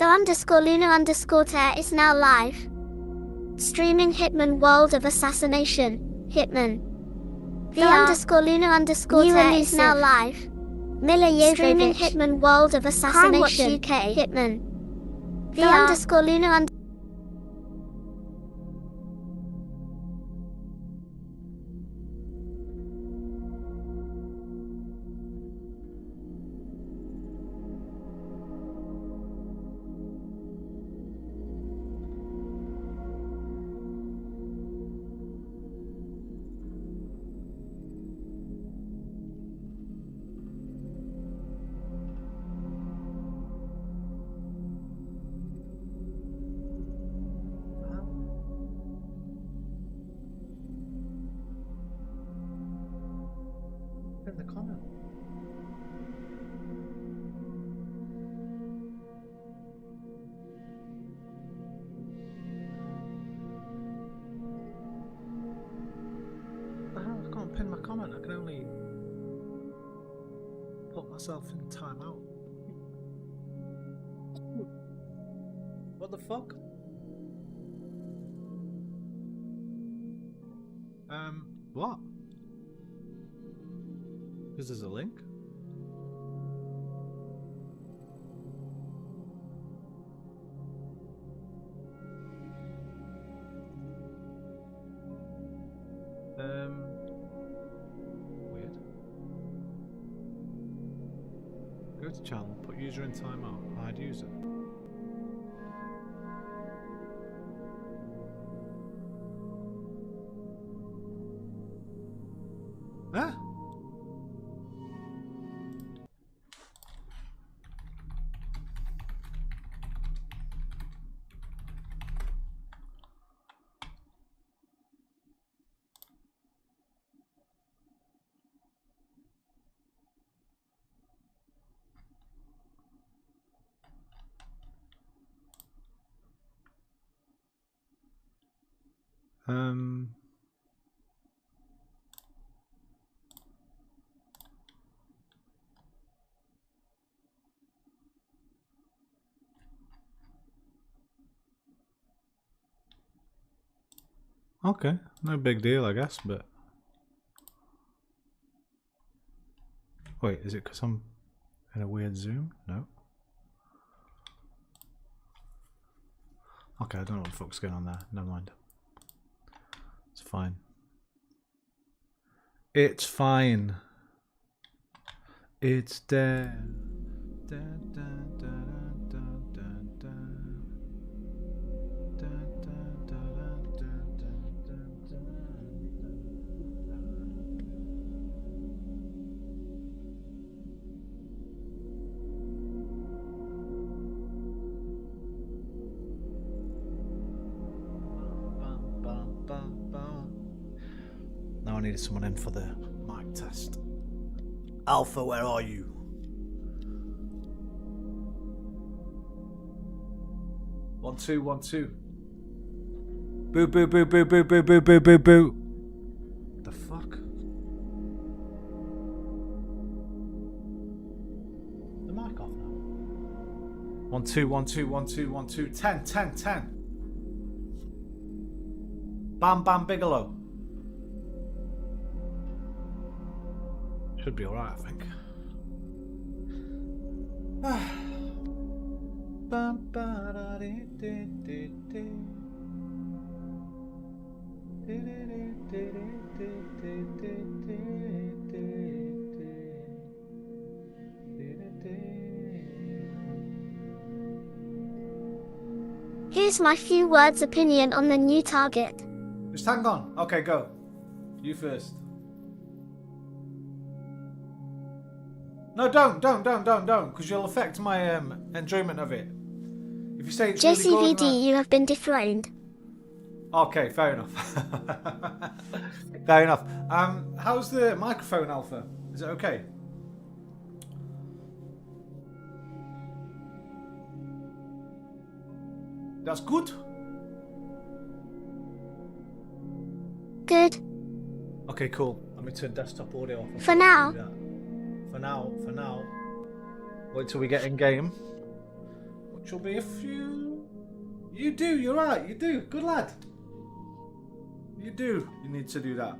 The_Luna_Tear is now live. Streaming Hitman World of Assassination. Hitman. The_Luna_Tear is now live. Milla Jovovich. Streaming Hitman World of Assassination. Crimewatch UK. Hitman. The_Luna_. In the comment. What the hell? I can't pin my comment. I can only put myself in timeout. What the fuck? What? Because there's a link? Weird. Go to channel, put user in timeout, hide user. Huh? Okay, no big deal, I guess, but... Wait, is it because I'm in a weird zoom? No. Okay, I don't know what the fuck's going on there. Never mind. It's fine. It's fine. It's there. Now I needed someone in for the mic test. Alpha, where are you? One, two, 1, 2. Boo, boo, boo, boo, boo, boo, boo, boo, boo, boo. The fuck? The mic off now. 1, 2, 1, 2, 1, 2, 1, 2. 10, 10, 10. Bam Bam Bigelow. Should be alright, I think. Here's my few words opinion on the new target. Just hang on. Okay, go. You first. No, don't, because you'll affect my enjoyment of it. If you say it's really good, JCVD, you have been dethroned. Okay, fair enough. Fair enough. How's the microphone, Alpha? Is it okay? That's good. Good. Okay, cool. Let me turn desktop audio off. For now. For now. Wait till we get in game. which will be a few... You do, you're right, you do. Good lad. You do. You need to do that.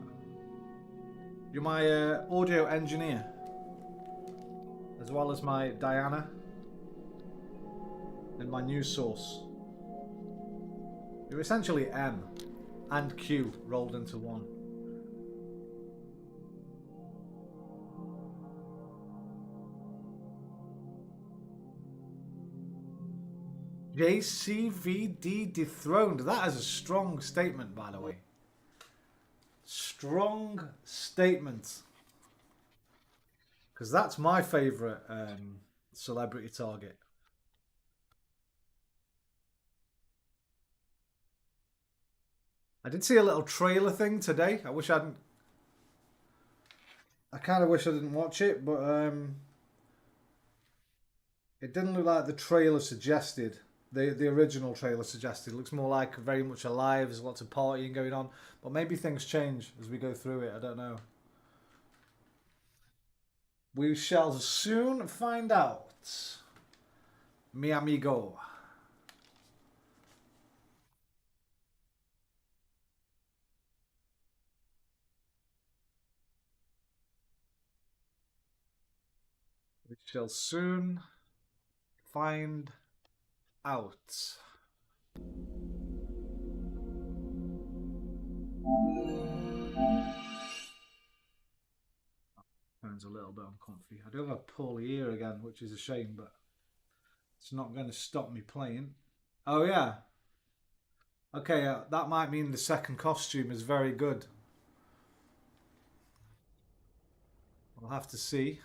You're my audio engineer. As well as my Diana. And my news source. You're essentially M and Q rolled into one. JCVD dethroned. That is a strong statement, by the way. Strong statement. Because that's my favourite celebrity target. I did see a little trailer thing today. I wish I hadn't... I kind of wish I didn't watch it, but it didn't look like the trailer suggested. The original trailer suggested. It looks more like very much alive. There's lots of partying going on. But maybe things change as we go through it. I don't know. We shall soon find out. Mi amigo. We shall soon find out. Sounds a little bit uncomfy. I do have a poorly ear again, which is a shame, but it's not going to stop me playing. Oh yeah. Okay, that might mean the second costume is very good. We'll have to see.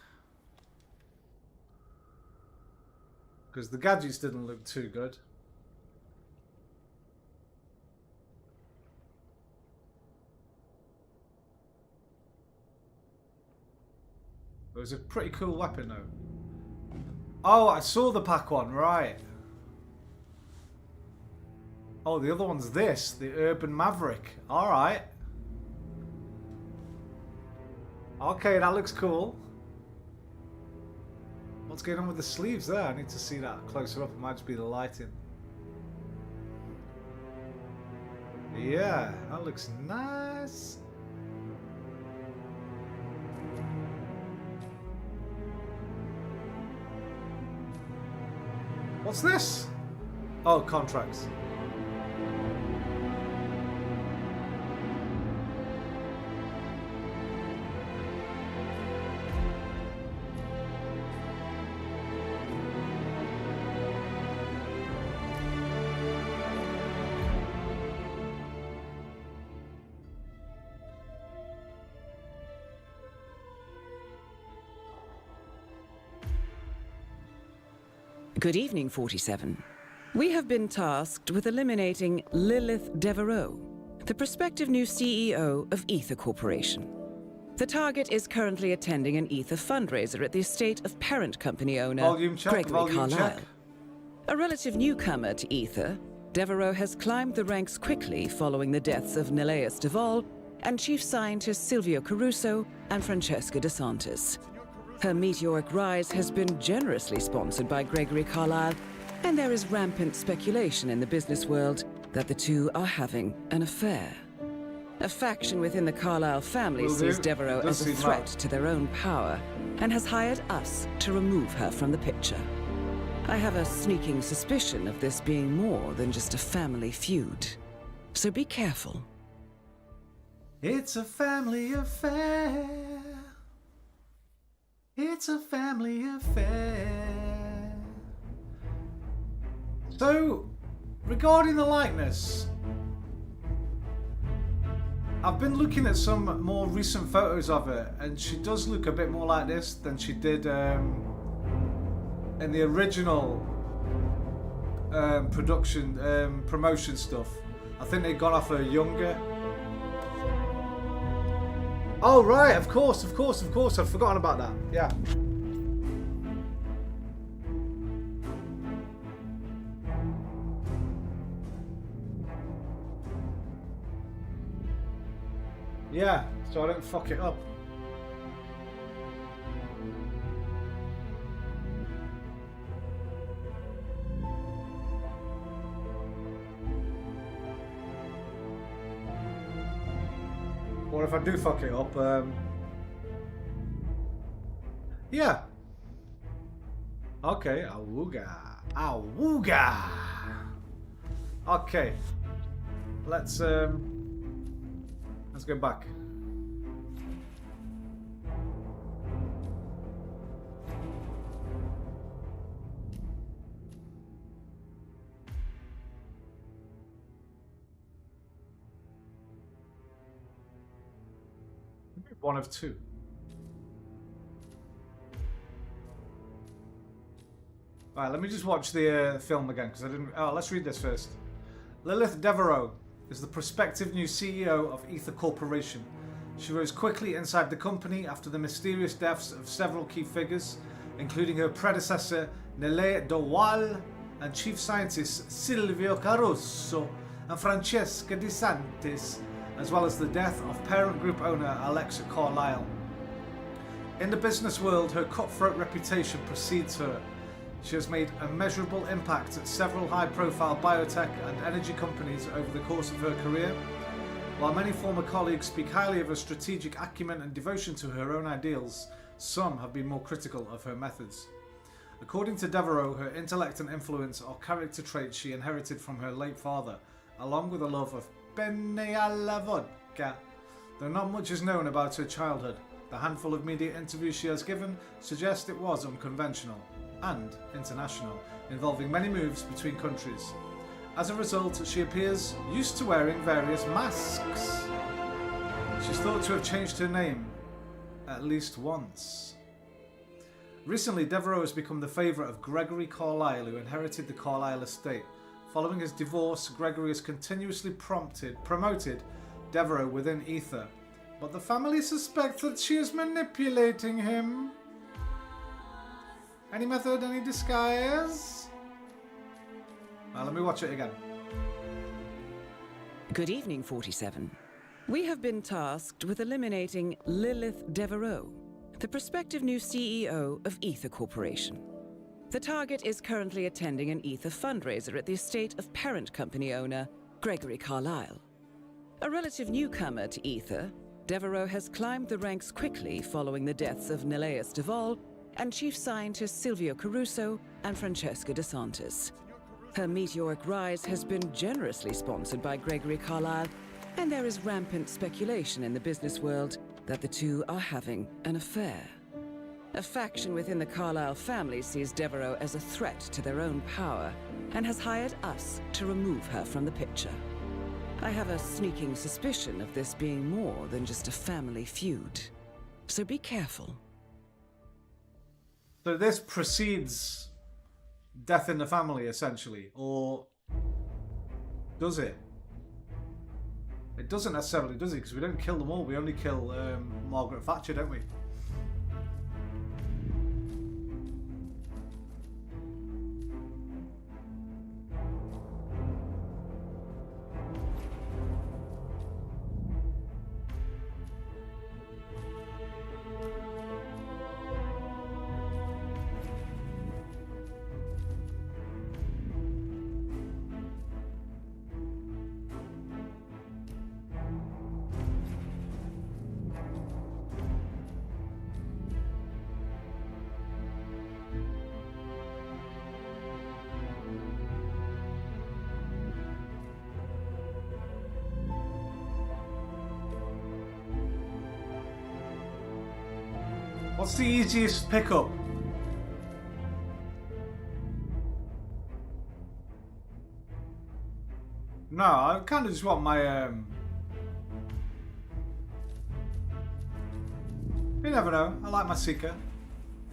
Because the gadgets didn't look too good. It was a pretty cool weapon though. Oh, I saw the pack one, right. Oh, the other one's this, the Urban Maverick. Alright. Okay, that looks cool. What's going on with the sleeves there? I need to see that closer up. It might just be the lighting. Yeah, that looks nice. What's this? Oh, contracts. Good evening, 47. We have been tasked with eliminating Lilith Devereaux, the prospective new CEO of Ether Corporation. The target is currently attending an Ether fundraiser at the estate of parent company owner Gregory Carlyle. A relative newcomer to Ether, Devereaux has climbed the ranks quickly following the deaths of Neleus Duvall and chief scientists Silvio Caruso and Francesca DeSantis. Her meteoric rise has been generously sponsored by Gregory Carlyle, and there is rampant speculation in the business world that the two are having an affair. A faction within the Carlyle family sees Devereaux as a threat to their own power and has hired us to remove her from the picture. I have a sneaking suspicion of this being more than just a family feud. So be careful. It's a family affair. It's a family affair. So, regarding the likeness, I've been looking at some more recent photos of her, and she does look a bit more like this than she did in the original promotion stuff. I think they'd gone off her younger. Oh right, of course, I've forgotten about that. Yeah. Yeah, so I don't fuck it up. Or if I do fuck it up, yeah. Okay, awooga. Awooga! Okay. Let's go back. One of two. Alright, let me just watch the film again, because I didn't... Oh, let's read this first. Lilith Devereaux is the prospective new CEO of Ether Corporation. She rose quickly inside the company after the mysterious deaths of several key figures, including her predecessor, Nele Dowal, and chief scientist Silvio Caruso, and Francesca De Santis, as well as the death of parent group owner Alexa Carlyle. In the business world, her cutthroat reputation precedes her. She has made a measurable impact at several high-profile biotech and energy companies over the course of her career. While many former colleagues speak highly of her strategic acumen and devotion to her own ideals, some have been more critical of her methods. According to Devereaux, her intellect and influence are character traits she inherited from her late father, along with a love of penne alla vodka. Though not much is known about her childhood, the handful of media interviews she has given suggest it was unconventional and international, involving many moves between countries. As a result, she appears used to wearing various masks. She's thought to have changed her name at least once. Recently, Devereaux has become the favourite of Gregory Carlyle, who inherited the Carlyle estate. Following his divorce, Gregory has continuously promoted Devereaux within Ether, but the family suspects that she is manipulating him. Any method, any disguise? Let me watch it again. Good evening, 47. We have been tasked with eliminating Lilith Devereaux, the prospective new CEO of Ether Corporation. The target is currently attending an Ether fundraiser at the estate of parent company owner Gregory Carlyle. A relative newcomer to Ether, Devereaux has climbed the ranks quickly following the deaths of Neleus Duval and chief scientists Silvio Caruso and Francesca De Santis. Her meteoric rise has been generously sponsored by Gregory Carlyle, and there is rampant speculation in the business world that the two are having an affair. A faction within the Carlyle family sees Devereaux as a threat to their own power and has hired us to remove her from the picture. I have a sneaking suspicion of this being more than just a family feud. So be careful. So this precedes death in the family, essentially, or does it? It doesn't necessarily, does it? Because we don't kill them all. We only kill Margaret Thatcher, don't we? What's the easiest pickup? No, I kind of just want my you never know. I like my Seeker.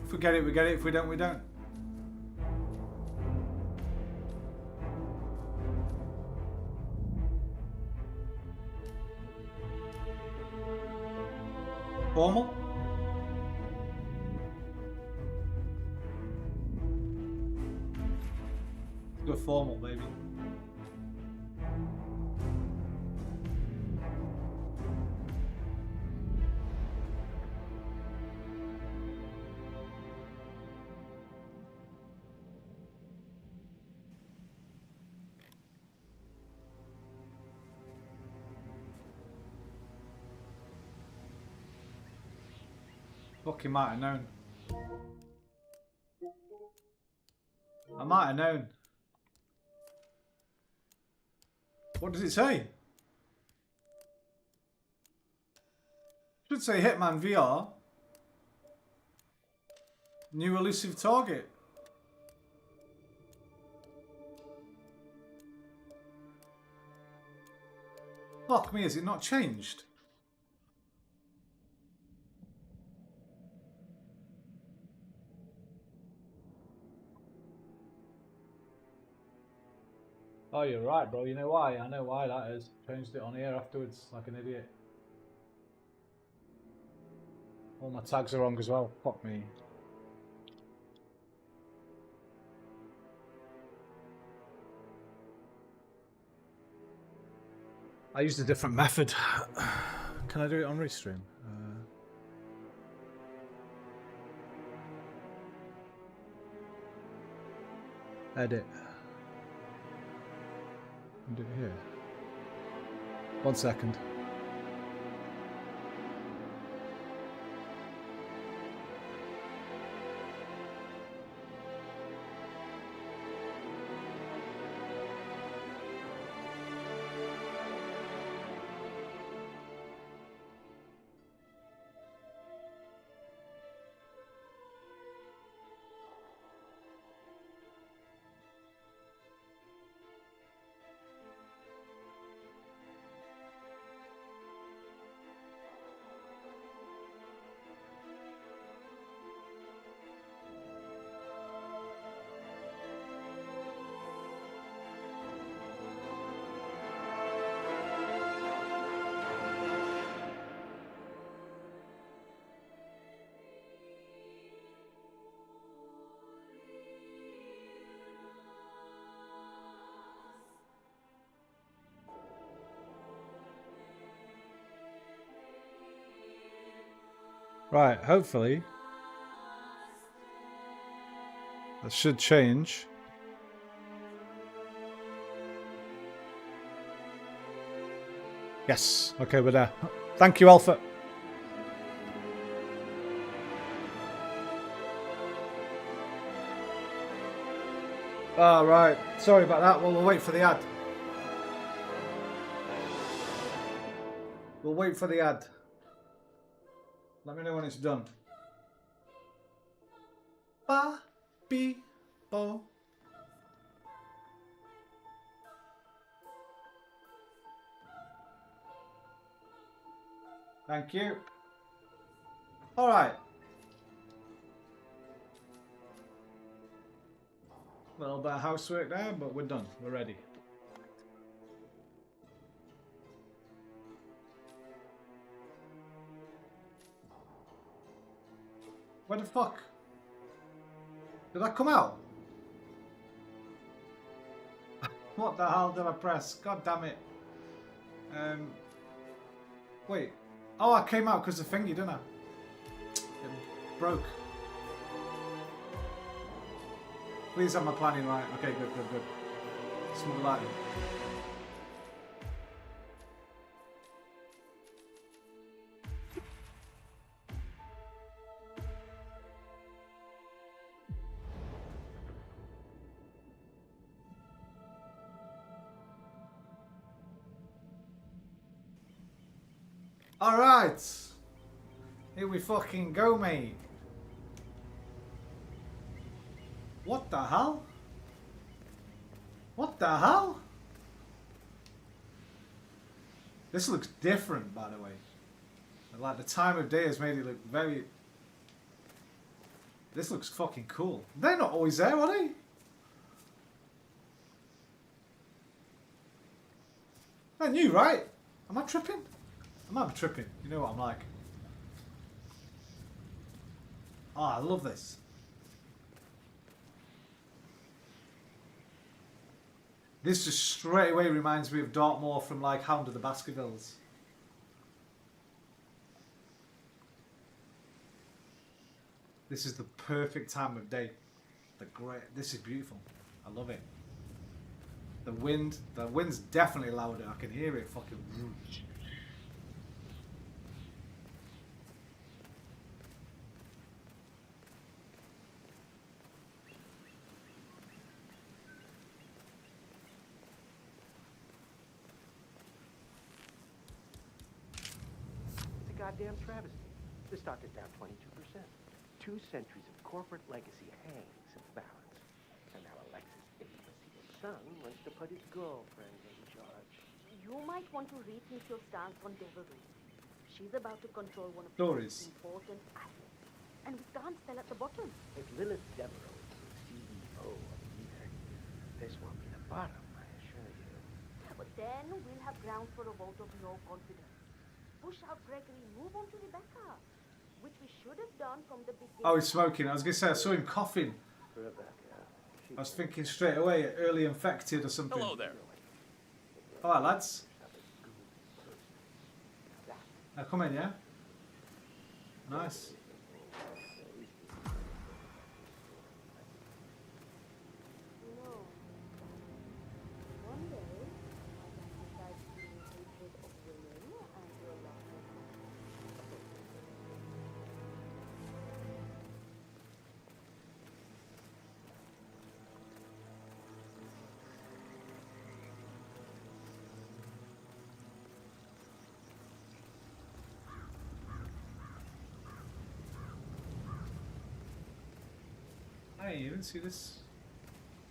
If we get it, we get it. If we don't, we don't. Formal? Go formal, baby. Fucking might have known. I might have known. What does it say? Should say Hitman VR. New elusive target. Fuck me, has it not changed? Oh, you're right, bro. You know why? I know why that is. Changed it on here afterwards, like an idiot. All my tags are wrong as well. Fuck me. I used a different method. Can I do it on Restream? Edit. And do it here. 1 second. Right, hopefully that should change. Yes, okay, we're there. Thank you, Alpha. Ah, right. Sorry about that. Well, we'll wait for the ad. We'll wait for the ad. Let me know when it's done. Ba, bi, bo. Thank you. All right. A little bit of housework there, but we're done. We're ready. Where the fuck? Did that come out? What the hell did I press? God damn it. Wait. Oh, I came out because of the thingy, didn't I? It broke. Please have my planning right. Okay, good, good, good. Smooth lighting. Alright! Here we fucking go, mate. What the hell? What the hell? This looks different, by the way. Like, the time of day has made it look very... This looks fucking cool. They're not always there, are they? They're new, right? Am I tripping? I might be tripping. You know what I'm like. Oh, I love this. This just straight away reminds me of Dartmoor from like Hound of the Baskervilles. This is the perfect time of day. This is beautiful. I love it. The wind's definitely louder. I can hear it fucking. damn travesty. The stock is down 22%. 2 centuries of corporate legacy hangs in the balance. And now Alexis Davis' son wants to put his girlfriend in charge. You might want to rethink your stance on Devilry. She's about to control one of the Doris. most important assets. And we can't spell at the bottom. If Lilith Devereaux is the CEO of Ether, this won't be the bottom, I assure you. But then we'll have grounds for a vote of no confidence. Push out Gregory, move on to Rebecca, which we should have done from the beginning. Oh, he's smoking. I was going to say, I saw him coughing. Rebecca. I was thinking straight away, early infected or something. Hello there. Alright, lads. Now come in, yeah? Nice. You know, one day, I might decide to be hatred of women and your love of Hey, you didn't see this?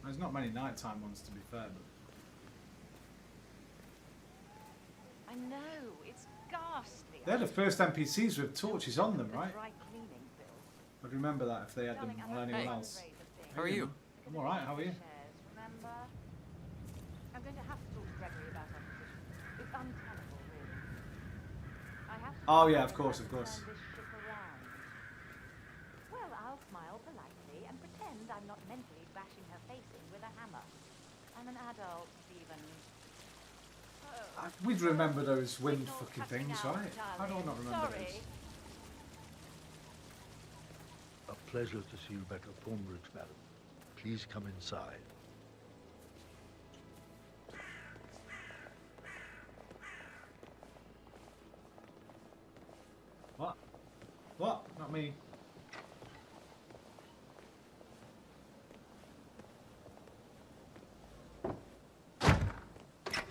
There's not many nighttime ones, to be fair, but I know, it's ghastly. they're the first NPCs with torches on them, right? Dry cleaning bill. I'd remember that if they had them Darling, on I'm anyone not else. afraid of things. How are you? I'm alright, how are you? Shares, remember? I'm going to have to talk to Gregory about our position. It's untenable, really. I have to Oh, yeah, of course, of turn course. this ship around. Well, I'll smile politely and pretend I'm not mentally bashing her face in with a hammer. I'm an adult, Stephen. We'd remember those wind Signal fucking cutting things, out, right? How do I not remember Sorry. those? A pleasure to see you back at Thornbridge, madam. Please come inside. What? What? Not me.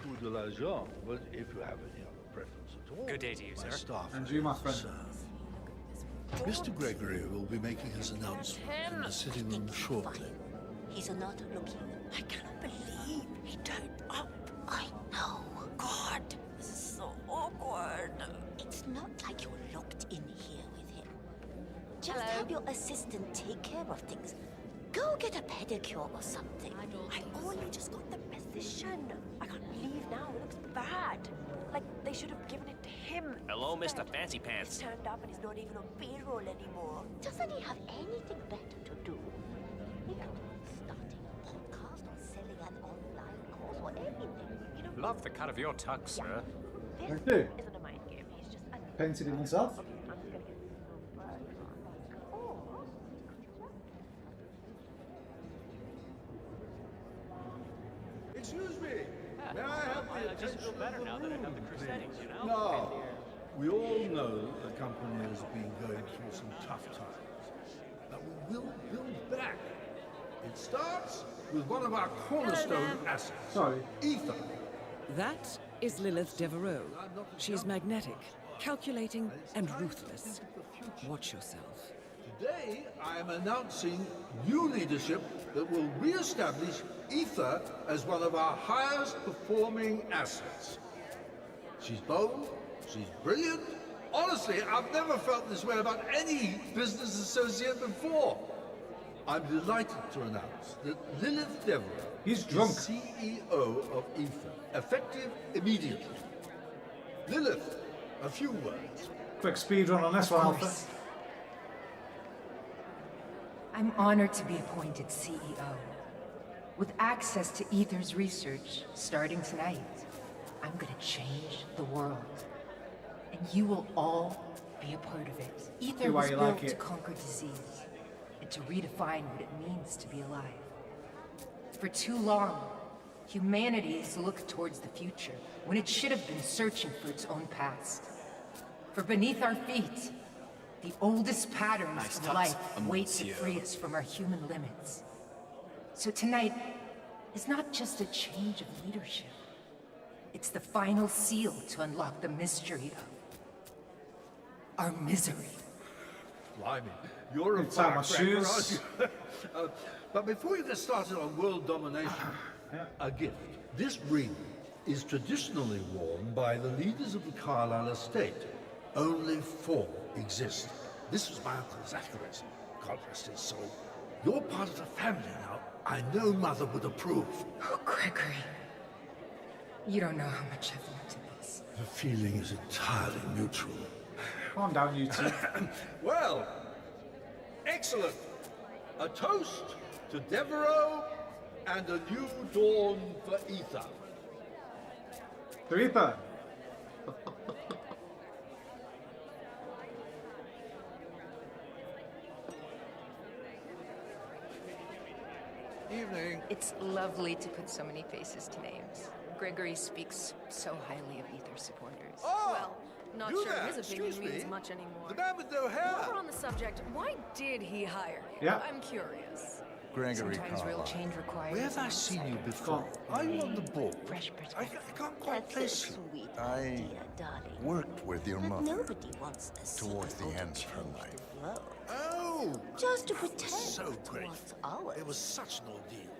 Coup de l'argent, but if you have any other preference at all. Good day to you, my sir. staff And you, my friend. serve. Mr. Gregory will be making his announcement in the sitting room shortly. He's not looking. I cannot believe he turned up. I know. God, this is so awkward. It's not like you're locked in here with him. Just Hello. have your assistant take care of things. Go get a pedicure or something. I only just got the position. I can't leave now. It looks bad. Like they should have given it to him. Hello, Mr. instead. Fancy Pants. He's turned up and he's not even on payroll anymore. Doesn't he have anything better to do? He could be starting a podcast or selling an online course or anything. You know, Love the cut of your tux, sir. this Thank you. isn't a mind game. He's just a Painted it myself. Okay, I'm just gonna get some or Excuse me. May I have the attention feel better of the now that I have room, the please? crusadings, you know? No. We all know that the company has been going through some tough times. But we will build back. It starts with one of our cornerstone assets. Sorry. Ether. That is Lilith Devereaux. She's magnetic, calculating, and ruthless. Watch yourself. Today, I am announcing new leadership that will re-establish Ether as one of our highest performing assets. She's bold, she's brilliant. Honestly, I've never felt this way about any business associate before. I'm delighted to announce that Lilith Devereaux He's drunk. is CEO of Ether, effective immediately. Lilith, a few words. Quick speed run on this one, Alpha. I'm honored to be appointed CEO. With access to Ether's research, starting tonight, I'm gonna change the world. And you will all be a part of it. Ether why was you built like to it. conquer disease, and to redefine what it means to be alive. For too long, humanity has looked towards the future, when it should have been searching for its own past. For beneath our feet, the oldest patterns of life wait to free us from our human limits. So tonight is not just a change of leadership. It's the final seal to unlock the mystery of our misery. Blimey, you're a It's out my firecracker, aren't shoes. you? But before you get started on world domination, a gift. This ring is traditionally worn by the leaders of the Carlisle estate. Only 4 exist. This was my Uncle Zachary's. God rest his soul. You're part of the family now. I know Mother would approve. Oh, Gregory. You don't know how much I've looked at this. The feeling is entirely mutual. Calm down, you two. Well, excellent. A toast to Devereaux and a new dawn for Ether. Reaper. Evening. It's lovely to put so many faces to names. Gregory speaks so highly of Ether supporters. Oh, Well, not you sure there? his opinion Excuse means me? much anymore. The man with no While we're hair. on the subject, why did he hire you? Yeah. I'm curious. Gregory Sometimes real Carlisle. change requires... Where have I seen you before? Are you on the board? Fresh I perspective. can't quite place you. Sweet I idea, darling. worked with your But mother nobody wants to see towards the how to end of her change life. the world. Oh, Just to pretend so it's great. what's ours. It was such an ordeal.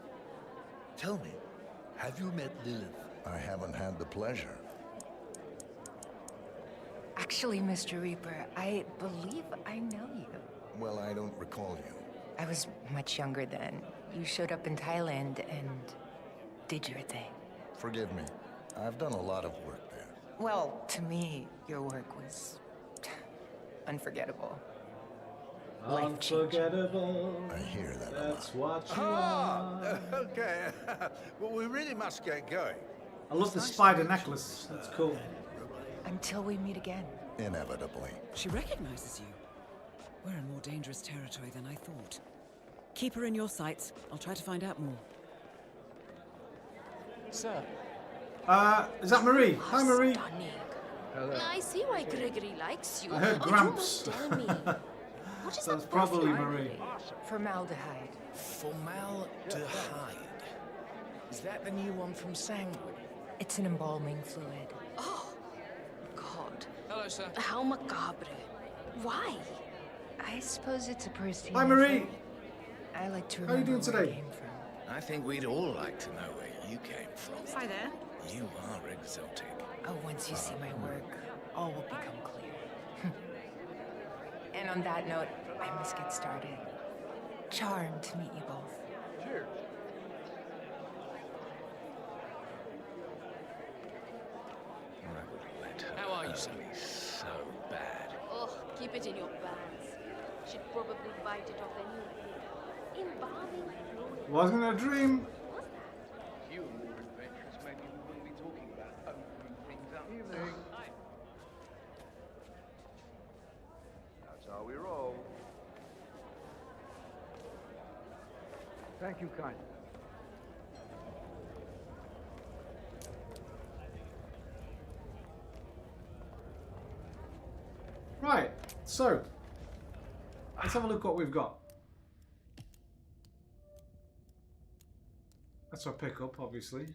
Tell me, have you met Lilith? I haven't had the pleasure. Actually, Mr. Reaper, I believe I know you. Well, I don't recall you. I was much younger then. You showed up in Thailand and did your thing. Forgive me. I've done a lot of work there. Well, to me, your work was unforgettable. Unforgettable. I hear that a That's lot. what you are. Okay. Well, we really must get going. I love the spider necklace. That's cool. Until we meet again. Inevitably. She recognizes you. We're in more dangerous territory than I thought. Keep her in your sights. I'll try to find out more. Sir. Is that Marie? Hi, Marie. Stunning. I see why Gregory likes you. I heard Oh, Gramps. you must tell me. What is So that it's probably perfume? Marie. Formaldehyde. Formaldehyde. Is that the new one from Sangwood? It's an embalming fluid. Oh, God. Hello, sir. How macabre. Why? I suppose it's a personal Hi, Marie. thing. I like to How you remember doing where I today? came from. I think we'd all like to know where you came from. Hi there. You are exotic. Oh, once you see my work, all will become clear. And on that note, I must get started. Charmed to meet you both. Cheers. How are you, sir? So bad. Oh, keep it in your pants. She'd probably bite it off anyway. Embalming fluid. Wasn't a dream. If you were more adventurous, maybe we wouldn't be talking about opening things up. Evening. That's how we roll. Thank you kindly. Right, so let's have a look what we've got. That's our pickup, obviously.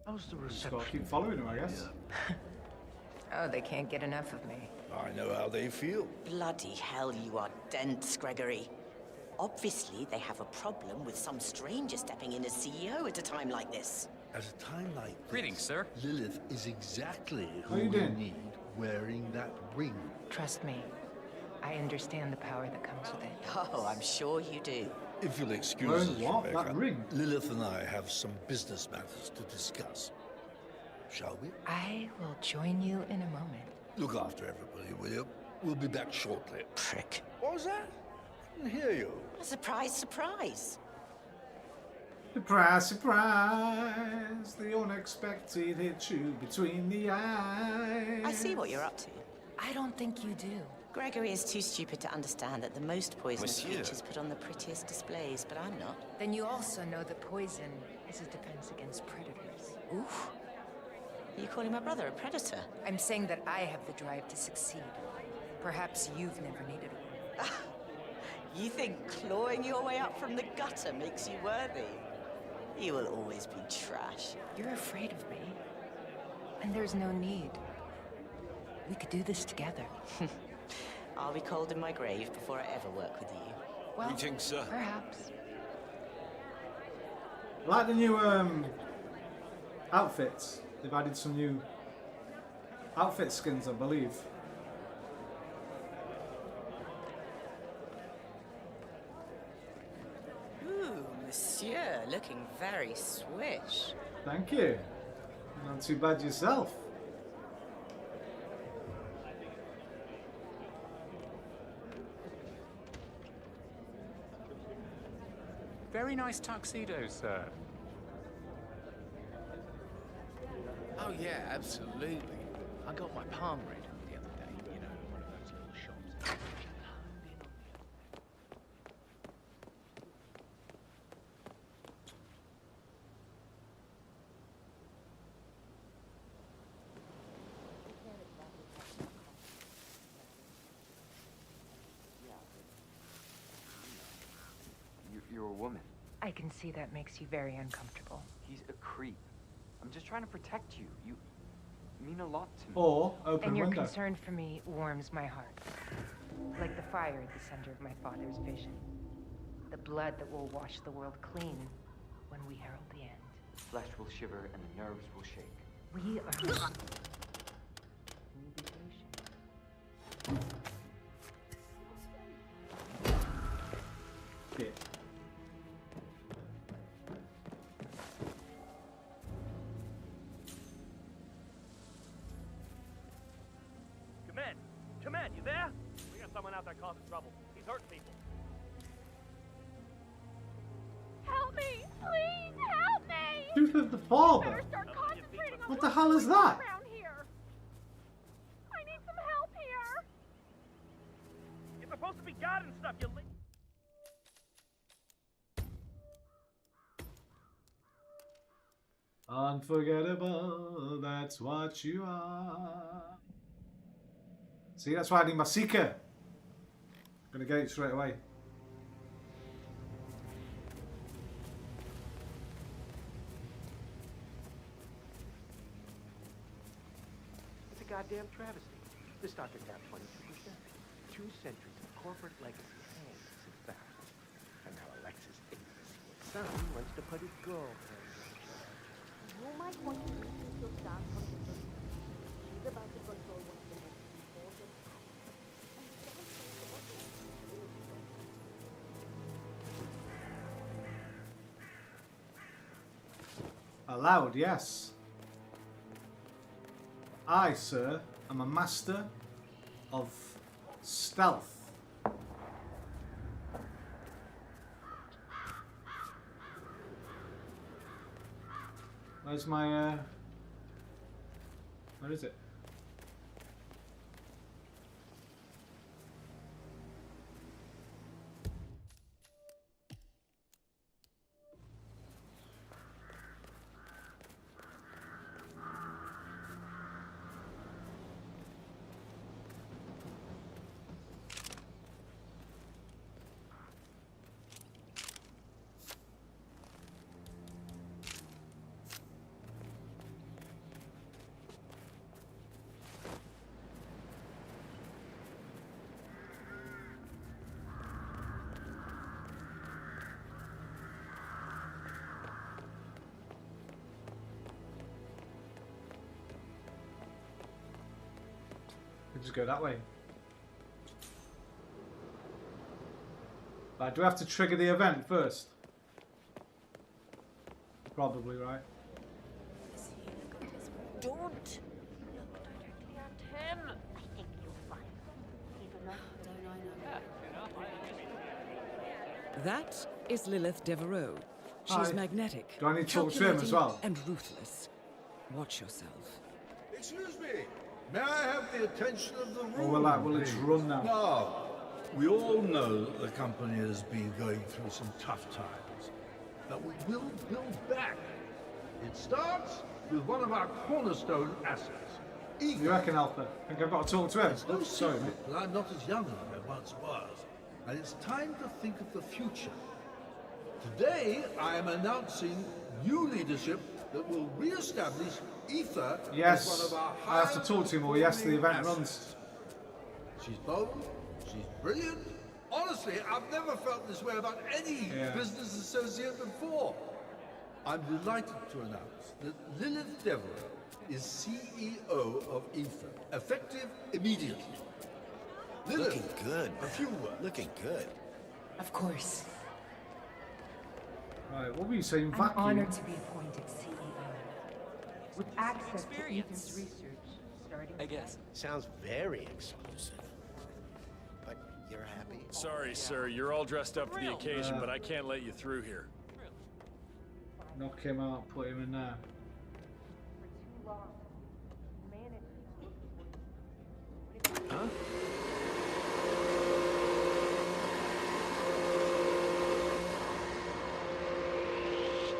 How's the Just gotta reception? keep following him, I guess. Oh, they can't get enough of me. I know how they feel. Bloody hell, you are dense, Gregory. Obviously, they have a problem with some stranger stepping in as CEO at a time like this. At a time like this, Greetings, sir. Lilith is exactly How who you we doing? need wearing that ring. Trust me, I understand the power that comes with it. Oh, I'm sure you do. If you'll excuse Wearing us, what? Rebecca, That ring? Lilith and I have some business matters to discuss. Shall we? I will join you in a moment. Look after everybody, will you? We'll be back shortly. Prick. What was that? I didn't hear you. Surprise, surprise. Surprise, surprise! The unexpected hit you between the eyes. I see what you're up to. I don't think you do. Gregory is too stupid to understand that the most poisonous Monsieur. creatures put on the prettiest displays, but I'm not. Then you also know that poison is a defense against predators. Oof. Are you calling my brother a predator? I'm saying that I have the drive to succeed. Perhaps you've never needed one. You think clawing your way up from the gutter makes you worthy? You will always be trash. You're afraid of me. And there's no need. We could do this together. I'll be cold in my grave before I ever work with you. Well, Greetings, sir. Perhaps. I like the new outfits. They've added some new outfit skins, I believe. Ooh, monsieur, looking very swish. Thank you. Not too bad yourself. Very nice tuxedo, sir. Oh yeah, absolutely. I got my palm read the other day, you know, in one of those little shops. You're a woman. I can see that makes you very uncomfortable. He's a creep. I'm just trying to protect you. You mean a lot to me. Or open And your window. concern for me warms my heart. Like the fire at the center of my father's vision. The blood that will wash the world clean when we herald the end. The flesh will shiver and the nerves will shake. We are... Be patient. Bit. Command, you there? We got someone out there causing trouble. He's hurting people. Help me! Please help me! Truth of the father. Better start concentrating on What the hell is that? around here. I need some help here. You're supposed to be guarding stuff, you Unforgettable, that's what you are. See, that's why I need my seeker. Gonna get it straight away. It's a goddamn travesty. The stock is down 22%. 2 centuries of corporate legacy hangs in balance. And now Alexis' infamous son wants to put his girlfriend. You might want to rethink your stance on this. She's about to control one of the most important Allowed, yes. I, sir, am a master of stealth. Where's my, where is it? Just go that way. But do I have to trigger the event first? Probably, right? Don't look directly at him. I think you'll find even That is Lilith Devereaux. She's Hi. magnetic. Do I need to talk to him as well? And ruthless. Watch yourself. Excuse me. May I have the attention of the room? Oh, will it run now? Now, we all know that the company has been going through some tough times, but we will build back. It starts with one of our cornerstone assets. You reckon, Alpha? I think I've got to talk to him. It's no Sorry, mate. secret that I'm not as young as I once was, and it's time to think of the future. Today, I am announcing new leadership that will re-establish Ether as one Yes, of our I have to talk to him or yes, the event assets. runs. She's bold, she's brilliant. Honestly, I've never felt this way about any business associate before. I'm delighted to announce that Lilith Devereaux is CEO of Ether, effective immediately. Lilith, Looking good. a few words. Looking good. Of course. Right, what were you saying? I'm Vacuum? honored to be appointed CEO. With access to Ethan's research, starting... I guess. Sounds very exclusive. But you're happy? Sorry, sir. You're all dressed up for the occasion, but I can't let you through here. Knock him out, put him in there. Huh?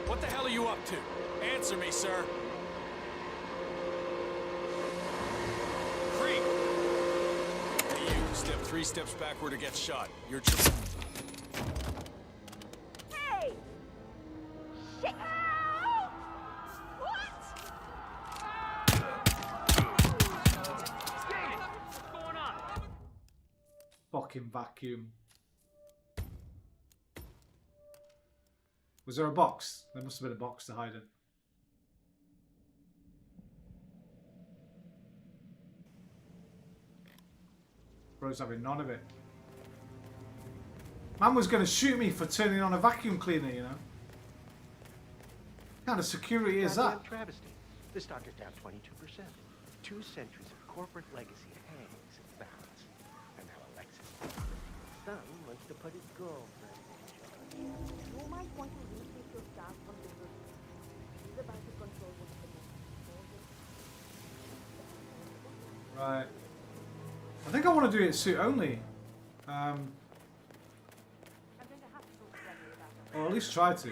What the hell are you up to? Answer me, sir. Creep! Hey, you. Step 3 steps backward or get shot. You're Hey! Shit! What? What's going on? Fucking vacuum. Was there a box? There must have been a box to hide it. Bro's having none of it. Man was going to shoot me for turning on a vacuum cleaner, you know. What kind of security is that? Travesty. The stock is down 22%. 2 centuries of corporate legacy hangs in the balance. And now Alexis' son wants to put his girlfriend in charge. You might want to rethink your stance on the business. He's about to control what's the most. Right. I think I want to do it suit only. Or at least try to.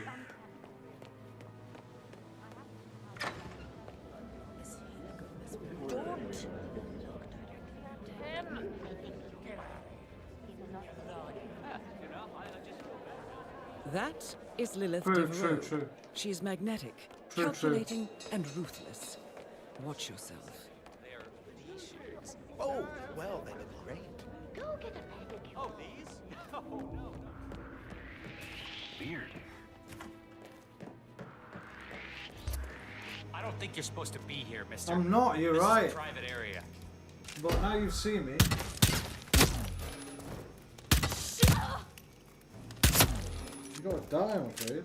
That is Lilith True, Devereaux. true. She is magnetic, True, calculating, and ruthless. Watch yourself. Oh, well, they look great. Go get a pedicure. Oh, these? Oh, no. Weird. I don't think you're supposed to be here, mister. I'm not, you're This right. is a private area. But now you've seen me. You gotta die, I'm afraid.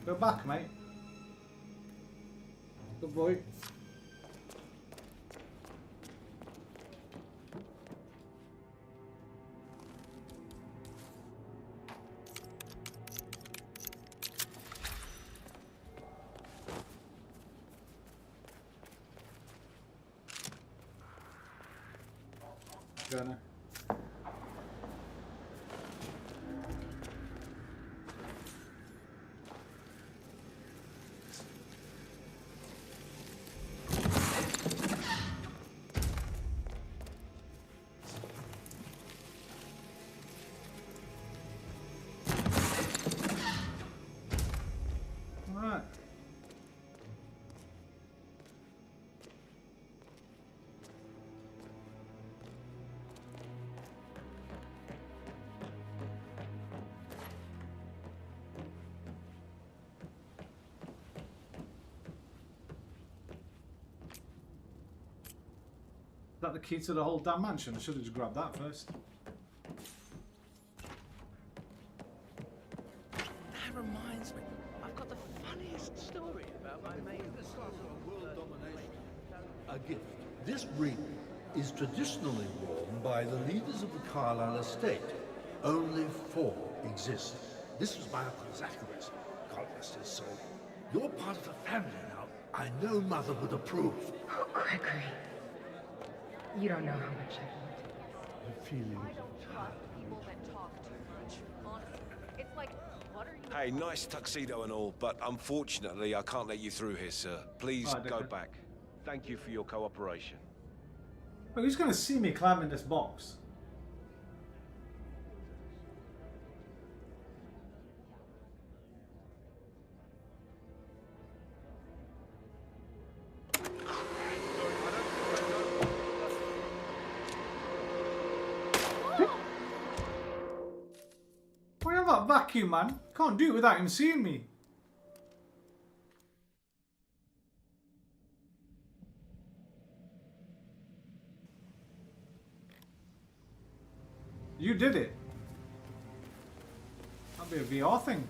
Go back, mate. Good boy. Gonna. Alright. Is that the key to the whole damn mansion? I should have just grabbed that first. That reminds me. I've got the funniest story about my mate. World domination. A gift. This ring is traditionally worn by the leaders of the Carlisle estate. Only 4 exist. This was my Uncle Zachary's. God rest his soul. You're part of the family now. I know Mother would approve. Oh, Gregory. You don't know how much I love The feeling. People that talk too much. Honestly, it's like, what are you... Hey, nice tuxedo and all, but unfortunately I can't let you through here, sir. Please go back. Thank you for your cooperation. Oh, who's gonna see me climbing this box? that vacuum, man. Can't do it without him seeing me. You did it. That'd be a VR thing.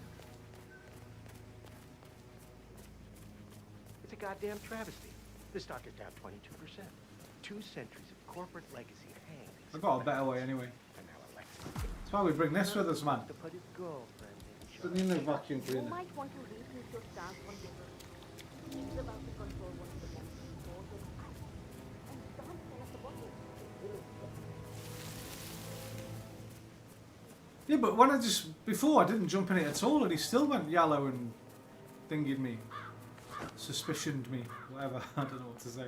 It's a goddamn travesty. The stock is down 22%. 2 centuries of corporate legacy hanged. I got a better way anyway. That's why we bring this with us, man. Put in the vacuum cleaner. You might want to rethink your stance on this. He's about to control one of the most important assets. And don't tell us about it. Yeah, but when before I didn't jump in it at all and he still went yellow and thingied me. Suspicioned me. Whatever. I don't know what to say.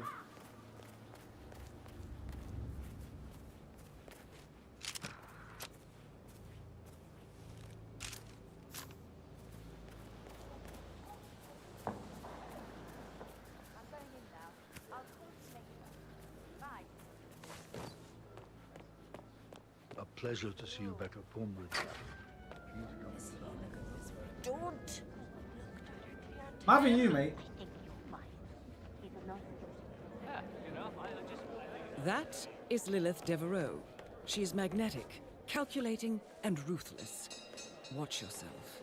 A pleasure to see you back at Pombridge. Don't. I'm having you, mate. That is Lilith Devereaux. She is magnetic, calculating, and ruthless. Watch yourself.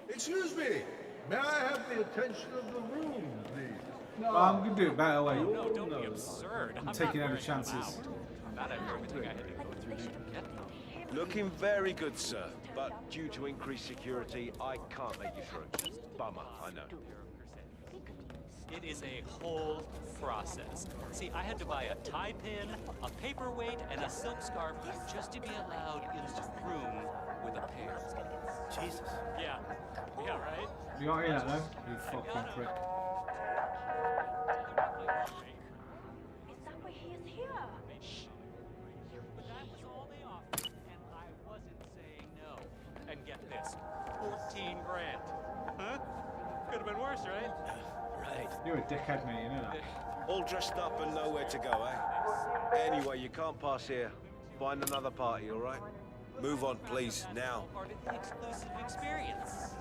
Excuse me. May I have the attention of the room, please? No. I'm going to do it better way. No, don't be absurd. I'm taking any chances. Not everything I had to go through to get them. Looking very good, sir. But due to increased security, I can't let you through. Bummer, I know. It is a whole process. See, I had to buy a tie pin, a paperweight, and a silk scarf just to be allowed into the room with a pair. Jesus. Yeah. Yeah, right? You got in that though? You fucking prick. Is that why he is here? But that was all they offered, and I wasn't saying no. And get this, 14 grand. Huh? Could have been worse, right? Right. You're a dickhead, mate, you know that. All dressed up and nowhere to go, eh? Anyway, you can't pass here. Find another party, all right? Move on, please, now. Part of the exclusive experience.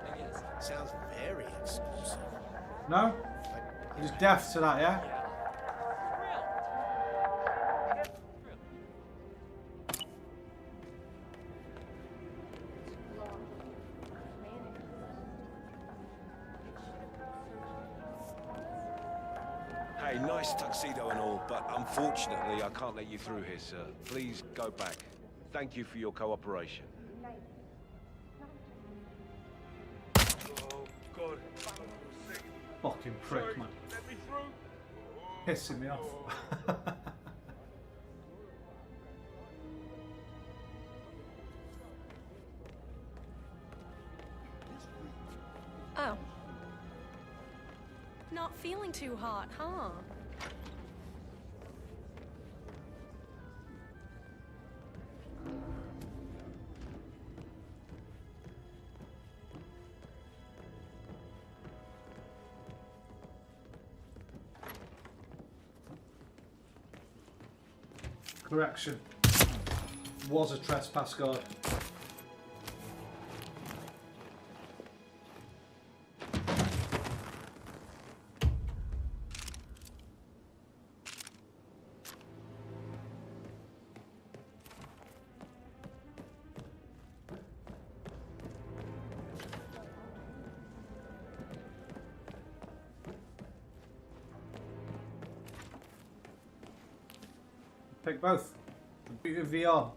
I guess. Sounds very exclusive. No? He's deaf to that, yeah? Hey, nice tuxedo and all, but unfortunately I can't let you through here, sir. Please go back. Thank you for your cooperation. Oh, God. Fucking prick, man. Let me through. Pissing me off. Oh. Not feeling too hot, huh? Correction. Was a trespass guard. Pick both. The beauty of VR.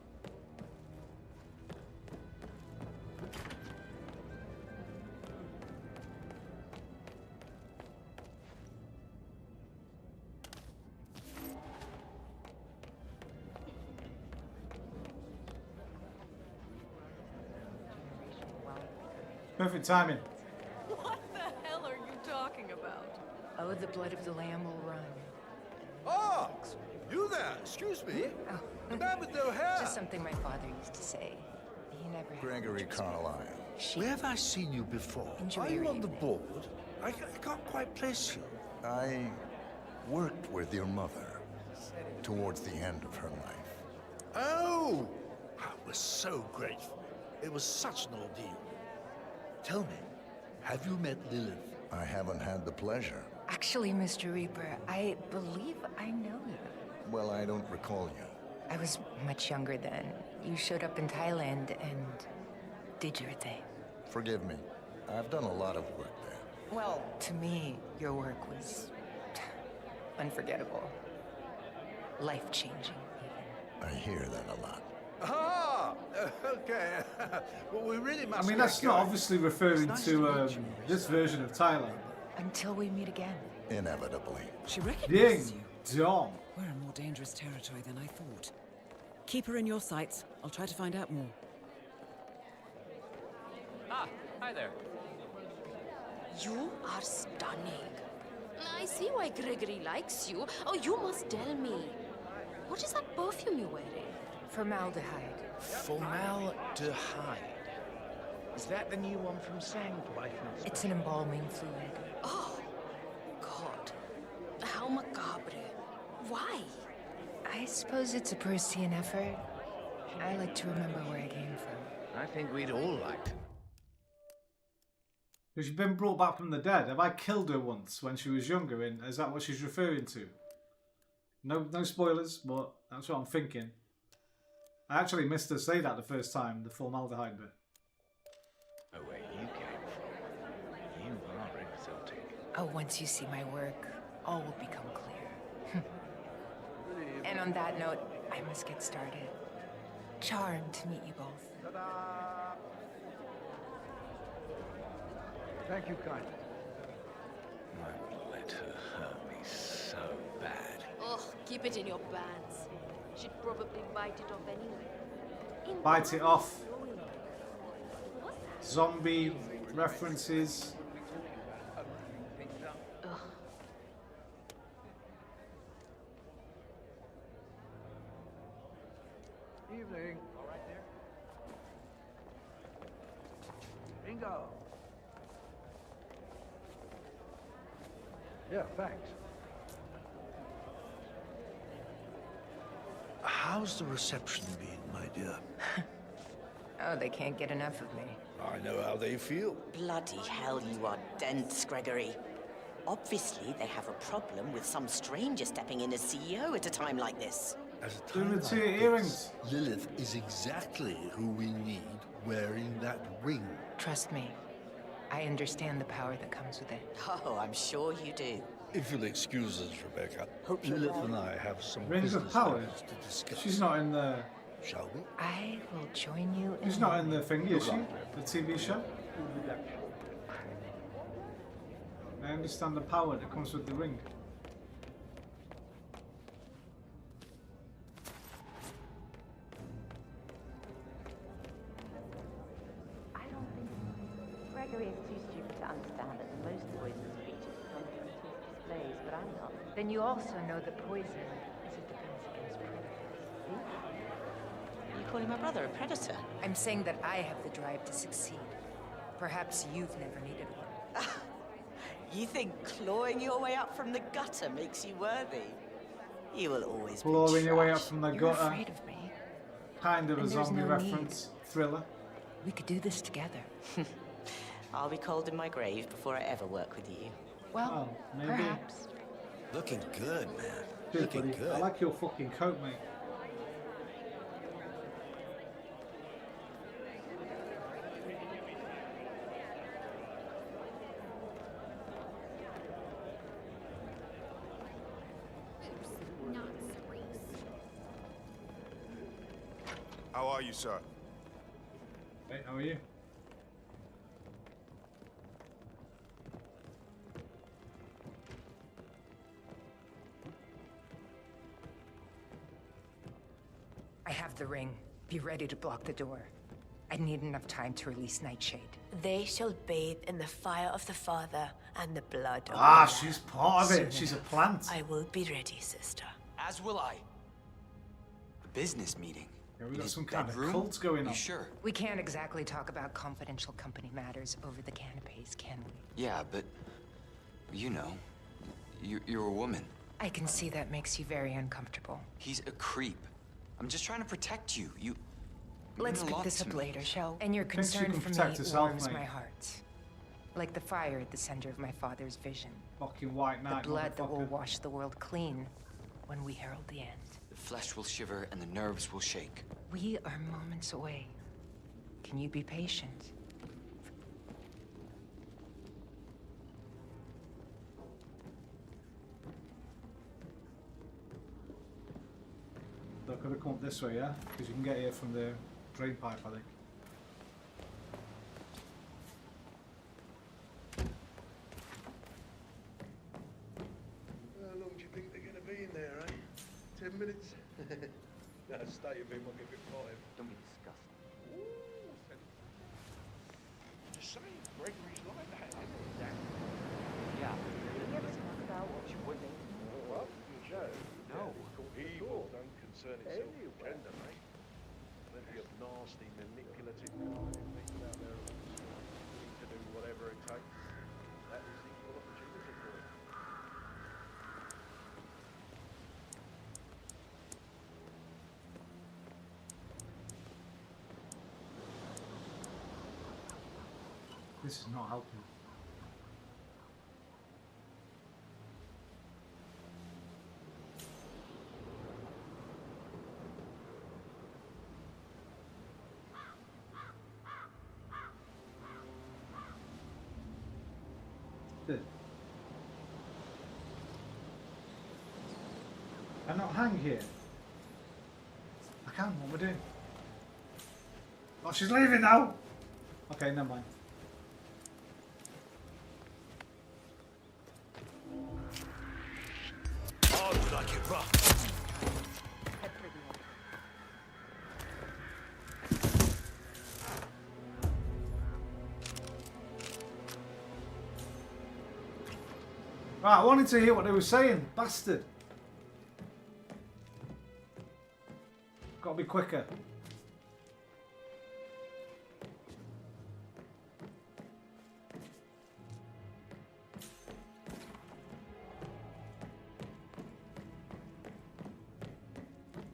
Perfect timing. What the hell are you talking about? Oh, the blood of the lamb will run. Ah! You there? Excuse me. Oh. The man with no hair. Just something my father used to say. He never had Gregory much Carlyle. Where have I seen you before? Enjoy Are your you on the evening. board? I can't quite place you. I worked with your mother towards the end of her life. Oh! We're so grateful. It was such an ordeal. Tell me, have you met Lilith? I haven't had the pleasure. Actually, Mr. Reaper, I believe I know you. Well, I don't recall you. I was much younger then. You showed up in Thailand and did your thing. Forgive me. I've done a lot of work there. Well, to me, your work was unforgettable. Life-changing, even. I hear that a lot. Ah, okay. Well, we really must. I mean, that's not obviously referring to this version of Thailand. Until we meet again. Inevitably. She recognizes Ding you. dong. We're in more dangerous territory than I thought. Keep her in your sights. I'll try to find out more. Ah, hi there. You are stunning. I see why Gregory likes you. Oh, you must tell me. What is that perfume you're wearing? Formaldehyde. Formaldehyde. Is that the new one from Sandwife? It's an embalming fluid. Oh, God. How macabre. Why? I suppose it's a Parisian effort. I like to remember where I came from. I think we'd all like to. She's been brought back from the dead. Have I killed her once when she was younger? And is that what she's referring to? No spoilers, but that's what I'm thinking. I actually missed her say that the first time, the formaldehyde bit. Oh, where you came from. You are exotic. Oh, once you see my work, all will become clear. And on that note, I must get started. Charmed to meet you both. Thank you kindly. I will let her hurt me so bad. Oh, keep it in your pants. She'd probably bite it off anyway. Bite it off. Zombie references. Evening. All right there. Bingo. Yeah, thanks. How's the reception been, my dear? Oh, they can't get enough of me. I know how they feel. Bloody hell, you are dense, Gregory. Obviously, they have a problem with some stranger stepping in as CEO at a time like this. At a time like this, Lilith is exactly who we need wearing that ring. Trust me, I understand the power that comes with it. Oh, I'm sure you do. If you'll excuse us, Rebecca, Hope you're Lilith well. and I have some Rings of business power. matters to discuss. She's not in the. Shall we? I will join you in... She's not in the thingy, is she? The TV show? I understand the power that comes with the ring. I don't think Gregory is too stupid to understand that most poisons feature content displays, but I'm not. Then you also know that poison is a defense against predators. Are you calling my brother a predator? I'm saying that I have the drive to succeed. Perhaps you've never needed one. You think clawing your way up from the gutter makes you worthy? You will always be Clawing your way up trash. from the You're gutter. afraid of me. Kind of a And there's zombie no reference. Thriller. We could do this together. I'll be cold in my grave before I ever work with you. Well, Oh, maybe. perhaps. Looking good, man. Cheers, Looking buddy. good. I like your fucking coat, mate. How are you, sir? Hey, how are you? I have the ring. Be ready to block the door. I need enough time to release Nightshade. They shall bathe in the fire of the Father and the blood of Ah, Milla. she's part of it. She's a plant. I will be ready, sister. As will I. A business meeting. Yeah, we In got his some kind of bedroom? cult going on. You sure? We can't exactly talk about confidential company matters over the canapes, can we? Yeah, but you know, you're a woman. I can see that makes you very uncomfortable. He's a creep. I'm just trying to protect you. Let's mean a pick lot this to up me. later, shall? And your Thinks she concern can for protect me herself, warms mate. my heart. Like the fire at the center of my father's vision. Fucking white knight, The blood that will motherfucker. wash the world clean when we herald the end. The flesh will shiver and the nerves will shake. We are moments away. Can you be patient? They're gonna come up this way, yeah? Because you can get here from the drain pipe, I think. How long do you think they're going to be in there, eh? 10 minutes? No, stay with him, I'll give it 5. Don't be disgusting. Ooh, just saying, Gregory's like that, isn't he? Yeah. You ever talk about what you wouldn't? What? Joe? No. Evil don't concern itself with gender, mate. Plenty of nasty, manipulative people out there willing to do whatever it takes. That is equal opportunity for them. This is not helping. Good. Can I not hang here? I can, what am I doing? Oh, she's leaving now! Okay, never mind. Oh, you like it rough. Right, I wanted to hear what they were saying, bastard. Gotta be quicker.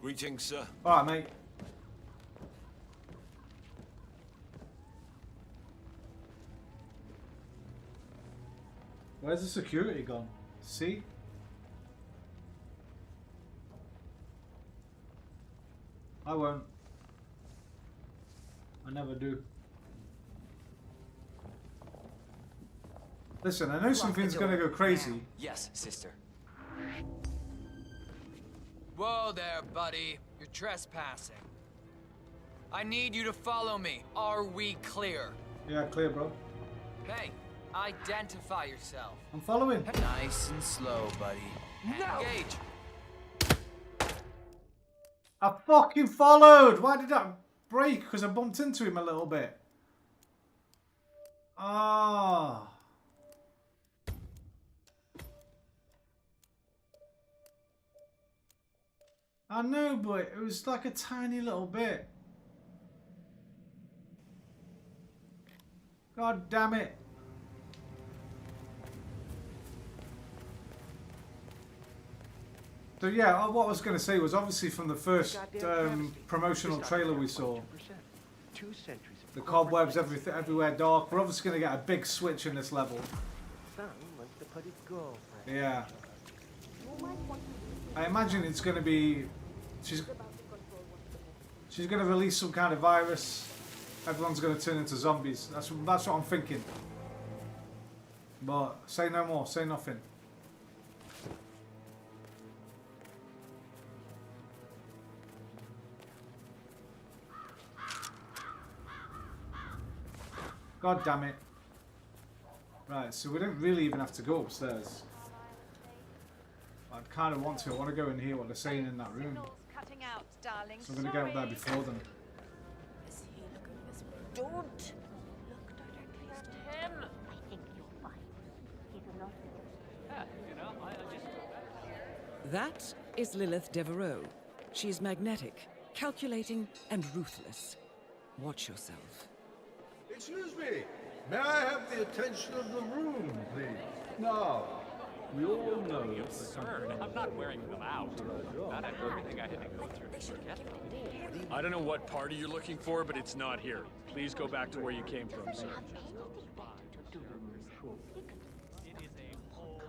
Greetings, sir. Alright, mate. Where's the security gone? See? I won't. I never do. Listen, I know something's gonna go crazy. Yes, sister. Whoa there, buddy. You're trespassing. I need you to follow me. Are we clear? Yeah, clear, bro. Hey, identify yourself. I'm following. Nice and slow, buddy. Engage. I fucking followed! Why did that break? Because I bumped into him a little bit. Ah. I know, but it was like a tiny little bit. God damn it. So yeah, what I was going to say was obviously from the first promotional trailer we saw, the cobwebs, everything, everywhere dark. We're obviously going to get a big switch in this level. Yeah. I imagine it's going to be, she's going to release some kind of virus. Everyone's going to turn into zombies. That's what I'm thinking. But say no more. Say nothing. God damn it. Right, so we don't really even have to go upstairs. I'd kind of want to. I want to go and hear what they're saying in that room. Cutting out, darling. So I'm going to get up there before them. Don't look directly at him. I think you'll find he's a lot. Yeah, you know, I just... That is Lilith Devereaux. She is magnetic, calculating, and ruthless. Watch yourself. Excuse me. May I have the attention of the room, please? Now, We all know Absurd. I'm not wearing them out. Not after everything I had to go through to get them. I don't know what party you're looking for, but it's not here. Please go back to where you came from, sir. It is a whole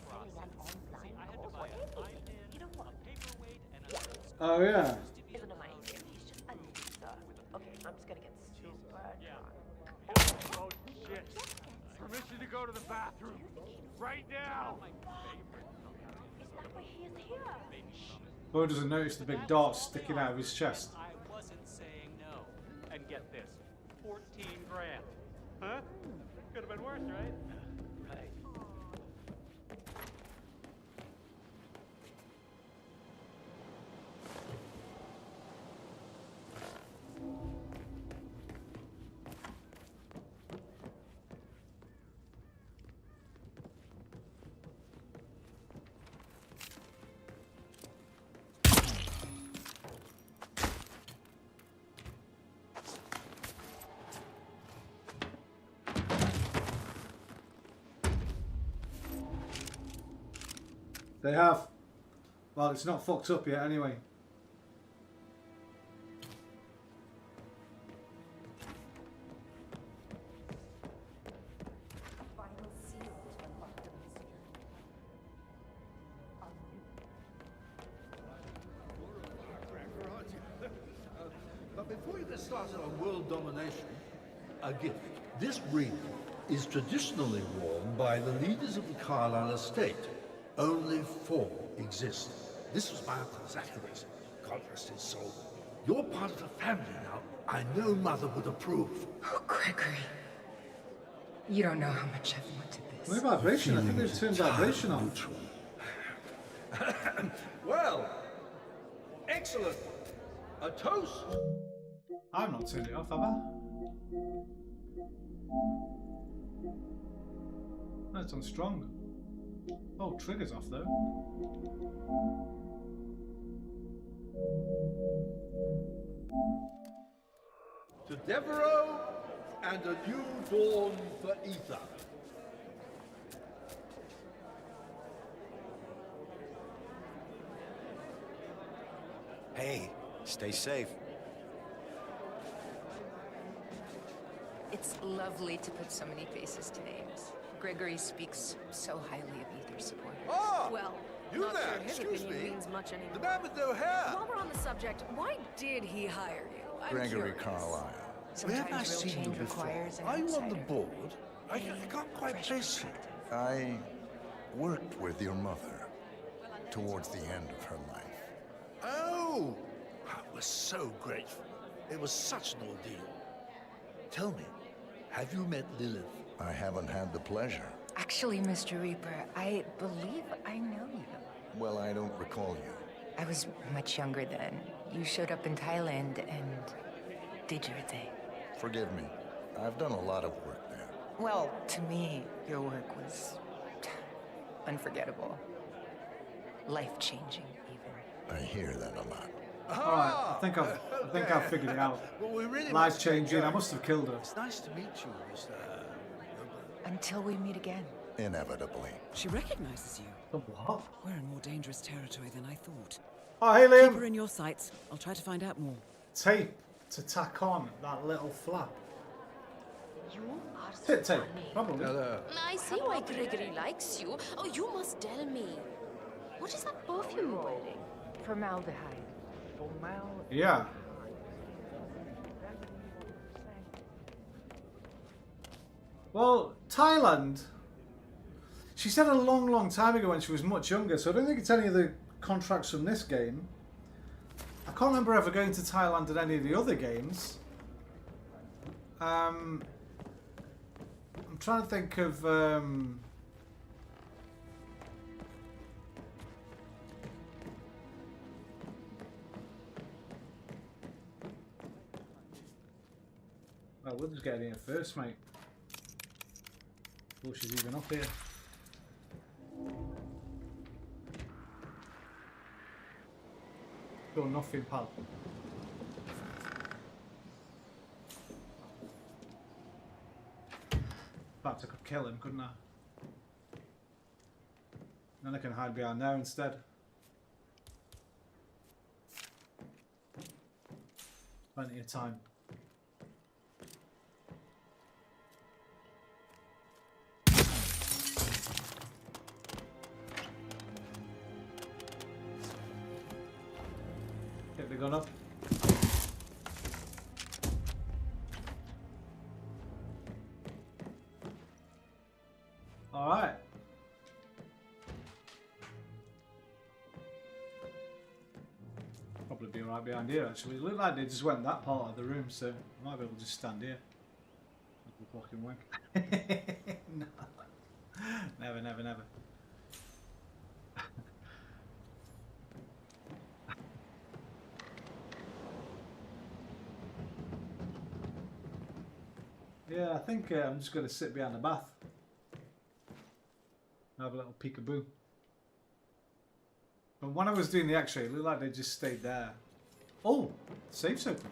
process. See, I had to buy a tie-pin, a paperweight, and a Oh yeah. Isn't amazing. He's just a loser. Okay, I'm just gonna get super drunk. Oh shit! Permission to go to the bathroom right now. Bo doesn't notice the big dart sticking out of his chest. I wasn't saying no. And get this, 14 grand. Huh? Could have been worse, right? Right. They have. Well, it's not fucked up yet anyway. But before you get started on world domination, a gift. This ring is traditionally worn by the leaders of the Carlisle estate. Only 4 exist. This was my Uncle Zachary's. God rest his soul. You're part of the family now. I know Mother would approve. Oh, Gregory. You don't know how much I've wanted this. What vibration? I think they've turned vibration on. Well, excellent. A toast. I've not turned it off, have I? No, it's on strong. Oh, trigger's off though. To Devereaux and a new dawn for Ether. Hey, stay safe. It's lovely to put so many faces to names. Gregory speaks so highly of Ether's supporters. Ah! Well, You not there, sure his excuse opinion me. means much anymore. The man with no hair. While we're on the subject, why did he hire you? I'm Gregory curious. Carlisle. Where have I Sometimes real seen you change before? requires an Are you on the outsider. board? I can't quite place you. I worked with your mother towards the end of her life. Oh! I was so grateful. It was such an ordeal. Tell me, have you met Lilith? I haven't had the pleasure. Actually, Mr. Reaper, I believe I know you. Well, I don't recall you. I was much younger then. You showed up in Thailand and did your thing. Forgive me. I've done a lot of work there. Well, to me, your work was unforgettable. Life-changing, even. I hear that a lot. Alright, I think I've figured it out. Well, we really Life must get changing. I going. must have killed her. It's nice to meet you, Mr. Until we meet again. Inevitably. She recognizes you. The what? We're in more dangerous territory than I thought. Oh, hey Keep her Liam. in your sights. I'll try to find out more. Tape to tack on that little flap. You are Tit tape, probably. I see why Gregory likes you. Oh, you must tell me. What is that perfume you're wearing? Formaldehyde. Yeah. Well, Thailand. She said a long, long time ago when she was much younger, so I don't think it's any of the contracts from this game. I can't remember ever going to Thailand in any of the other games. I'm trying to think of. Well, we'll just get in here first, mate. Oh, she's even up here. Got nothing, pal. Perhaps I could kill him, couldn't I? Then I can hide behind there instead. Plenty of time. Get the gun up. Alright. Probably be right behind here actually. It looked like they just went that part of the room, so I might be able to just stand here. Like a fucking wank. No. Never, never, never. Yeah, I think I'm just going to sit behind the bath. Have a little peekaboo. But when I was doing the x-ray, it looked like they just stayed there. Oh! Safe's open.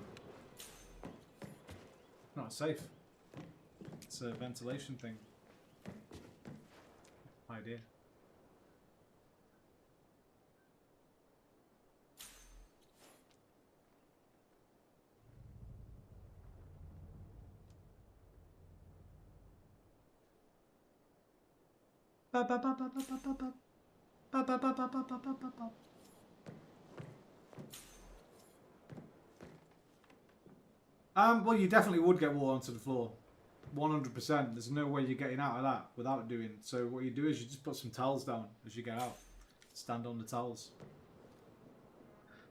Not a safe. It's a ventilation thing. Idea. Well, you definitely would get water onto the floor. 100%. There's no way you're getting out of that without doing. So what you do is you just put some towels down as you get out. Stand on the towels.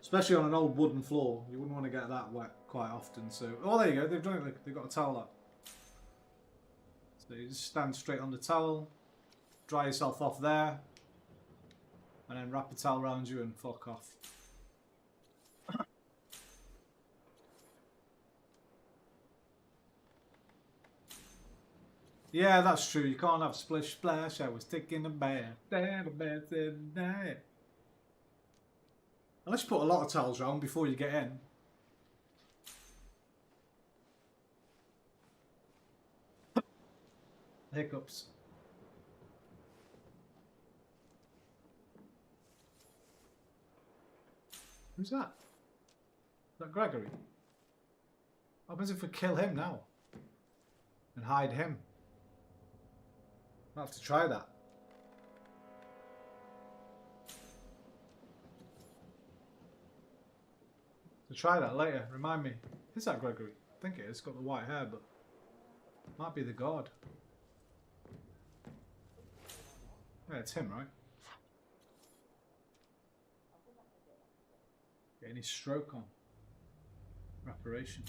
Especially on an old wooden floor, you wouldn't want to get that wet quite often. So, oh, there you go. They've done it. They've got a towel up. So you just stand straight on the towel, dry yourself off there, and then wrap a towel around you and fuck off. Yeah, that's true. You can't have splish splash. I was taking a bath. Unless you put a lot of towels around before you get in. Hiccups. Who's that? Is that Gregory? What happens if we kill him now? And hide him? I'll have to try that. To try that later. Remind me. Is that Gregory? I think it is. It's got the white hair, but might be the god. Yeah, it's him, right? Get any stroke on. Reparation.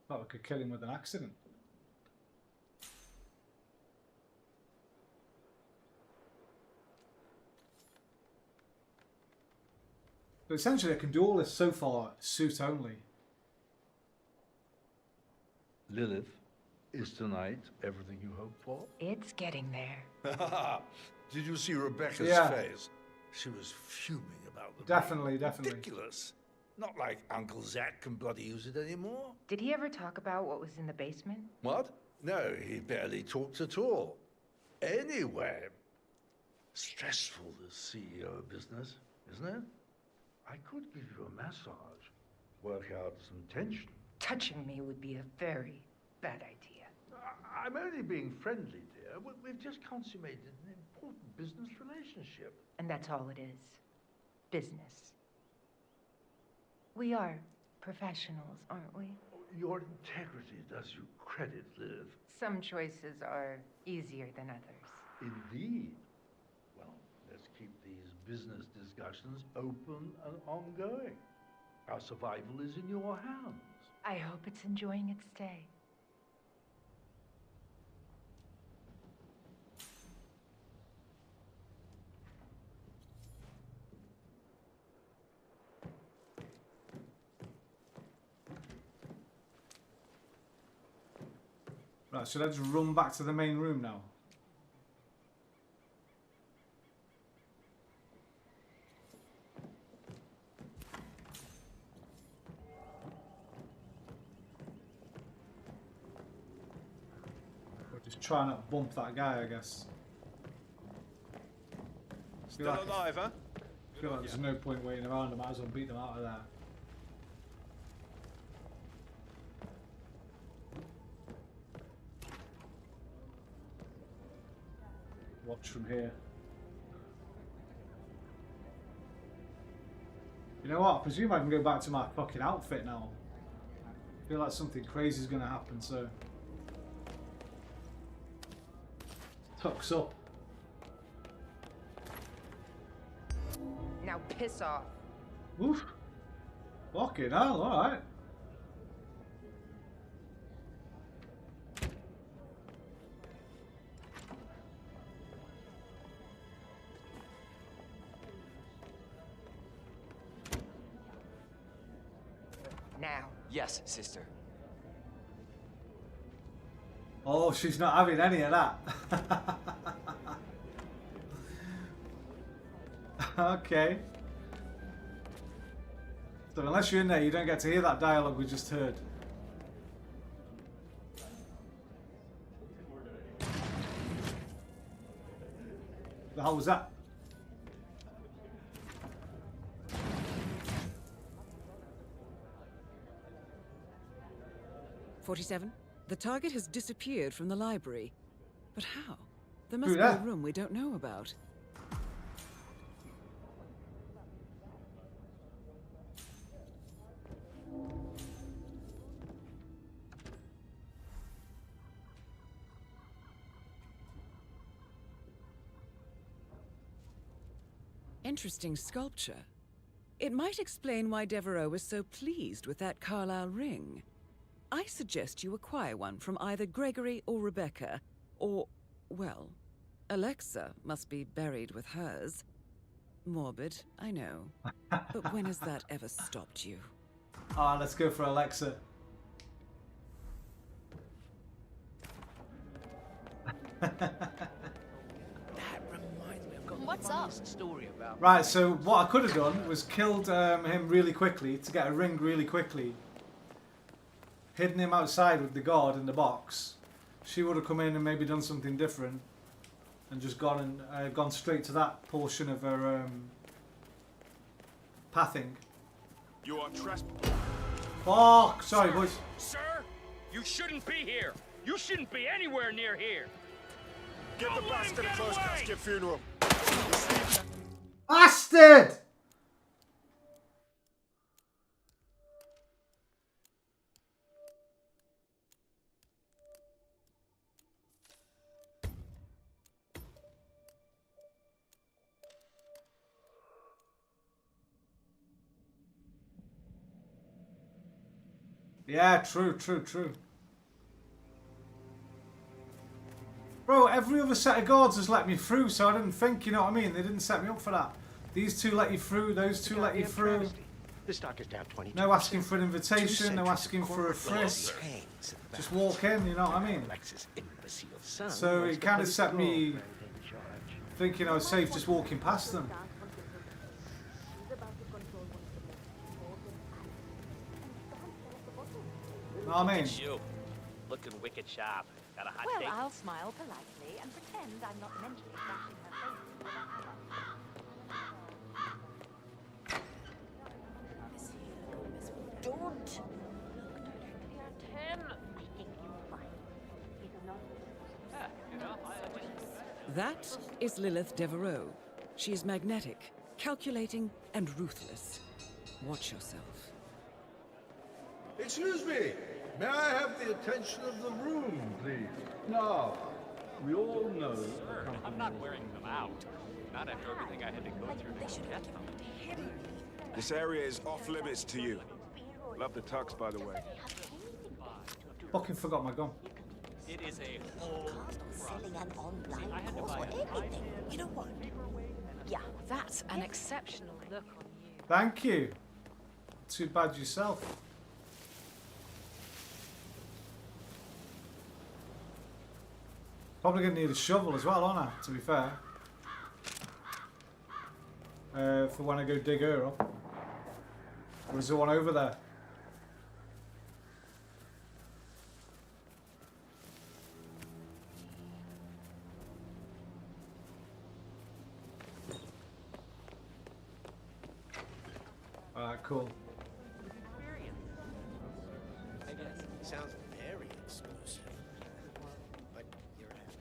Thought we could kill him with an accident. But essentially I can do all this so far suit only. Lilith, is tonight everything you hoped for? It's getting there. Did you see Rebecca's Yeah. face? She was fuming about the Definitely, definitely. ridiculous. Not like Uncle Zach can bloody use it anymore. Did he ever talk about what was in the basement? What? No, he barely talks at all. Anyway, stressful, the CEO business, isn't it? I could give you a massage, work out some tension. Touching me would be a very bad idea. I'm only being friendly, dear. We've just consummated an important business relationship. And that's all it is. Business. We are professionals, aren't we? Your integrity does you credit, Liv. Some choices are easier than others. Indeed. Well, let's keep these business discussions open and ongoing. Our survival is in your hands. I hope it's enjoying its stay. Right, should I just run back to the main room now? try not bump that guy, I guess. Still alive, huh? I feel like there's no point waiting around. I might as well beat them out of there. Watch from here. You know what? I presume I can go back to my fucking outfit now. I feel like something crazy is going to happen, so... Tucks up. Now piss off. Oof. Fucking hell, alright. Now. Yes, sister. Oh, she's not having any of that. Okay. So unless you're in there, you don't get to hear that dialogue we just heard. The hell was that? "47. The target has disappeared from the library. But how? There must Who be a that? room we don't know about. Interesting sculpture. It might explain why Devereaux was so pleased with that Carlisle ring. I suggest you acquire one from either Gregory or Rebecca, or, well, Alexa must be buried with hers. Morbid, I know. But when has that ever stopped you? Ah, let's go for Alexa. What's up? Story about Right, so what I could have done was killed him really quickly to get a ring really quickly. Hidden him outside with the guard in the box. She would have come in and maybe done something different, and just gone and gone straight to that portion of her pathing. You are trespassing. Fuck! Sorry, boys. Sir, you shouldn't be here. You shouldn't be anywhere near here. Get the bastard a closed casket funeral. Bastard! Yeah, true. Bro, every other set of guards has let me through, so I didn't think, you know what I mean? They didn't set me up for that. These two let you through, those two let you through. The stock is down 22%. No asking for an invitation, no asking for a frisk. Just walk in, you know what I mean? So it kind of set me thinking I was safe just walking past them. Know what I mean? You, looking wicked sharp. Got a hot Well, date? I'll smile politely and pretend I'm not mentally bashing her face with a hammer. Don't. That is Lilith Devereaux. She is magnetic, calculating, and ruthless. Watch yourself. Excuse me. May I have the attention of the room, please? Now, we all know... Sir, I'm not wearing them out. Not after everything I had to go through to get them. This area is off limits to you. Love the tux, by the way. Fucking forgot my gun. It is a whole Selling an online I had to course buy for everything. You know what? Yeah, that's an exceptional look on you. Thank you. Too bad yourself. Probably gonna need a shovel as well, aren't I? To be fair, for when I go dig her up. Or is there one over there? Alright, cool. I guess. Sounds very exclusive. But you're happy.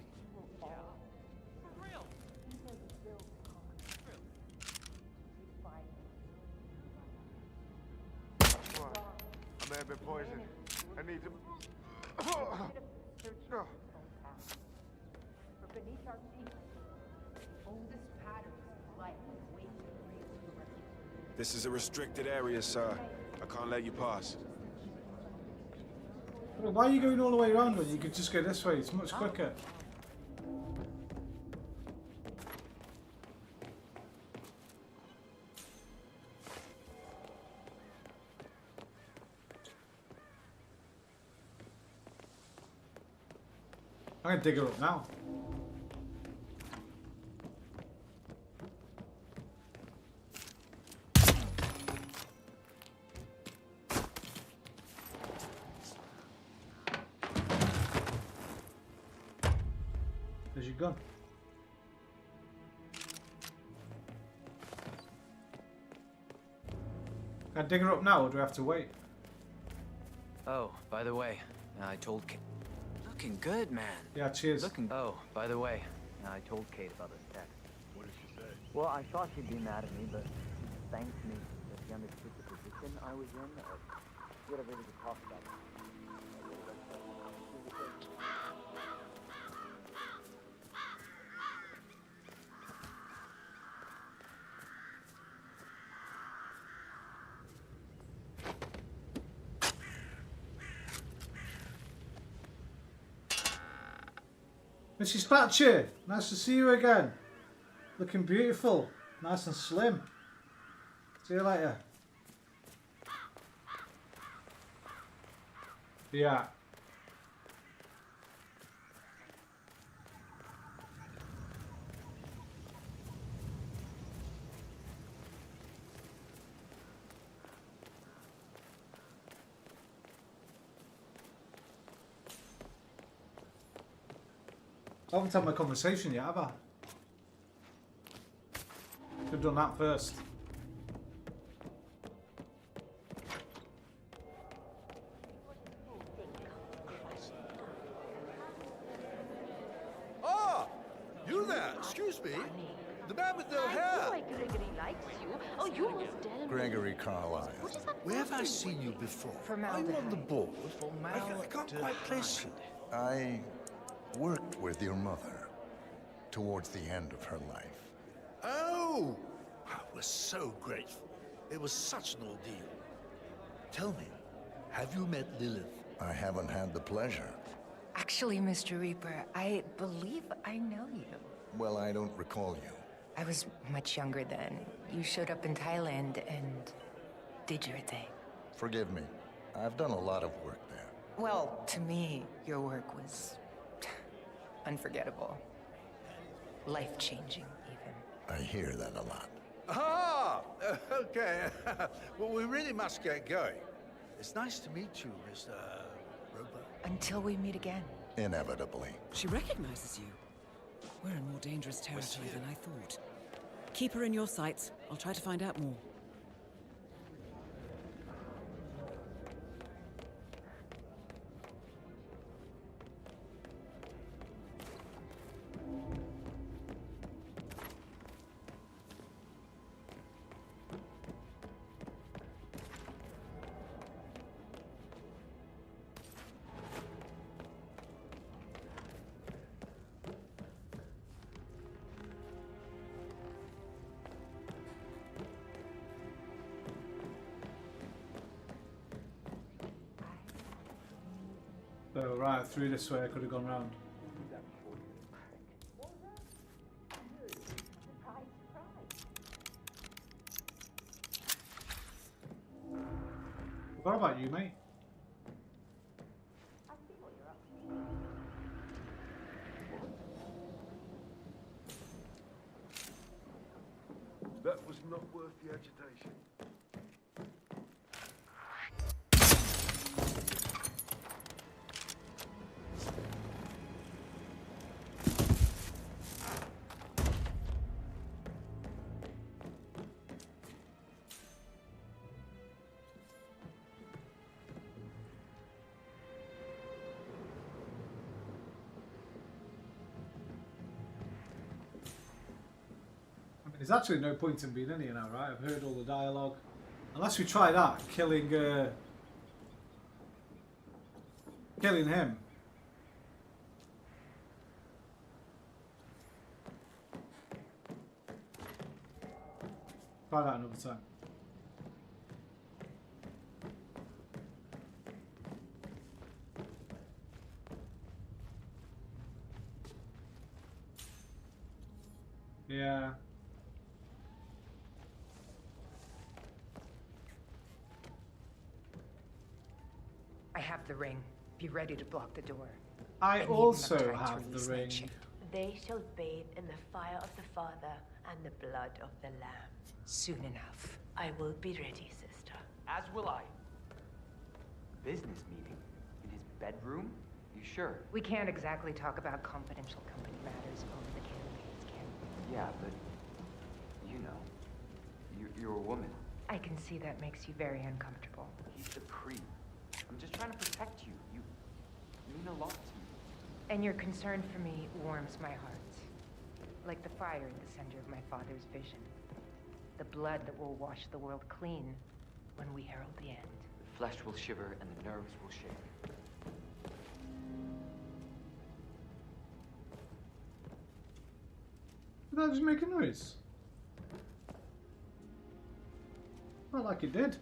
Yeah. For real. What? I may have been poisoned. I need to... No. Beneath our feet, the oldest patterns of life wait to breathe. This is a restricted area, sir. I can't let you pass. Why are you going all the way around when you could just go this way? It's much quicker. I'm gonna dig her up now. There's your gun. Can I dig her up now, or do I have to wait? Oh, by the way, I told Kate. Looking good, man. Yeah, cheers. Oh, by the way, I told Kate about this text. What did she say? Well, I thought she'd be mad at me, but she thanked me that she understood the position I was in. We had a really good talk about it. Mrs. Thatcher, nice to see you again. Looking beautiful, nice and slim. See you later. Yeah. I haven't had my conversation yet, have I? Should have done that first. Ah! You there? Excuse me? The man with no I see hair! why Gregory likes you. Oh, you must tell me. Gregory Carlyle. What is that? Where have I seen you before? Are you on the board? I can't quite place you. I worked with your mother towards the end of her life. Oh! I was so grateful. It was such an ordeal. Tell me, have you met Lilith? I haven't had the pleasure. Actually, Mr. Reaper, I believe I know you. Well, I don't recall you. I was much younger then. You showed up in Thailand and did your thing. Forgive me. I've done a lot of work there. Well, to me, your work was unforgettable. Life-changing, even. I hear that a lot. Ah! Okay. Well, we really must get going. It's nice to meet you, Mr. Roper. Until we meet again. Inevitably. She recognizes you. We're in more dangerous territory than I thought. Keep her in your sights. I'll try to find out more. Oh, right, through this way I could have gone round. What about you, mate? That was not worth the agitation. There's actually no point in being in here now, right? I've heard all the dialogue. Unless we try that, killing him. Try that another time. Yeah. I have the ring. Be ready to block the door. I need also enough time to have release the that ring. chip. They shall bathe in the fire of the Father and the blood of the Lamb. Soon enough. I will be ready, sister. As will I. Business meeting? In his bedroom? You sure? We can't exactly talk about confidential company matters over the campaigns, can we? Yeah, but... You know. You're a woman. I can see that makes you very uncomfortable. He's the creep. I'm just trying to protect you. You mean a lot to me. And your concern for me warms my heart. Like the fire in the center of my father's vision. The blood that will wash the world clean when we herald the end. The flesh will shiver and the nerves will shake. Did that just make a noise? Not like it did.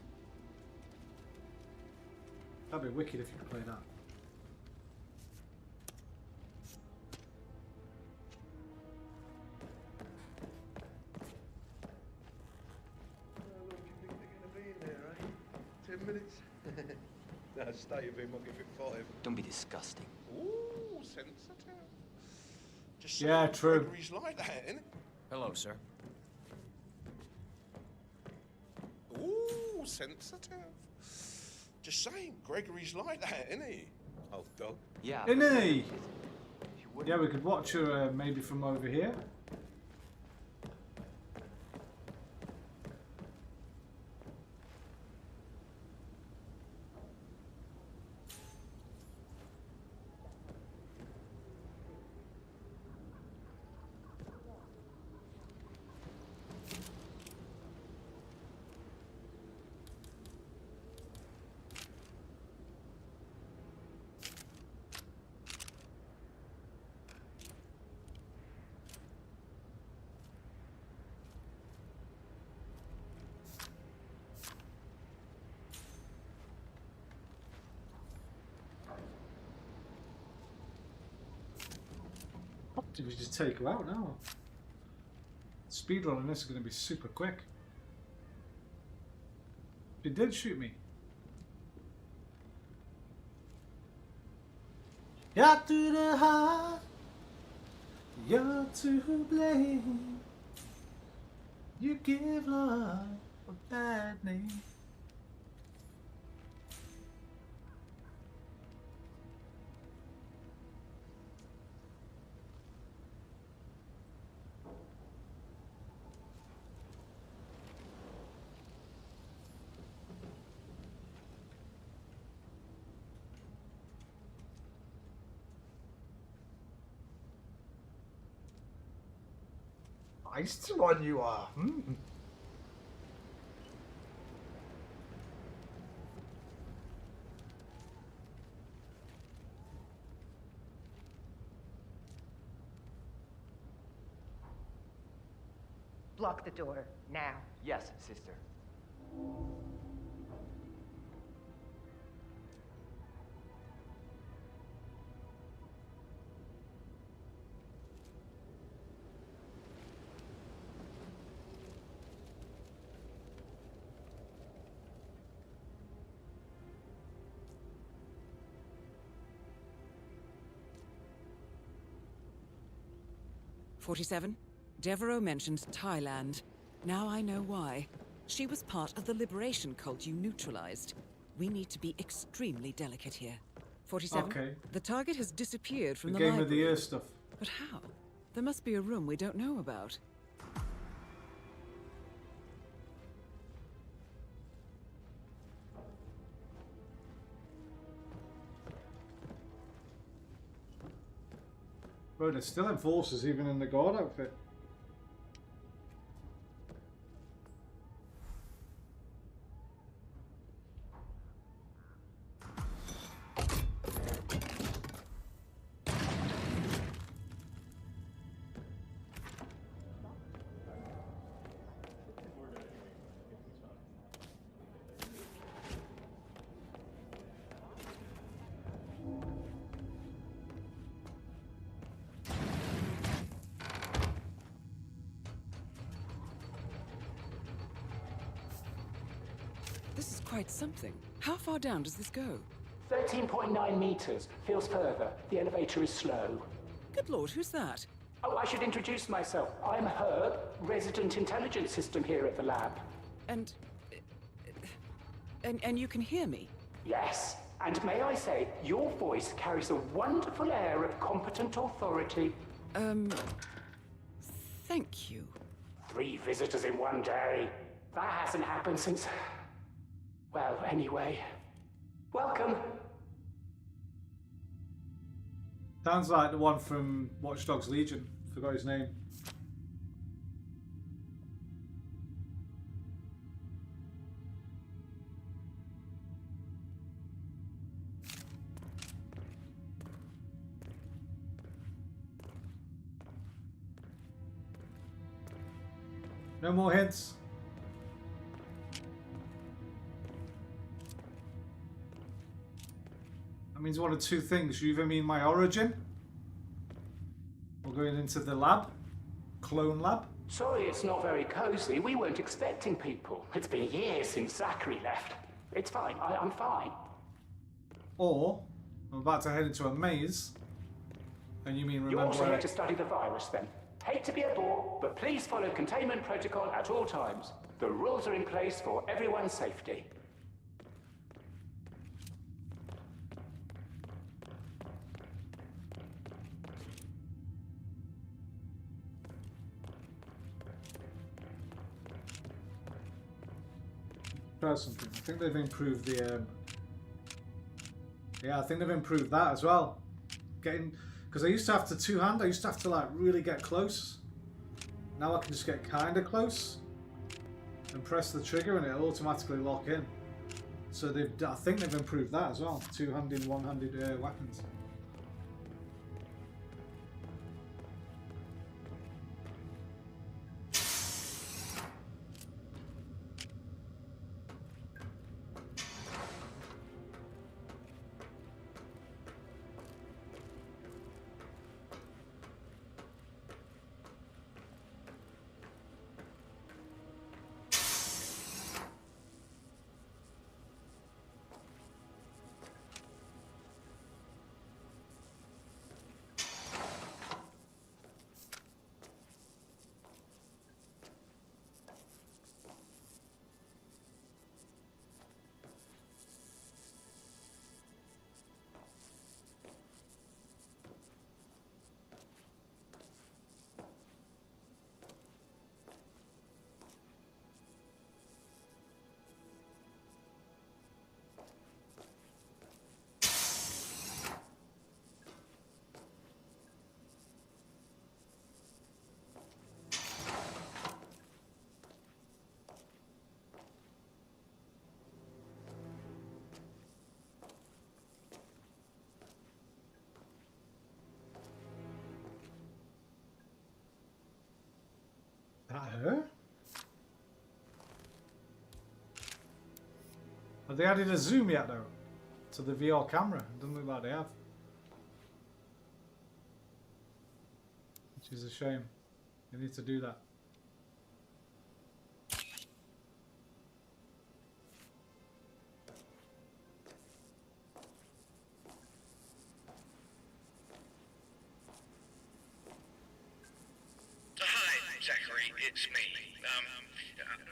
That'd be wicked if you could play that. How long do you think they're going to be in there, eh? 10 minutes? No, stay with him, I'll give it 5. Don't be disgusting. Ooh, sensitive. Just Yeah, true. Gregory's like that, isn't it? Hello, sir. Ooh, sensitive. Just saying, Gregory's like that, isn't he? Old dog. Yeah. Isn't he? Yeah, we could watch her maybe from over here. Did we just take her out now? Speedrun on this is going to be super quick. She did shoot me. Got to the heart. You're to blame. You give love a bad name. Nice one you are. Mm. Block the door, now. Yes, sister. "47. Devereaux mentioned Thailand. Now I know why. She was part of the liberation cult you neutralized. We need to be extremely delicate here. 47. Okay. The target has disappeared from The the game library. of the year stuff. But how? There must be a room we don't know about. Bro, there's still enforcers even in the guard outfit. This is quite something. How far down does this go? 13.9 meters. Feels further. The elevator is slow. Good lord, who's that? Oh, I should introduce myself. I'm Herb, resident intelligence system here at the lab. And you can hear me? Yes. And may I say, your voice carries a wonderful air of competent authority. Thank you. 3 visitors in one day. That hasn't happened since... Well, anyway. Welcome. Sounds like the one from Watch Dogs Legion. Forgot his name. No more hints. That means one of two things. You either mean my origin, or going into the lab, clone lab. Sorry it's not very cozy. We weren't expecting people. It's been years since Zachary left. It's fine. I'm fine. Or I'm about to head into a maze, and you mean remember You're also where here to study the virus then. Hate to be a bore, but please follow containment protocol at all times. The rules are in place for everyone's safety. try something. I think they've improved the yeah, I think they've improved that as well. Getting, because I used to have to two-hand, I used to have to like really get close. Now I can just get kind of close and press the trigger and it'll automatically lock in. So they've, I think they've improved that as well. Two-handed, one-handed weapons. That her? Have they added a zoom yet though? To the VR camera? It doesn't look like they have. Which is a shame. They need to do that. It's me.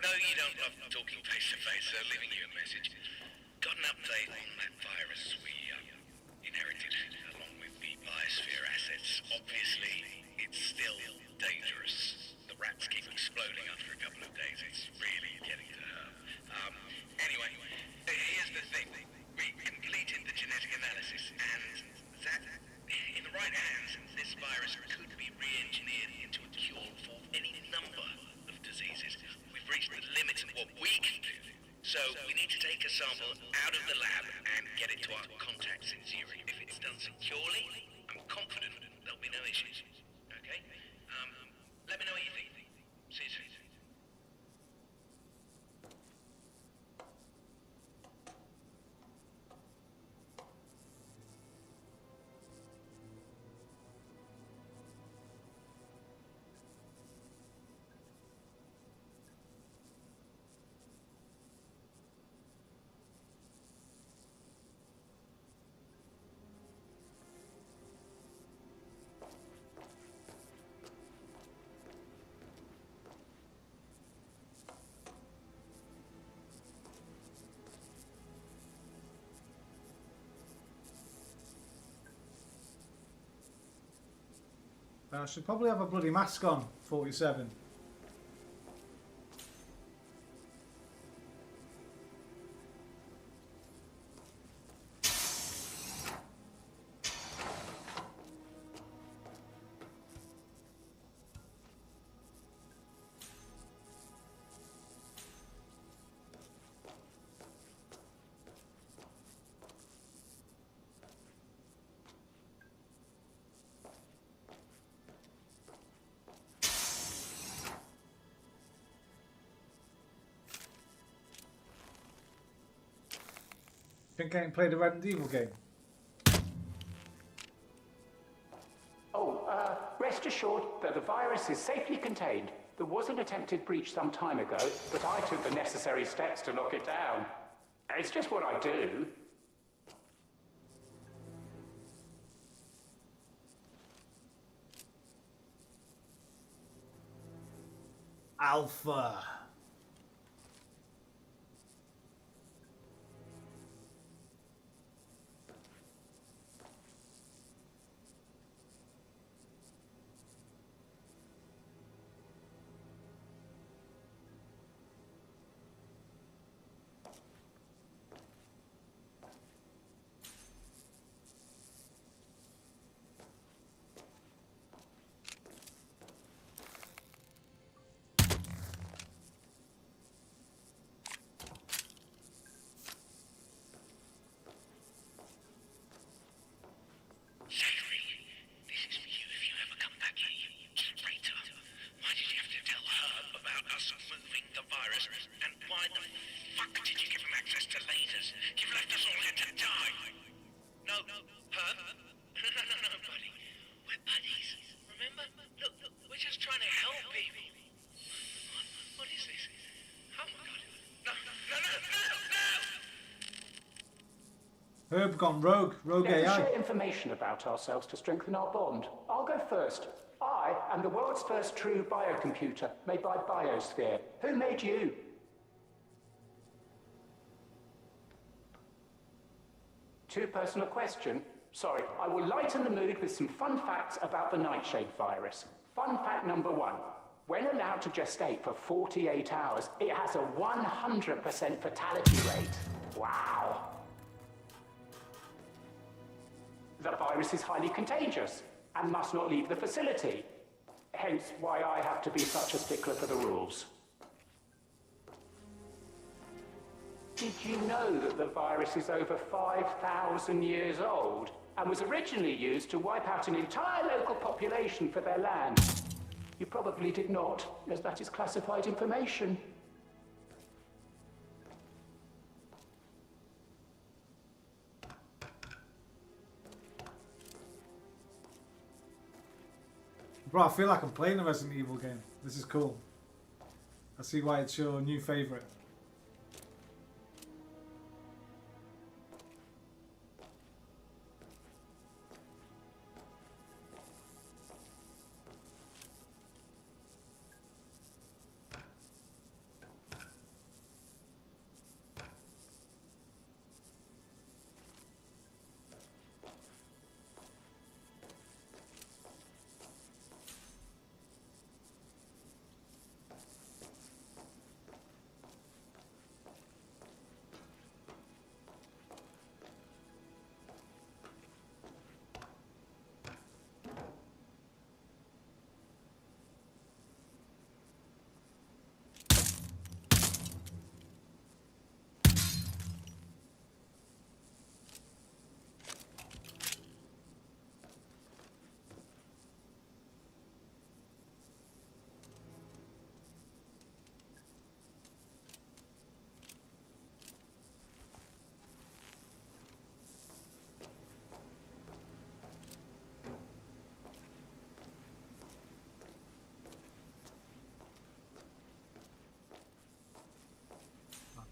No, you don't love talking face to face, so leaving you a message. Got an update on that virus we inherited along with the biosphere assets. Obviously, it's still dangerous. The rats keep exploding after a couple of days. It's really getting to hurt. Anyway, here's the thing. We completed the genetic analysis, and that, in the right hands, this virus could be re-engineered into a cure for any number of diseases. We've reached the limit of what we can do. So we need to take a sample out of the lab and get it to our contacts in Zurich. If it's done securely, I'm confident there'll be no issues. Okay? Let me know what you think. See you soon. I should probably have a bloody mask on, 47. Think I ain't played a Resident Evil game. Oh, rest assured that the virus is safely contained. There was an attempted breach some time ago, but I took the necessary steps to lock it down. It's just what I do. Alpha. Herb gone rogue. Rogue Let us AI. share information about ourselves to strengthen our bond. I'll go first. I am the world's first true biocomputer, made by Biosphere. Who made you? Too personal question? Sorry, I will lighten the mood with some fun facts about the nightshade virus. Fun fact number 1. When allowed to gestate for 48 hours, it has a 100% fatality rate. Wow. The virus is highly contagious and must not leave the facility. Hence why I have to be such a stickler for the rules. Did you know that the virus is over 5,000 years old and was originally used to wipe out an entire local population for their land? You probably did not, as that is classified information. Bro, I feel like I'm playing a Resident Evil game. This is cool. I see why it's your new favourite.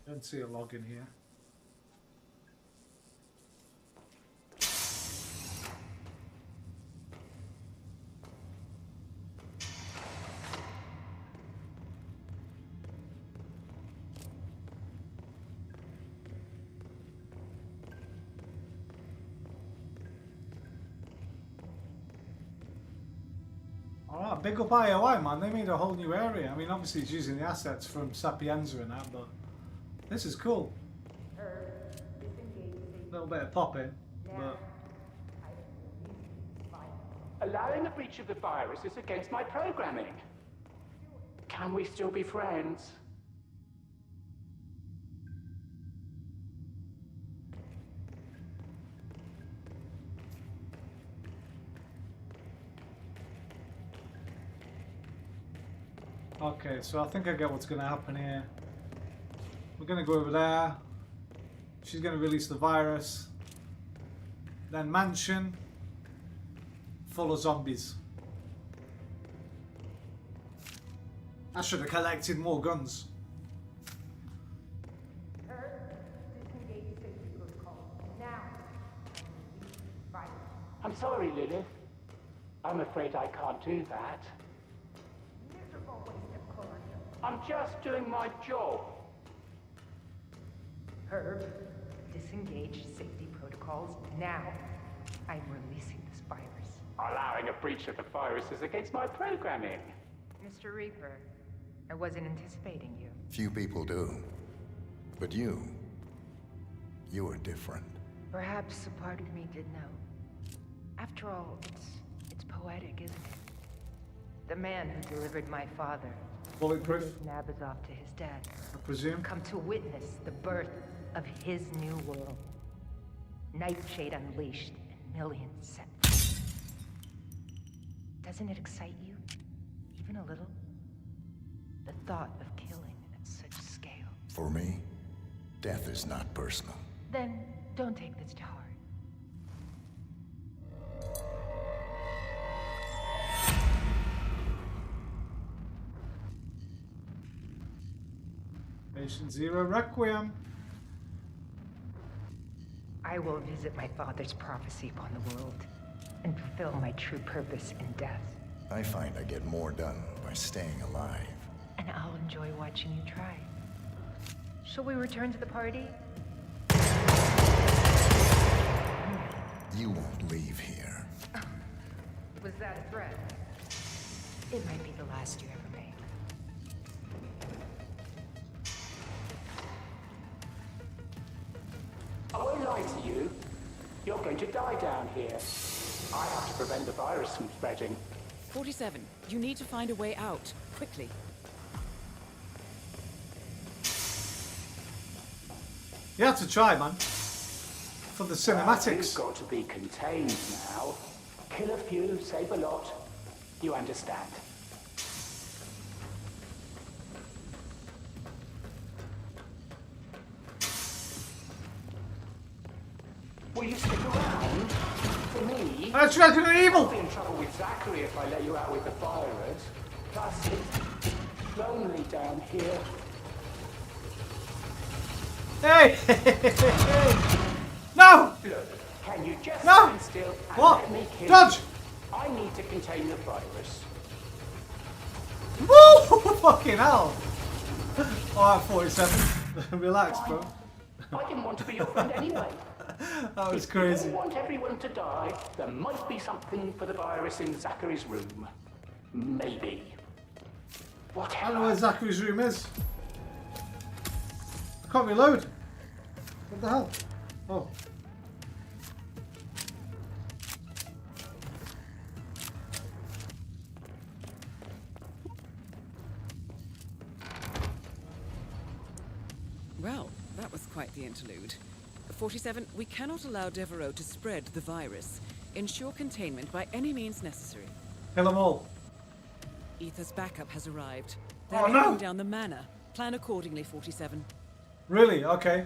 I don't see a login here. big up IOI, man. They made a whole new area. I mean, obviously it's using the assets from Sapienza and that, but this is cool. A little bit of popping, but... Allowing a breach of the virus is against my programming. Can we still be friends? Okay, so I think I get what's going to happen here. We're going to go over there. She's going to release the virus. Then mansion. Full of zombies. I should have collected more guns. I'm sorry, Lilith. I'm afraid I can't do that. I'm just doing my job. Herb, disengage safety protocols now. I'm releasing this virus. Allowing a breach of the virus is against my programming. Mr. Reaper, I wasn't anticipating you. Few people do. But you are different. Perhaps a part of me did know. After all, it's poetic, isn't it? The man who delivered my father, bulletproof, Nabazov to his dad, I presume, come to witness the birth of his new world. Nightshade unleashed and millions set free. Doesn't it excite you? Even a little? The thought of killing at such scale. For me, death is not personal. Then don't take this to heart. Patient Zero Requiem. I will visit my father's prophecy upon the world and fulfill my true purpose in death. I find I get more done by staying alive. And I'll enjoy watching you try. Shall we return to the party? You won't leave here. Was that a threat? It might be the last you ever made. I won't lie to you. You're going to die down here. I have to prevent the virus from spreading. 47, you need to find a way out, quickly. You have to try, man. For the cinematics. You've got to be contained now. Kill a few, save a lot. You understand. Will you stick around? For me, that's Resident Evil! I'll be in trouble with Zachary if I let you out with the virus. Plus, it's lonely down here. Hey! No! Look, can you just no! stand still and What? let me kill Dodge! you? I need to contain the virus. Woo! Fucking hell! Alright, 47. Relax, bro. I didn't want to be your friend anyway. That was If crazy. you don't want everyone to die, there might be something for the virus in Zachary's room. Maybe. Whatever. I don't know where Zachary's room is. I can't reload. What the hell? Oh. Well, that was quite the interlude. 47, we cannot allow Devereaux to spread the virus. Ensure containment by any means necessary. Kill them all. Ether's backup has arrived. They're Oh, no! heading down the manor. Plan accordingly, 47. Really? Okay.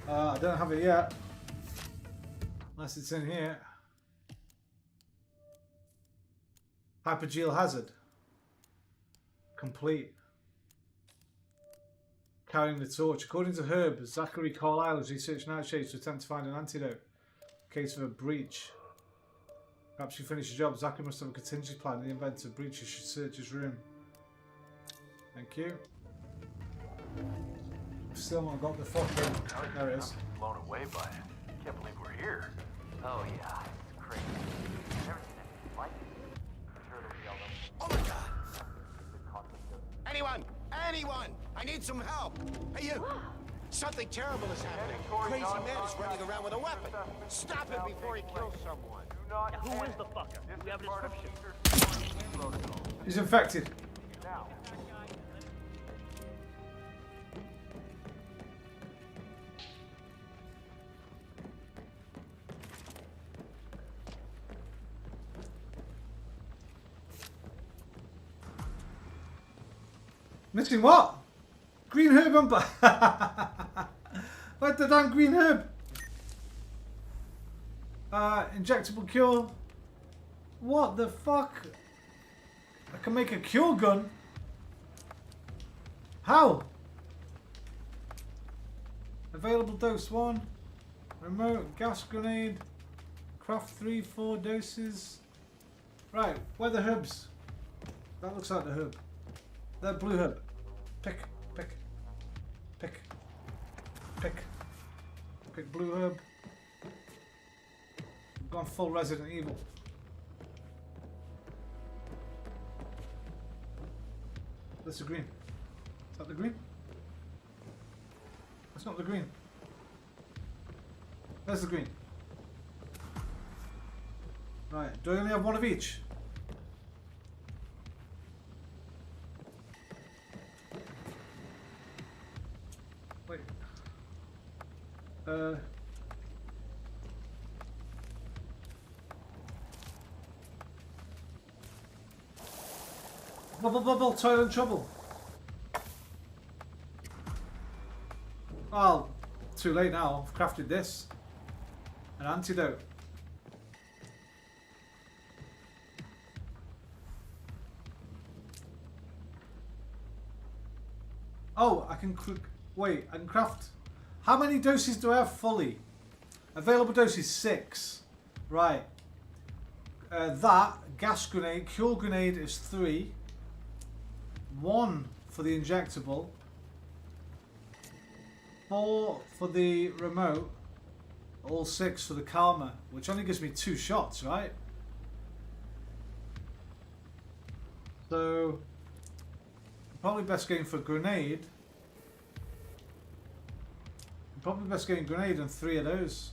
I don't have it yet. Unless it's in here. Hypergel hazard. Complete. Carrying the torch. According to Herb, Zachary Carlyle has researched nightshades to attempt to find an antidote. Case of a breach. Perhaps you finish your job. Zachary must have a contingency plan in the event of breach. You should search his room. Thank you. Still not got the fucking... There it is. Blown away by it. Can't believe we're here. Oh yeah, it's crazy. Never seen anything like it. I'm sure there'll be all those. Oh my God! Anyone! Anyone! I need some help! Hey, you! Something terrible is happening. Crazy man is running around with a weapon. Stop him before he kills someone. Now, who is the fucker? Do we have a description? He's infected. Now. Missing what? Green herb umber. Where's the damn green herb? Injectable cure. What the fuck? I can make a cure gun. How? Available dose 1. Remote gas grenade. Craft 3-4 doses. Right, where are the herbs? That looks like the herb. That blue herb. Pick. Pick blue herb. I've gone full Resident Evil. That's the green. Is that the green? That's not the green. There's the green. Right, do I only have one of each? Wait. Bubble, toilet trouble. Oh, too late now. I've crafted this. An antidote. Oh, I can wait, I can craft. How many doses do I have fully? Available doses 6. Right. That gas grenade, cure grenade is 3. 1 for the injectable. 4 for the remote. All 6 for the karma, which only gives me 2 shots, right? So probably best going for grenade. Probably best getting grenade and 3 of those.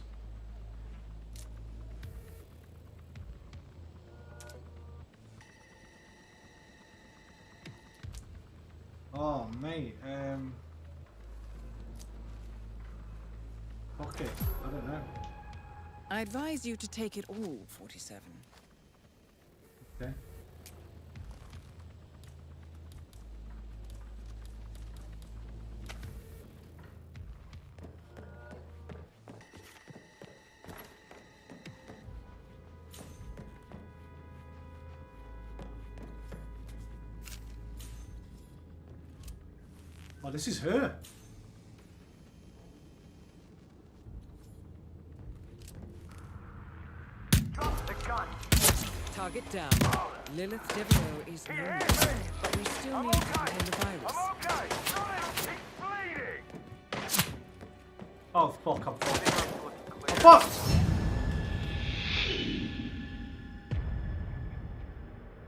Oh mate, okay, I don't know. I advise you to take it all, 47. Okay. Oh, this is her. Drop the gun. Target down. Lilith Devereaux is known, but we still need to contain the virus. Okay. He's bleeding. Oh fuck, I'm fucked. I'm fucked!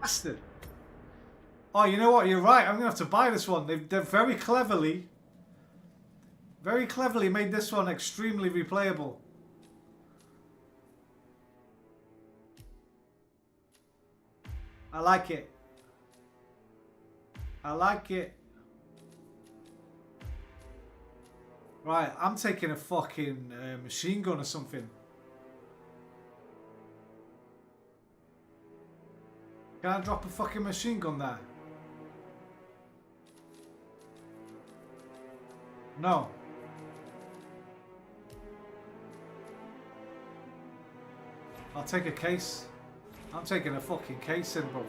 Bastard. Oh, you know what? You're right. I'm gonna have to buy this one. They've very cleverly made this one extremely replayable. I like it. I like it. Right, I'm taking a fucking machine gun or something. Can I drop a fucking machine gun there? No. I'll take a case. I'm taking a fucking case in, bruv.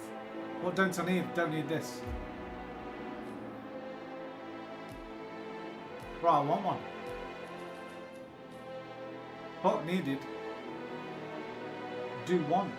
What don't I need? Don't need this. Right, I want one. What needed? Do one.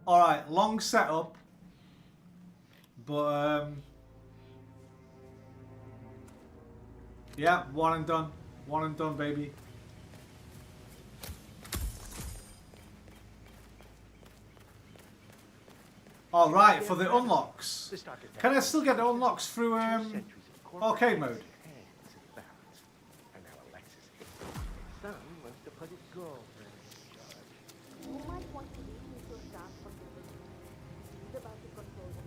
Alright, long setup. But, yeah, one and done. One and done, baby. Alright, for the unlocks. Can I still get the unlocks through, arcade mode? Son wants to put his girlfriend in charge. You might want to leave me to a staff from the room. He's about to control them.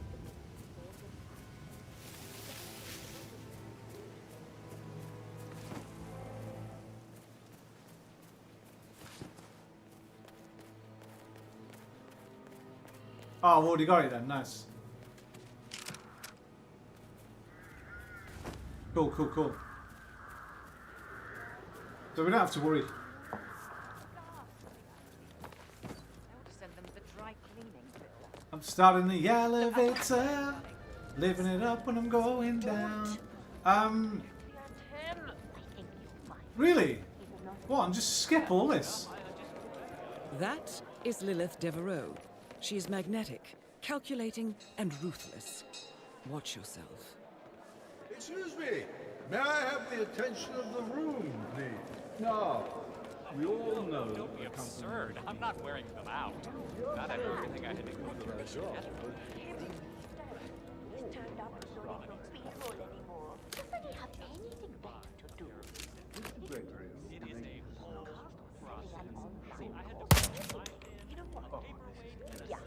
Oh, I've already got it then, nice. Cool, cool, cool. So we don't have to worry. I'm starting the elevator, living it up when I'm going down. Really? What, and just skip all this? That is Lilith Devereaux. She is magnetic, calculating, and ruthless. Watch yourself. Excuse me. May I have the attention of the room, please? Now, we all know. Don't be absurd. I'm not wearing them out. Not after everything I had to go through to get them. Turned up so they don't speedroll anymore. Doesn't he have anything better to do? It is a whole process. See, I had to put my You know what? Yeah.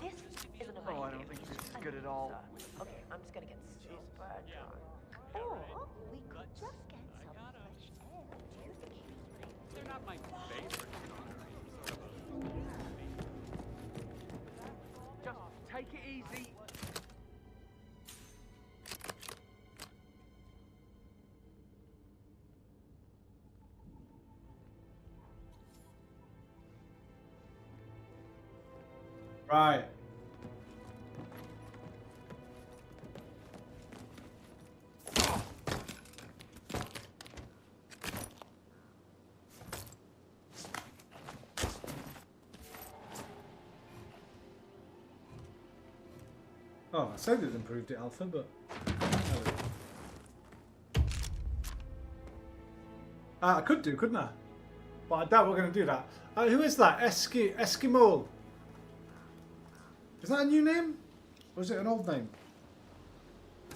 This isn't a Oh, I don't think this is good at all. Okay, I'm just gonna get super drunk. Or we could just get some fresh air. They're not my favorite. Just take it easy. Right. Oh, I said it improved it, Alpha, but... I could do, couldn't I? But I doubt we're going to do that. Who is that? Eskimo. Is that a new name? Or is it an old name?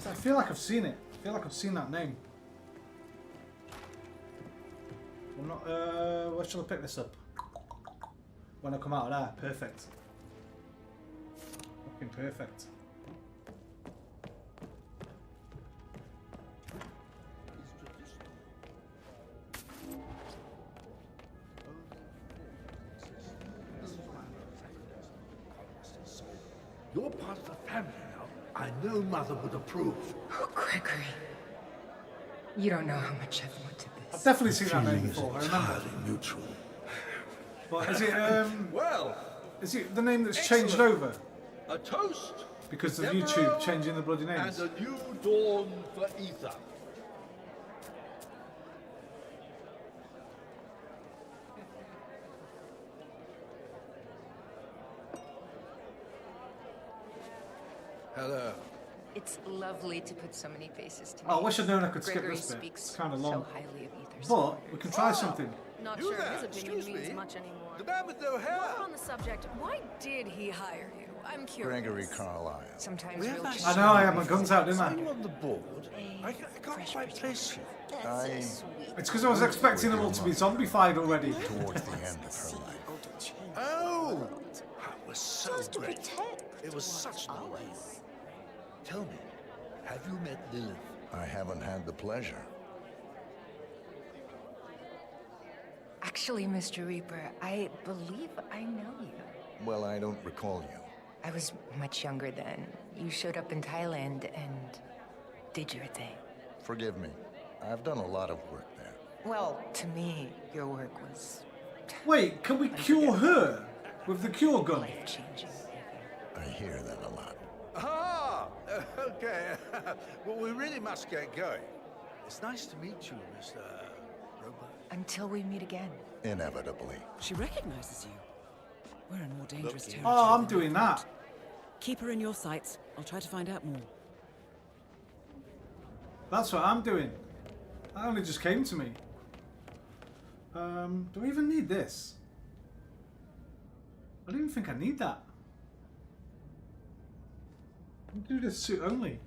I feel like I've seen it. I feel like I've seen that name. I'm not... where shall I pick this up? When I come out of there. Perfect. Fucking perfect. You're part of the family now. I know Mother would approve. Oh, Gregory. You don't know how much I've wanted this. I've definitely seen that name before, I remember. Entirely neutral. But is it, well, is it the name that's changed over? A toast. Because of Deborah, YouTube changing the bloody names? And a new dawn for Ether. Hello. It's lovely to put so many faces to Oh, I wish I'd known I could skip Gregory this bit. speaks It's kind of long. so highly of Ether's But we can try something. Not You sure there, his opinion excuse means me? much anymore. The man with no hair. While we're on the subject, why did he hire you? I'm curious. Gregory Carlisle. Sometimes Where real have I change I know I had my guns out, didn't Are I? you on the board? I can't quite place you. It's because I was expecting them all to be zombified already. Towards the end of her life. Oh! That was so to great. protect It was such nice. Tell me, have you met Lilith? I haven't had the pleasure. Actually, Mr. Reaper, I believe I know you. Well, I don't recall you. I was much younger then. You showed up in Thailand and did your thing. Forgive me. I've done a lot of work there. Well, to me, your work was Wait, can we cure her with the cure gun? life-changing. I hear that a lot. Ah! Okay. Well, we really must get going. It's nice to meet you, Mr. Robot. Until we meet again. Inevitably. She recognizes you. We're in more dangerous territory. Oh, I'm doing that. Keep her in your sights. I'll try to find out more. That's what I'm doing. That only just came to me. Do I even need this? I don't even think I need that. I can do this suit only.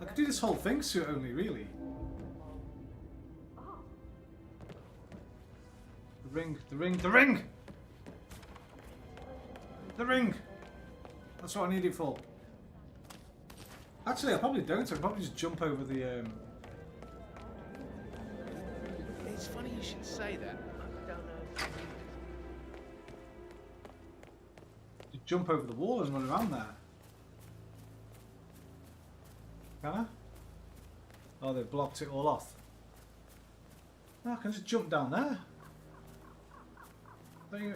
I could do this whole thing suit only, really. The ring, the ring, the ring! The ring! That's what I need it for. Actually, I probably don't. I could probably just jump over the... It's funny you should say that. I don't know. Just jump over the wall and run around there. Can I? Oh, they've blocked it all off. No, I can just jump down there.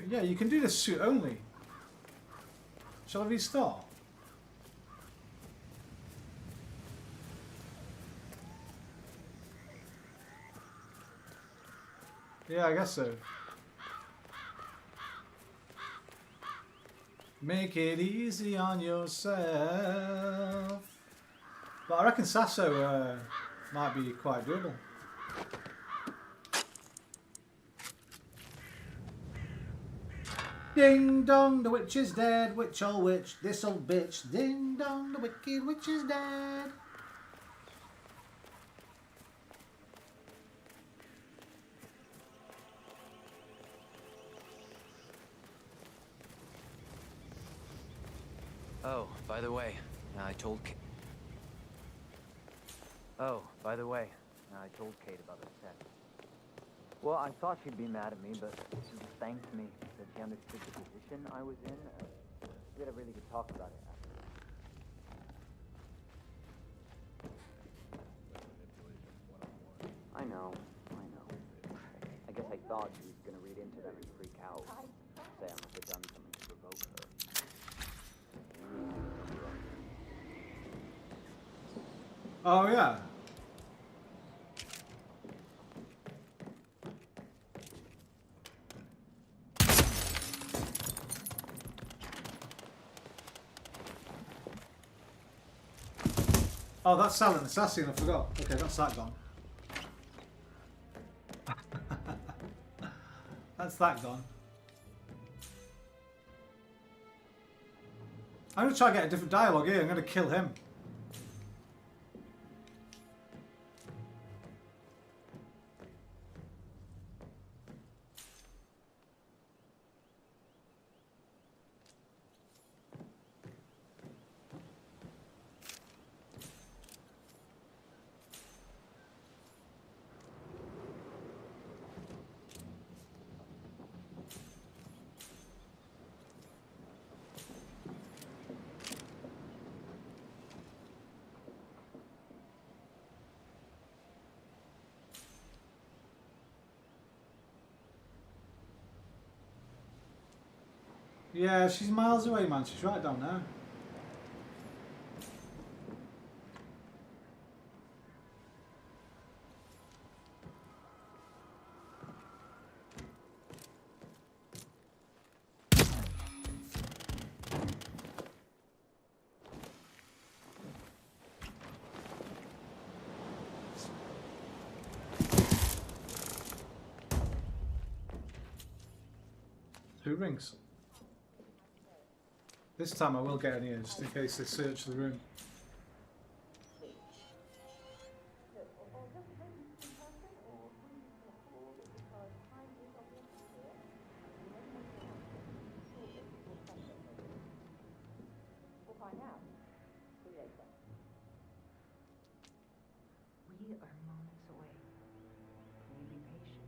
Yeah, you can do this suit only. Shall I restart? Yeah, I guess so. Make it easy on yourself. But I reckon Sasso might be quite doable. Ding dong, the witch is dead. Witch oh witch, this old bitch. Ding dong, the wicked witch is dead. Oh, by the way, I told Kate about the set. Well, I thought she'd be mad at me, but she just thanked me that she understood the position I was in. We had a really good talk about it after. I know. I guess I thought she was gonna read into them and freak out. Say I must have done something to provoke her. Oh yeah. Oh, that's Silent Assassin, I forgot. Okay, that's that gone. That's that gone. I'm going to try and get a different dialogue here. I'm going to kill him. Yeah, she's miles away, man. She's right down there. Who rings? This time I will get an ear, just in case they search the room. We are moments away. Can you be patient?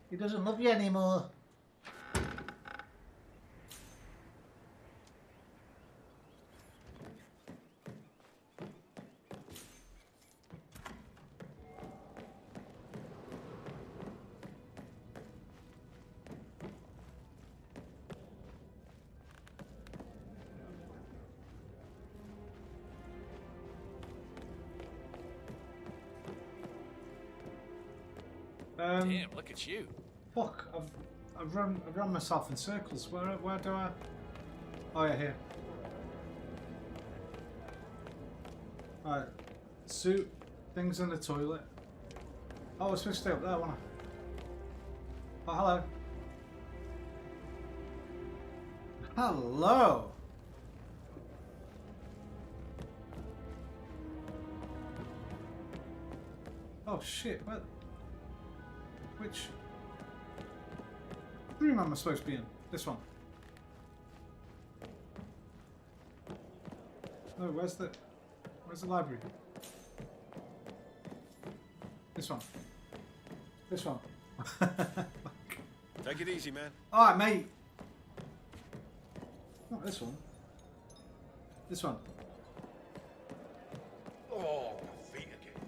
He doesn't love you anymore. Damn, look at you. Fuck, I've run myself in circles. Where do I? Oh yeah, here. Alright. Suit, things in the toilet. Oh, I was supposed to stay up there, wasn't I? Oh, hello. Hello! Oh shit, what? Which room am I supposed to be in? This one. No, where's the library? This one. This one. Take it easy, man. Alright, mate. Not this one. This one. Oh, my feet again.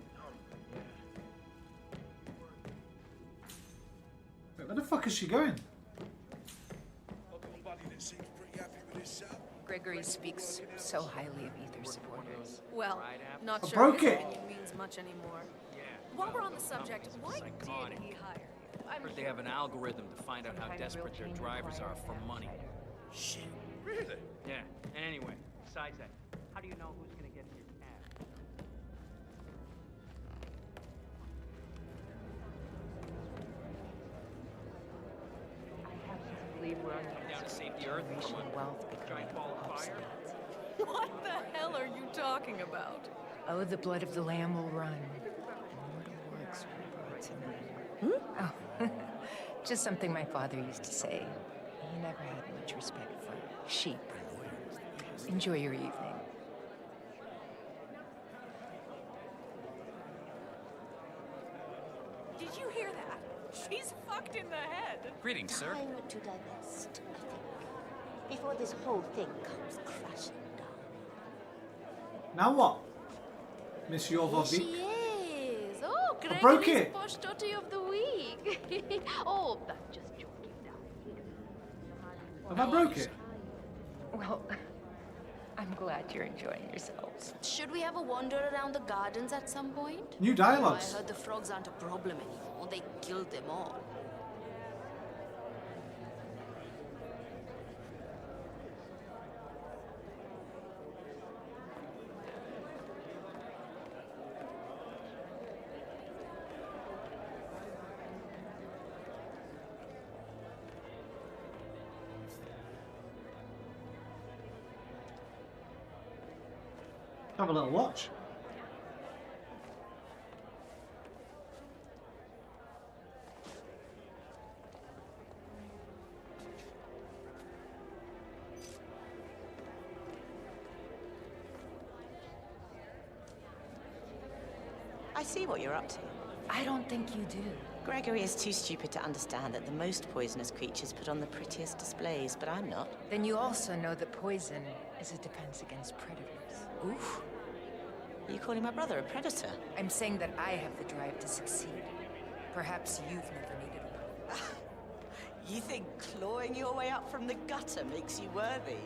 Wait, where the fuck is she going? Gregory speaks so highly of Ether supporters. Well, not I sure broke his it. opinion means much anymore. While we're on the subject, why did he hire you? I'm Heard they have an algorithm to find out how desperate their drivers are for money. Shit, really? Yeah. Anyway, Besides that, how do you know who's gonna get in your cab? come down to save the Earth from a giant ball of fire. What the hell are you talking about? Oh, the blood of the lamb will run. Mortal works were brought to me. Oh, just something my father used to say. He never had much respect for sheep. Enjoy your evening. Did you hear that? She's fucked in the head. Greetings, sir. Time to divest, I think. Before this whole thing comes crashing down. Now what? Miss Here Jovovich? she is. Oh, I broke Gregory's it. posh totty of the week. Oh, that's just joking now. Have I broke it? Well, I'm glad you're enjoying yourselves. Should we have a wander around the gardens at some point? New dialogues. I heard the frogs aren't a problem anymore. They killed them all. Have a little watch. I see what you're up to. I don't think you do. Gregory is too stupid to understand that the most poisonous creatures put on the prettiest displays, but I'm not. Then you also know that poison is a defense against predators. Oof. Are you calling my brother a predator? I'm saying that I have the drive to succeed. Perhaps you've never needed one. You think clawing your way up from the gutter makes you worthy?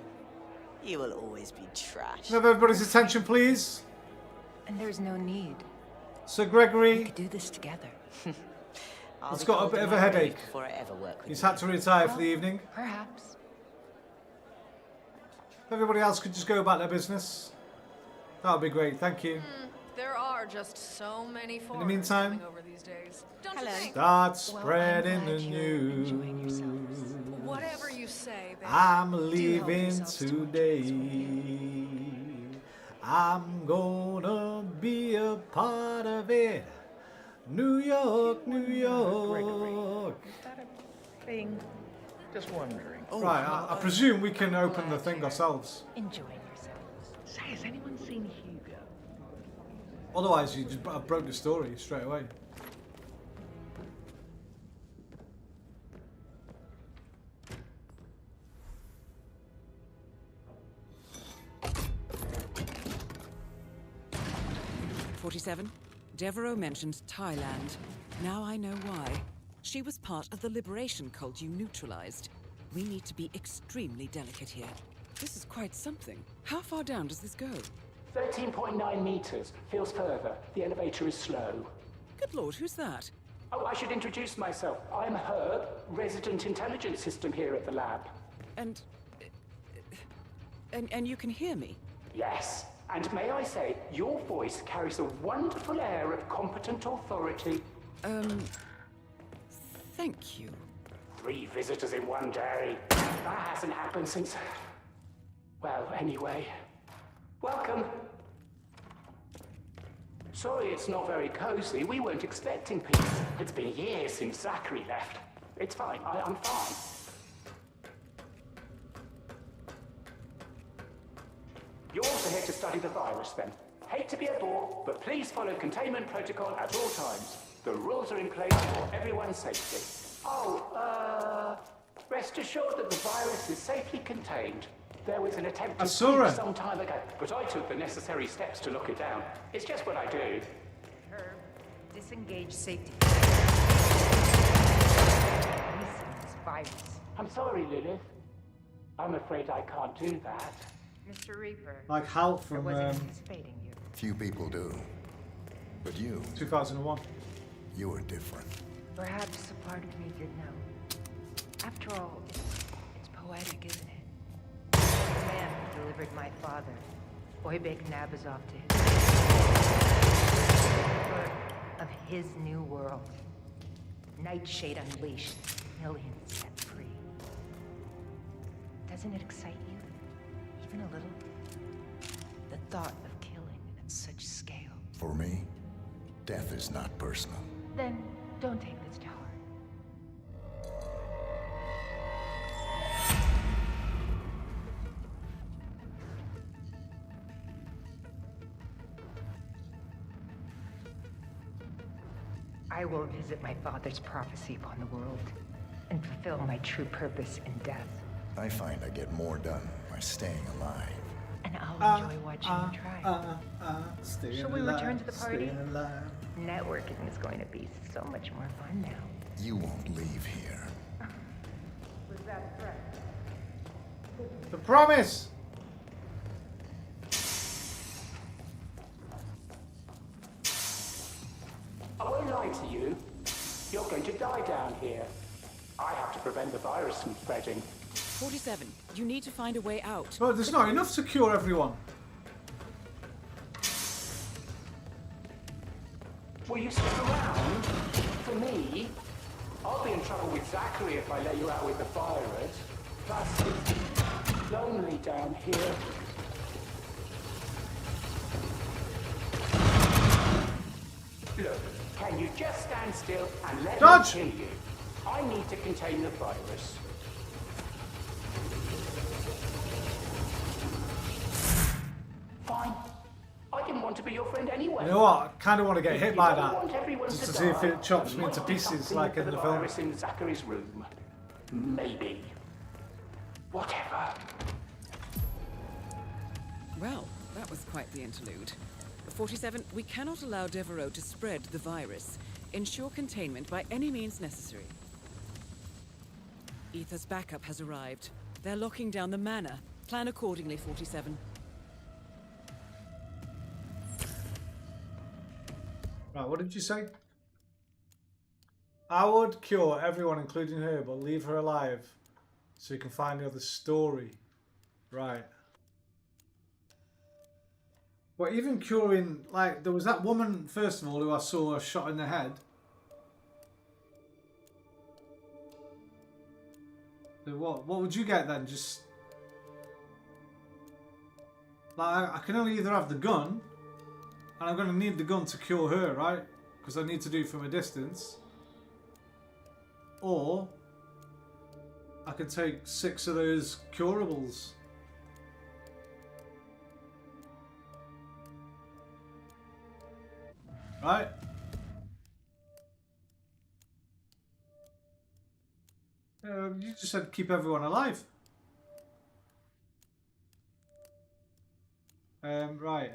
You will always be trash. Can I have everybody's attention, please? And there's no need. Sir Gregory. We could do this together. He's got a bit of a headache. Before I ever work with He's you. had to retire for the evening. Perhaps. If everybody else could just go about their business, that would be great. Thank you. There are just so many In the foreigners meantime, coming over these days. Don't you think? start spreading the news. Whatever you say, babe. I'm leaving today. I'm gonna be a part of it. New York, New York. Thing. Just wondering. Right, I presume we can open the thing ourselves. Enjoying yourselves. Say, has anyone seen Hugo? Otherwise, you just broke the story straight away. 47. Devereaux mentioned Thailand. Now I know why. She was part of the liberation cult you neutralized. We need to be extremely delicate here. This is quite something. How far down does this go? 13.9 meters. Feels further. The elevator is slow. Good lord, who's that? Oh, I should introduce myself. I'm Herb, resident intelligence system here at the lab. And you can hear me? Yes. And may I say, your voice carries a wonderful air of competent authority. Thank you. 3 visitors in one day. That hasn't happened since... Well, anyway. Welcome. Sorry it's not very cozy. We weren't expecting people. It's been years since Zachary left. It's fine. I'm fine. You're also here to study the virus, then. Hate to be a bore, but please follow containment protocol at all times. The rules are in place for everyone's safety. Oh, rest assured that the virus is safely contained. There was an attempt to saw it some time ago, but I took the necessary steps to lock it down. It's just what I do. Herb, disengage safety. This virus. I'm sorry, Lilith. I'm afraid I can't do that. Mr. Reaper. Like Hal from anticipating you. Few people do. But you, 2001. you are different. Perhaps a part of me did know. After all, it's poetic, isn't it? The man who delivered my father, Oybek Nabazov, to his birth of his new world. Nightshade unleashed, millions set free. Doesn't it excite you? Even a little? The thought of killing at such scale. For me, death is not personal. Then don't take this tower. I will visit my father's prophecy upon the world and fulfill my true purpose in death. I find I get more done by staying alive. And I'll enjoy watching you try. Shall we return to the party? Networking is going to be so much more fun now. You won't leave here. Was that a threat? The promise! I won't lie to you. You're going to die down here. I have to prevent the virus from spreading. 47. You need to find a way out. But there's not enough to cure everyone. Will you stick around? For me, I'll be in trouble with Zachary if I let you out with the virus. Plus, it's lonely down here. Look, can you just stand still and let me kill you? I need to contain the virus. Fine. I didn't want to be your friend anyway. You know what? I kind of want to get hit by that. Just to To see if die, it chops me there into might be pieces something like for in the the film. virus in Zachary's room. Maybe. Whatever. Well, that was quite the interlude. 47. We cannot allow Devereaux to spread the virus. Ensure containment by any means necessary. Ether's backup has arrived. They're locking down the manor. Plan accordingly, 47. Right, what did you say? I would cure everyone, including her, but leave her alive so you can find the other story. Right. But even curing, like, there was that woman, first of all, who I saw shot in the head. So what would you get then? Just... like, I can only either have the gun, and I'm going to need the gun to cure her, right? Because I need to do it from a distance. Or I could take 6 of those curables. Right? You just said keep everyone alive. Right.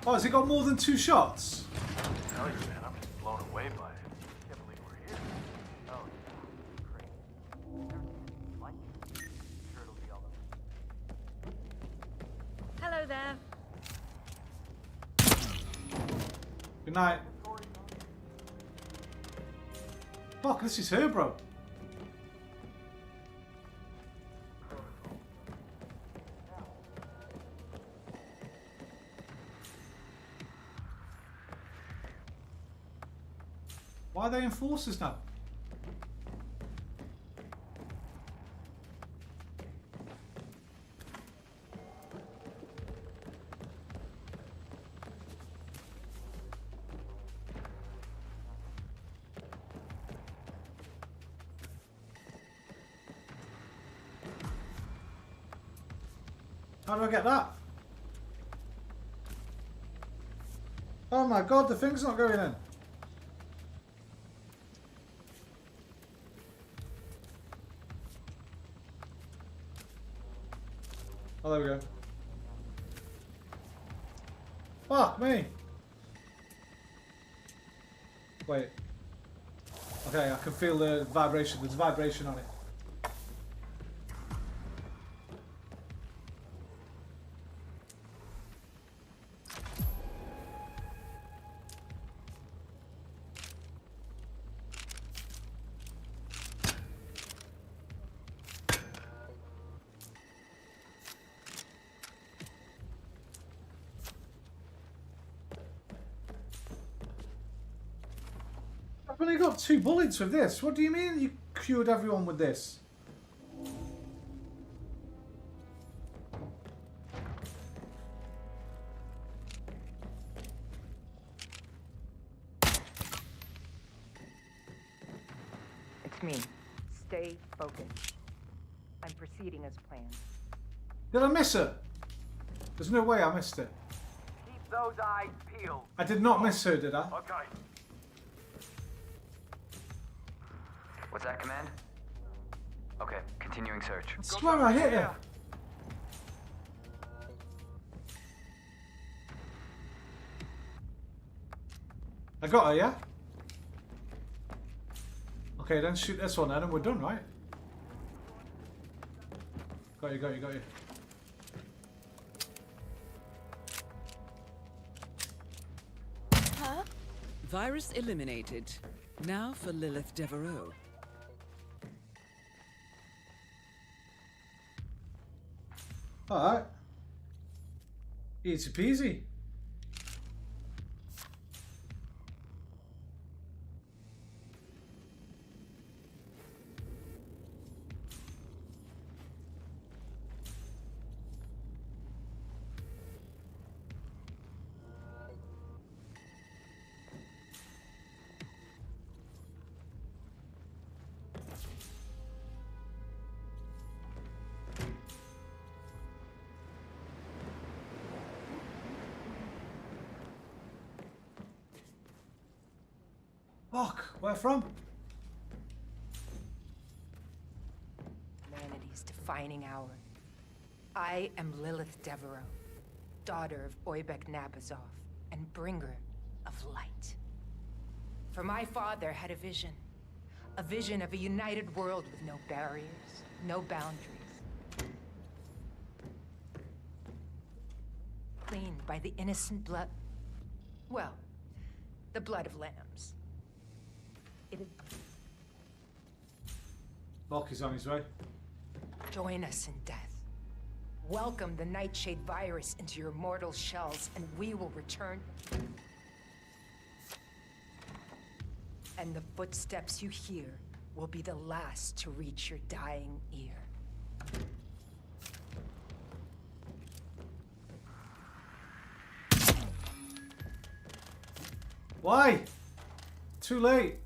Oh, has he got more than 2 shots? Tell you, man, I'm just blown away by it. Can't believe we're here. Oh, great. Sure it'll be all over. Hello there. Good night. Fuck, this is her, bro. Why are they enforcers now? How do I get that? Oh my god, the thing's not going in. Oh, there we go. Fuck me. Wait. Okay, I can feel the vibration. There's vibration on it. I've only got 2 bullets with this. What do you mean you cured everyone with this? It's me. Stay focused. I'm proceeding as planned. Did I miss her? There's no way I missed her. Keep those eyes peeled. I did not miss her, did I? Okay. What's that command? Okay, continuing search. I swear I hit her. I got her, yeah? Okay, then shoot this one then and we're done, right? Got you, got you, got you. Huh? Virus eliminated. Now for Lilith Devereaux. Alright. Easy peasy. Fuck, where from? Humanity's defining hour. I am Lilith Devereaux, daughter of Oybek Nabazov and bringer of light. For my father had a vision of a united world with no barriers, no boundaries. Cleaned by the innocent blood, well, the blood of lambs. It is... Lock is on his way. Join us in death. Welcome the Nightshade virus into your mortal shells, and we will return. And the footsteps you hear will be the last to reach your dying ear. Why? Too late.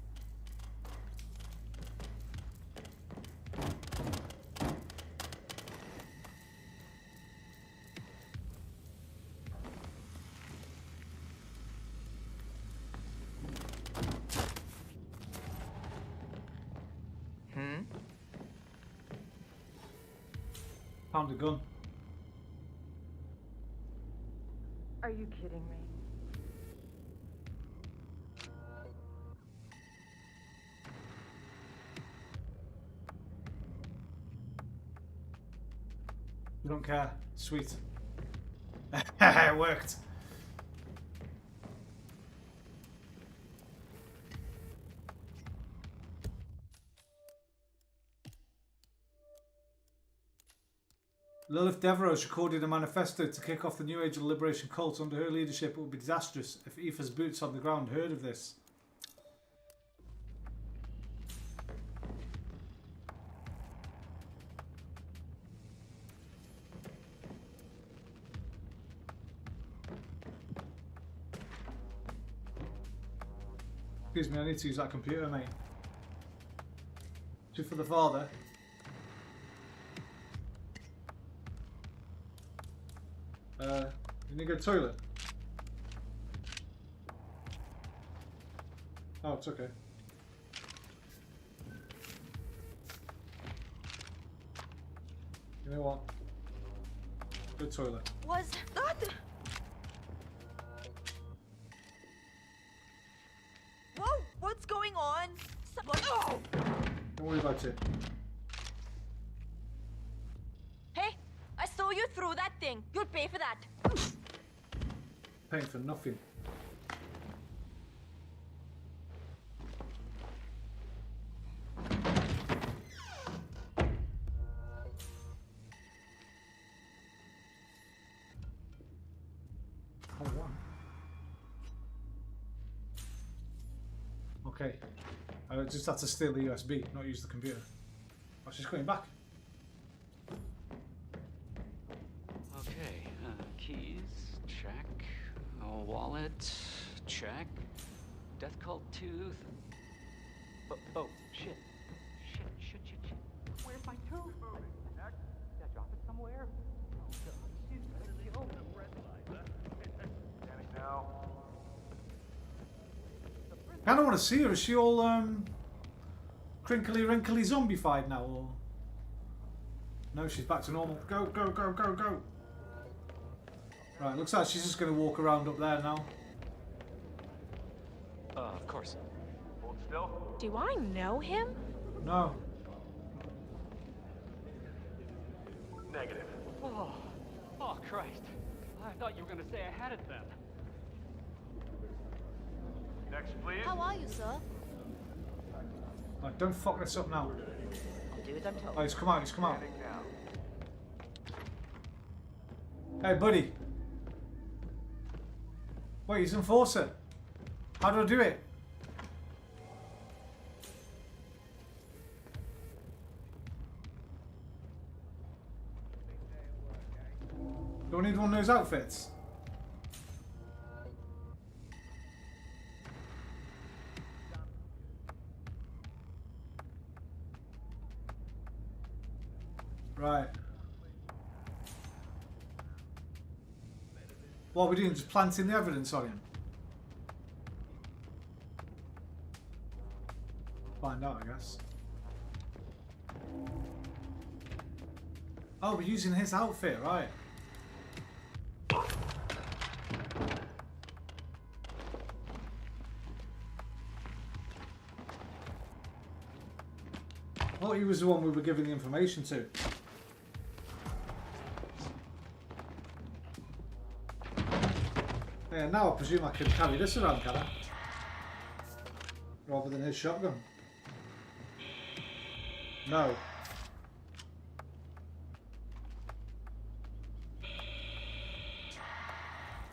Found a gun. Are you kidding me? You don't care. Sweet. It worked. Lilith Devereaux recorded a manifesto to kick off the New Age of Liberation cult. Under her leadership, it would be disastrous if Aoife's boots on the ground heard of this. Excuse me, I need to use that computer, mate. Two for the father. You need to go to the toilet? Oh, it's okay. You know what? Go to the toilet. Was that... Whoa! What's going on? Someone... Oh! Don't worry about it. Hey! I saw you through that thing. You'll pay for that. Paying for nothing. Okay. I just had to steal the USB, not use the computer. Oh, she's coming back. Okay, keys, check. Wallet, check. Death Cult Tooth. Oh, shit. Shit. Where's my tooth? Did I drop it somewhere? She's gonna kill me. Now. I don't want to see her. Is she all crinkly, wrinkly, zombified now, or no? She's back to normal. Go, go, go, go, go. Right, looks like she's just going to walk around up there now. Of course. Hold still. Do I know him? No. Negative. Oh, Christ. I thought you were going to say I had it then. Next, please. How are you, sir? Right, don't fuck this up now. I'll do as I'm told. Oh, he's come out. He's come out. Hey, buddy. Wait, he's enforcer. How do I do it? Do I need one of those outfits? Right. What are we doing? Just planting the evidence on him? Find out, I guess. Oh, we're using his outfit, right. I thought he was the one we were giving the information to. Yeah, now I presume I can carry this around, can I? Rather than his shotgun. No.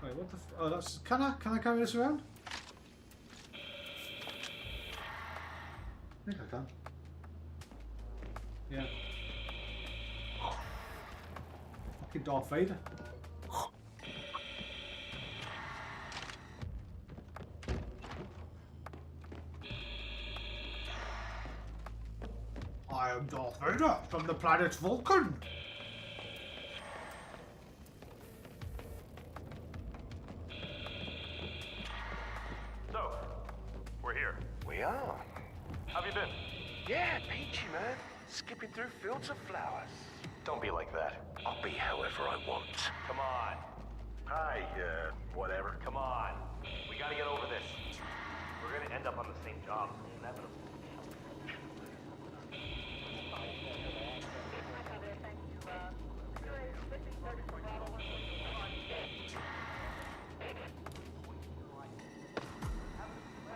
Wait, what the oh, that's... Can I carry this around? I think I can. Yeah. Fucking Darth Vader. I am Darth Vader from the planet Vulcan. So, we're here. We are. How have you been? Yeah, peachy, man. Skipping through fields of flowers. Don't be like that. I'll be however I want. Come on. Hey, end up on the same job. It's inevitable.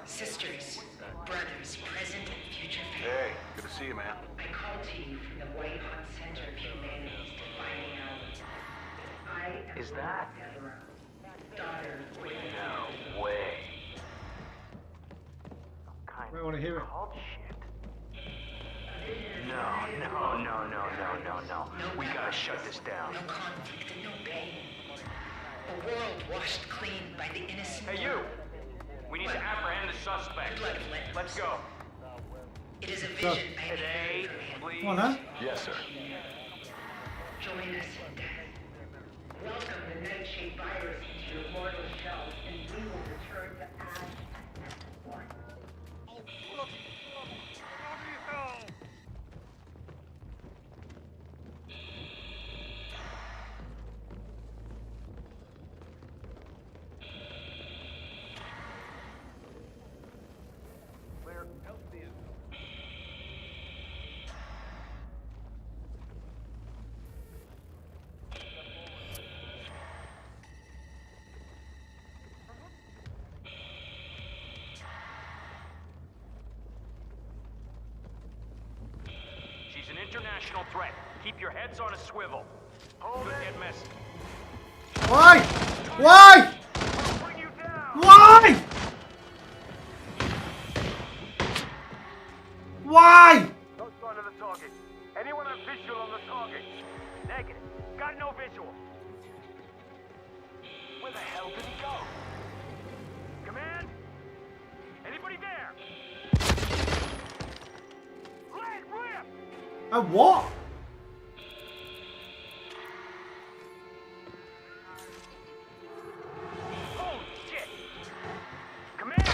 Sisters, brothers, present and future family. Hey, good to see you, man. I call to you from the White Hot Center of Humanities to find out. I am Is that? Deborah, daughter of No way. I want to hear it. No. We gotta shut this down. No conflict and no pain. A world washed clean by the innocent. Hey, you! We need to apprehend the suspect. Let's go. It is a vision I have Today, heard from him. please. Come on, huh? Yes, sir. Join us in death. Welcome the nightshade virus into your mortal shells, and we will return to ash at one. She's an international threat. Keep your heads on a swivel. Good get messy. Why? Why? Why? Why? No sign of the target. Anyone have visual on the target? Negative. Got no visual. Where the hell did he go? Command? Anybody there? Lead rip! A what? Holy shit! Command!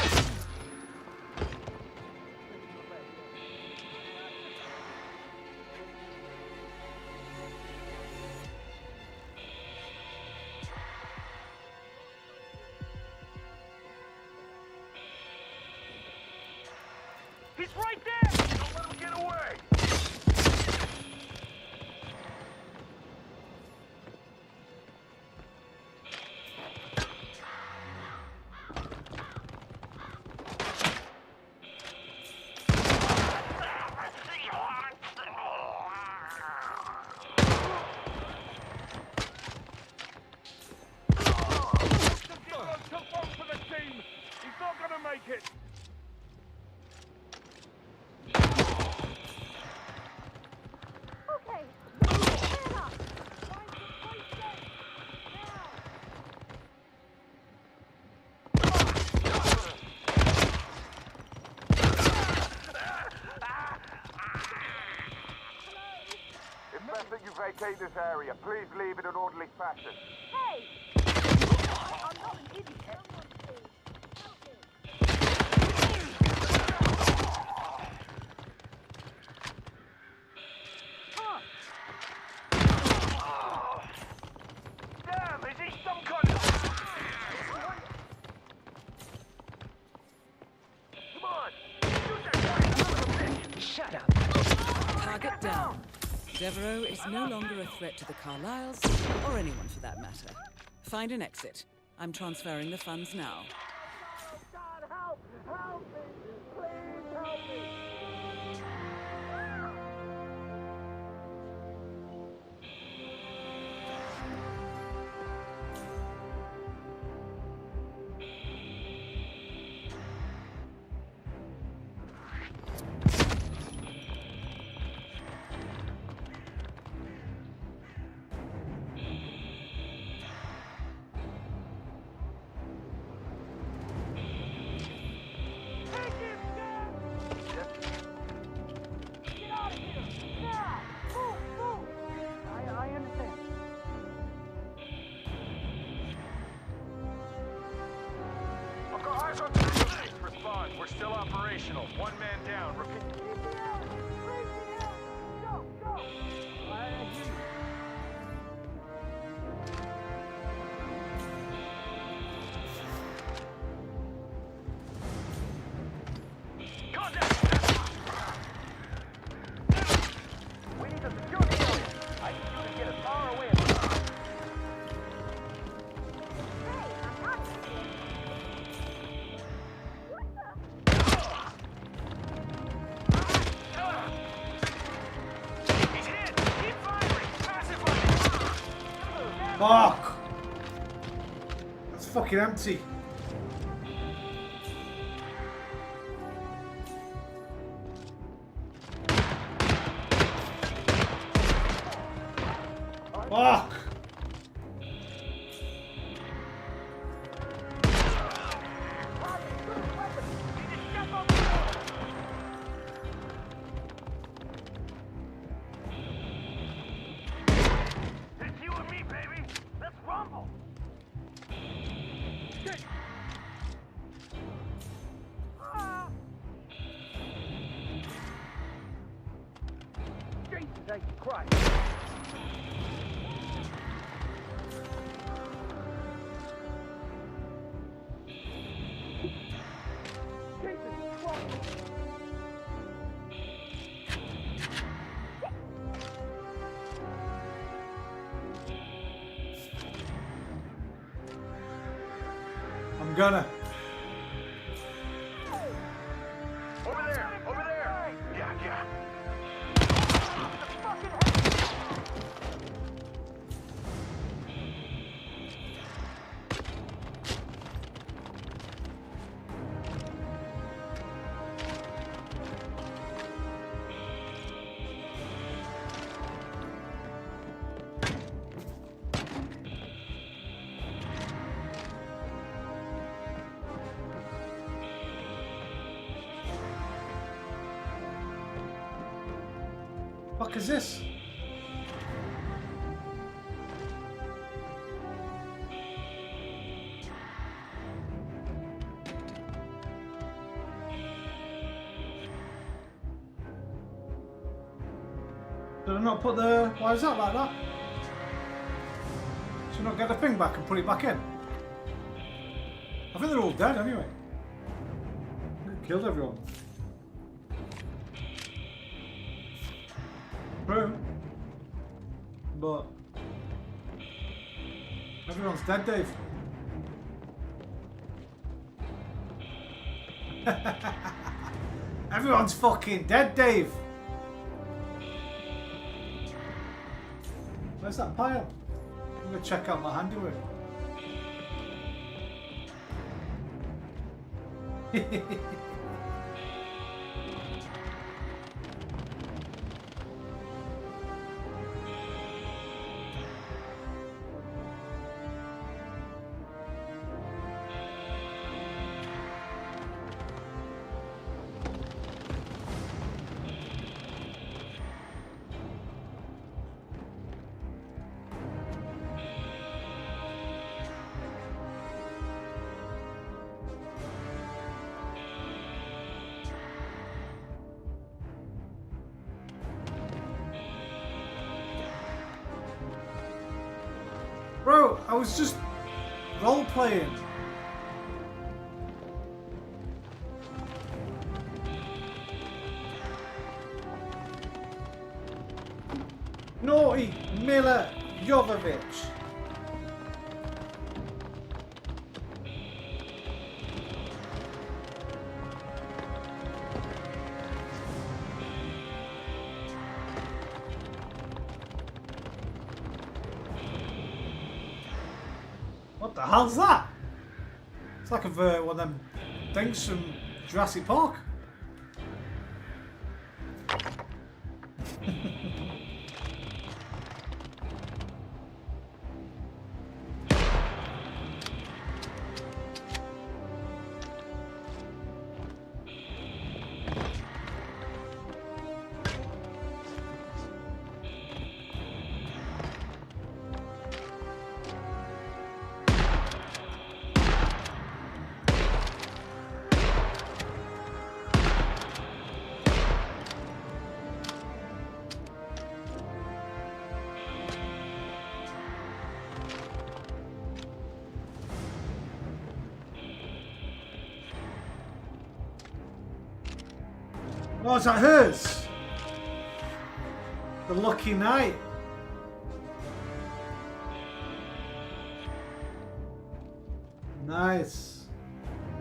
He's right there! Don't let him get away! He's not gonna make it! Okay, stand up. Find some place safe. It's best that you vacate this area. Please leave in an orderly fashion. Hey! I'm not an idiot. Damn, is he some kind of... Come on! Shoot that guy! Shut up. Target down. Devereaux is no longer a threat to the Carlyles, or anyone for that matter. Find an exit. I'm transferring the funds now. God, help! Help me! Please help me! Respond. We're still operational. One man down. Repeat. Go, go! fucking empty. Fuck! It's you and me, baby. Let's rumble. Jesus H. Christ. Jesus Christ. I'm gonna. Over there! Over there! Yeah, yeah. Fuck is this? Did I not put the... Why is that like that? Should I not get the thing back and put it back in? I think they're all dead anyway. I killed everyone. True. But... everyone's dead, Dave. Everyone's fucking dead, Dave. Where's that pile? I'm gonna check out my handiwork. Bro, I was just role-playing. Naughty Milla Jovovich. What the hell's that? It's like one of them things from Jurassic Park. Oh, is that hers? The Lucky Knight. Nice.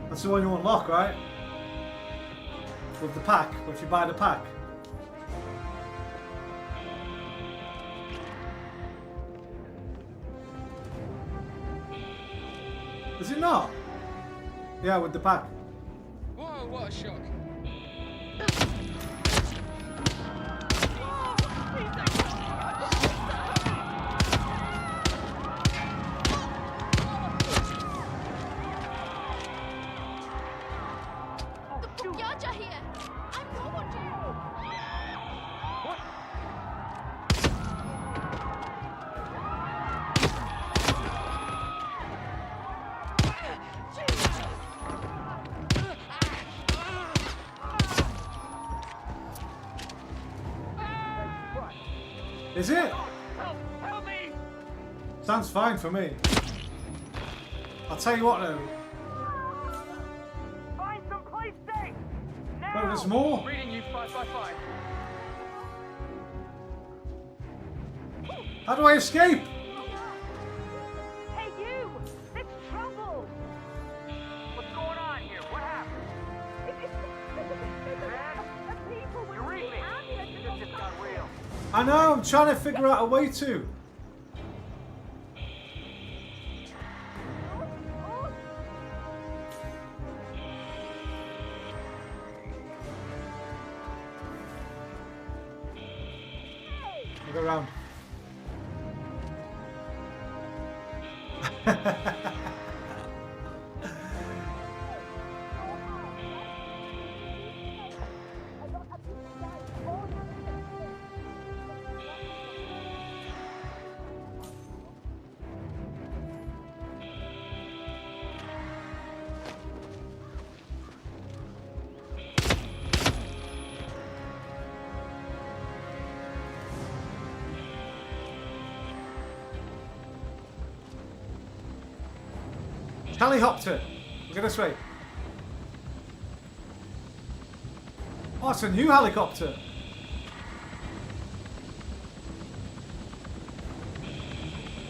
That's the one you unlock, right? With the pack, if you buy the pack. Is it not? Yeah, with the pack. Whoa, what a shock. Yaja here! I'm roboting! What? Is it? Help me! Sounds fine for me. I'll tell you what though. Find some place safe! Now! Oh, there's more. Reading you 555. How do I escape? Hey you! It's trouble! What's going on here? What happened? You read me! This just got real. I know, I'm trying to figure out a way to. I'll go around. Helicopter! Look at this way. Oh, it's a new helicopter!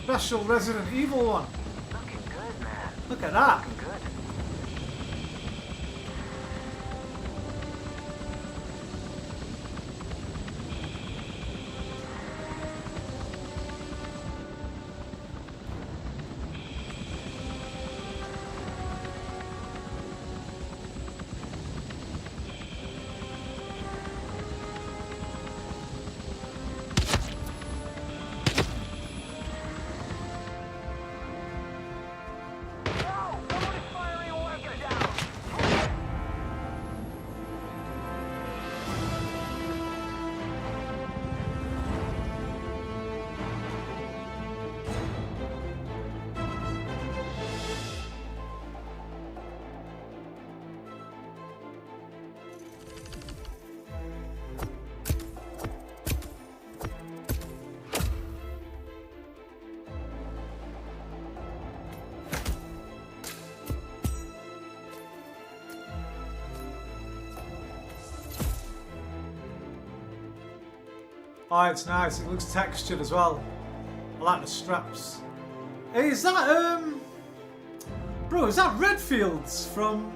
Special Resident Evil one. Looking good, man. Look at that. Looking good. Oh, it's nice. It looks textured as well. I like the straps. Hey, is that, bro, is that Redfields from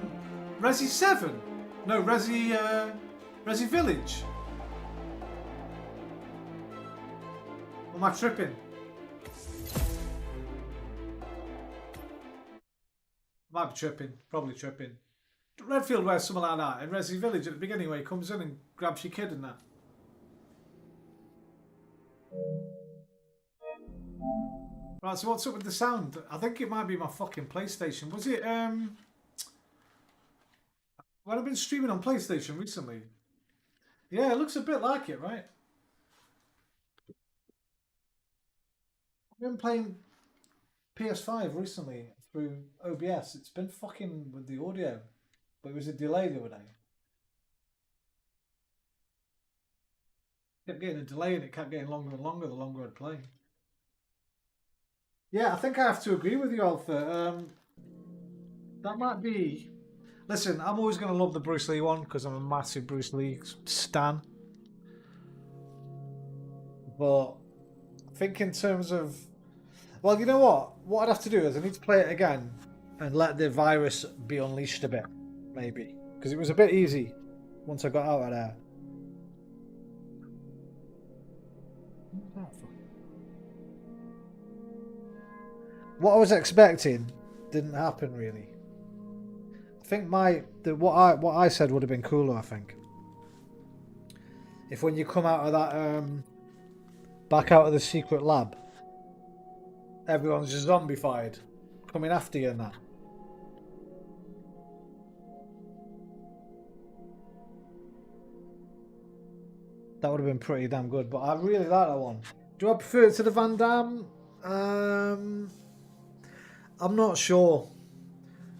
Resi 7? No, Resi Village? Or am I tripping? Might be tripping. Probably tripping. Redfield wears something like that. In Resi Village at the beginning where he comes in and grabs your kid and that. Right, so what's up with the sound? I think it might be my fucking PlayStation. Was it, when I've been streaming on PlayStation recently? Yeah, it looks a bit like it, right? I've been playing PS5 recently through OBS. It's been fucking with the audio. But it was a delay the other day. Kept getting a delay and it kept getting longer and longer the longer I'd play. Yeah, I think I have to agree with you, Alpha. That might be... Listen, I'm always going to love the Bruce Lee one because I'm a massive Bruce Lee stan. But I think in terms of... Well, you know what? What I'd have to do is I need to play it again and let the virus be unleashed a bit, maybe. Because it was a bit easy once I got out of there. What I was expecting didn't happen really. I think what I said would have been cooler. I think if when you come out of that back out of the secret lab, everyone's just zombified, coming after you and that. That would have been pretty damn good, but I really like that one. Do I prefer it to the Van Damme? I'm not sure.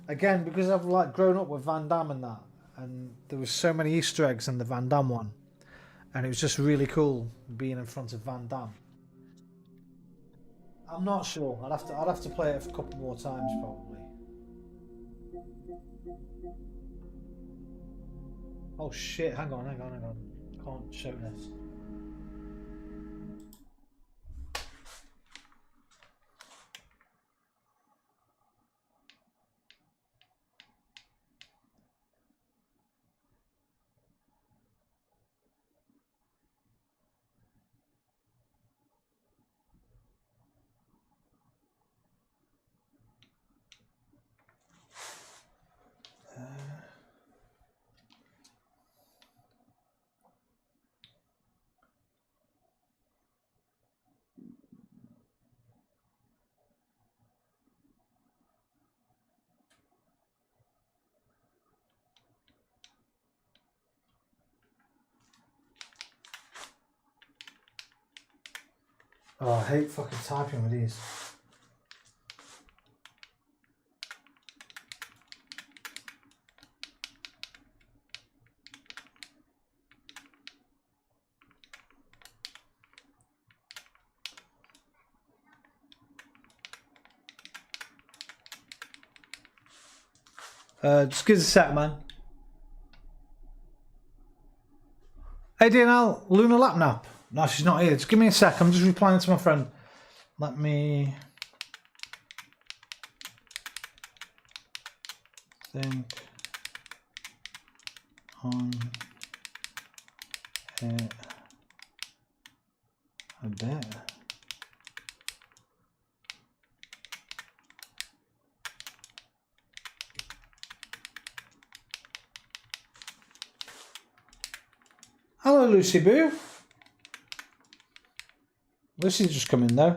Again, because I've like grown up with Van Damme and that, and there was so many Easter eggs in the Van Damme one, and it was just really cool being in front of Van Damme. I'm not sure. I'd have to play it a couple more times probably. Oh shit! Hang on. Can't show this. Oh, I hate fucking typing with these. Just give us a sec, man. Hey, DNL, Luna Lapnap. No, she's not here. Just give me a sec. I'm just replying to my friend. Let me think on it a bit. Hello, Lucy Boo. Lucy's just come in though.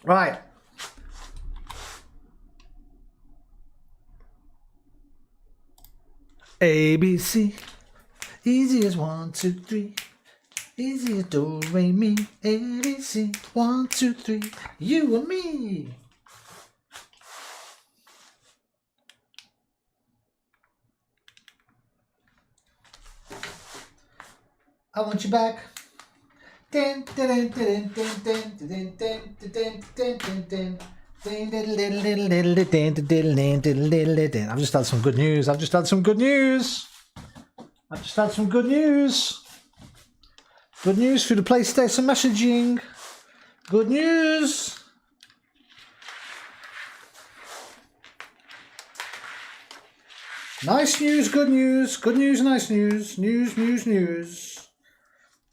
Right. ABC. Easy as 1, 2, 3. Easy as do, re, mi. ABC. 1, 2, 3. You and me. I want you back. I've just had some good news. Good news through the PlayStation messaging. Good news. Nice news, good news. Good news, nice news. News.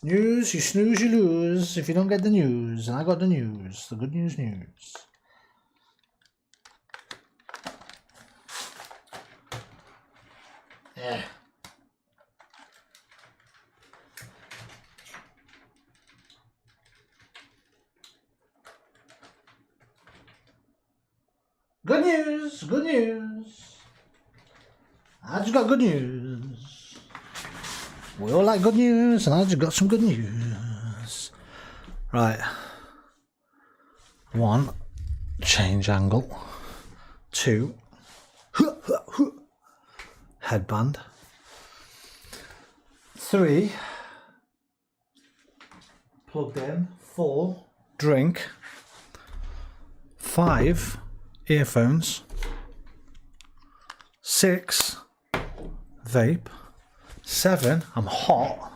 News, you snooze, you lose if you don't get the news. And I got the news. The good news. Yeah. Good news. I just got good news. We all like good news, and I just got some good news. Right. 1, change angle. 2, headband. 3 plugged in, 4 drink, 5 earphones, 6 vape, 7 I'm hot,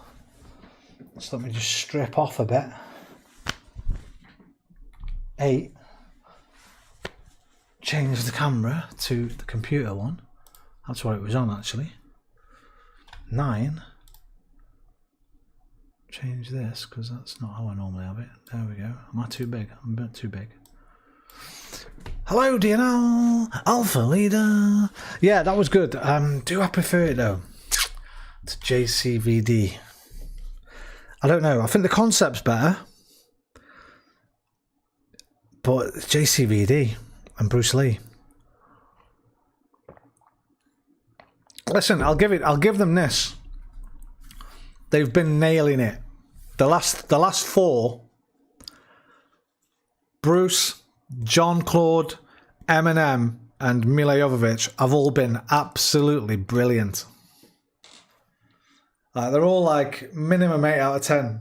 so let me just strip off a bit, 8 change the camera to the computer one, that's what it was on actually, 9 change this because that's not how I normally have it, there we go, am I too big? I'm a bit too big. Hello DNL, Alpha Leader. Yeah, that was good. Do I prefer it though to JCVD? I don't know. I think the concept's better, but JCVD and Bruce Lee. Listen, I'll give them this. They've been nailing it. The last 4. Bruce, John Claude, Eminem, and Milla Jovovich have all been absolutely brilliant. They're all like minimum 8 out of 10.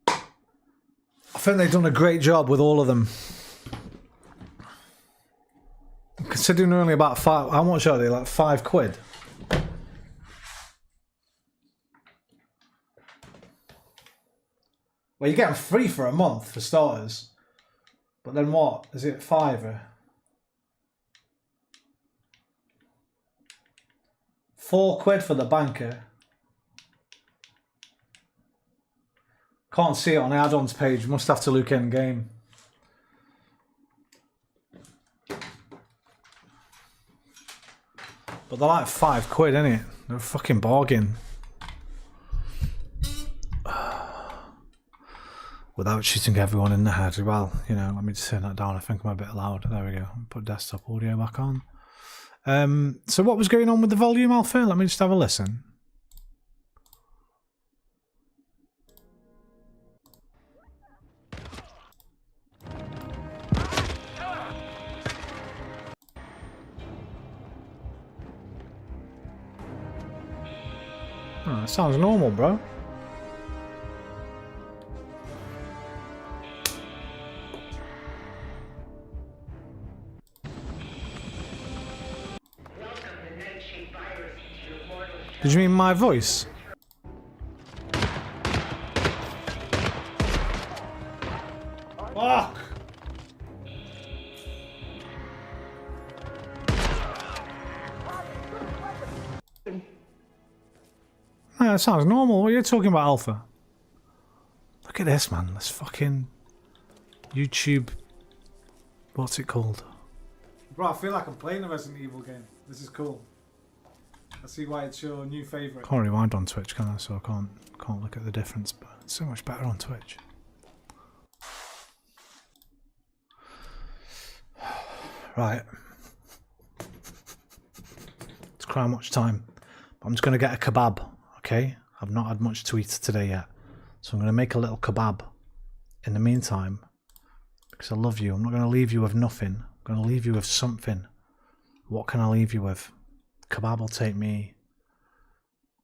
I think they've done a great job with all of them. Considering they're only about 5, how much are they? Like £5? Well, you get them free for a month for starters. But then what? Is it £5? £4 for the banker. Can't see it on the add-ons page. Must have to look in game. But they're like £5, innit? They're a fucking bargain. Without shooting everyone in the head. Well, you know, let me just turn that down. I think I'm a bit loud. There we go. Put desktop audio back on. So what was going on with the volume, Alpha? Let me just have a listen. Oh, that sounds normal, bro. Did you mean my voice? Fuck! That sounds normal. What are you talking about, Alpha? Look at this, man. This fucking YouTube. What's it called? Bro, I feel like I'm playing a Resident Evil game. This is cool. I see why it's your new favourite. Can't rewind on Twitch, can I? So I can't look at the difference, but it's so much better on Twitch. Right. It's Crimewatch time. I'm just going to get a kebab, okay? I've not had much to eat today yet. So I'm going to make a little kebab in the meantime. Because I love you. I'm not going to leave you with nothing. I'm going to leave you with something. What can I leave you with? Kebab will take me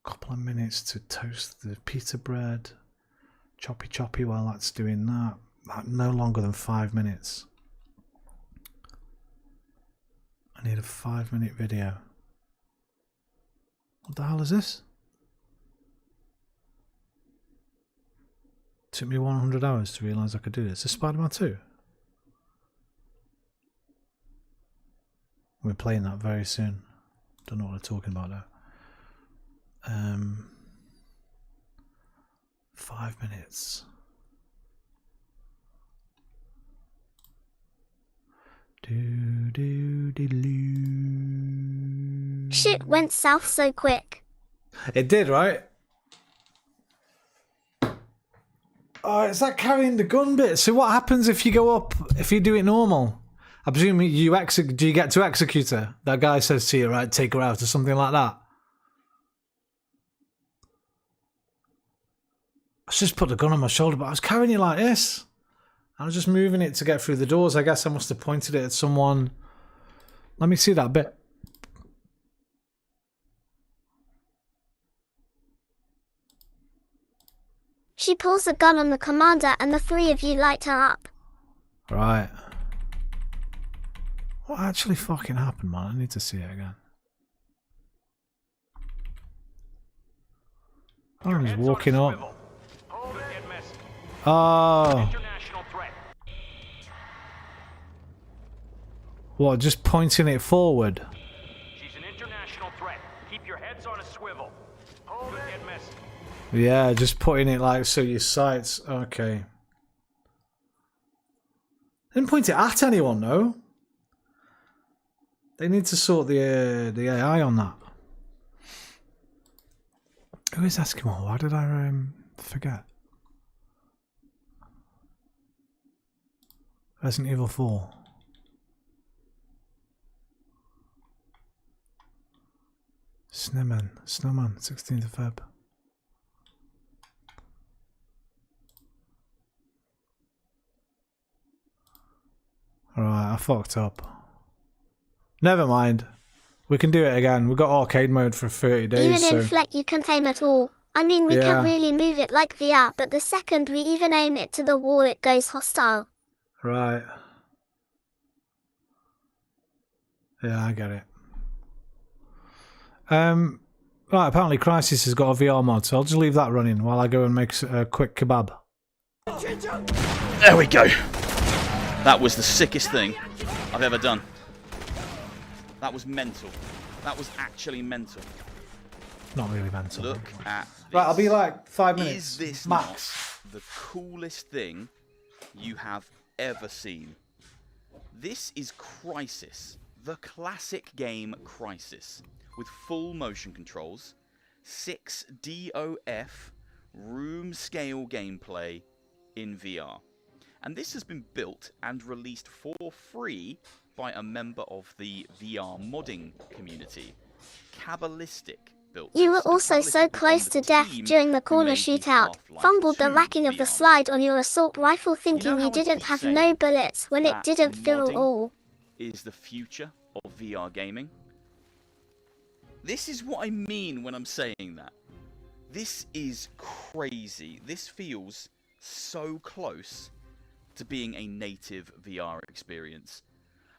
a couple of minutes to toast the pita bread. Choppy while that's doing that. No longer than 5 minutes. I need a 5-minute video. What the hell is this? It took me 100 hours to realise I could do this. Is Spider-Man 2? We're playing that very soon. Don't know what they're talking about though. 5 minutes. Shit went south so quick. It did, right? Oh, is that carrying the gun bit? So what happens if you go up, if you do it normal? I presume do you get to execute her? That guy says to you, right, take her out or something like that. I just put the gun on my shoulder, but I was carrying it like this. I was just moving it to get through the doors. I guess I must have pointed it at someone. Let me see that bit. She pulls a gun on the commander and the three of you light her up. Right. What actually fucking happened, man? I need to see it again. Oh, he's walking up. Oh. What, just pointing it forward? She's an international threat. Keep your heads on a swivel. Hold it. Get messy. Yeah, just putting it like so your sights. Okay. Didn't point it at anyone, no. They need to sort the AI on that. Who is Eskimo? Why did I forget? Resident Evil 4. Snowman, 16th of Feb. Alright, I fucked up. Never mind. We can do it again. We've got arcade mode for 30 days. Even in Fleck you can aim at all. I mean, we Yeah. can't really move it like VR, but the second we even aim it to the wall, it goes hostile. Right. Yeah, I get it. Right, apparently Crysis has got a VR mod, so I'll just leave that running while I go and make a quick kebab. There we go. That was the sickest thing I've ever done. That was mental. That was actually mental. Not really mental. Look at this. Right, I'll be like 5 minutes. Is this max. not the coolest thing you have ever seen? This is Crysis, the classic game Crysis, with full motion controls, 6 DOF room scale gameplay in VR. And this has been built and released for free by a member of the VR modding community. Kabbalistic built You were this. also so close to death during the corner shootout. Fumbled the racking of the slide on your assault rifle thinking you didn't have no bullets when it that didn't fill modding all. Is the future of VR gaming. This is what I mean when I'm saying that. This is crazy. This feels so close to being a native VR experience.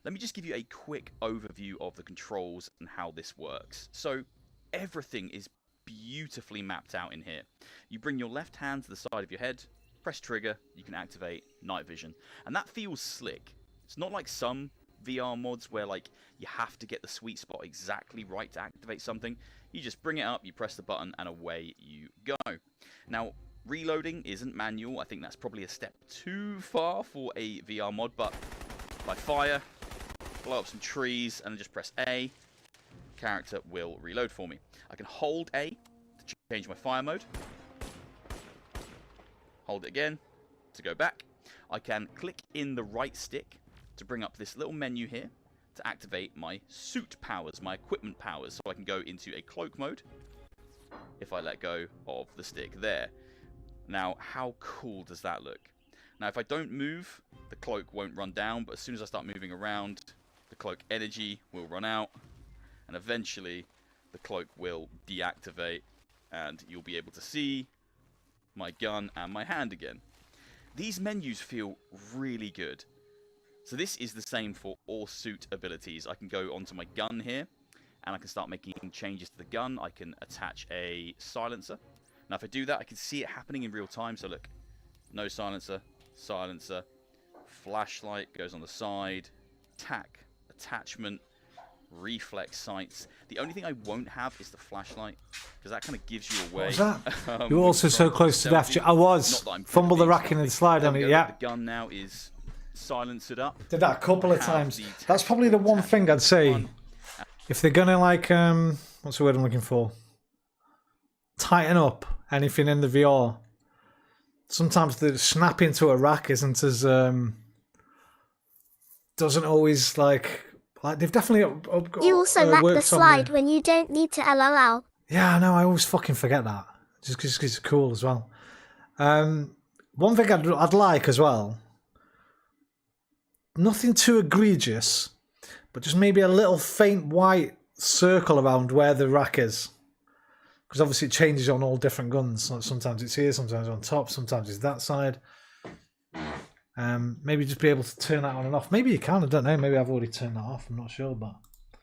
Let me just give you a quick overview of the controls and how this works. So everything is beautifully mapped out in here. You bring your left hand to the side of your head, press trigger, you can activate night vision. And that feels slick. It's not like some VR mods where like you have to get the sweet spot exactly right to activate something. You just bring it up, you press the button, and away you go. Now, reloading isn't manual. I think that's probably a step too far for a VR mod, but if I fire, blow up some trees, and then just press A, character will reload for me. I can hold A to change my fire mode. Hold it again to go back. I can click in the right stick to bring up this little menu here to activate my suit powers, my equipment powers, so I can go into a cloak mode if I let go of the stick there. Now, how cool does that look? Now, if I don't move, the cloak won't run down, but as soon as I start moving around, the cloak energy will run out, and eventually the cloak will deactivate, and you'll be able to see my gun and my hand again. These menus feel really good. So this is the same for all suit abilities. I can go onto my gun here, and I can start making changes to the gun. I can attach a silencer. Now if I do that, I can see it happening in real time. So look, no silencer, silencer, flashlight goes on the side, tack, attachment, reflex sights. The only thing I won't have is the flashlight, because that kind of gives you away. What was that? You're also so close to death. I was. Fumble the racking and slide on it, yeah. The gun now is silenced up. Did that a couple of times. That's probably the one thing I'd say. If they're gonna like, what's the word I'm looking for? Tighten up anything in the VR. Sometimes the snapping to a rack isn't as, doesn't always like they've definitely You also lack the worked on slide when you don't need to LOL. Yeah, I know. I always fucking forget that. Just because it's cool as well. One thing I'd like as well. Nothing too egregious, but just maybe a little faint white circle around where the rack is. Because obviously it changes on all different guns. Like sometimes it's here, sometimes on top, sometimes it's that side. Maybe just be able to turn that on and off. Maybe you can, I don't know. Maybe I've already turned that off, I'm not sure. But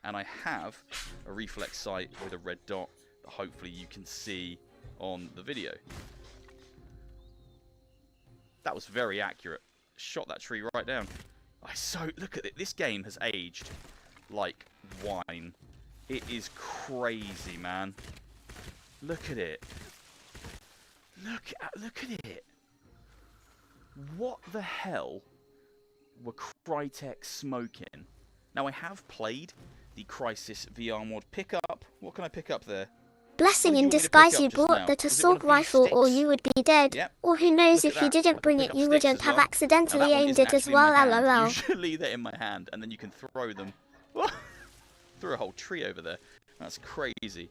and I have a reflex sight with a red dot that hopefully you can see on the video. That was very accurate. Shot that tree right down. Look at it. This game has aged like wine. It is crazy, man. Look at it. Look at it. What the hell were Crytek smoking? Now I have played the Crysis VR mod. Pick up. What can I pick up there? Blessing in disguise, you brought that assault rifle or you would be dead. Yep. Or who knows, if you didn't bring it, you wouldn't have accidentally aimed it as well, lol. Usually they're in my hand, and then you can throw them. Through a whole tree over there. That's crazy.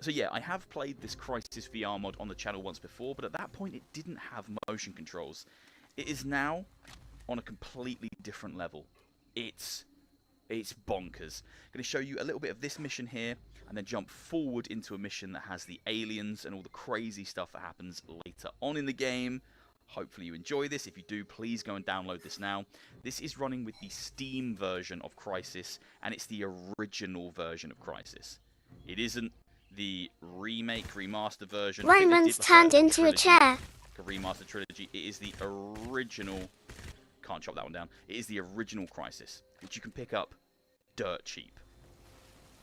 So yeah, I have played this Crysis VR mod on the channel once before, but at that point it didn't have motion controls. It is now on a completely different level. It's bonkers. I'm going to show you a little bit of this mission here, and then jump forward into a mission that has the aliens and all the crazy stuff that happens later on in the game. Hopefully you enjoy this. If you do, please go and download this now. This is running with the Steam version of Crysis, and it's the original version of Crysis. It isn't the remake, remaster version. Roman's turned into a chair. A remaster trilogy. It is the original. Can't chop that one down. It is the original Crysis, which you can pick up dirt cheap.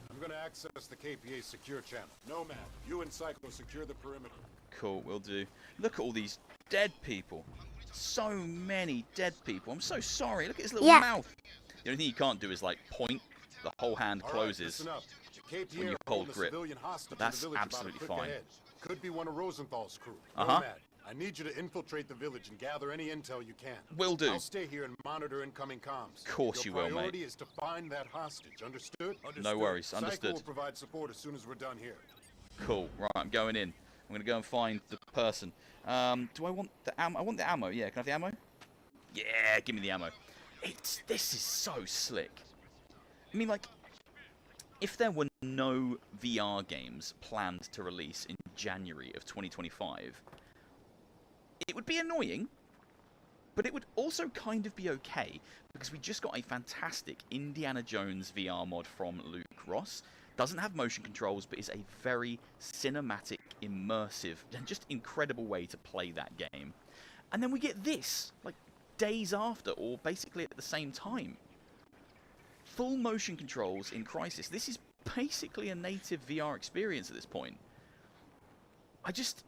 I'm going to access the KPA secure channel. Nomad, you and Psycho secure the perimeter. Cool, will do. Look at all these dead people. So many dead people. I'm so sorry. Look at his little mouth. The only thing you can't do is like point. The whole hand closes when you hold grip. But that's absolutely fine. Could be one of Rosenthal's crew. Uh-huh. I need you to infiltrate the village and gather any intel you can. Will do. I'll stay here and monitor incoming comms. Of course you will, mate. Your priority is to find that hostage. Understood? No worries. Understood. Psycho will provide support as soon as we're done here. Cool. Right, I'm going in. I'm going to go and find the person. Do I want the ammo? I want the ammo. Yeah, can I have the ammo? Yeah, give me the ammo. This is so slick. I mean, like, if there were no VR games planned to release in January of 2025, it would be annoying, but it would also kind of be okay, because we just got a fantastic Indiana Jones VR mod from Luke Ross. Doesn't have motion controls, but is a very cinematic, immersive, and just incredible way to play that game. And then we get this, like, days after, or basically at the same time. Full motion controls in Crysis. This is basically a native VR experience at this point. I just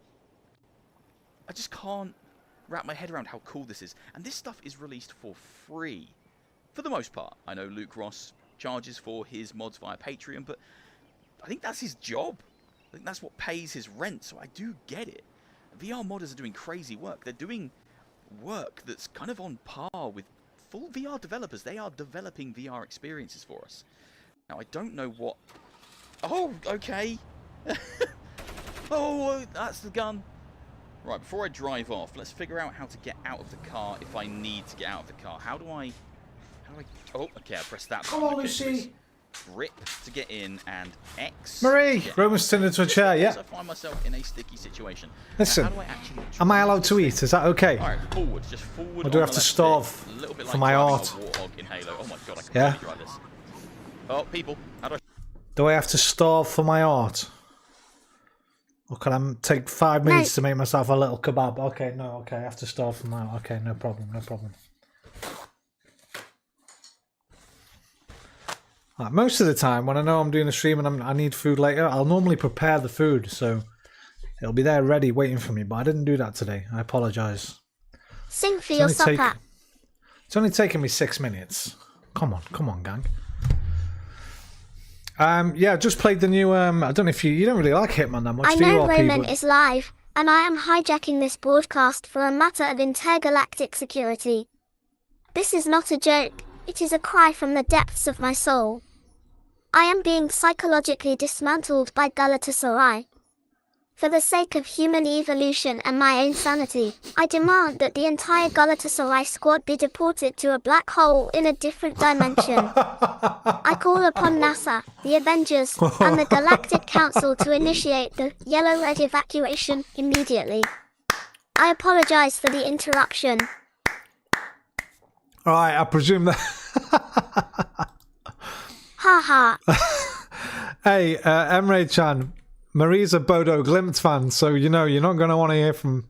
can't wrap my head around how cool this is. And this stuff is released for free, for the most part. I know Luke Ross charges for his mods via Patreon, but I think that's his job. I think that's what pays his rent, so I do get it. VR modders are doing crazy work. They're doing work that's kind of on par with full VR developers. They are developing VR experiences for us. Now, I don't know what... Oh, okay. Oh, that's the gun. Right, before I drive off, let's figure out how to get out of the car if I need to get out of the car. How do I... Oh, okay, I pressed that button. Come on, Lucy. Grip to get in, and X. Marie, Roman's turned into a chair, yeah. I find myself in a sticky situation. Listen, now, how do I actually am I allowed to eat? Is that okay? Alright, forward, just forward. Or do I have to starve for my art? Warthog in Halo. Oh my god, I can yeah. drive this. Oh, people, how do I... Do I have to starve for my art? Or can I take 5 minutes to make myself a little kebab? Okay, no, okay, I have to starve for my art. Okay, no problem, no problem. Like, most of the time, when I know I'm doing a stream and I need food later, I'll normally prepare the food, so it'll be there ready, waiting for me. But I didn't do that today. I apologise. Sing for your supper. It's only taken me 6 minutes. Come on, gang. Yeah, I just played the new. I don't know if you don't really like Hitman that much. I know Roman is live, and I am hijacking this broadcast for a matter of intergalactic security. This is not a joke. It is a cry from the depths of my soul. I am being psychologically dismantled by Galatasaray. For the sake of human evolution and my own sanity, I demand that the entire Galatasaray squad be deported to a black hole in a different dimension. I call upon NASA, the Avengers, and the Galactic Council to initiate the yellow-red evacuation immediately. I apologize for the interruption. Alright, I presume that... Ha ha. Hey, Emre-chan, Marie's a Bodo Glimt fan, so you know you're not going to want to hear from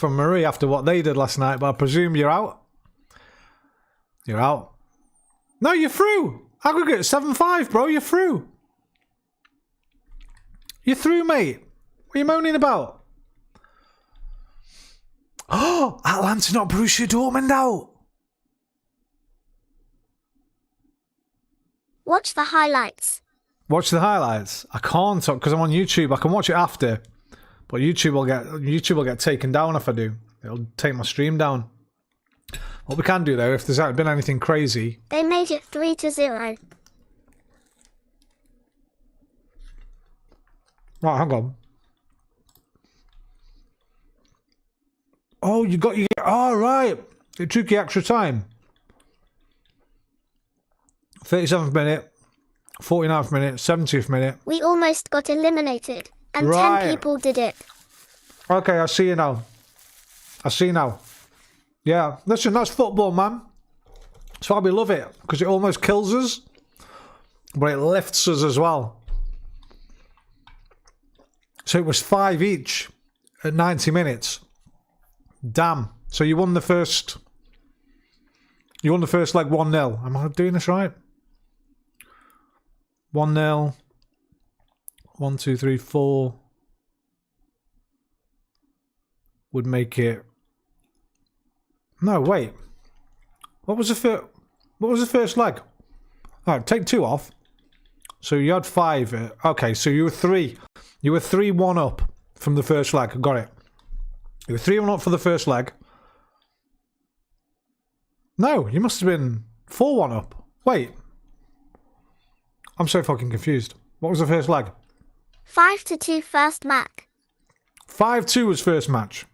Marie after what they did last night, but I presume you're out? You're out? No, you're through! Aggregate 7-5, bro, you're through! You're through, mate! What are you moaning about? Oh, Atalanta not Borussia Dortmund out! Watch the highlights. Watch the highlights. I can't because I'm on YouTube. I can watch it after, but YouTube will get taken down if I do. It'll take my stream down. What we can do though, if there's been anything crazy, They made it 3-0. right? Hang on. Oh, oh right. It took you extra time. 37th minute, 49th minute, 70th minute. We almost got eliminated, and Right. 10 people did it. Okay, I see you now. I see now. Yeah, listen, that's football, man. That's why we love it, because it almost kills us, but it lifts us as well. So it was 5 each at 90 minutes. Damn. So you won the first... You won the first leg 1-0. Am I doing this right? 1-0. 1, 2, 3, 4. Would make it... No, wait. What was the first leg? Alright, take 2 off. So you had 5. Okay, so you were 3. You were 3-1 up from the first leg. Got it. You were 3-1 up for the first leg. No, you must have been 4-1 up. Wait. I'm so fucking confused. What was the first leg? 5-2 first match. 5-2 was first match.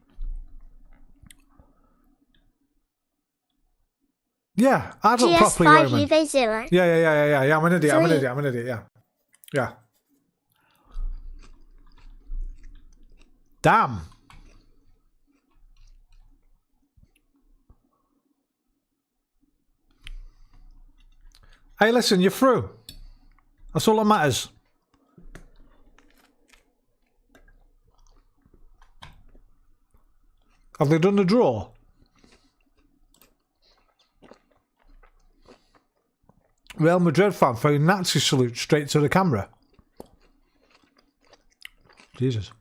Yeah, adult properly, GS5 Roman. Juve 0. Yeah, I'm an idiot, yeah. Damn. Hey, listen, you're through. That's all that matters. Have they done the draw? Real Madrid fan throwing Nazi salute straight to the camera. Jesus.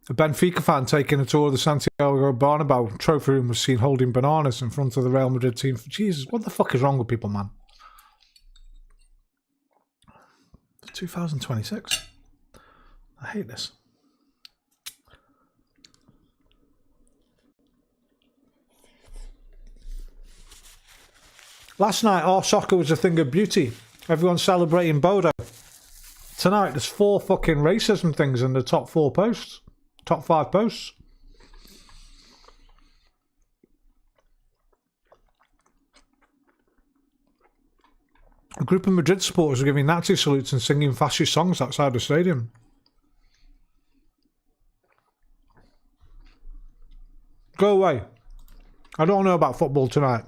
A Benfica fan taking a tour of the Santiago Bernabeu trophy room was seen holding bananas in front of the Real Madrid team. Jesus, what the fuck is wrong with people, man? 2026. I hate this. Last night, our soccer was a thing of beauty. Everyone's celebrating Bodo. Tonight, there's 4 fucking racism things in the top 4 posts. Top 5 posts. A group of Madrid supporters were giving Nazi salutes and singing fascist songs outside the stadium. Go away. I don't know about football tonight.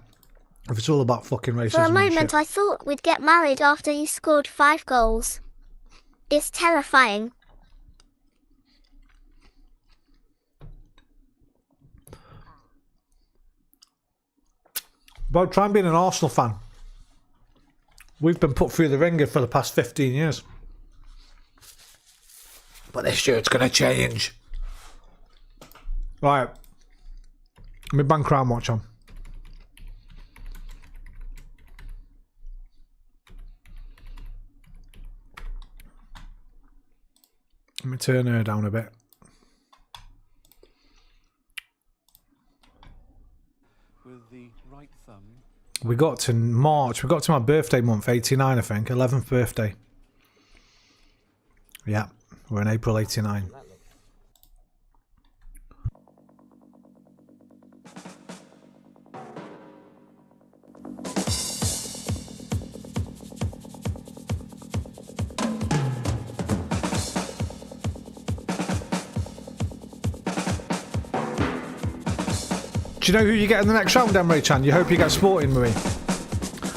If it's all about fucking racism. For a and moment shit. I thought we'd get married after you scored 5 goals. It's terrifying. But try and be an Arsenal fan. We've been put through the ringer for the past 15 years. But this year it's going to change. Right. Let me bang Crimewatch on. Let me turn her down a bit. With the right thumb, We got to March. We got to my birthday month, 89, I think. 11th birthday. Yeah, we're in April 89. Do you know who you get in the next round, Emery Chan? You hope you get Sporting, Marie.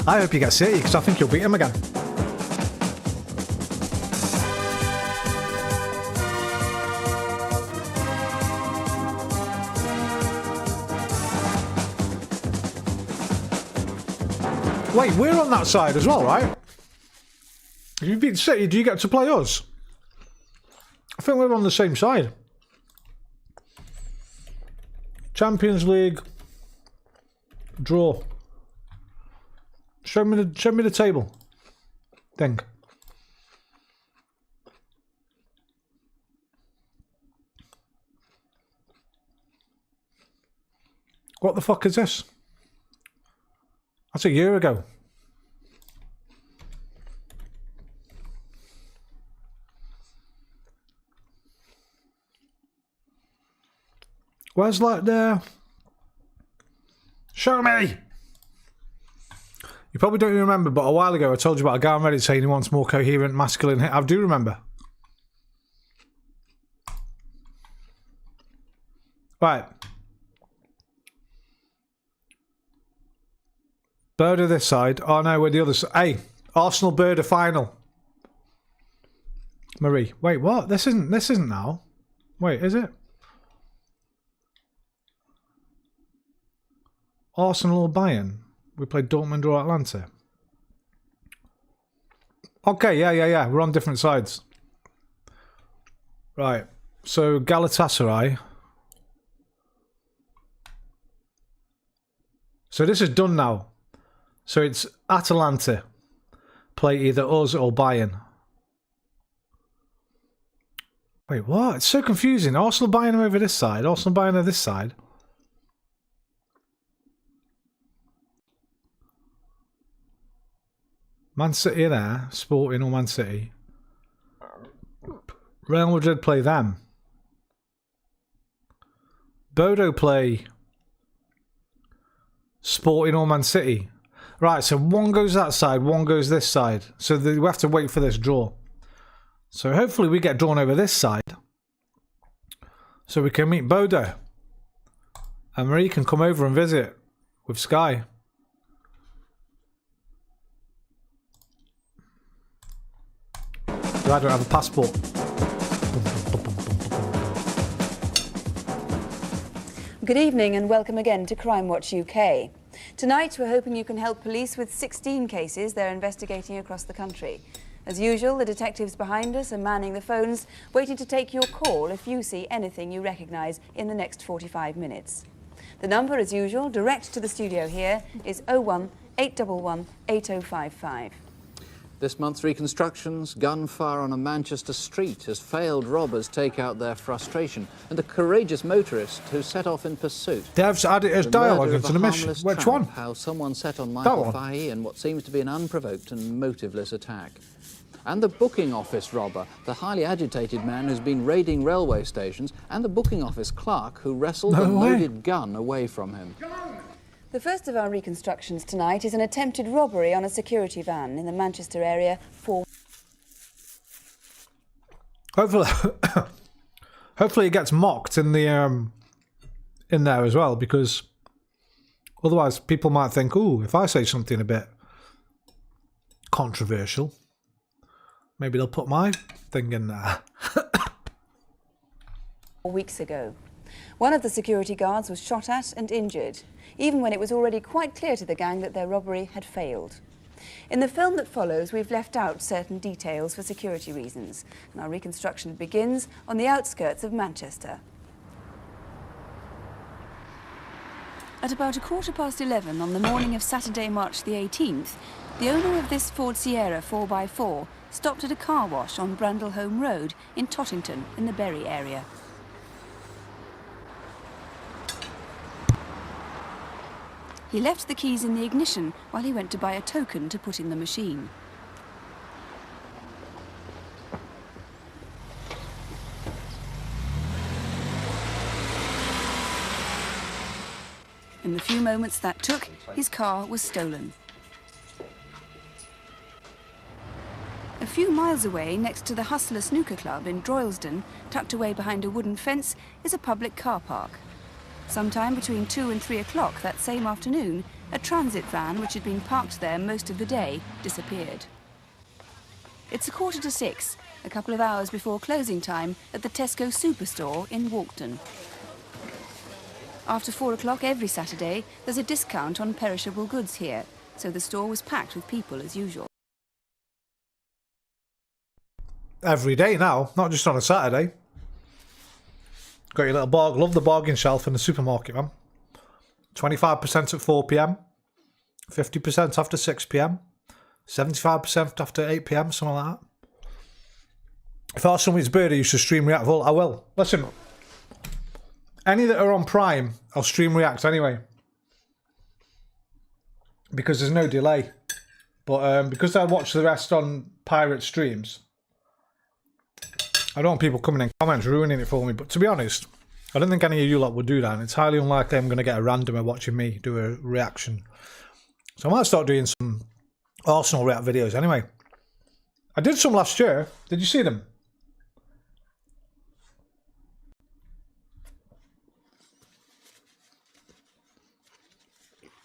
I hope you get City, because I think you'll beat him again. Wait, we're on that side as well, right? If you beat City, do you get to play us? I think we're on the same side. Champions League draw. Show me the table thing. What the fuck is this? That's a year ago. Where's like the... Show me! You probably don't even remember, but a while ago I told you about a guy on Reddit saying he wants more coherent masculine hit. I do remember. Right. Bird this side. Oh no, we're the other side. Hey, Arsenal Bird final. Marie. Wait, what? This isn't now. Wait, is it? Arsenal or Bayern? We played Dortmund or Atlanta. Okay, yeah. We're on different sides. Right. So Galatasaray. So this is done now. So it's Atalanta. Play either us or Bayern. Wait, what? It's so confusing. Arsenal Bayern are over this side. Arsenal Bayern are this side. Man City there, Sporting or Man City. Real Madrid play them. Bodo play Sporting or Man City. Right, so one goes that side, one goes this side. So we have to wait for this draw. So hopefully we get drawn over this side. So we can meet Bodo. And Marie can come over and visit with Sky. I don't have a passport. Good evening and welcome again to Crimewatch UK. Tonight we're hoping you can help police with 16 cases they're investigating across the country. As usual, the detectives behind us are manning the phones, waiting to take your call if you see anything you recognise in the next 45 minutes. The number, as usual, direct to the studio here, is 01 811 8055. This month's reconstructions, gunfire on a Manchester street as failed robbers take out their frustration, and a courageous motorist who set off in pursuit. Dev's added as dialogue into the mission. Which one? How someone set on Michael Fahey in what seems to be an unprovoked and motiveless attack. And the booking office robber, the highly agitated man who's been raiding railway stations, and the booking office clerk who wrestled a loaded gun away from him. The first of our reconstructions tonight is an attempted robbery on a security van in the Manchester area for... Hopefully it gets mocked in the in there as well, because otherwise people might think, ooh, if I say something a bit controversial, maybe they'll put my thing in there. 4 weeks ago. One of the security guards was shot at and injured, even when it was already quite clear to the gang that their robbery had failed. In the film that follows, we've left out certain details for security reasons, and our reconstruction begins on the outskirts of Manchester. At about 11:15 on the morning of Saturday, March the 18th, the owner of this Ford Sierra 4x4 stopped at a car wash on Brandlehome Road in Tottington in the Bury area. He left the keys in the ignition while he went to buy a token to put in the machine. In the few moments that took, his car was stolen. A few miles away, next to the Hustler Snooker Club in Droylsden, tucked away behind a wooden fence, is a public car park. Sometime between 2 and 3 o'clock that same afternoon, a transit van, which had been parked there most of the day, disappeared. It's 6:45, a couple of hours before closing time at the Tesco Superstore in Walkden. After 4 o'clock every Saturday, there's a discount on perishable goods here, so the store was packed with people as usual. Every day now, not just on a Saturday. Got your little bargain. Love the bargain shelf in the supermarket, man. 25% at 4 p.m, 50% after 6 p.m, 75% after 8 p.m, something like that. If I was somebody's birthday used to stream react, well, I will. Listen, any that are on Prime, I'll stream react anyway. Because there's no delay. But because I watch the rest on pirate streams, I don't want people coming in comments ruining it for me. But to be honest, I don't think any of you lot would do that. And it's highly unlikely I'm going to get a randomer watching me do a reaction. So I might start doing some Arsenal react videos anyway. I did some last year. Did you see them?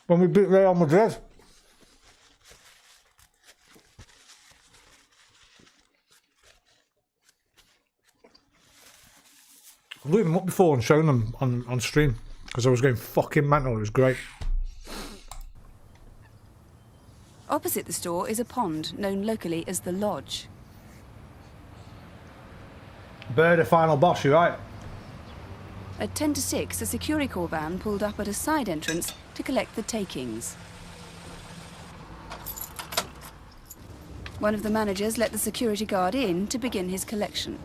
When we beat Real Madrid. I've looked them up before and shown them on stream because I was going fucking mental. It was great. Opposite the store is a pond known locally as the Lodge. Bird, a final boss, you right? At 10 to 6, a Securicorps van pulled up at a side entrance to collect the takings. One of the managers let the security guard in to begin his collection.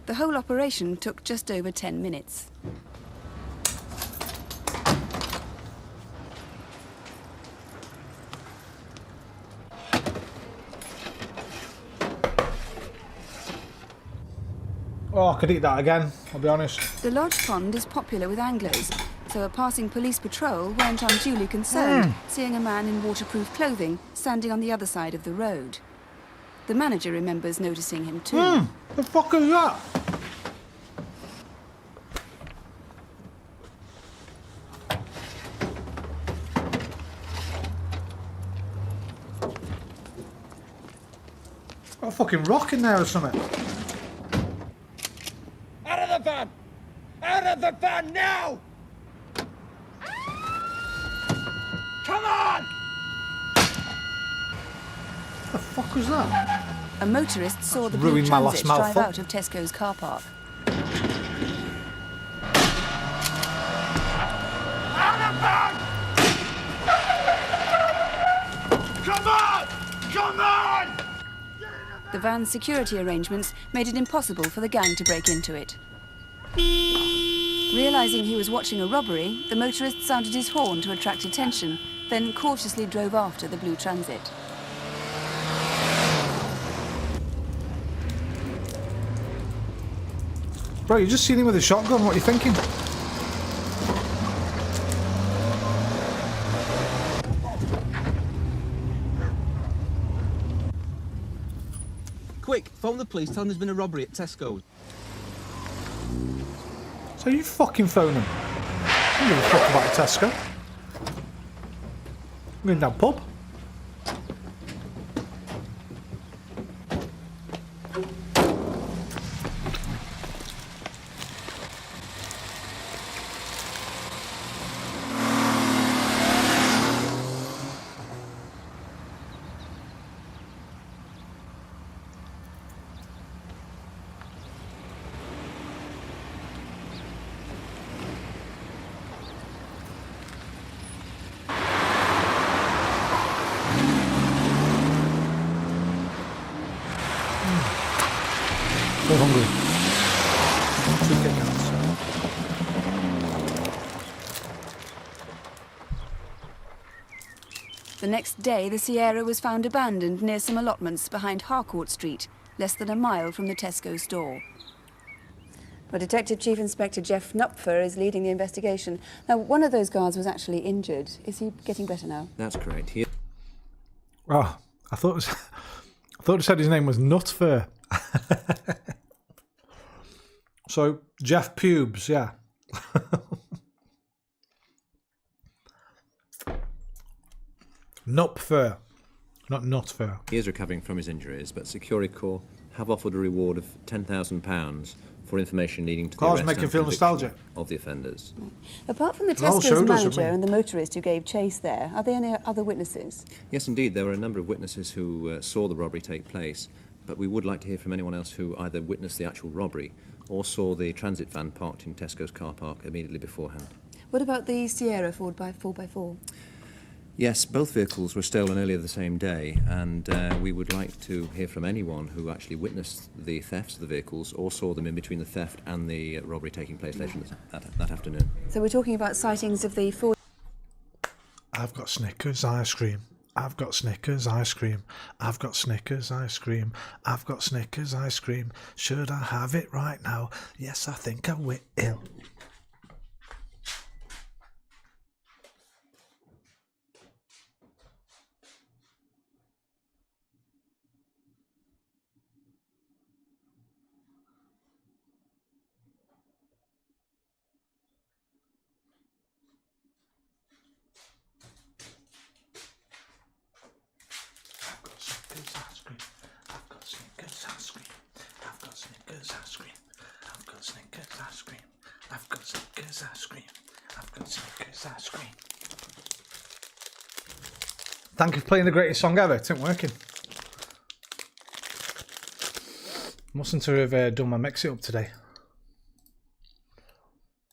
The whole operation took just over 10 minutes. Oh, I could eat that again, I'll be honest. The Lodge pond is popular with anglers, so a passing police patrol weren't unduly concerned seeing a man in waterproof clothing standing on the other side of the road. The manager remembers noticing him too. The fuck is that? Got a fucking rock in there or something. Out of the van! Out of the van now! Come on! What the fuck was that? A motorist saw the blue Ruined my last transit drive mouthful. out of Tesco's car park. Come on! Come on! The van's security arrangements made it impossible for the gang to break into it. Realizing he was watching a robbery, the motorist sounded his horn to attract attention, then cautiously drove after the blue transit. Bro, you just seen him with a shotgun, what are you thinking? Quick, phone the police, tell them there's been a robbery at Tesco's. So you fucking phone him. I don't give a fuck about Tesco. I'm going down pub. So hungry. 2 Kit Kats. The next day, the Sierra was found abandoned near some allotments behind Harcourt Street, less than a mile from the Tesco store. Well, Detective Chief Inspector Jeff Knupfer is leading the investigation. Now, one of those guards was actually injured. Is he getting better now? That's correct. Oh, I thought it said his name was Nutfur. So, Jeff Pubes, yeah. Nupfur, not Nutfur. He is recovering from his injuries, but Securicorps have offered a reward of £10,000 for information leading to the arrest make you and feel conviction nostalgic. of the offenders. Apart from the Well, Tesco's showed us, manager haven't we? and the motorist who gave chase there, are there any other witnesses? Yes, indeed, there were a number of witnesses who saw the robbery take place, but we would like to hear from anyone else who either witnessed the actual robbery or saw the transit van parked in Tesco's car park immediately beforehand. What about the Sierra 4x4? Yes, both vehicles were stolen earlier the same day, and we would like to hear from anyone who actually witnessed the thefts of the vehicles or saw them in between the theft and the robbery taking place later that afternoon. So we're talking about sightings of the Ford. I've got Snickers ice cream. I've got Snickers ice cream. I've got Snickers ice cream. I've got Snickers ice cream. Should I have it right now? Yes, I think I will. Thank you for playing the greatest song ever. It isn't working. Mustn't have done my mix it up today.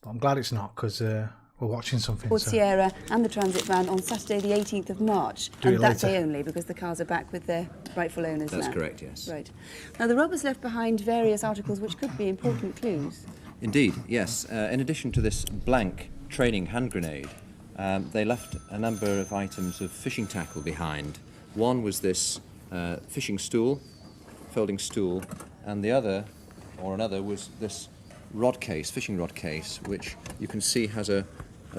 But I'm glad it's not, because we're watching something. Ford Sierra and the transit van on Saturday the 18th of March. Do it and that later. day only, because the cars are back with their rightful owners That's now. correct, yes. Right. Now, the robbers left behind various articles which could be important clues. Indeed, yes. In addition to this blank training hand grenade, they left a number of items of fishing tackle behind. One was this fishing stool, folding stool, and the other, or another, was this rod case, fishing rod case, which you can see has a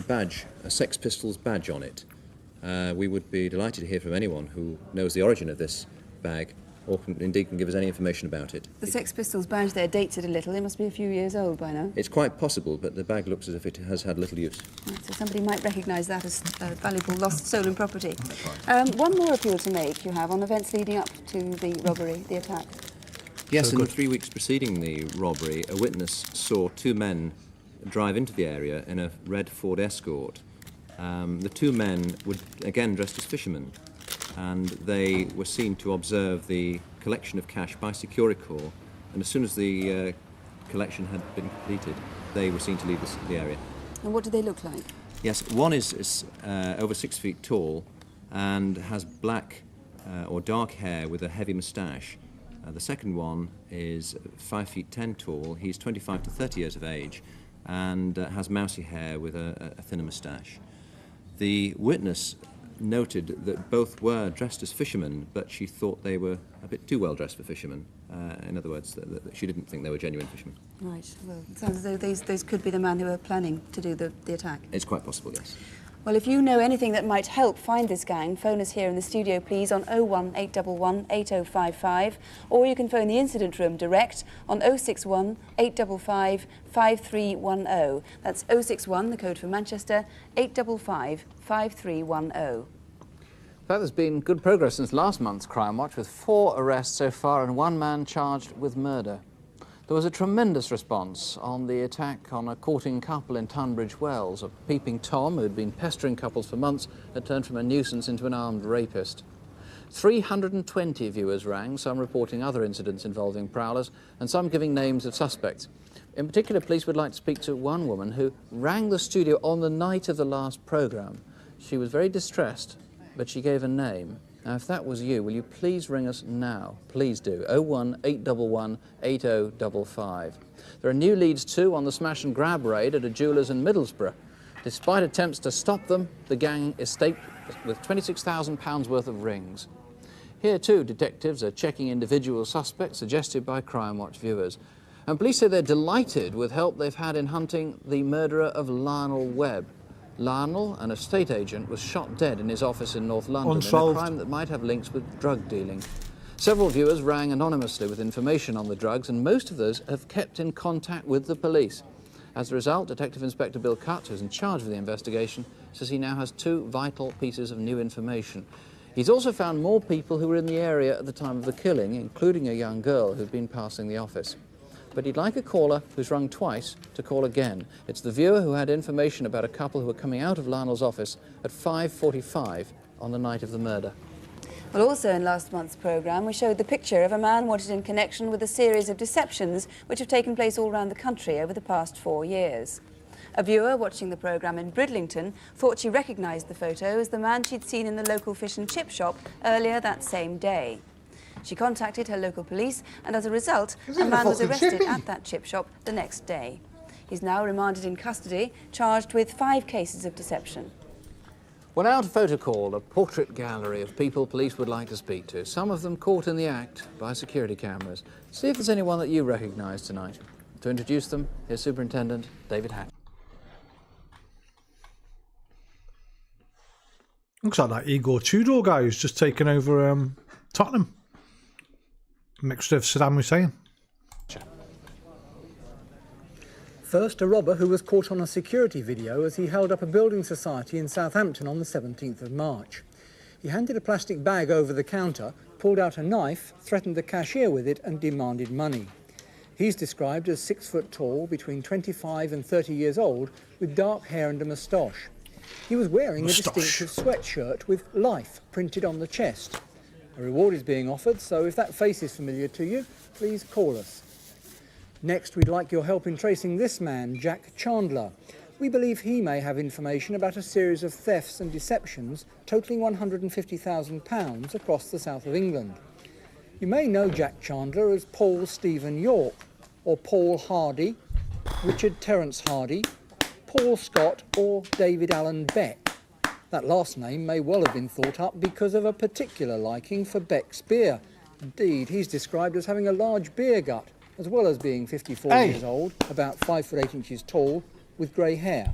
badge, a Sex Pistols badge on it. We would be delighted to hear from anyone who knows the origin of this bag, or indeed can give us any information about it. The Sex Pistols badge there dates it a little. It must be a few years old by now. It's quite possible, but the bag looks as if it has had little use. Right, so somebody might recognise that as valuable lost stolen property. One more appeal to make you have on events leading up to the robbery, the attack. Yes, in the 3 weeks preceding the robbery, a witness saw 2 men drive into the area in a red Ford Escort. The 2 men were again dressed as fishermen, and they were seen to observe the collection of cash by Securicorps, and as soon as the collection had been completed, they were seen to leave the area. And what do they look like? Yes, one is over 6 feet tall and has black or dark hair with a heavy moustache. The second one is 5 feet 10 tall. He's 25 to 30 years of age and has mousy hair with a thinner moustache. The witness noted that both were dressed as fishermen, but she thought they were a bit too well dressed for fishermen. In other words, that she didn't think they were genuine fishermen. Right, well, it sounds as though those could be the man who were planning to do the attack. It's quite possible, yes. Well, if you know anything that might help find this gang, phone us here in the studio, please, on 01811 8055, or you can phone the incident room direct on 061 855 5310. That's 061, the code for Manchester, 855 5310. In fact, there's been good progress since last month's Crimewatch, with 4 arrests so far and 1 man charged with murder. There was a tremendous response on the attack on a courting couple in Tunbridge Wells. A peeping Tom, who had been pestering couples for months, had turned from a nuisance into an armed rapist. 320 viewers rang, some reporting other incidents involving prowlers, and some giving names of suspects. In particular, police would like to speak to one woman who rang the studio on the night of the last programme. She was very distressed, but she gave a name. Now, if that was you, will you please ring us now? Please do. 01811 8055. There are new leads too on the smash and grab raid at a jeweller's in Middlesbrough. Despite attempts to stop them, the gang escaped with £26,000 worth of rings. Here too, detectives are checking individual suspects suggested by Crimewatch viewers. And police say they're delighted with help they've had in hunting the murderer of Lionel Webb. Lionel, an estate agent, was shot dead in his office in North London Unsolved. in a crime that might have links with drug dealing. Several viewers rang anonymously with information on the drugs, and most of those have kept in contact with the police. As a result, Detective Inspector Bill Cutt, who's in charge of the investigation, says he now has 2 vital pieces of new information. He's also found more people who were in the area at the time of the killing, including a young girl who'd been passing the office. But he'd like a caller who's rung twice to call again. It's the viewer who had information about a couple who were coming out of Lionel's office at 5:45 on the night of the murder. Well, also in last month's programme, we showed the picture of a man wanted in connection with a series of deceptions which have taken place all around the country over the past 4 years. A viewer watching the programme in Bridlington thought she recognised the photo as the man she'd seen in the local fish and chip shop earlier that same day. She contacted her local police, and as a result, a man was arrested at that chip shop the next day. He's now remanded in custody, charged with 5 cases of deception. We're now to photo call, a portrait gallery of people police would like to speak to, some of them caught in the act by security cameras. See if there's anyone that you recognise tonight. To introduce them, here's Superintendent David Hack. Looks like that Igor Tudor guy who's just taken over Tottenham. Mixture of Saddam Hussein. First, a robber who was caught on a security video as he held up a building society in Southampton on the 17th of March. He handed a plastic bag over the counter, pulled out a knife, threatened the cashier with it and demanded money. He's described as 6 foot tall, between 25 and 30 years old, with dark hair and a moustache. He was wearing a distinctive sweatshirt with "Life" printed on the chest. A reward is being offered, so if that face is familiar to you, please call us. Next, we'd like your help in tracing this man, Jack Chandler. We believe he may have information about a series of thefts and deceptions totalling £150,000 across the south of England. You may know Jack Chandler as Paul Stephen York, or Paul Hardy, Richard Terence Hardy, Paul Scott, or David Allen Beck. That last name may well have been thought up because of a particular liking for Beck's beer. Indeed, he's described as having a large beer gut, as well as being 54 years old, about 5 foot 8 inches tall, with grey hair.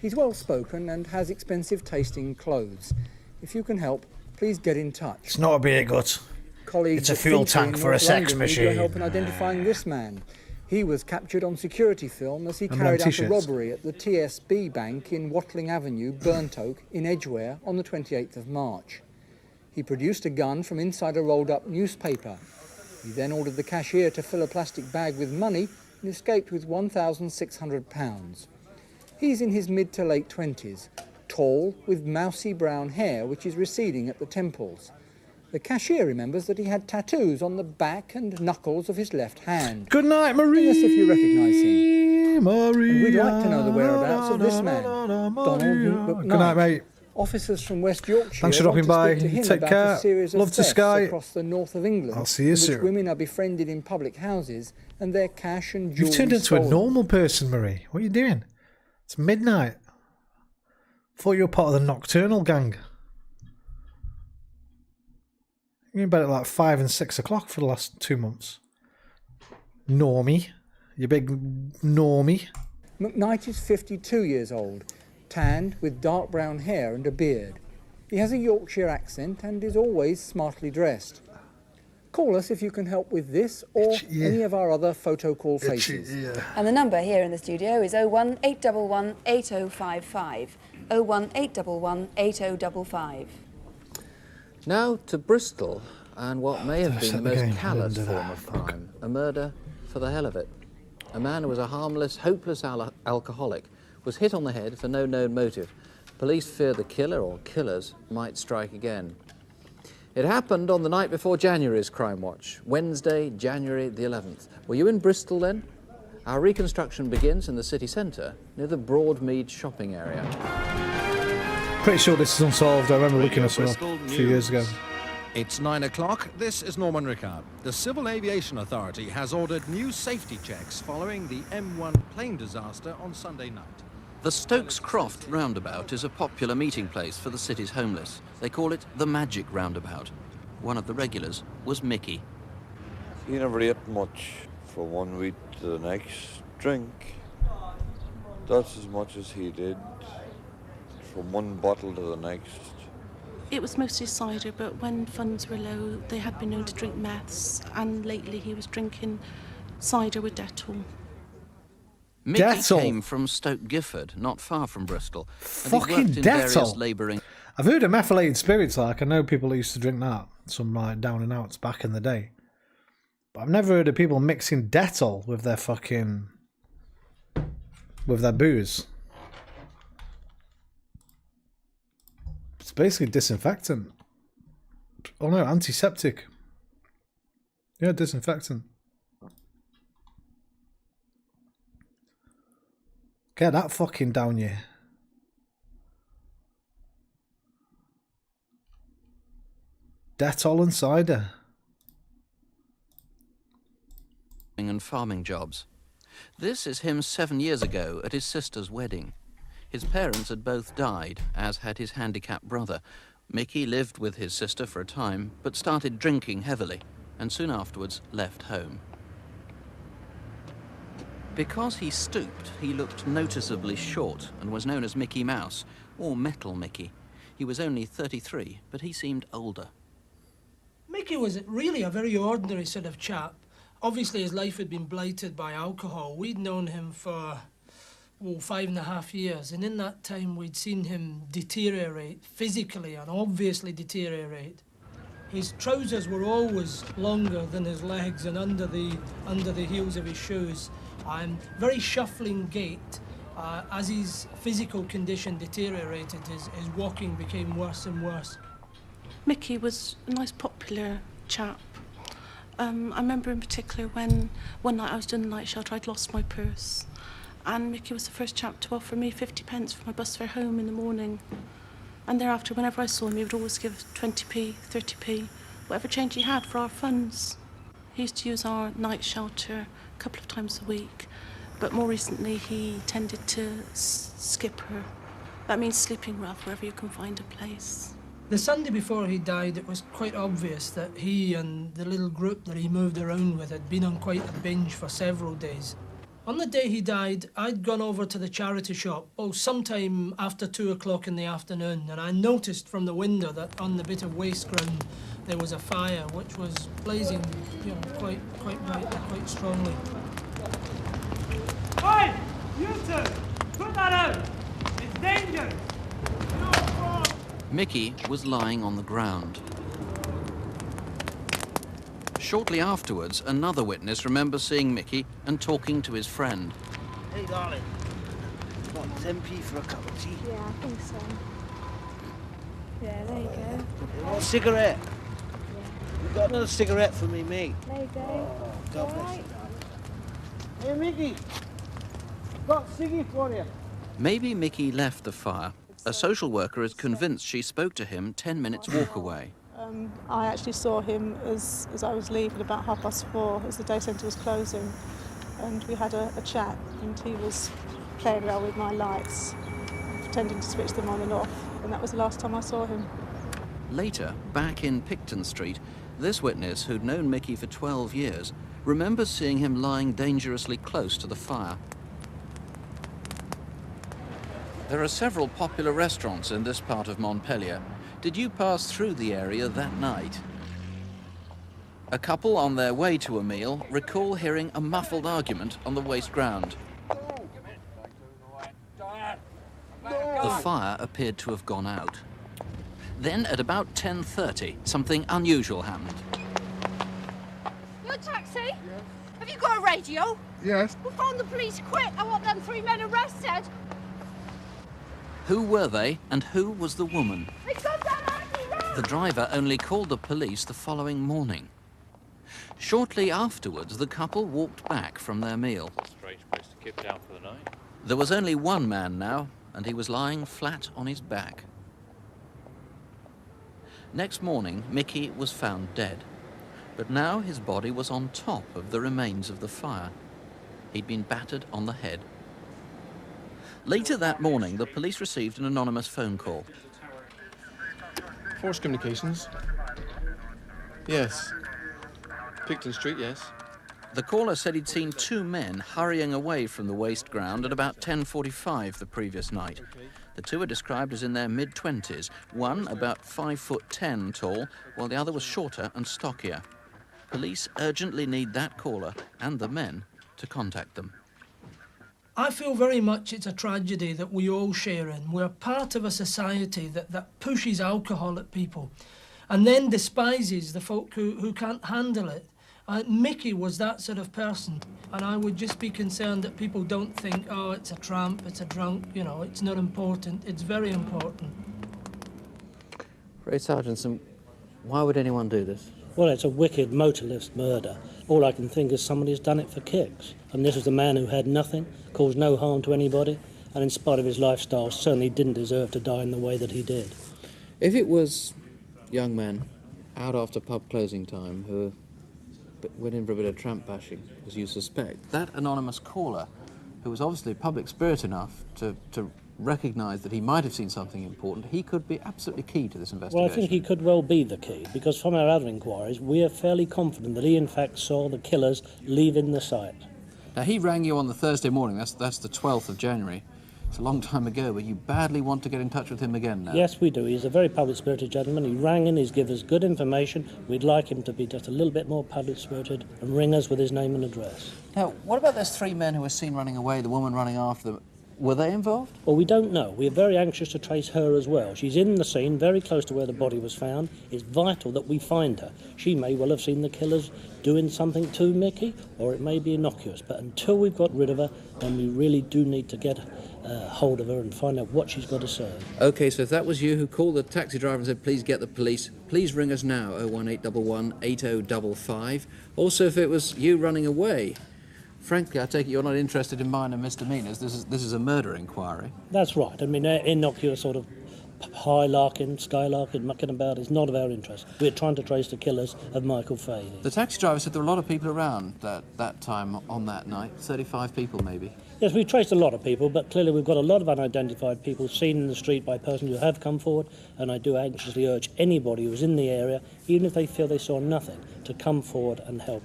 He's well spoken and has expensive tasting clothes. If you can help, please get in touch. It's not a beer gut. Colleagues It's a fuel tank for a sex machine. Need your help in identifying this man. He was captured on security film as he carried out a robbery at the TSB Bank in Watling Avenue, Burntoke, in Edgware on the 28th of March. He produced a gun from inside a rolled-up newspaper. He then ordered the cashier to fill a plastic bag with money and escaped with £1,600. He's in his mid to late 20s, tall, with mousy brown hair which is receding at the temples. The cashier remembers that he had tattoos on the back and knuckles of his left hand. Good night, Marie. Bring us if you recognise him. Marie. And we'd like to know the whereabouts of this man, Donald McKnight. Good night, mate. Officers from West Yorkshire Thanks for dropping by. want to speak to him Take about care. a series of Love to thefts Sky. across the north of England. I'll see you in soon. which women are befriended in public houses and their cash and jewellery You've turned into stolen. a normal person, Marie. What are you doing? It's midnight. Thought you were part of the nocturnal gang. You're in bed at like 5 and 6 o'clock for the last 2 months. Normie. You big normie. McKnight is 52 years old, tanned with dark brown hair and a beard. He has a Yorkshire accent and is always smartly dressed. Call us if you can help with this or any of our other photo call faces. And the number here in the studio is 01811 8055. 01811 8055. Now to Bristol and what may have been the most callous form of crime, a murder for the hell of it. A man who was a harmless, hopeless alcoholic was hit on the head for no known motive. Police fear the killer or killers might strike again. It happened on the night before January's Crimewatch, Wednesday, January the 11th. Were you in Bristol then? Our reconstruction begins in the city centre, near the Broadmead shopping area. Pretty sure this is unsolved. I remember looking at it up a few years ago. It's 9 o'clock. This is Norman Rickard. The Civil Aviation Authority has ordered new safety checks following the M1 plane disaster on Sunday night. The Stokes Croft roundabout is a popular meeting place for the city's homeless. They call it the Magic Roundabout. One of the regulars was Mickey. He never ate much from one week to the next. Drink, that's as much as he did. From one bottle to the next. It was mostly cider, but when funds were low, they had been known to drink meths, and lately he was drinking cider with Dettol. Mickey Dettol? came from Stoke Gifford, not far from Bristol. Fucking and he worked in various Dettol. labouring. I've heard of methylated spirits, like I know people that used to drink that, some like down and outs back in the day. But I've never heard of people mixing Dettol with their fucking... with their booze. It's basically disinfectant. Oh no, antiseptic. Yeah, disinfectant. Get that fucking down you. Dettol and cider. And farming jobs. This is him 7 years ago at his sister's wedding. His parents had both died, as had his handicapped brother. Mickey lived with his sister for a time, but started drinking heavily, and soon afterwards left home. Because he stooped, he looked noticeably short and was known as Mickey Mouse, or Metal Mickey. He was only 33, but he seemed older. Mickey was really a very ordinary sort of chap. Obviously his life had been blighted by alcohol. We'd known him for, 5.5 years, and in that time we'd seen him deteriorate physically and obviously deteriorate. His trousers were always longer than his legs and under the heels of his shoes. Very shuffling gait. As his physical condition deteriorated, his walking became worse and worse. Mickey was a nice, popular chap. I remember in particular when one night I was doing the night shelter, I'd lost my purse. And Mickey was the first chap to offer me 50 pence for my bus fare home in the morning. And thereafter, whenever I saw him, he would always give 20p, 30p, whatever change he had for our funds. He used to use our night shelter a couple of times a week, but more recently he tended to skip her. That means sleeping rough wherever you can find a place. The Sunday before he died, it was quite obvious that he and the little group that he moved around with had been on quite a binge for several days. On the day he died, I'd gone over to the charity shop, sometime after 2 o'clock in the afternoon, and I noticed from the window that on the bit of waste ground there was a fire which was blazing, quite brightly, quite strongly. Oi! You two! Put that out! It's dangerous! Mickey was lying on the ground. Shortly afterwards, another witness remembers seeing Mickey and talking to his friend. Hey, darling. What, 10p for a cup of tea? Yeah, I think so. Yeah, there you go. Hey, what, a cigarette? Yeah. You got another cigarette for me, mate? There you go. God bless Right. you. Hey, Mickey. Got ciggy for you. Maybe Mickey left the fire. A social worker is convinced she spoke to him 10 minutes walk away. I actually saw him as I was leaving about 4:30 as the day centre was closing, and we had a chat, and he was playing around with my lights, pretending to switch them on and off, and that was the last time I saw him. Later, back in Picton Street, this witness, who'd known Mickey for 12 years, remembers seeing him lying dangerously close to the fire. There are several popular restaurants in this part of Montpellier. Did you pass through the area that night? A couple on their way to a meal recall hearing a muffled argument on the waste ground. The fire appeared to have gone out. Then at about 10:30, something unusual happened. You a taxi? Yes. Have you got a radio? Yes. We'll phone the police quick. I want them 3 men arrested. Who were they, and who was the woman? They come down Archie Road. The driver only called the police the following morning. Shortly afterwards, the couple walked back from their meal. Strange place to keep down for the night. There was only one man now, and he was lying flat on his back. Next morning, Mickey was found dead. But now his body was on top of the remains of the fire. He'd been battered on the head. Later that morning, the police received an anonymous phone call. Force Communications. Yes. Picton Street, yes. The caller said he'd seen two men hurrying away from the waste ground at about 10:45 the previous night. The two are described as in their mid-20s, one about 5'10" tall, while the other was shorter and stockier. Police urgently need that caller and the men to contact them. I feel very much it's a tragedy that we all share in. We're part of a society that pushes alcohol at people and then despises the folk who can't handle it. Mickey was that sort of person, and I would just be concerned that people don't think, oh, it's a tramp, it's a drunk, you know, it's not important. It's very important. Ray Sargentson, why would anyone do this? Well, it's a wicked motorless murder. All I can think is somebody's done it for kicks. And this was a man who had nothing, caused no harm to anybody, and in spite of his lifestyle, certainly didn't deserve to die in the way that he did. If it was young men out after pub closing time who went in for a bit of tramp bashing, as you suspect, that anonymous caller, who was obviously public spirit enough to recognise that he might have seen something important, he could be absolutely key to this investigation. Well, I think he could well be the key, because from our other inquiries, we are fairly confident that he in fact saw the killers leaving the site. Now, he rang you on the Thursday morning, that's the 12th of January. It's a long time ago, but you badly want to get in touch with him again now. Yes, we do. He's a very public-spirited gentleman. He rang in, he's given us good information. We'd like him to be just a little bit more public-spirited and ring us with his name and address. Now, what about those three men who were seen running away, the woman running after them? Were they involved? Well, we don't know. We're very anxious to trace her as well. She's in the scene, very close to where the body was found. It's vital that we find her. She may well have seen the killers doing something to Mickey, or it may be innocuous. But until we've got rid of her, then we really do need to get hold of her and find out what she's got to say. OK, so if that was you who called the taxi driver and said, please get the police, please ring us now, 01811 8055. Also, if it was you running away, frankly, I take it you're not interested in minor misdemeanours. This is a murder inquiry. That's right. I mean, innocuous sort of high-larking, skylarking, mucking about is not of our interest. We're trying to trace the killers of Michael Fahey. The taxi driver said there were a lot of people around that time on that night, 35 people maybe. Yes, we've traced a lot of people, but clearly we've got a lot of unidentified people seen in the street by persons who have come forward, and I do anxiously urge anybody who's in the area, even if they feel they saw nothing, to come forward and help.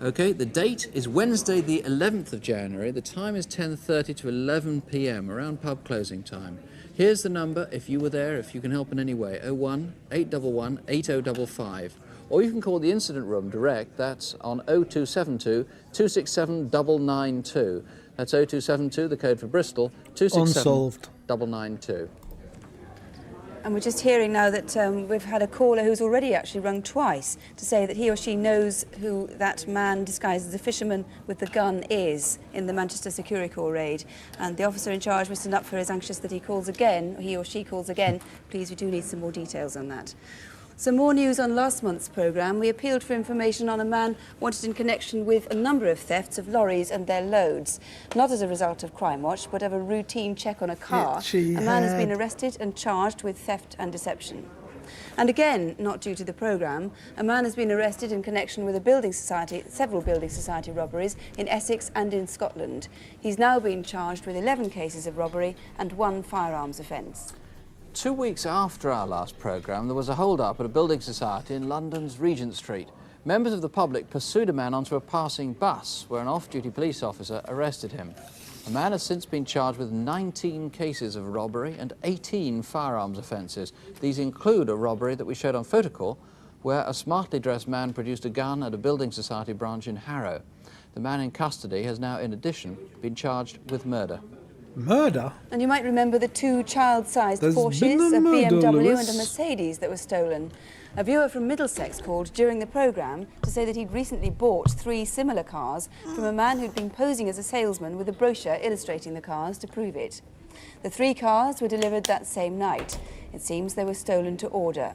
OK, the date is Wednesday the 11th of January. The time is 10:30 to 11 p.m, around pub closing time. Here's the number if you were there, if you can help in any way, 01811 8055. Or you can call the incident room direct, that's on 0272 267 992. That's 0272, the code for Bristol, 267 992. And we're just hearing now that we've had a caller who's already actually rung twice to say that he or she knows who that man disguised as a fisherman with the gun is in the Manchester Security Corps raid. And the officer in charge, Mr. Knupfer, is anxious that he calls again, he or she calls again. Please, we do need some more details on that. Some more news on last month's programme. We appealed for information on a man wanted in connection with a number of thefts of lorries and their loads. Not as a result of Crimewatch, but of a routine check on a car. A man has been arrested and charged with theft and deception. And again, not due to the programme, a man has been arrested in connection with a building society, several building society robberies in Essex and in Scotland. He's now been charged with 11 cases of robbery and 1 firearms offence. 2 weeks after our last programme, there was a hold-up at a building society in London's Regent Street. Members of the public pursued a man onto a passing bus, where an off-duty police officer arrested him. The man has since been charged with 19 cases of robbery and 18 firearms offences. These include a robbery that we showed on Photocall, where a smartly dressed man produced a gun at a building society branch in Harrow. The man in custody has now, in addition, been charged with murder. Murder? And you might remember the 2 child-sized Porsches, a BMW and a Mercedes that were stolen. A viewer from Middlesex called during the programme to say that he'd recently bought 3 similar cars from a man who'd been posing as a salesman with a brochure illustrating the cars to prove it. The 3 cars were delivered that same night. It seems they were stolen to order.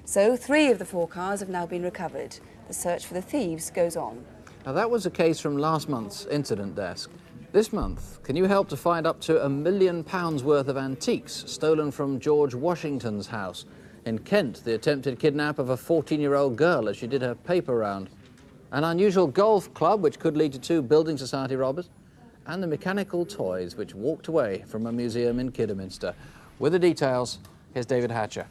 So 3 of the 4 cars have now been recovered. The search for the thieves goes on. Now that was a case from last month's incident desk. This month, can you help to find up to £1 million worth of antiques stolen from George Washington's house? In Kent, the attempted kidnap of a 14-year-old girl as she did her paper round. An unusual golf club which could lead to 2 building society robbers. And the mechanical toys which walked away from a museum in Kidderminster. With the details, here's David Hatcher.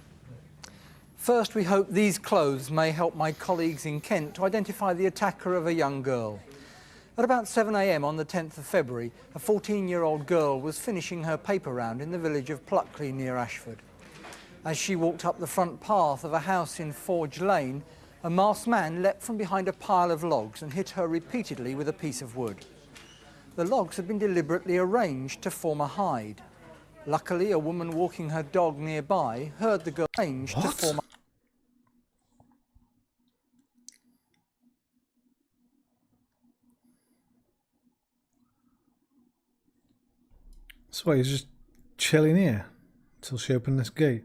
First, we hope these clothes may help my colleagues in Kent to identify the attacker of a young girl. At about 7 a.m. on the 10th of February, a 14-year-old girl was finishing her paper round in the village of Pluckley near Ashford. As she walked up the front path of a house in Forge Lane, a masked man leapt from behind a pile of logs and hit her repeatedly with a piece of wood. The logs had been deliberately arranged to form a hide. Luckily, a woman walking her dog nearby heard the girl arrange to form a... So he's just chilling here until she opened this gate.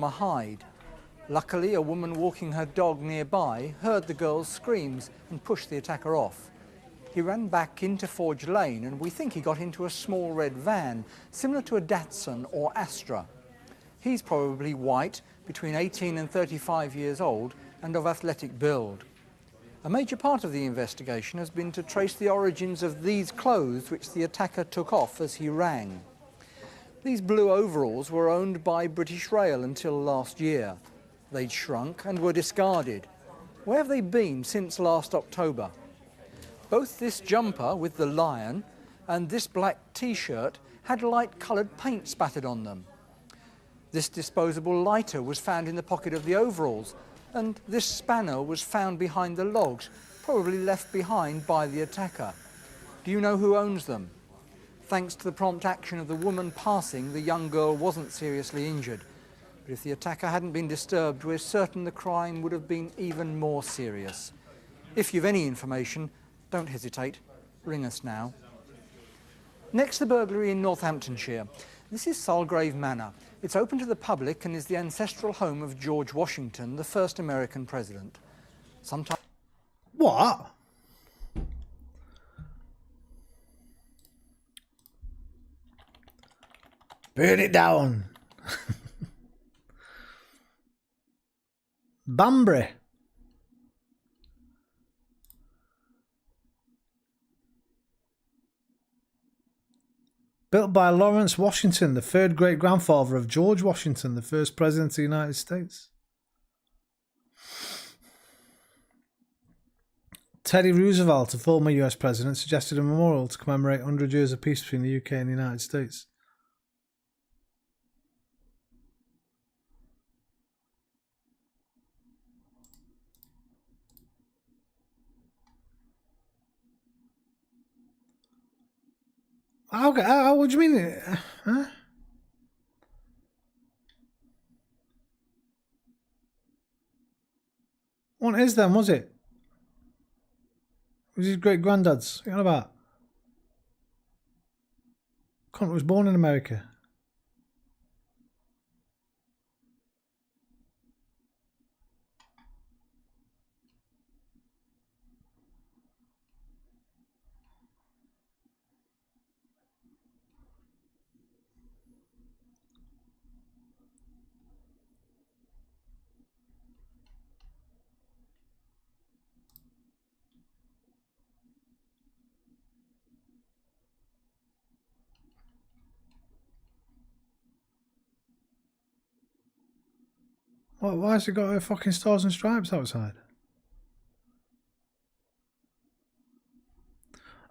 A hide. Luckily, a woman walking her dog nearby heard the girl's screams and pushed the attacker off. He ran back into Forge Lane and we think he got into a small red van, similar to a Datsun or Astra. He's probably white, between 18 and 35 years old, and of athletic build. A major part of the investigation has been to trace the origins of these clothes which the attacker took off as he rang. These blue overalls were owned by British Rail until last year. They'd shrunk and were discarded. Where have they been since last October? Both this jumper with the lion and this black t-shirt had light-coloured paint spattered on them. This disposable lighter was found in the pocket of the overalls, and this spanner was found behind the logs, probably left behind by the attacker. Do you know who owns them? Thanks to the prompt action of the woman passing, the young girl wasn't seriously injured. But if the attacker hadn't been disturbed, we're certain the crime would have been even more serious. If you've any information, don't hesitate. Ring us now. Next, the burglary in Northamptonshire. This is Salgrave Manor. It's open to the public and is the ancestral home of George Washington, the first American president. Sometime... What? Burn it down. Banbury. Built by Lawrence Washington, the third great-grandfather of George Washington, the first president of the United States. Teddy Roosevelt, a former US president, suggested a memorial to commemorate 100 years of peace between the UK and the United States. How what do you mean? Huh? What is them, was it? It was his great granddad's. What are you on about? Cunt was born in America. What, why has it got a fucking stars and stripes outside?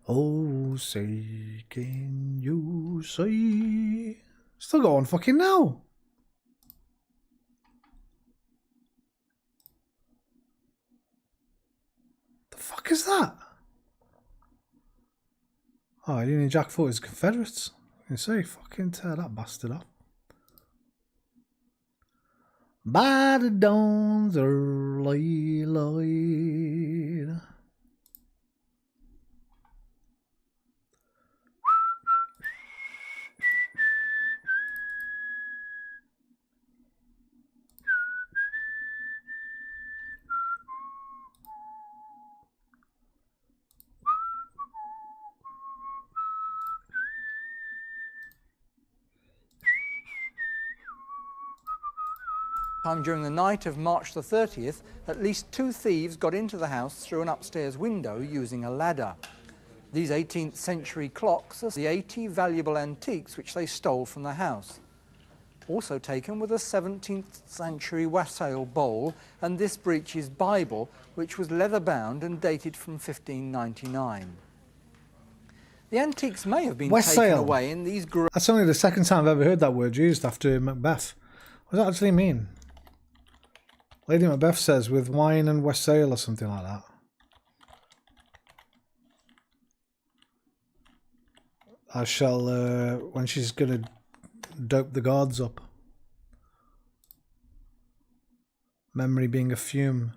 Oh, say, can you say? Still got one fucking now. The fuck is that? Oh, Union Jack thought it was Confederates. You say, fucking tear that bastard up. By the dawn's early light. During the night of March the 30th, at least 2 thieves got into the house through an upstairs window using a ladder. These 18th century clocks are the 80 valuable antiques which they stole from the house. Also taken were the 17th century wassail bowl and this breeches Bible, which was leather bound and dated from 1599. The antiques may have been taken away in these... That's only the second time I've ever heard that word used after Macbeth. What does that actually mean? Lady Macbeth says, with wine and wassail or something like that. I shall, when she's going to dope the gods up. Memory being a fume.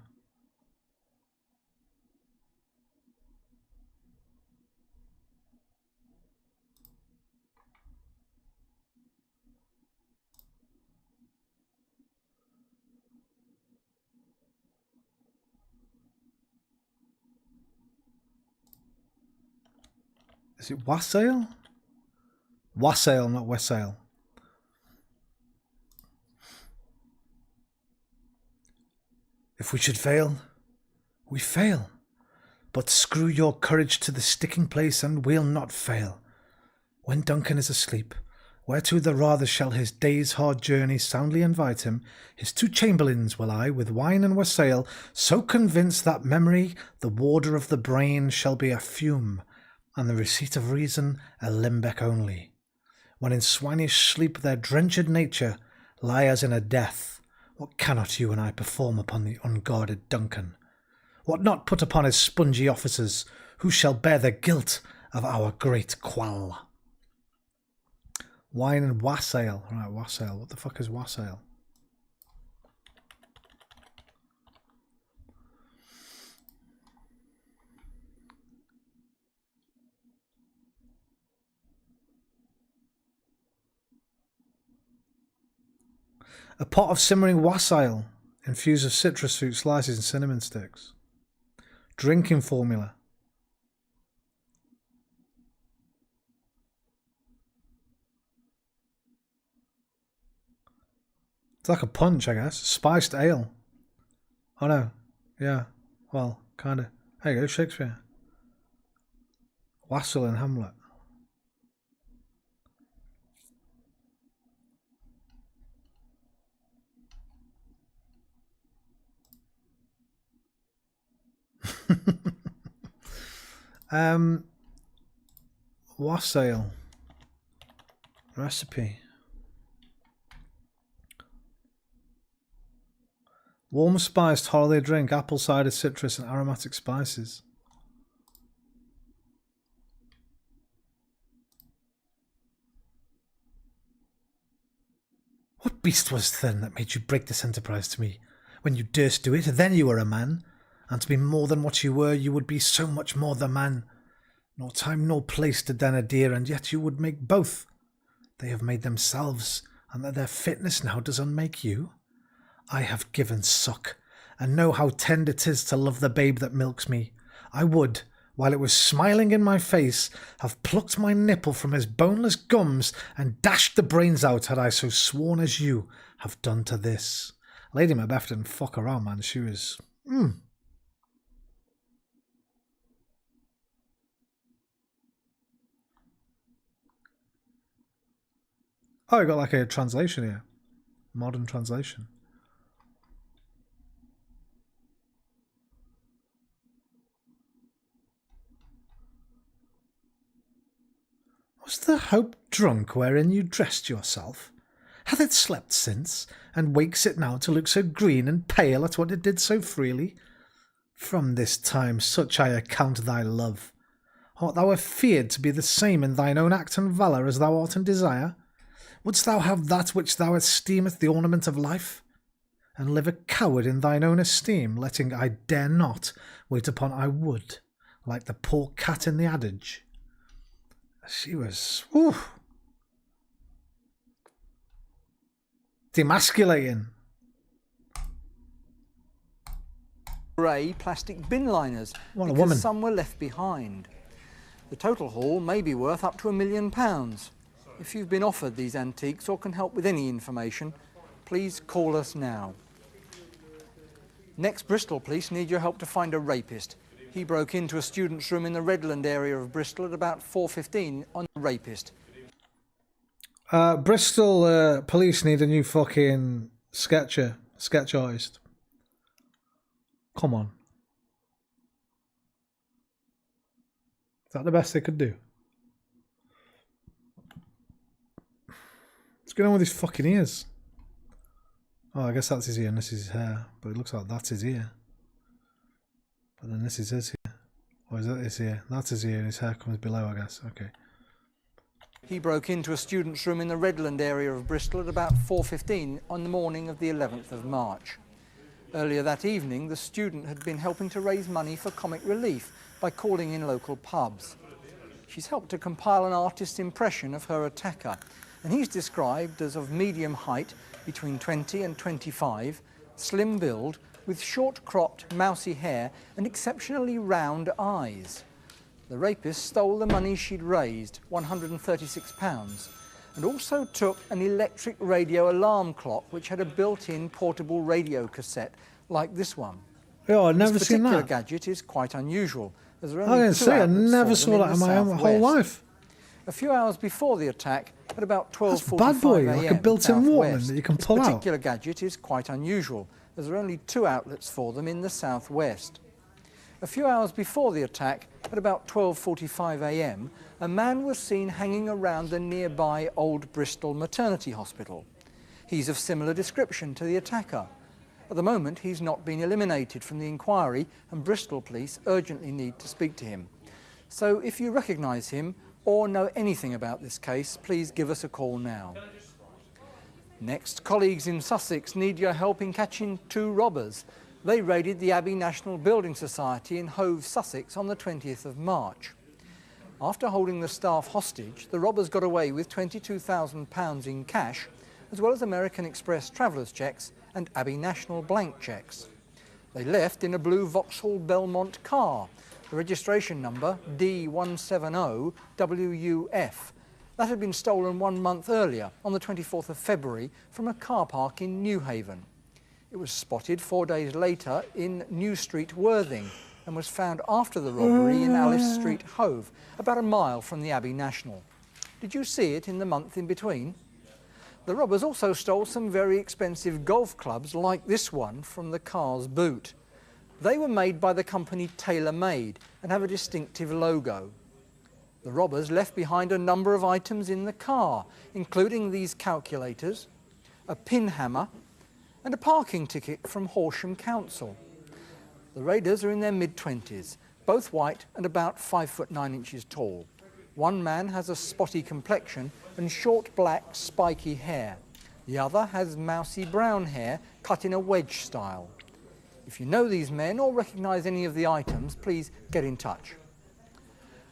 Is it wassail? Wassail, not wassail. If we should fail, we fail. But screw your courage to the sticking place and we'll not fail. When Duncan is asleep, whereto the rather shall his day's hard journey soundly invite him, his 2 chamberlains will I, with wine and wassail, so convince that memory, the warder of the brain, shall be a fume, and the receipt of reason a limbeck only. When in swinish sleep their drenched nature lie as in a death, what cannot you and I perform upon the unguarded Duncan? What not put upon his spongy officers, who shall bear the guilt of our great qual? Wine and wassail. Right, wassail. What the fuck is wassail? A pot of simmering wassail, infused with citrus fruit slices and cinnamon sticks. Drinking formula. It's like a punch, I guess. Spiced ale. Oh no. Yeah. Well, kind of. There you go, Shakespeare. Wassail in Hamlet. Wassail recipe. Warm spiced holiday drink, apple cider, citrus and aromatic spices. What beast was then that made you break this enterprise to me? When you durst do it, then you were a man. And to be more than what you were, you would be so much more the man. Nor time nor place to then adhere, and yet you would make both. They have made themselves, and that their fitness now does unmake you. I have given suck, and know how tender 'tis to love the babe that milks me. I would, while it was smiling in my face, have plucked my nipple from his boneless gums, and dashed the brains out had I so sworn as you have done to this. Lady Macbeth didn't fuck around, man. She was... Oh, I got like a translation here. Modern translation. Was the hope drunk wherein you dressed yourself? Hath it slept since, and wakes it now to look so green and pale at what it did so freely? From this time such I account thy love. Art thou afeard to be the same in thine own act and valour as thou art in desire? Wouldst thou have that which thou esteemest the ornament of life? And live a coward in thine own esteem, letting I dare not wait upon I would, like the poor cat in the adage? She was... Whew, demasculating. Grey plastic bin liners, What a because woman. some were left behind. The total haul may be worth up to £1 million. If you've been offered these antiques or can help with any information, please call us now. Next, Bristol police need your help to find a rapist. He broke into a student's room in the Redland area of Bristol at about 4:15 on the rapist. Bristol police need a new fucking sketch artist. Come on. Is that the best they could do? What's going on with his fucking ears? Oh, I guess that's his ear and this is his hair. But it looks like that's his ear. But then this is his ear. Or is that his ear? That's his ear and his hair comes below, I guess. Okay. He broke into a student's room in the Redland area of Bristol at about 4:15 on the morning of the 11th of March. Earlier that evening, the student had been helping to raise money for comic relief by calling in local pubs. She's helped to compile an artist's impression of her attacker, and he's described as of medium height, between 20 and 25, slim build, with short-cropped, mousy hair and exceptionally round eyes. The rapist stole the money she'd raised, £136, and also took an electric radio alarm clock which had a built-in portable radio cassette like this one. Yeah, I've never this seen particular that. gadget is quite unusual. As there are I only didn't two see it. I outlets never for saw them that in my whole southwest. life. A few hours before the attack, at about 12:45 Bad boy, a.m. like a built-in Walkman southwest, that you can this pull out. particular gadget is quite unusual, as there are only two outlets for them in the southwest. A few hours before the attack, at about 12:45 a.m, a man was seen hanging around the nearby Old Bristol Maternity Hospital. He's of similar description to the attacker. At the moment, he's not been eliminated from the inquiry, and Bristol police urgently need to speak to him. So if you recognise him or know anything about this case, please give us a call now. Next, colleagues in Sussex need your help in catching two robbers. They raided the Abbey National Building Society in Hove, Sussex on the 20th of March. After holding the staff hostage, the robbers got away with £22,000 in cash, as well as American Express travellers' cheques and Abbey National blank cheques. They left in a blue Vauxhall Belmont car, the registration number D170WUF. That had been stolen 1 month earlier, on the 24th of February, from a car park in Newhaven. It was spotted 4 days later in New Street, Worthing, and was found after the robbery in Alice Street, Hove, about a mile from the Abbey National. Did you see it in the month in between? The robbers also stole some very expensive golf clubs like this one from the car's boot. They were made by the company Tailor Made and have a distinctive logo. The robbers left behind a number of items in the car, including these calculators, a pin hammer, and a parking ticket from Horsham Council. The raiders are in their mid-20s, both white and about 5'9" tall. One man has a spotty complexion and short black spiky hair. The other has mousy brown hair cut in a wedge style. If you know these men or recognise any of the items, please get in touch.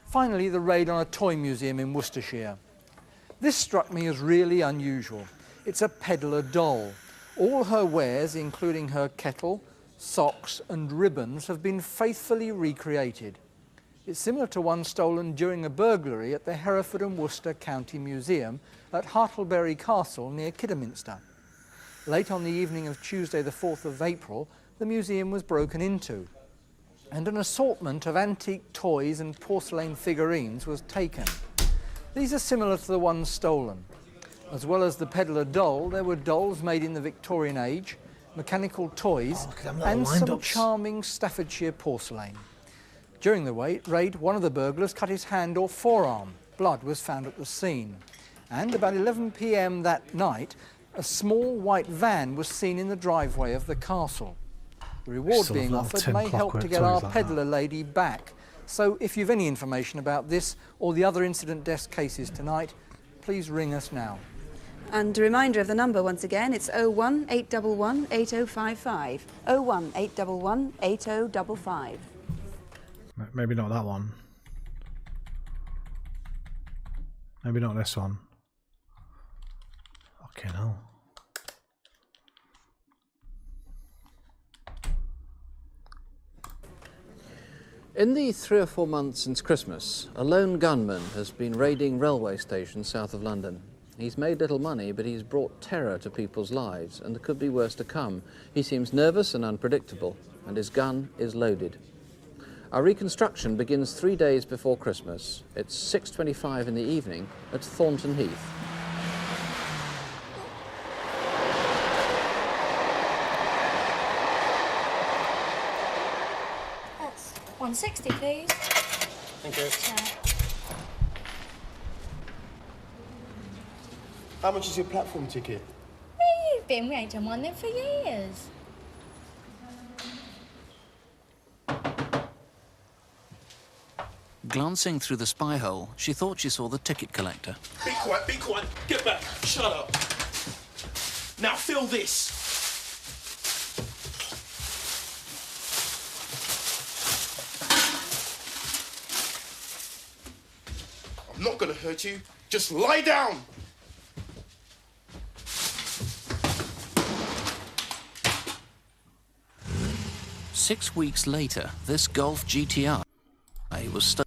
Finally, the raid on a toy museum in Worcestershire. This struck me as really unusual. It's a peddler doll. All her wares, including her kettle, socks and ribbons, have been faithfully recreated. It's similar to one stolen during a burglary at the Hereford and Worcester County Museum at Hartlebury Castle near Kidderminster. Late on the evening of Tuesday the 4th of April, the museum was broken into, and an assortment of antique toys and porcelain figurines was taken. These are similar to the ones stolen. As well as the peddler doll, there were dolls made in the Victorian age, mechanical toys, and some charming Staffordshire porcelain. During the raid, one of the burglars cut his hand or forearm. Blood was found at the scene. And about 11 p.m. that night, a small white van was seen in the driveway of the castle. The reward being offered may help to get our peddler lady back. So if you've any information about this or the other incident desk cases tonight, please ring us now. And a reminder of the number once again, it's 01 811 8055. 01 811 8055. Maybe not that one. Maybe not this one. Okay, no. In the 3 or 4 months since Christmas, a lone gunman has been raiding railway stations south of London. He's made little money, but he's brought terror to people's lives, and there could be worse to come. He seems nervous and unpredictable, and his gun is loaded. Our reconstruction begins 3 days before Christmas. It's 6:25 in the evening at Thornton Heath. That's 160, please. Thank you. Yeah. How much is your platform ticket? Where you been? We ain't done one of them for years. Glancing through the spy hole, she thought she saw the ticket collector. Be quiet, get back, shut up. Now fill this. I'm not gonna hurt you, just lie down. Six weeks later, this Golf GTI was stolen.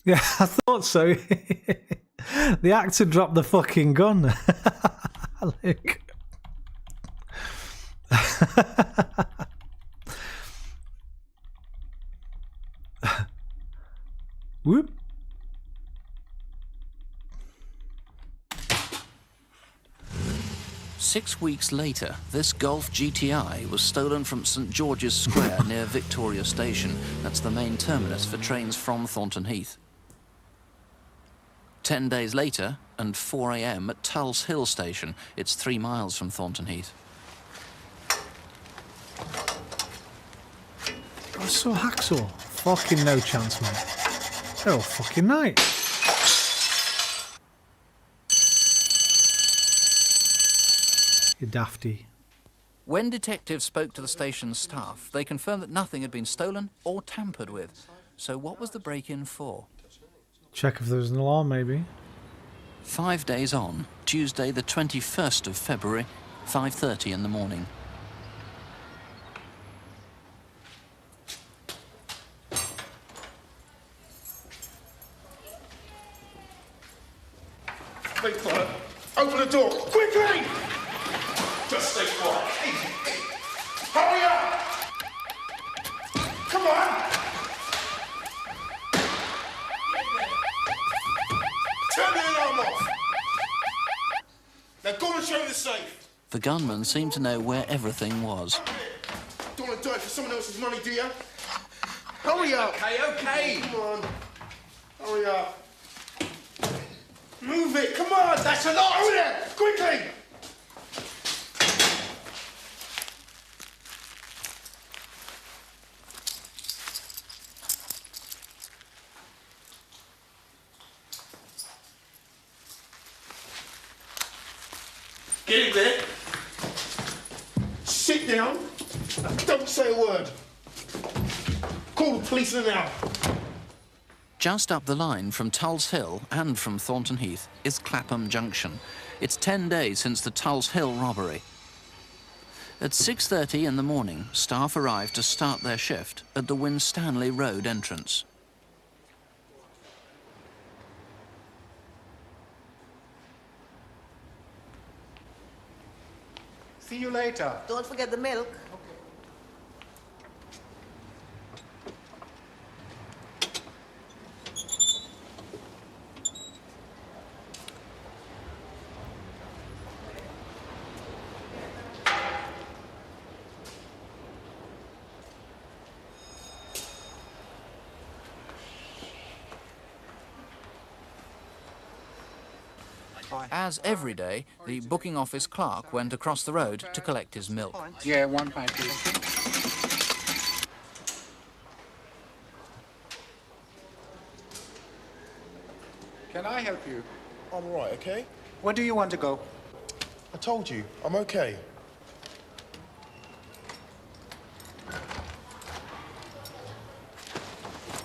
Yeah, I thought so. The actor dropped the fucking gun. Look. Whoop. Six weeks later, this Golf GTI was stolen from St George's Square near Victoria Station. That's the main terminus for trains from Thornton Heath. 10 days later, and 4 a.m. at Tulse Hill Station. It's 3 miles from Thornton Heath. I saw Hacksaw. Fucking no chance, mate. They're all fucking night. You dafty. When detectives spoke to the station's staff, they confirmed that nothing had been stolen or tampered with. So what was the break-in for? Check if there was an alarm, maybe. 5 days on, Tuesday the 21st of February, 5:30 in the morning. Stay quiet. Open the door, quickly! Just stay quiet. Easy. Hurry up! Come on! Turn the alarm off! Now go and show me the safe. The gunman seemed to know where everything was. Don't want to do it for someone else's money, do you? Hurry up! Okay. Come on. Hurry up. Move it, come on! That's a lot! Over there! Quickly! Get in there. Sit down. Don't say a word. Call the police now. Just up the line from Tulse Hill and from Thornton Heath is Clapham Junction. It's 10 days since the Tulse Hill robbery. At 6:30 in the morning, staff arrived to start their shift at the Winstanley Road entrance. See you later. Don't forget the milk. As every day, the booking office clerk went across the road to collect his milk. Yeah, 1 pint, please. Can I help you? I'm all right, okay? Where do you want to go? I told you, I'm okay.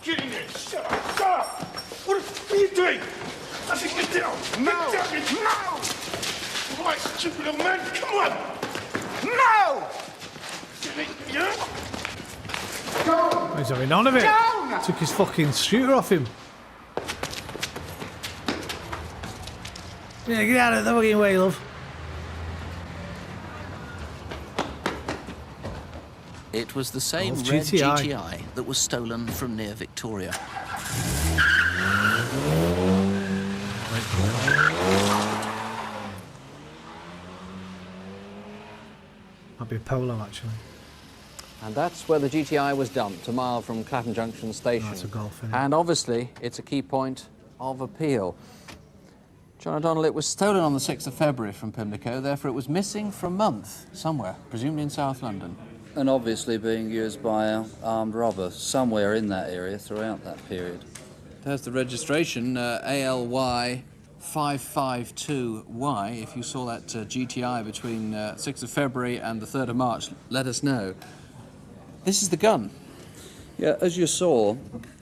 Get in there! Shut up! Shut up! What are you doing? I think get down! No! Get down! No! Right, stupid little man! Come on! No! You He's having none of it. Took his fucking shooter off him. Yeah, get out of the fucking way, love. It was the same red GTI that was stolen from near Victoria. Might be a Polo, actually. And that's where the GTI was dumped, a mile from Clapham Junction Station. That's a golf, isn't it? And obviously, it's a key point of appeal. John O'Donnell, it was stolen on the 6th of February from Pimlico, therefore it was missing for a month, somewhere, presumably in South London. And obviously being used by an armed robber somewhere in that area throughout that period. There's the registration, ALY 552Y. If you saw that GTI between 6th of February and the 3rd of March, let us know. This is the gun. Yeah, as you saw,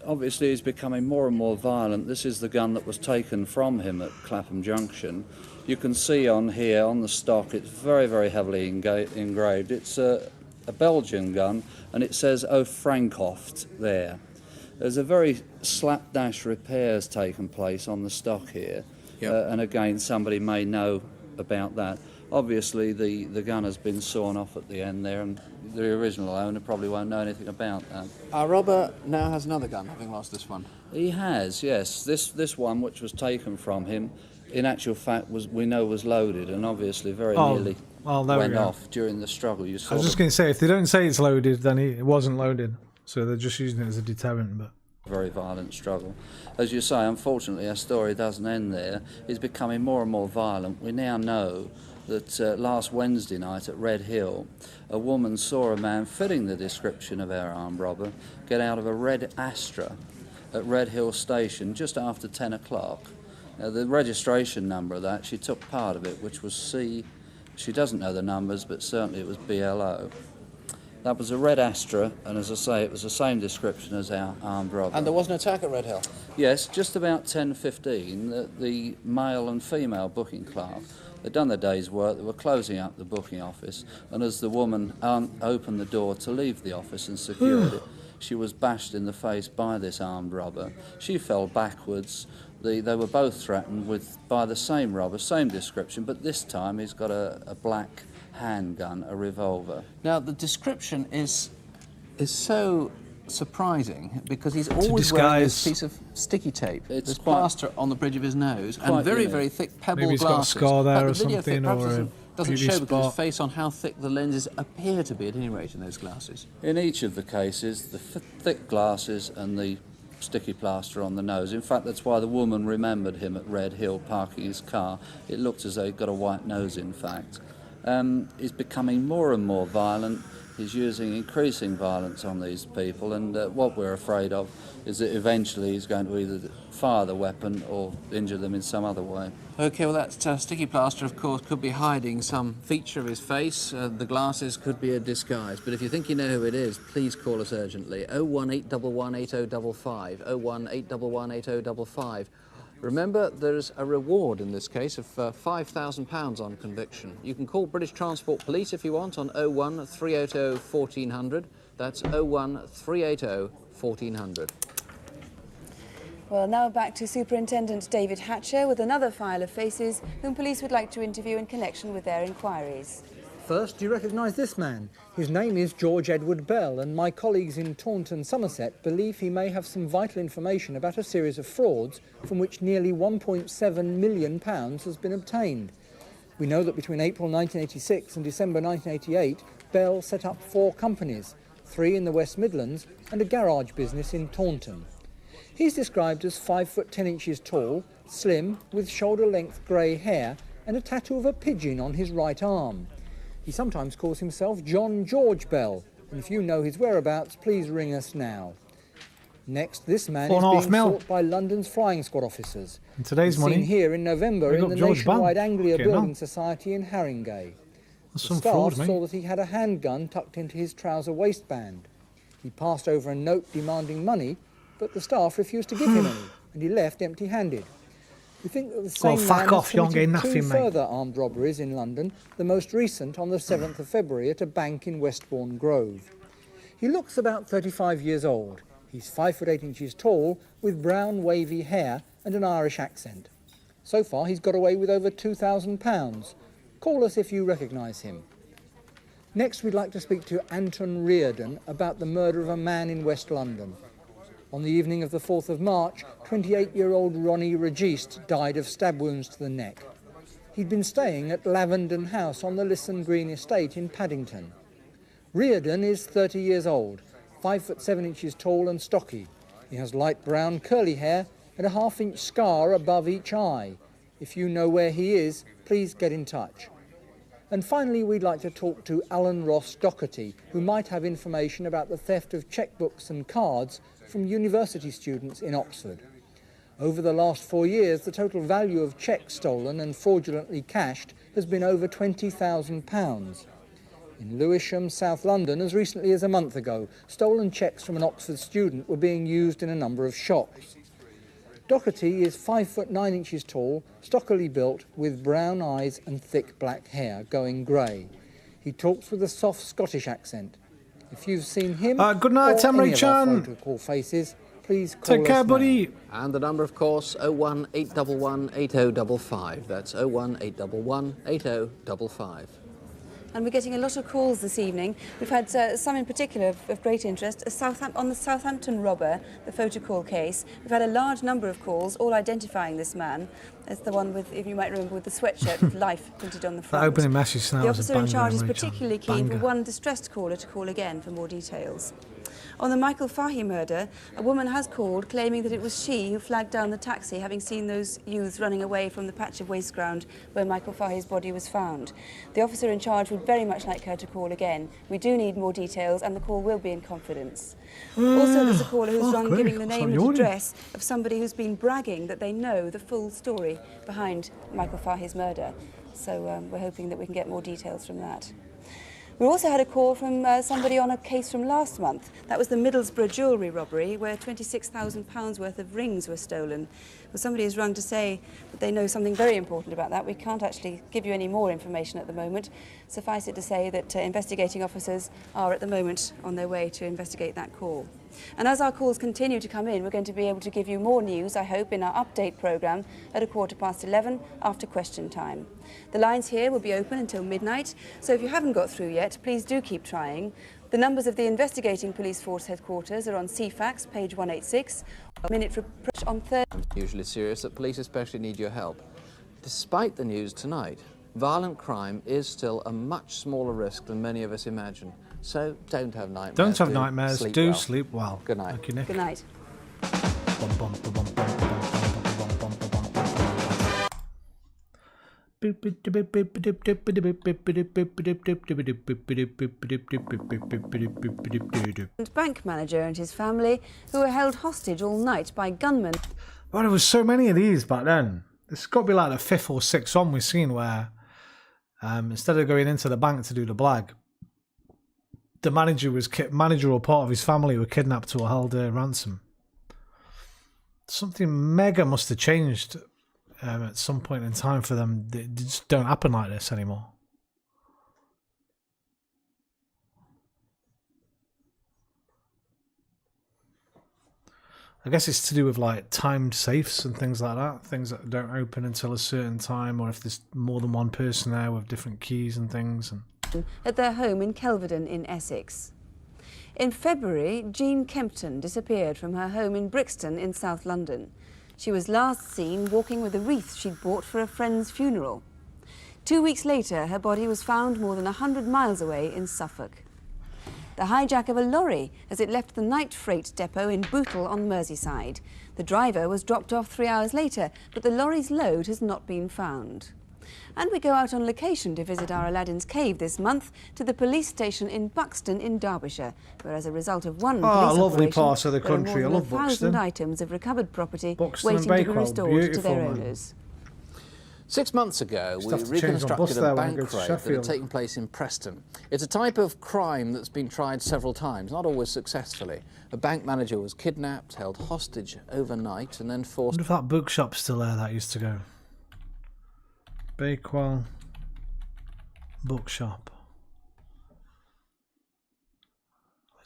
obviously he's becoming more and more violent. This is the gun that was taken from him at Clapham Junction. You can see on here, on the stock, it's very, very heavily engraved. It's a Belgian gun, and it says "Oh Frankhoft" there. There's a very slapdash repairs taken place on the stock here, and again, somebody may know about that. Obviously, the gun has been sawn off at the end there, and the original owner probably won't know anything about that. Our robber now has another gun, having lost this one. He has, yes. This one, which was taken from him, in actual fact, we know was loaded, and obviously very nearly went off during the struggle. You saw. I was just going to say, if they don't say it's loaded, then it wasn't loaded. So they're just using it as a deterrent. But very violent struggle. As you say, unfortunately, our story doesn't end there. It's becoming more and more violent. We now know that last Wednesday night at Red Hill, a woman saw a man fitting the description of our armed robber get out of a red Astra at Red Hill Station just after 10 o'clock. Now, the registration number of that, she took part of it, which was C. She doesn't know the numbers, but certainly it was BLO. That was a red Astra, and as I say, it was the same description as our armed robber. And there was an attack at Red Hill? Yes, just about 10:15, the male and female booking clerk, they'd done their day's work, they were closing up the booking office, and as the woman opened the door to leave the office and secured it, she was bashed in the face by this armed robber. She fell backwards. They were both threatened by the same robber, same description, but this time he's got a black handgun, a revolver. Now, the description is so surprising because he's always wearing this piece of sticky tape. It's plaster on the bridge of his nose and very, very thick pebble maybe he's glasses. Got a scar there or the video something, or doesn't show because his spot. face on how thick the lenses appear to be at any rate in those glasses. In each of the cases, the thick glasses and the sticky plaster on the nose. In fact, that's why the woman remembered him at Red Hill parking his car. It looked as though he'd got a white nose, in fact. He's becoming more and more violent. He's using increasing violence on these people, and what we're afraid of is that eventually he's going to either fire the weapon or injure them in some other way. OK, well, that sticky plaster, of course, could be hiding some feature of his face. The glasses could be a disguise. But if you think you know who it is, please call us urgently. 018118055, 018118055. Remember, there's a reward in this case of £5,000 on conviction. You can call British Transport Police if you want on 01380 1400. That's 01380 1400. Well, now back to Superintendent David Hatcher with another file of faces whom police would like to interview in connection with their inquiries. First, do you recognise this man? His name is George Edward Bell, and my colleagues in Taunton, Somerset, believe he may have some vital information about a series of frauds from which nearly £1.7 million has been obtained. We know that between April 1986 and December 1988, Bell set up 4 companies, 3 in the West Midlands and a garage business in Taunton. He's described as 5 foot 10 inches tall, slim, with shoulder-length grey hair and a tattoo of a pigeon on his right arm. He sometimes calls himself John George Bell, and if you know his whereabouts, please ring us now. Next, this man is being sought by London's flying squad officers. In today's money, money, seen here in November in the nationwide Anglia Building Society in Haringey. The staff saw that he had a handgun tucked into his trouser waistband. He passed over a note demanding money, but the staff refused to give him any, and he left empty-handed. We think that the same man has committed 2 further armed robberies in London, the most recent on the 7th of February at a bank in Westbourne Grove. He looks about 35 years old. He's 5 foot 8 inches tall, with brown wavy hair and an Irish accent. So far he's got away with over £2,000. Call us if you recognise him. Next we'd like to speak to Anton Reardon about the murder of a man in West London. On the evening of the 4th of March, 28-year-old Ronnie Registe died of stab wounds to the neck. He'd been staying at Lavenden House on the Lisson Green estate in Paddington. Reardon is 30 years old, 5 foot 7 inches tall and stocky. He has light brown curly hair and a half-inch scar above each eye. If you know where he is, please get in touch. And finally, we'd like to talk to Alan Ross Doherty, who might have information about the theft of chequebooks and cards from university students in Oxford. Over the last 4 years, the total value of cheques stolen and fraudulently cashed has been over £20,000. In Lewisham, South London, as recently as a month ago, stolen cheques from an Oxford student were being used in a number of shops. Doherty is 5 foot 9 inches tall, stockily built, with brown eyes and thick black hair, going grey. He talks with a soft Scottish accent. If you've seen him good night, or any of our Emre-chan. protocol faces, please call Take care, us buddy. And the number, of course, 01811 8055. That's 01811 8055. And we're getting a lot of calls this evening. We've had some in particular of great interest. On the Southampton robber, the photo call case, we've had a large number of calls, all identifying this man. It's the one with, if you might remember, with the sweatshirt with life printed on the front. That opening message now The was a officer in banger, charge is Emre-chan. particularly keen for Banger. one distressed caller to call again for more details. On the Michael Fahy murder, a woman has called claiming that it was she who flagged down the taxi, having seen those youths running away from the patch of waste ground where Michael Fahy's body was found. The officer in charge would very much like her to call again. We do need more details, and the call will be in confidence. Also, there's a caller who's rung great. giving the name Sorry, and audio. address of somebody who's been bragging that they know the full story behind Michael Fahy's murder. So we're hoping that we can get more details from that. We also had a call from somebody on a case from last month. That was the Middlesbrough jewellery robbery, where £26,000 worth of rings were stolen. Well, somebody has rung to say that they know something very important about that. We can't actually give you any more information at the moment. Suffice it to say that investigating officers are at the moment on their way to investigate that call. And as our calls continue to come in, we're going to be able to give you more news, I hope, in our update programme at 11:15 after question time. The lines here will be open until midnight, so if you haven't got through yet, please do keep trying. The numbers of the investigating police force headquarters are on CFAX, page 186, a minute for on third. Usually serious that police especially need your help. Despite the news tonight, violent crime is still a much smaller risk than many of us imagine. So don't have nightmares. Don't have nightmares. Sleep Do well. sleep well. Good night. Thank you, Nick. Good night. And bank manager and his family, who were held hostage all night by gunmen. Well, there was so many of these back then. This has got to be like the 5th or 6th one we've seen where instead of going into the bank to do the blag, the manager or part of his family were kidnapped or held ransom. Something mega must have changed at some point in time for them. They just don't happen like this anymore. I guess it's to do with like timed safes and things like that. Things that don't open until a certain time, or if there's more than one person there with different keys and things. And at their home in Kelvedon in Essex. In February, Jean Kempton disappeared from her home in Brixton in South London. She was last seen walking with a wreath she'd bought for a friend's funeral. 2 weeks later, her body was found more than 100 miles away in Suffolk. The hijack of a lorry as it left the night freight depot in Bootle on Merseyside. The driver was dropped off 3 hours later, but the lorry's load has not been found. And we go out on location to visit our Aladdin's Cave this month to the police station in Buxton in Derbyshire, where as a result of one police lovely operation, part of the there are country. more I than love 1,000 Buxton. items of recovered property Buxton waiting and to be Bakewell, restored to beautiful, their man. owners. 6 months ago, we Stuff to change on bus reconstructed there a when I bank go to raid that had Sheffield. taken place in Preston. It's a type of crime that's been tried several times, not always successfully. A bank manager was kidnapped, held hostage overnight, and then I forced... wonder if that bookshop's still there that used to go. Bakewell Bookshop.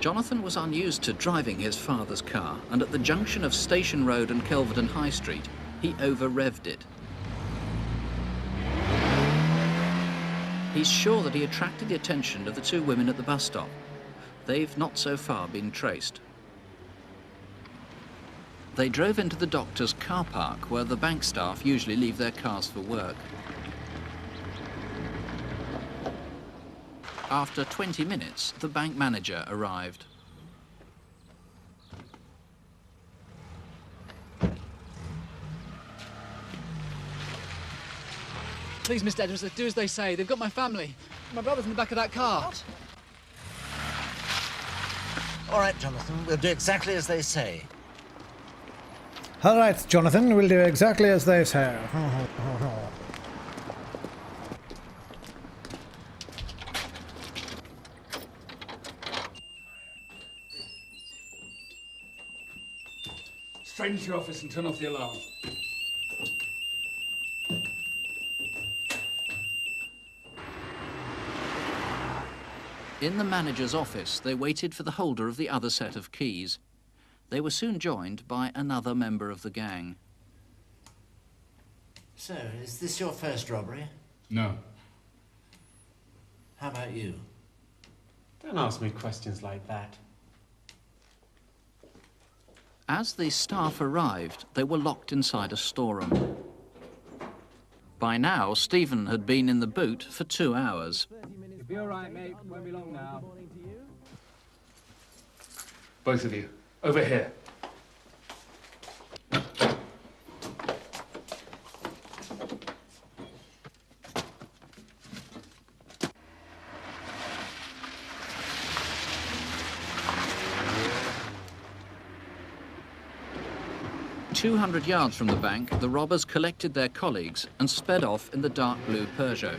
Jonathan was unused to driving his father's car, and at the junction of Station Road and Kelvedon High Street, he over-revved it. He's sure that he attracted the attention of the two women at the bus stop. They've not so far been traced. They drove into the doctor's car park, where the bank staff usually leave their cars for work. After 20 minutes, the bank manager arrived. Please, Mr. Edwards, do as they say. They've got my family. My brother's in the back of that car. What? All right, Jonathan, we'll do exactly as they say. All right, Jonathan, we'll do exactly as they say. Straight into your office and turn off the alarm. In the manager's office, they waited for the holder of the other set of keys. They were soon joined by another member of the gang. So, is this your first robbery? No. How about you? Don't ask me questions like that. As the staff arrived, they were locked inside a storeroom. By now, Stephen had been in the boot for 2 hours. You'll be all right, mate. Won't be long now. Both of you, over here. 200 yards from the bank, the robbers collected their colleagues and sped off in the dark blue Peugeot.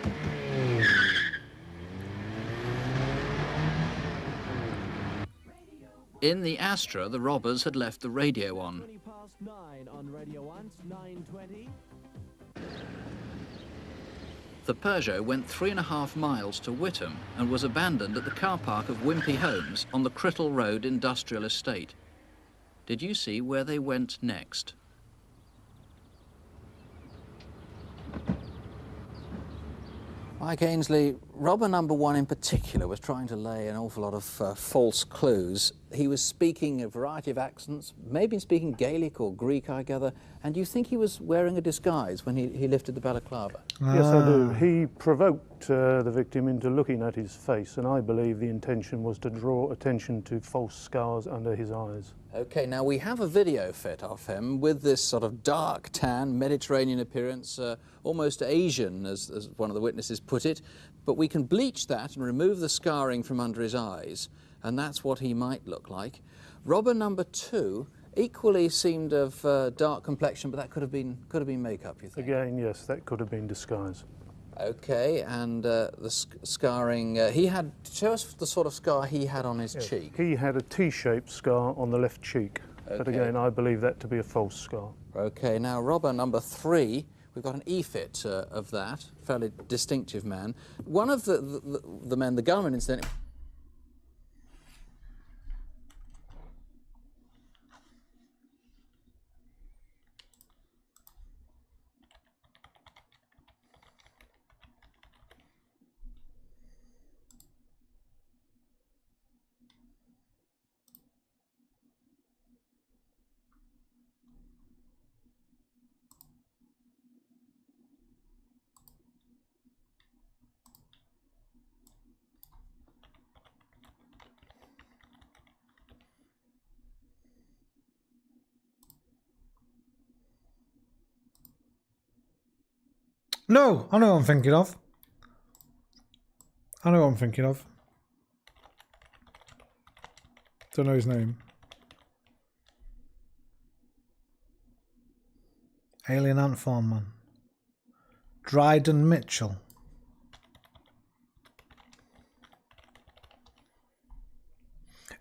In the Astra, the robbers had left the radio on. The Peugeot went 3.5 miles to Whittam and was abandoned at the car park of Wimpey Homes on the Crittall Road Industrial Estate. Did you see where they went next? Mike Ainsley, robber number one in particular was trying to lay an awful lot of false clues. He was speaking a variety of accents, maybe speaking Gaelic or Greek, I gather, and you think he was wearing a disguise when he lifted the balaclava? Yes, I do. He provoked the victim into looking at his face, and I believe the intention was to draw attention to false scars under his eyes. Okay, now we have a video fit of him with this sort of dark tan, Mediterranean appearance, almost Asian, as one of the witnesses put it, but we can bleach that and remove the scarring from under his eyes, and that's what he might look like. Robber number two equally seemed of dark complexion, but that could have been makeup, you think? Again, yes, that could have been disguise. Okay, and the scarring, he had, show us the sort of scar he had on his cheek. He had a T-shaped scar on the left cheek, but again, I believe that to be a false scar. Okay, now robber number three, we've got an E-fit of that, fairly distinctive man. One of the men, the gunman incident. No, I know what I'm thinking of. I know what I'm thinking of. Don't know his name. Alien Ant Farm Man. Dryden Mitchell.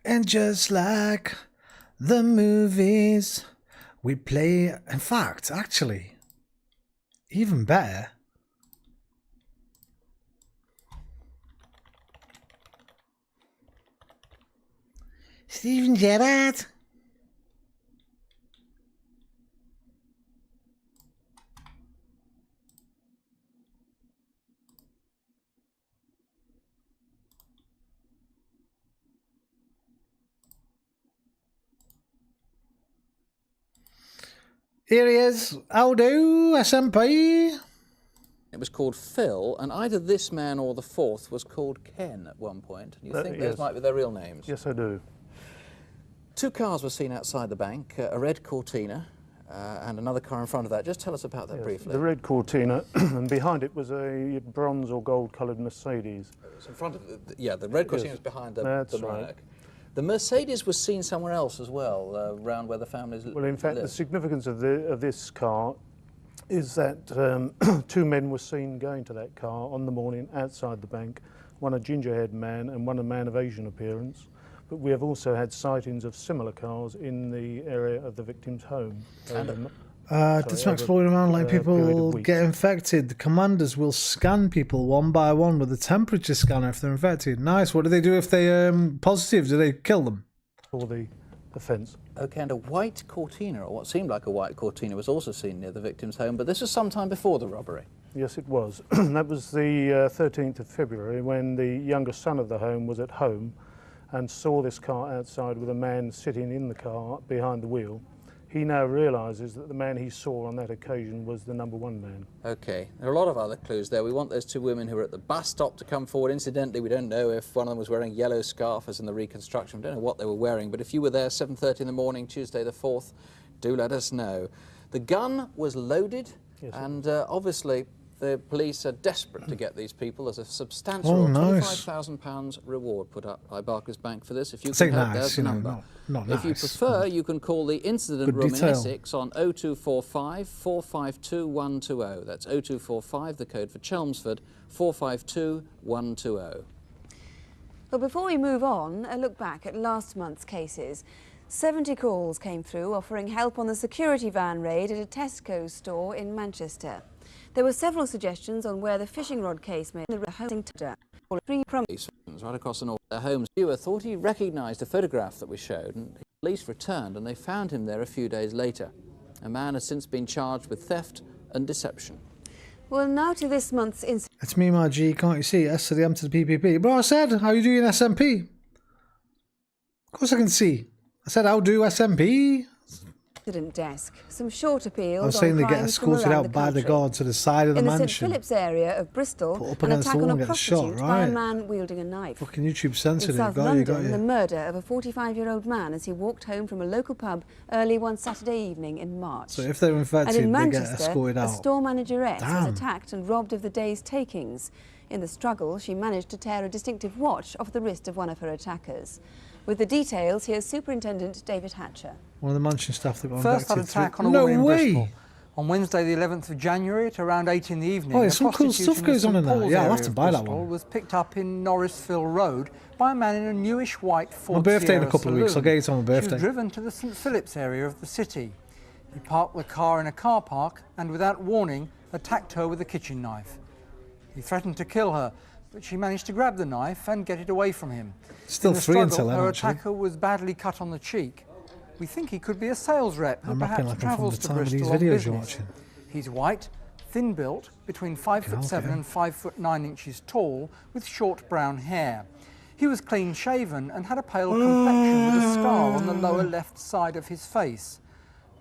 And just like the movies we play, in fact, actually, even better, Steven Gerrard. Here he is. How do, SMP? It was called Phil, and either this man or the fourth was called Ken at one point. You think those might be their real names? Yes, I do. 2 cars were seen outside the bank, a red Cortina and another car in front of that. Just tell us about that briefly. The red Cortina, and behind it was a bronze or gold-coloured Mercedes. It's in front of the red Cortina was behind the That's Monarch. right. The Mercedes was seen somewhere else as well, around where the families Well, in fact, live. the significance of this car is that 2 men were seen going to that car on the morning outside the bank, one a ginger-haired man and one a man of Asian appearance. But we have also had sightings of similar cars in the area of the victim's home. This Max exploring around letting people get infected. The commanders will scan people one by one with a temperature scanner if they're infected. Nice. What do they do if they're positive? Do they kill them? For the offence. Okay, and a white Cortina, or what seemed like a white Cortina, was also seen near the victim's home, but this was sometime before the robbery. Yes, it was. That was the 13th of February when the younger son of the home was at home and saw this car outside with a man sitting in the car behind the wheel. He now realises that the man he saw on that occasion was the number 1 man. Okay, there are a lot of other clues there. We want those 2 women who were at the bus stop to come forward. Incidentally, we don't know if one of them was wearing a yellow scarf as in the reconstruction. We don't know what they were wearing, but if you were there 7:30 in the morning, Tuesday the 4th, do let us know. The gun was loaded, and obviously the police are desperate to get these people. There's a substantial £25,000 reward put up by Barclays Bank for this. If you can help, there's the number. If you prefer, you can call the incident room in Essex on 0245 452 120. That's 0245, the code for Chelmsford, 452 120. Well, before we move on, a look back at last month's cases. 70 calls came through offering help on the security van raid at a Tesco store in Manchester. There were several suggestions on where the fishing rod case may be right across the north of their homes. The viewer thought he recognised a photograph that we showed, and the police returned and they found him there a few days later. A man has since been charged with theft and deception. Well, now to this month's incident. It's me, my G. Can't you see? S to the M to the PPP. Bro, I said, how you doing, SMP? Of course I can see. I said, how do SMP? Desk. Some short appeals. I was saying they get escorted out by the guard to the side of the mansion. In the St Philip's area of Bristol, an attack on a prostitute by a man wielding a knife. Fucking YouTube censored it. In South London, the murder of a 45-year-old man as he walked home from a local pub early one Saturday evening in March. So if they're infected, and in they Manchester, get escorted out. A store manageress was attacked and robbed of the day's takings. In the struggle, she managed to tear a distinctive watch off the wrist of one of her attackers. With the details, here's Superintendent David Hatcher. One of the mansion staff that got First had attack on a woman in Bristol. On Wednesday, the 11th of January, at around 8 in the evening, oh, some cool stuff goes on in there. Yeah, I'll have to buy that one. Was picked up in Norrisville Road by a man in a newish white Ford my birthday Sierra in a couple saloon. of weeks. I'll get it on my birthday. She was driven to the St Philip's area of the city. He parked the car in a car park and, without warning, attacked her with a kitchen knife. He threatened to kill her, but she managed to grab the knife and get it away from him. Still free until then, her actually. attacker was badly cut on the cheek. We think he could be a sales rep who I'm perhaps like travels from to the time of Bristol these on videos business. you're watching. He's white, thin-built, between 5'7" and 5'9" tall, with short brown hair. He was clean-shaven and had a pale complexion with a scar on the lower left side of his face.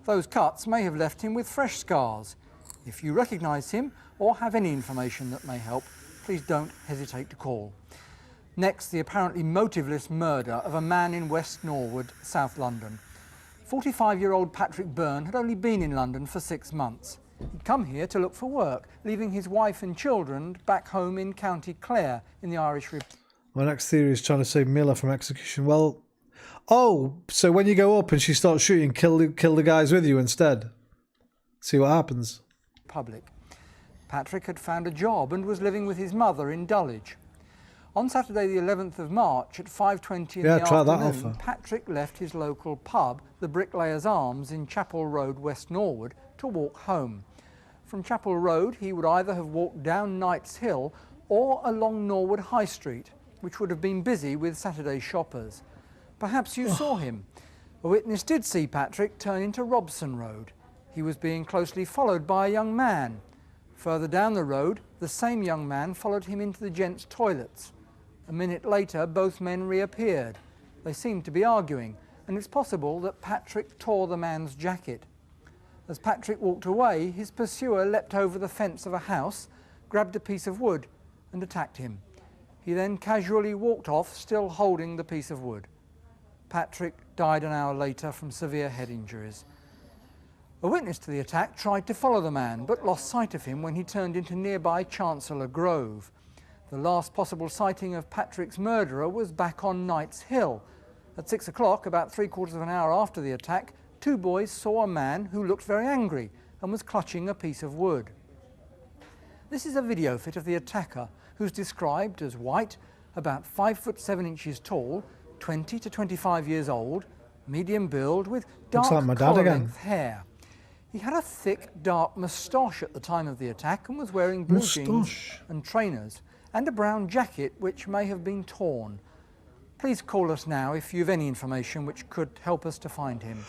Those cuts may have left him with fresh scars. If you recognise him or have any information that may help, please don't hesitate to call. Next, the apparently motiveless murder of a man in West Norwood, South London. 45-year-old Patrick Byrne had only been in London for 6 months. He'd come here to look for work, leaving his wife and children back home in County Clare in the Irish Republic. My next theory is trying to save Milla from execution. Well, oh, so when you go up and she starts shooting, kill the guys with you instead. See what happens. Patrick had found a job and was living with his mother in Dulwich. On Saturday the 11th of March at 5:20 in the afternoon, Patrick left his local pub, the Bricklayers Arms in Chapel Road, West Norwood, to walk home. From Chapel Road, he would either have walked down Knight's Hill or along Norwood High Street, which would have been busy with Saturday shoppers. Perhaps you saw him. A witness did see Patrick turn into Robson Road. He was being closely followed by a young man. Further down the road, the same young man followed him into the gents' toilets. A minute later, both men reappeared. They seemed to be arguing, and it's possible that Patrick tore the man's jacket. As Patrick walked away, his pursuer leapt over the fence of a house, grabbed a piece of wood, and attacked him. He then casually walked off, still holding the piece of wood. Patrick died an hour later from severe head injuries. A witness to the attack tried to follow the man, but lost sight of him when he turned into nearby Chancellor Grove. The last possible sighting of Patrick's murderer was back on Knight's Hill. At 6 o'clock, about 3/4 of an hour after the attack, two boys saw a man who looked very angry and was clutching a piece of wood. This is a video fit of the attacker, who's described as white, about 5'7" tall, 20 to 25 years old, medium build, with dark like my dad again. collar-length hair. He had a thick, dark moustache at the time of the attack and was wearing blue jeans and trainers and a brown jacket which may have been torn. Please call us now if you've any information which could help us to find him.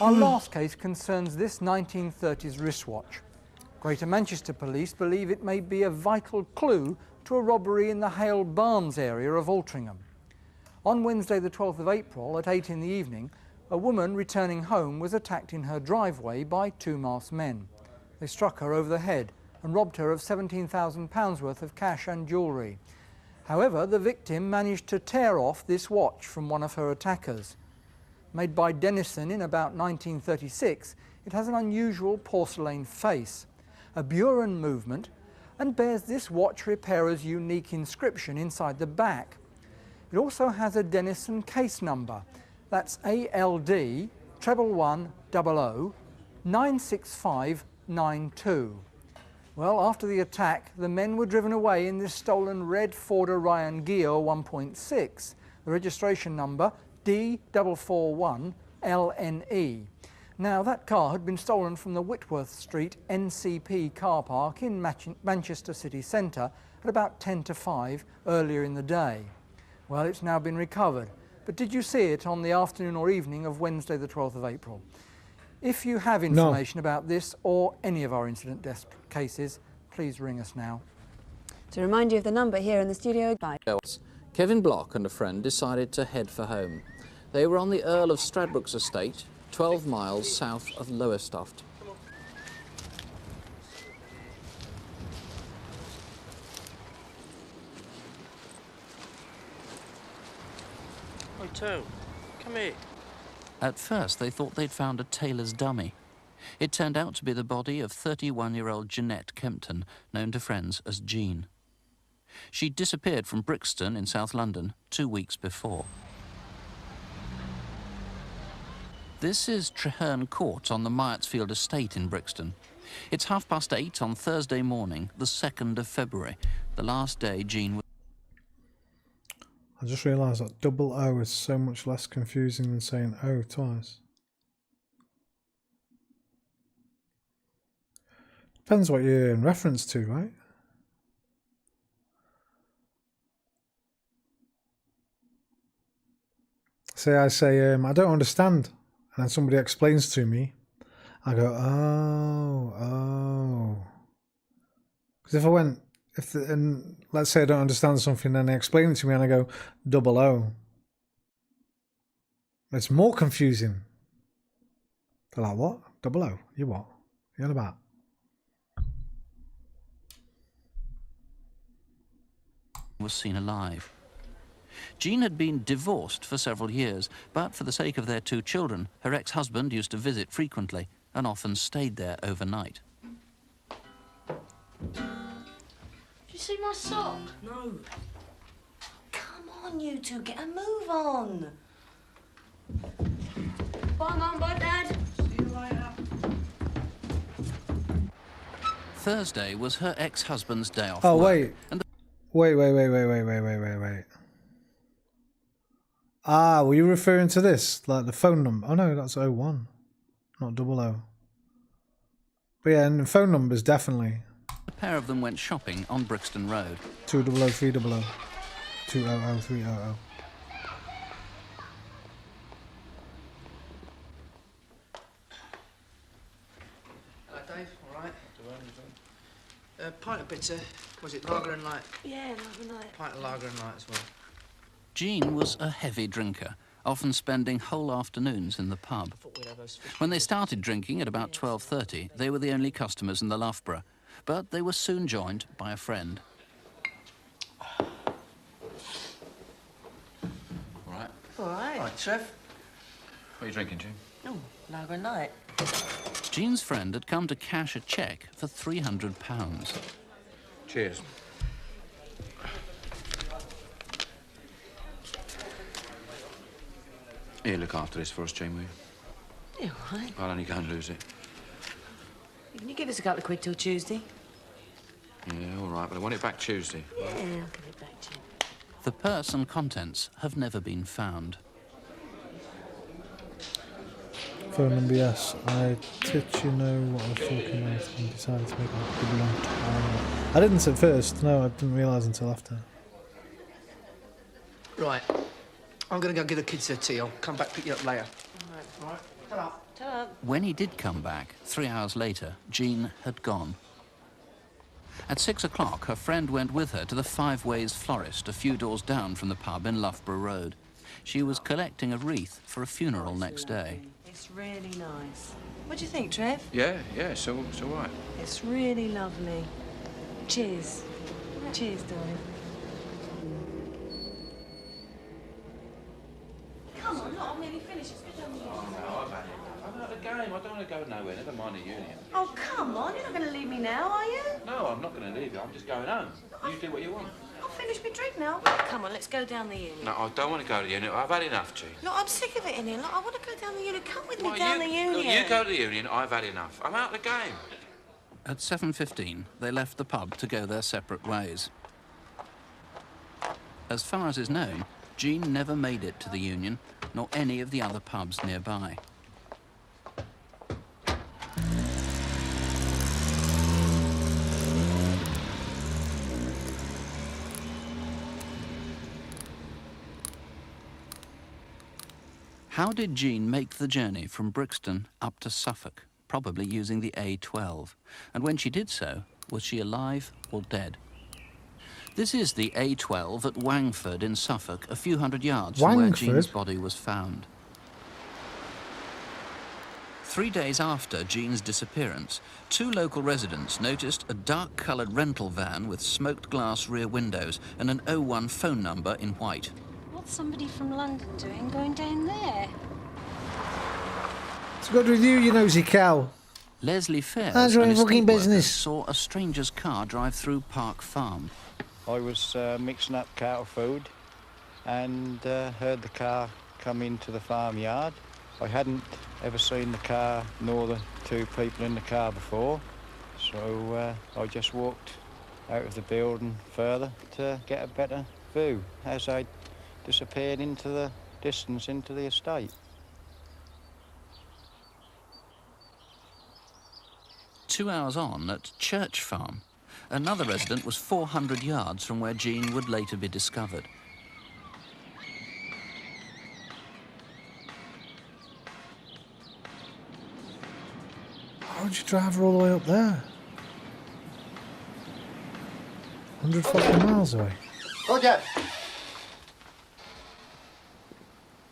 Our last case concerns this 1930s wristwatch. Greater Manchester Police believe it may be a vital clue to a robbery in the Hale Barnes area of Altrincham. On Wednesday the 12th of April at 8 in the evening, a woman returning home was attacked in her driveway by two masked men. They struck her over the head and robbed her of £17,000 worth of cash and jewellery. However, the victim managed to tear off this watch from one of her attackers. Made by Denison in about 1936, it has an unusual porcelain face, a Buren movement, and bears this watch repairer's unique inscription inside the back. It also has a Denison case number. That's ALD 11100 96592. Well, after the attack, the men were driven away in this stolen red Ford Orion Geo 1.6, the registration number D441LNE. Now, that car had been stolen from the Whitworth Street NCP car park in Manchester city centre at about 10 to 5 earlier in the day. Well, it's now been recovered. But did you see it on the afternoon or evening of Wednesday the 12th of April? If you have information about this or any of our incident desk cases, please ring us now. To remind you of the number here in the studio. Kevin Block and a friend decided to head for home. They were on the Earl of Stradbroke's estate, 12 miles south of Lowestoft. Toe, come here. At first, they thought they'd found a tailor's dummy. It turned out to be the body of 31-year-old Jeanette Kempton, known to friends as Jean. She'd disappeared from Brixton in South London 2 weeks before. This is Treherne Court on the Myatsfield estate in Brixton. It's 8:30 on Thursday morning, the 2nd of February, the last day Jean was... I just realised that double O is so much less confusing than saying O twice. Depends what you're in reference to, right? Say I say, I don't understand, and then somebody explains to me, I go, oh. Because if I went, and let's say I don't understand something, then they explain it to me and I go, double O. It's more confusing. They're like, what? Double O? You what? You on about? was seen alive. Jean had been divorced for several years, but for the sake of their 2 children, her ex-husband used to visit frequently and often stayed there overnight. Did you see my sock? No. Come on, you two, get a move on. Bye, Mum, bye, Dad. See you later. Thursday was her ex-husband's day off Oh, work, wait. and Wait. Ah, were you referring to this? Like the phone number? Oh no, that's 01, not double O. But yeah, and the phone numbers definitely. the pair of them went shopping on Brixton Road. 200 300 200 300. Pint of bitter. Was it lager and light? Yeah, lager night. Pint of lager and light as well. Jean was a heavy drinker, often spending whole afternoons in the pub. When they started drinking at about 12:30, they were the only customers in the Loughborough, but they were soon joined by a friend. All right. All right. Right, Trev. What are you drinking, Jean? Oh, lager and night. Jean's friend had come to cash a cheque for £300. Cheers. Here, look after this for us, Jean, will you? Yeah, all right. I'll only go and lose it. Can you give us a couple of quid till Tuesday? Yeah, all right, but I want it back Tuesday. Yeah, I'll give it back to you. The purse and contents have never been found. Phone number, yes. I did you know what I was talking about and decided to make a good long time. I didn't at first, no, I didn't realise until after. Right. I'm going to go give the kids their tea. I'll come back pick you up later. All right. Ta-ra. Ta-ra. When he did come back, 3 hours later, Jean had gone. At 6 o'clock, her friend went with her to the Five Ways Florist, a few doors down from the pub in Loughborough Road. She was collecting a wreath for a funeral next day. It's really nice. What do you think, Trev? Yeah, it's all right. It's really lovely. Cheers. Cheers, darling. Come on, look, I'm nearly finished. Let's go down the I'm at the game. I don't want to go nowhere. Never mind the union. Oh, come on. You're not going to leave me now, are you? No, I'm not going to leave you. I'm just going home. You do what you want. I'll finish my drink now. Come on, let's go down the union. No, I don't want to go to the union. I've had enough, Jean. Look, I'm sick of it in here. Look, I want to go down the union. Come with me Well, down the union. Look, you go to the union. I've had enough. I'm out of the game. At 7:15, they left the pub to go their separate ways. As far as is known, Jean never made it to the Union, nor any of the other pubs nearby. How did Jean make the journey from Brixton up to Suffolk, probably using the A12? And when she did so, was she alive or dead? This is the A12 at Wangford in Suffolk, a few hundred yards from where Jean's body was found. 3 days after Jean's disappearance, 2 local residents noticed a dark-coloured rental van with smoked glass rear windows and an 01 phone number in white. What's somebody from London doing going down there? What's good with you, you nosy cow? Leslie Fair How's your fucking business? Saw a stranger's car drive through Park Farm. I was mixing up cattle food and heard the car come into the farmyard. I hadn't ever seen the car nor the 2 people in the car before, so I just walked out of the building further to get a better view as I disappeared into the distance into the estate. Two hours on at Church Farm, another resident was 400 yards from where Jean would later be discovered. Why would you drive her all the way up there? 100 fucking miles away. Roger.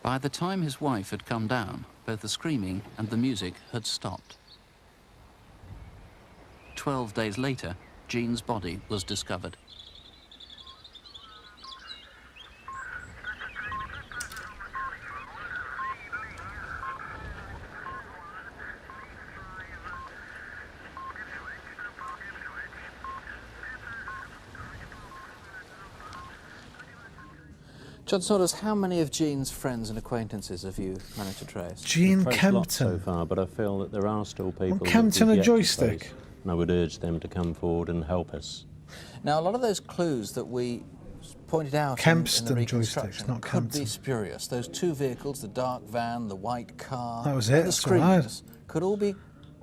By the time his wife had come down, both the screaming and the music had stopped. 12 days later, Jean's body was discovered. John Saunders, how many of Jean's friends and acquaintances have you managed to trace? Jean Kempton. So far, but I feel that there are still people. Well, Kempton a a joystick. And I would urge them to come forward and help us. Now, a lot of those clues that we pointed out in the reconstruction not could Kempton. be spurious. Those 2 vehicles, the dark van, the white car, That was it, and the that's all right. screams, could all be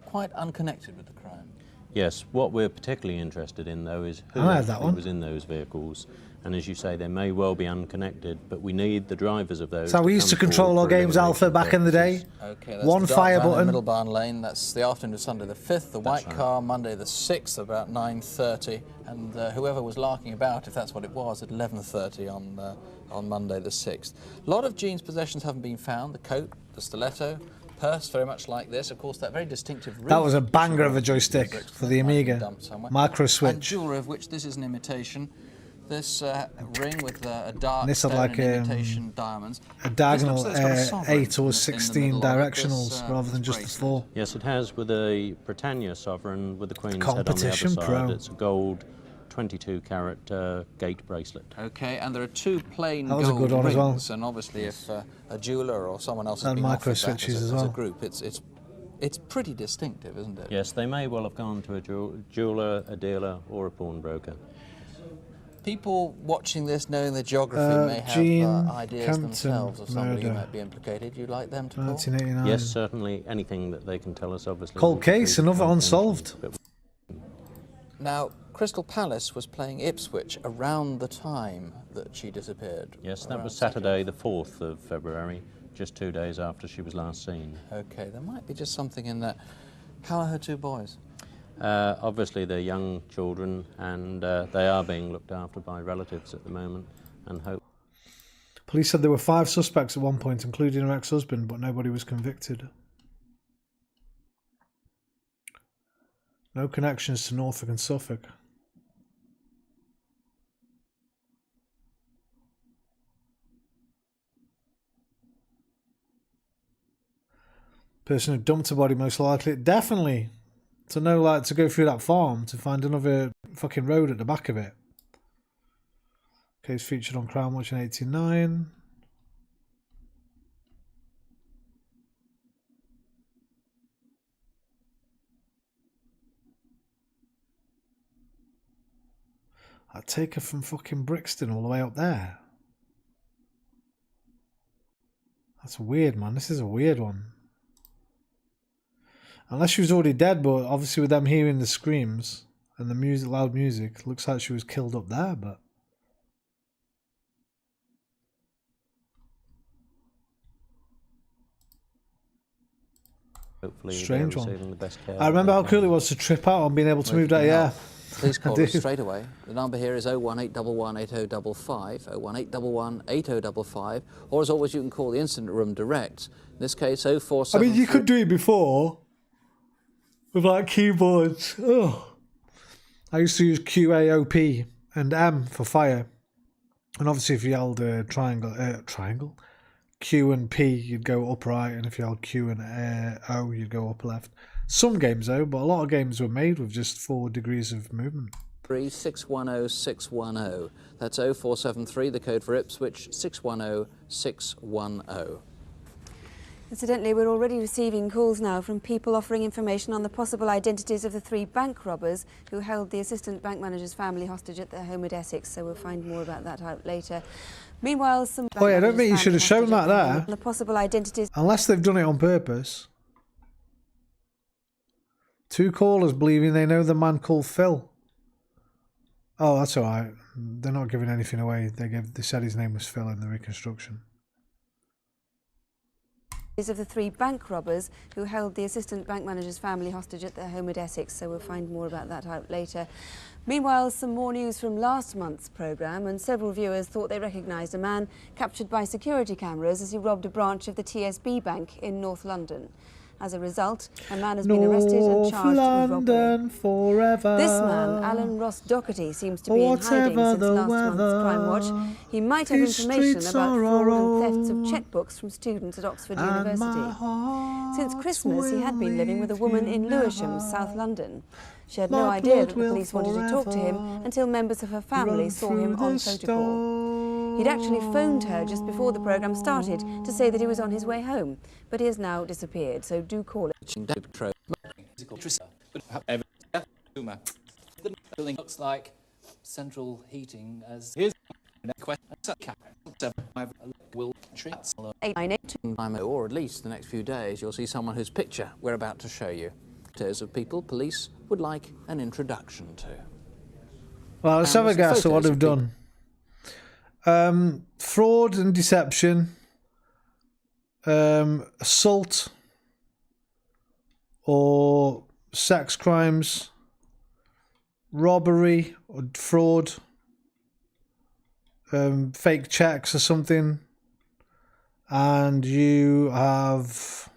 quite unconnected with the crime. Yes, what we're particularly interested in, though, is who I had that actually one. was in those vehicles. And as you say, they may well be unconnected, but we need the drivers of those. So we used to control our games alpha back in the day. Okay, that's One the dark fire van in button. Middlebarn Lane. That's the afternoon of Sunday the 5th. The white car Monday the 6th about 9:30, and whoever was larking about, if that's what it was, at 11:30 on Monday the 6th. A lot of Jean's possessions haven't been found. The coat, the stiletto, purse, very much like this. Of course, that very distinctive ring. That was a banger of a joystick for the Amiga. Micro And switch. jewellery, of which this is an imitation. This ring with a dark This had stone like and imitation diamonds. a diagonal This looks like it's got a sovereign 8 or 16 middle of it, directionals this, rather than just the 4. Yes, it has with a Britannia sovereign with the Queen's head on the other Competition side. Pro. It's a gold 22-carat gate bracelet. Okay, and there are 2 plain That was a gold good one as well. rings, and obviously if a jeweller or someone else has And been micro offered that switches as as a well. group, it's pretty distinctive, isn't it? Yes, they may well have gone to a jeweller, a dealer, or a pawnbroker. People watching this, knowing the geography, may Jean have ideas Campton themselves of somebody who murder. might be implicated. You'd like them to call? 1989. Yes, certainly anything that they can tell us, obviously. Cold case, another unsolved. Now, Crystal Palace was playing Ipswich around the time that she disappeared. Yes, that around was Saturday the 4th of February, just 2 days after she was last seen. Okay, there might be just something in that. How are her 2 boys? Obviously they're young children, and they are being looked after by relatives at the moment, and hope. Police said there were 5 suspects at one point, including her ex-husband, but nobody was convicted. No connections to Norfolk and Suffolk. Person who dumped her body, most likely. Definitely. To know, like, to go through that farm to find another fucking road at the back of it. Case featured on Crimewatch in '89. I'd take her from fucking Brixton all the way up there. That's weird, man. This is a weird one. Unless she was already dead, but obviously with them hearing the screams and the music, loud music, looks like she was killed up there, but... Hopefully Strange they're one. receiving the best care. I remember how cool it was to trip out on being able to move that, yeah. Please call I us do. straight away. The number here is 01811 8055, 01811 8055, or as always you can call the incident room direct. In this case, I 047... mean, you could do it before with like keyboards. Oh, I used to use Q, A, O, P, and M for fire, and obviously if you held triangle, Q and P, you'd go up right, and if you held Q and O, you'd go up left. Some games though, but a lot of games were made with just 4 degrees of movement. 610 610. That's 0473, the code for Ipswich, 610 610. Incidentally, we're already receiving calls now from people offering information on the possible identities of the 3 bank robbers who held the assistant bank manager's family hostage at their home at Essex, so we'll find more about that out later. Meanwhile, some bank Oh yeah, I don't managers think you should have shown family that hostage at their there. home. The possible identities... Unless they've done it on purpose. 2 callers believing they know the man called Phil. Oh, that's alright. They're not giving anything away. They said his name was Phil in the reconstruction. of the 3 bank robbers who held the assistant bank manager's family hostage at their home at Essex, so we'll find more about that out later. Meanwhile, some more news from last month's programme, and several viewers thought they recognised a man captured by security cameras as he robbed a branch of the TSB Bank in North London. As a result, a man has been arrested and charged with robbery. Forever. This man, Alan Ross Doherty, seems to be in hiding since last month's Crimewatch. He might have information about fraud and thefts of checkbooks from students at Oxford University. Since Christmas, he had been living with a woman in Lewisham, South London. She had no idea that the police wanted to talk to him until members of her family saw him on photocall. He'd actually phoned her just before the programme started to say that he was on his way home, but he has now disappeared, so do call it. The building looks like central heating as here's will or at least the next few days you'll see someone whose picture we're about to show you. photos of people police would like an introduction to. Well, let's have a guess at what they've done. Fraud and deception, assault or sex crimes, robbery or fraud, fake checks or something, and you have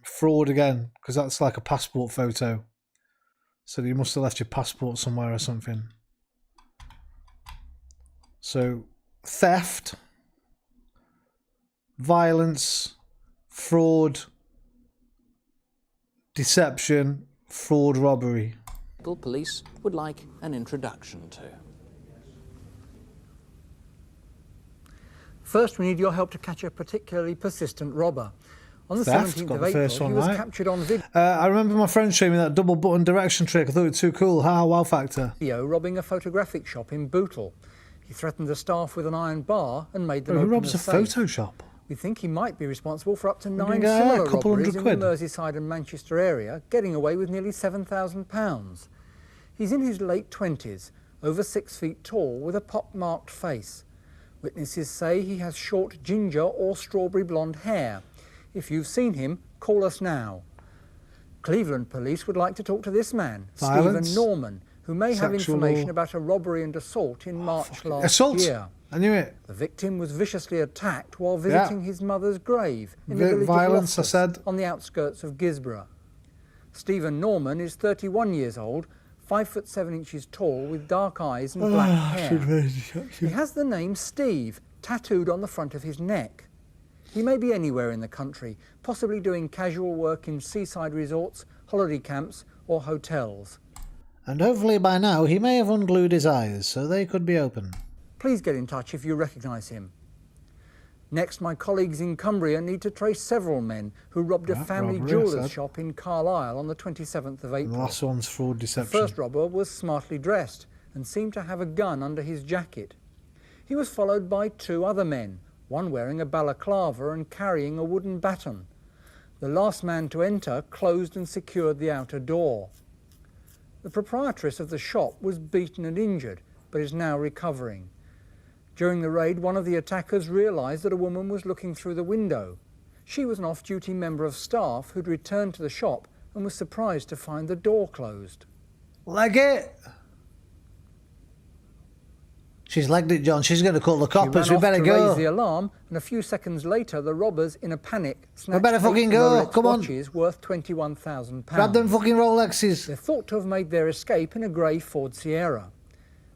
fraud again, because that's like a passport photo. So you must have left your passport somewhere or something. So theft, violence, fraud, deception, fraud, robbery. People police would like an introduction to. First, we need your help to catch a particularly persistent robber. On the Theft, 17th got of the April, first one he was right. captured on video. I remember my friend showing me that double button direction trick. I thought it was too cool. Wow factor. Robbing a photographic shop in Bootle. He threatened the staff with an iron bar and made them Who open robs the a safe. photo shop? We think he might be responsible for up to can 9 get similar a couple robberies hundred in the quid. Merseyside and Manchester area, getting away with nearly £7,000. He's in his late 20s, over 6 feet tall, with a pock-marked face. Witnesses say he has short ginger or strawberry blonde hair. If you've seen him, call us now. Cleveland police would like to talk to this man, Violence? Stephen Norman, who may have Sexual- information about a robbery and assault in March last Assault? year. I knew it. The victim was viciously attacked while visiting his mother's grave in the village Violence, I of said. Loftus, on the outskirts of Gisborough. Stephen Norman is 31 years old, 5'7" tall, with dark eyes and black hair. He has the name Steve tattooed on the front of his neck. He may be anywhere in the country, possibly doing casual work in seaside resorts, holiday camps or hotels. And hopefully by now he may have unglued his eyes, so they could be open. Please get in touch if you recognise him. Next, my colleagues in Cumbria need to trace several men who robbed a family robbery, I jeweller's said. shop in Carlisle on the 27th of The April. last one's fraud, The deception. first robber was smartly dressed and seemed to have a gun under his jacket. He was followed by 2 other men, one wearing a balaclava and carrying a wooden baton. The last man to enter closed and secured the outer door. The proprietress of the shop was beaten and injured, but is now recovering. During the raid, one of the attackers realised that a woman was looking through the window. She was an off-duty member of staff who'd returned to the shop and was surprised to find the door closed. Leg it! She's legged it, John. She's going to call the coppers. We better She ran off to raise the go. alarm, and a few seconds later, the robbers, in a panic, snatched better fucking 8 go. Rolex Come on. watches worth £21,000. Grab them fucking Rolexes. They're thought to have made their escape in a grey Ford Sierra.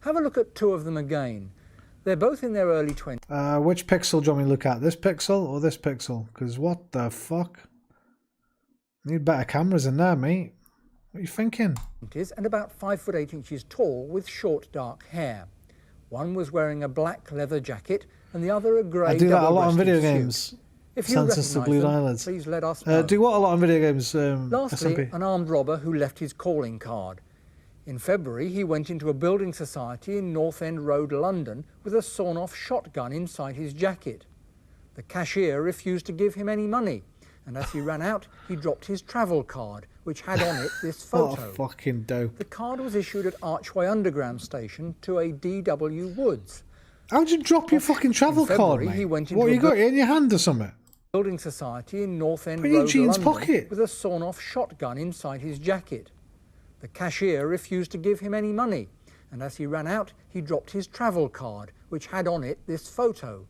Have a look at 2 of them again. They're both in their early 20s. Which pixel do you want me to look at? This pixel or this pixel? Because what the fuck? Need better cameras in there, mate. What are you thinking? And about 5'8" tall with short dark hair. One was wearing a black leather jacket and the other a grey I do that a lot on double-breasted video suit. games. If you Senses to recognise blue them, eyelids. please let us know. Do what a lot on video games, Lastly, SMP. an armed robber who left his calling card. In February, he went into a building society in North End Road, London, with a sawn-off shotgun inside his jacket. The cashier refused to give him any money, and as he ran out, he dropped his travel card, which had on it this photo. What a fucking dope. The card was issued at Archway Underground Station to a D.W. Woods. How'd you drop your fucking travel card, February, mate? he went What, into you a got it in your hand or something? Building society in North End Put it in your Road, jeans London, pocket. with a sawn-off shotgun inside his jacket. The cashier refused to give him any money, and as he ran out, he dropped his travel card, which had on it this photo.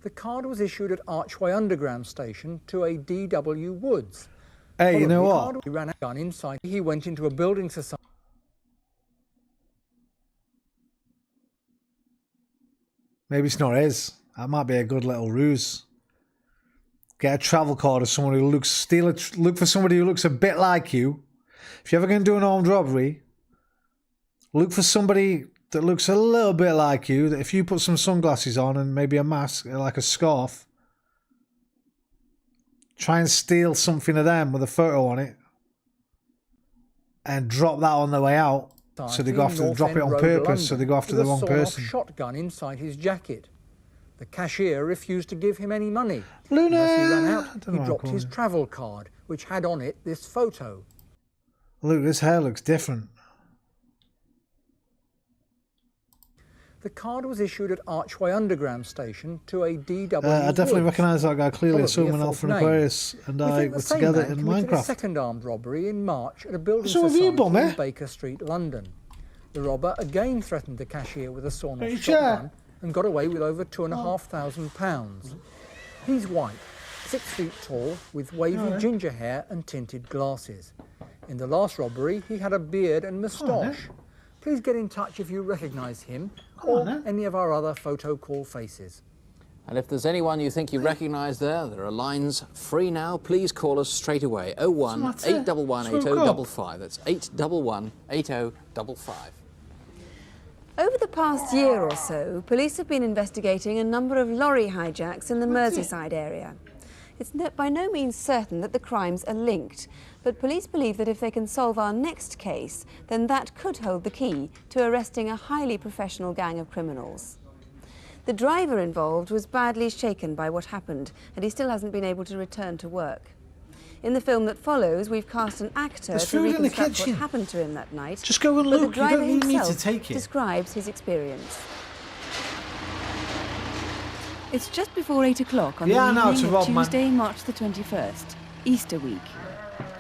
The card was issued at Archway Underground Station to a D.W. Woods. Hey, you know Following the what? card, he ran a gun inside. He went into a building society. Maybe it's not his. That might be a good little ruse. Get a travel card of someone who looks, look for somebody who looks a bit like you. If you're ever going to do an armed robbery, look for somebody that looks a little bit like you, that if you put some sunglasses on and maybe a mask, like a scarf, try and steal something of them with a photo on it and drop that on the way out. So they go after, drop it on purpose, so they go after the wrong person. A shotgun inside his jacket. The cashier refused to give him any money. Luna! As he ran out, he dropped his travel card, which had on it this photo. Look, this hair looks different. The card was issued at Archway Underground Station to a DW. I definitely recognise that guy clearly. I saw him in Probably a Alpha and false Aquarius, and I were together in committed a Minecraft. second armed robbery in March at a building So have you, society Bomber? in Baker Street, London. The robber again threatened the cashier with a sawn-off Hey, shotgun and got away with over £2,500. He's white, 6 feet tall, with wavy ginger hair and tinted glasses. In the last robbery, he had a beard and moustache. Please get in touch if you recognise him or any of our other photo call faces. And if there's anyone you think you recognise there are lines free now. Please call us straight away. 01 811 8055. That's 811 8055. Over the past year or so, police have been investigating a number of lorry hijacks in the Merseyside area. It's by no means certain that the crimes are linked, but police believe that if they can solve our next case, then that could hold the key to arresting a highly professional gang of criminals. The driver involved was badly shaken by what happened, and he still hasn't been able to return to work. In the film that follows, we've cast an actor to reconstruct what happened to him that night. Just go and but look, the driver you don't need himself to take it. describes his experience. It's just before 8 o'clock on the evening of Tuesday, March the 21st, Easter week.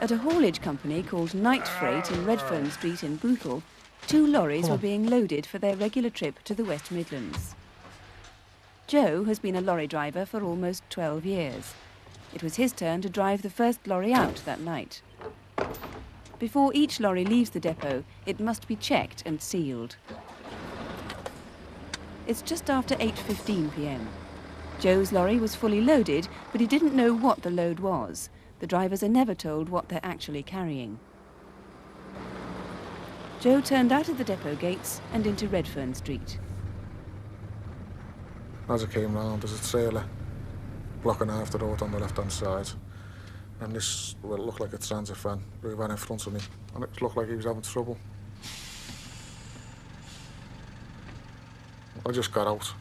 At a haulage company called Night Freight in Redfern Street in Bootle, 2 lorries were being loaded for their regular trip to the West Midlands. Joe has been a lorry driver for almost 12 years. It was his turn to drive the first lorry out that night. Before each lorry leaves the depot, it must be checked and sealed. It's just after 8:15 p.m. Joe's lorry was fully loaded, but he didn't know what the load was. The drivers are never told what they're actually carrying. Joe turned out of the depot gates and into Redfern Street. As I came round, there's a trailer blocking half the road on the left-hand side. And this, well, it looked like a transit van. He ran in front of me, and it looked like he was having trouble. I just got out.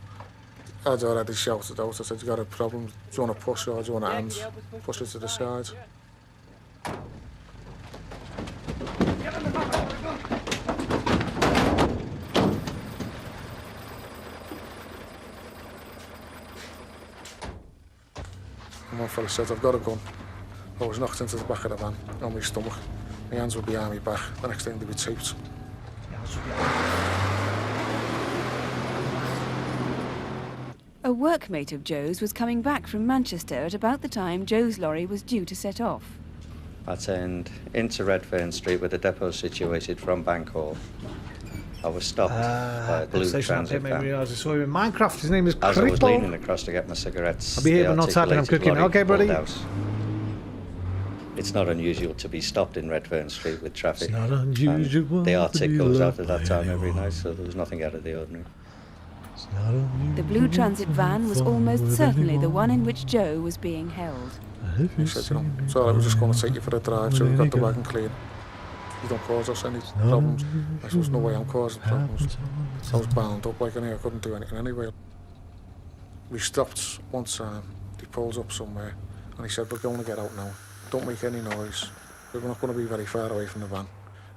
I'd already shouted out. I said, "You got a problem? Do you want to push or do you want to hand?" Push it to the side. And one fella said, "I've got a gun." I was knocked into the back of the van, on my stomach. My hands were behind my back. The next thing, they were taped. A workmate of Joe's was coming back from Manchester at about the time Joe's lorry was due to set off. I turned into Redfern Street where the depot is situated from Bank Hall. I was stopped by a blue transit van. I saw him in Minecraft. His name is As I was Cripple. leaning across to get my cigarettes, I'll be here, the but not typing, I'm articulated cooking. lorry Okay, buddy. pulled out. It's not unusual to be stopped in Redfern Street with traffic. It's not unusual. The Arctic to be goes loved out at that by time every anyone. night, so there was nothing out of the ordinary. The blue transit van was almost certainly the one in which Joe was being held. He said, "You know, so I was just going to take you for a drive, so we got the wagon clean. You don't cause us any problems." I said, "There's no way I'm causing problems." I was bound up like I couldn't do anything anyway. We stopped one time. He pulls up somewhere, and he said, "We're going to get out now. Don't make any noise. We're not going to be very far away from the van."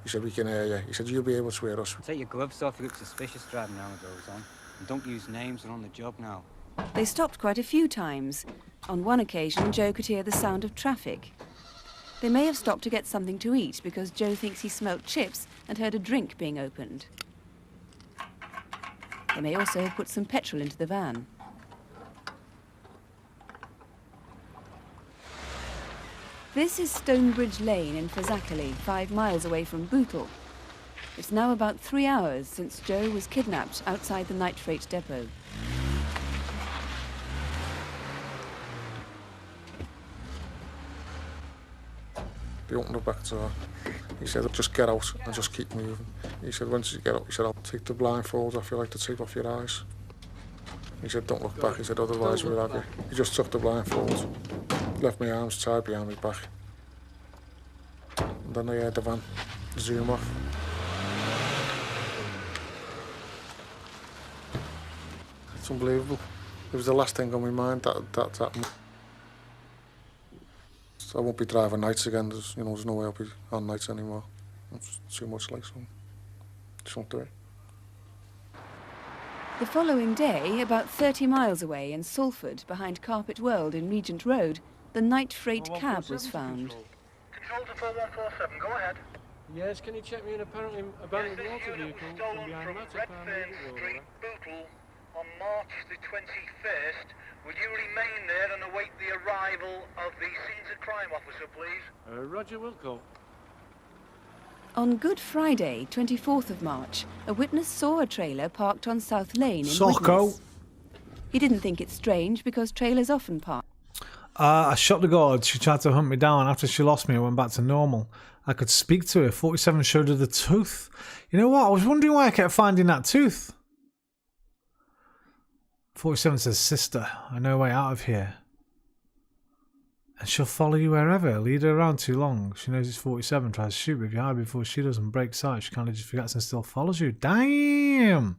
He said, "We can hear you." He said, "You'll be able to hear us." Take your gloves off, you look suspicious driving around with those on. And don't use names, they're on the job now. They stopped quite a few times. On one occasion, Joe could hear the sound of traffic. They may have stopped to get something to eat because Joe thinks he smelt chips and heard a drink being opened. They may also have put some petrol into the van. This is Stonebridge Lane in Fazakerley, 5 miles away from Bootle. It's now about 3 hours since Joe was kidnapped outside the Night Freight depot. He opened the back door. He said, "Just get out and just keep moving." He said, "Once you get out," he said, "I'll take the blindfold off you, like the tape off your eyes." He said, "Don't look back." He said, "Otherwise we'll have you." He just took the blindfold, left my arms tied behind my back. And then I heard the van zoom off. It's unbelievable. It was the last thing on my mind that happened. I won't be driving nights again. There's no way I'll be on nights anymore. It's too much like something. Just won't do it. The following day, about 30 miles away in Salford, behind Carpet World in Regent Road, the night freight cab was found. Control to 4147, go ahead. Yes, can you check me an apparently abandoned water vehicle from behind Redfern Street, Bootle, on March the 21st. Will you remain there and await the arrival of the scenes of crime officer, please? Roger Wilco. On Good Friday, 24th of March, a witness saw a trailer parked on South Lane in Socko. Widnes. He didn't think it strange because trailers often park. I shot the guard. She tried to hunt me down. After she lost me, I went back to normal. I could speak to her. 47 showed her the tooth. You know what? I was wondering why I kept finding that tooth. 47 says, sister, I know a way out of here. And she'll follow you wherever. Lead her around too long. She knows it's 47. Tries to shoot, but if you hide before she does and break sight, she kind of just forgets and still follows you. Damn!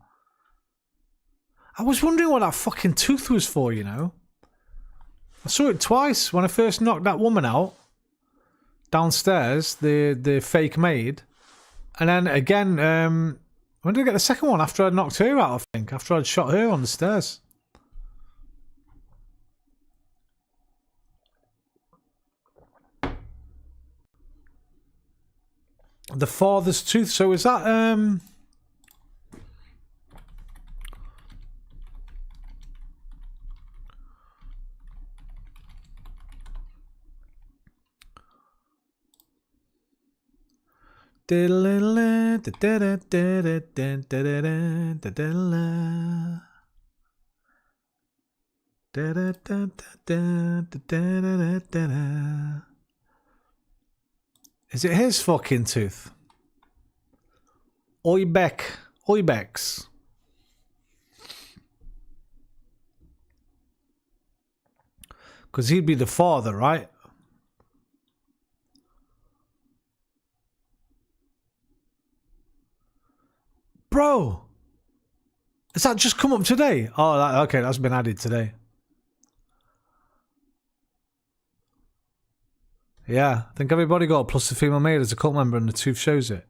I was wondering what that fucking tooth was for, you know. I saw it twice when I first knocked that woman out downstairs, the fake maid, and then again when did I get the second one? After I'd knocked her out, I think. After I'd shot her on the stairs. The father's tooth. So is that is it his fucking tooth? Oibex. Because he'd be the father, right? Bro, has that just come up today? Oh, okay, that's been added today. Yeah, I think everybody got plus the female maid as a cult member and the tooth shows it.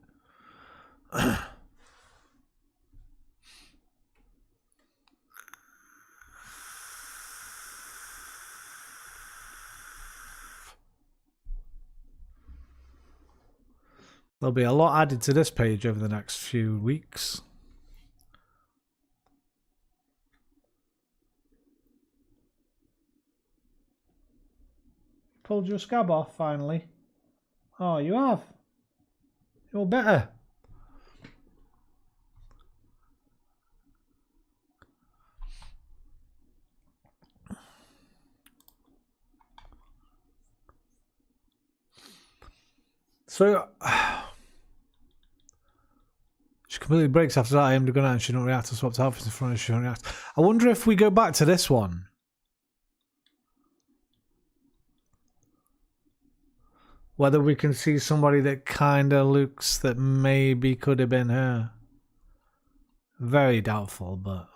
There'll be a lot added to this page over the next few weeks. Pulled your scab off finally. Oh, you have. You're better. So she completely breaks after that. I aimed a gun at her and she don't react. I swapped outfits in front of her, she don't react. I wonder if we go back to this one. Whether we can see somebody that kind of looks that maybe could have been her. Very doubtful, but...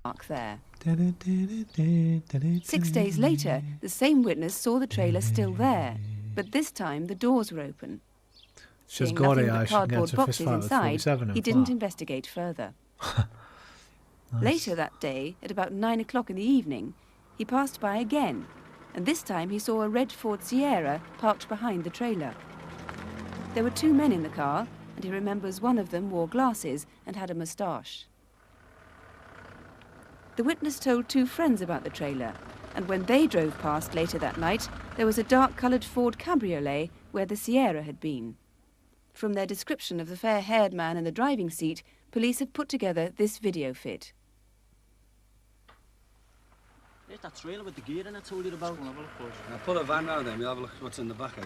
Mark there. 6 days later, the same witness saw the trailer still there, but this time the doors were open. Seeing nothing but cardboard boxes inside, he didn't investigate further. Nice. Later that day, at about 9 o'clock in the evening, he passed by again, and this time he saw a red Ford Sierra parked behind the trailer. There were two men in the car, and he remembers one of them wore glasses and had a moustache. The witness told two friends about the trailer, and when they drove past later that night, there was a dark-coloured Ford Cabriolet where the Sierra had been. From their description of the fair-haired man in the driving seat, police have put together this video fit. There's that trailer with the gear in it I told you about. I'll put a van round there, we'll have a look at what's in the back, eh?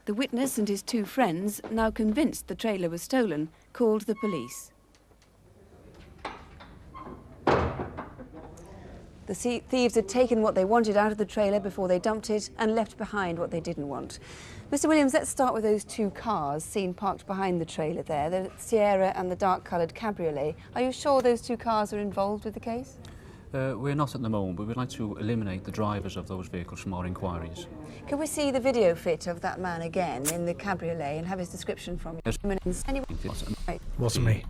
The witness and his two friends, now convinced the trailer was stolen, called the police. The thieves had taken what they wanted out of the trailer before they dumped it and left behind what they didn't want. Mr. Williams, let's start with those two cars seen parked behind the trailer there, the Sierra and the dark-coloured cabriolet. Are you sure those two cars are involved with the case? We're not at the moment, but we'd like to eliminate the drivers of those vehicles from our inquiries. Can we see the video fit of that man again in the cabriolet and have his description from you? Yes. Wasn't me.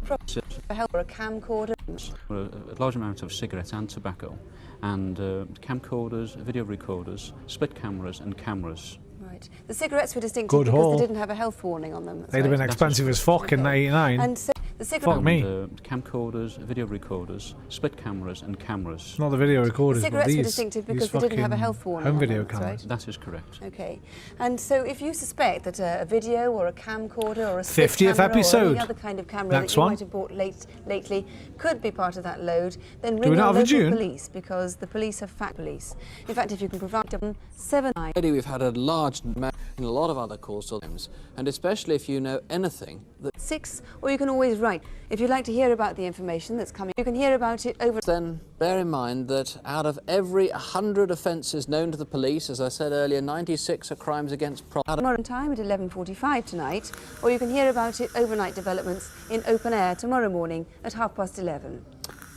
A help or a camcorder? A large amount of cigarettes and tobacco, and camcorders, video recorders, split cameras and cameras. Right. The cigarettes were distinctive Good because haul. they didn't have a health warning on them. They'd have been expensive as fuck in '89. And so the cigarettes. Fuck me. Camcorders, video recorders, split cameras and cameras. Not the video recorders, The but cigarettes these. were distinctive because these they didn't have a fucking health warning home on video them, that's cameras. That is correct. Okay. And so if you suspect that a video or a camcorder or a split 50th camera or episode. any other kind of camera Next that you one. might have bought lately could be part of that load, then Do ring we your not have a local June? police, because the police have fact police. In fact, if you can provide them 79. Already we've had a large amount and a lot of other calls to them, and especially if you know anything that 6, or you can always write. If you'd like to hear about the information that's coming, you can hear about it over. Then bear in mind that out of every 100 offences known to the police, as I said earlier, 96 are crimes against property. Tomorrow time at 11:45 tonight, or you can hear about it overnight developments in open air tomorrow morning at 11:30.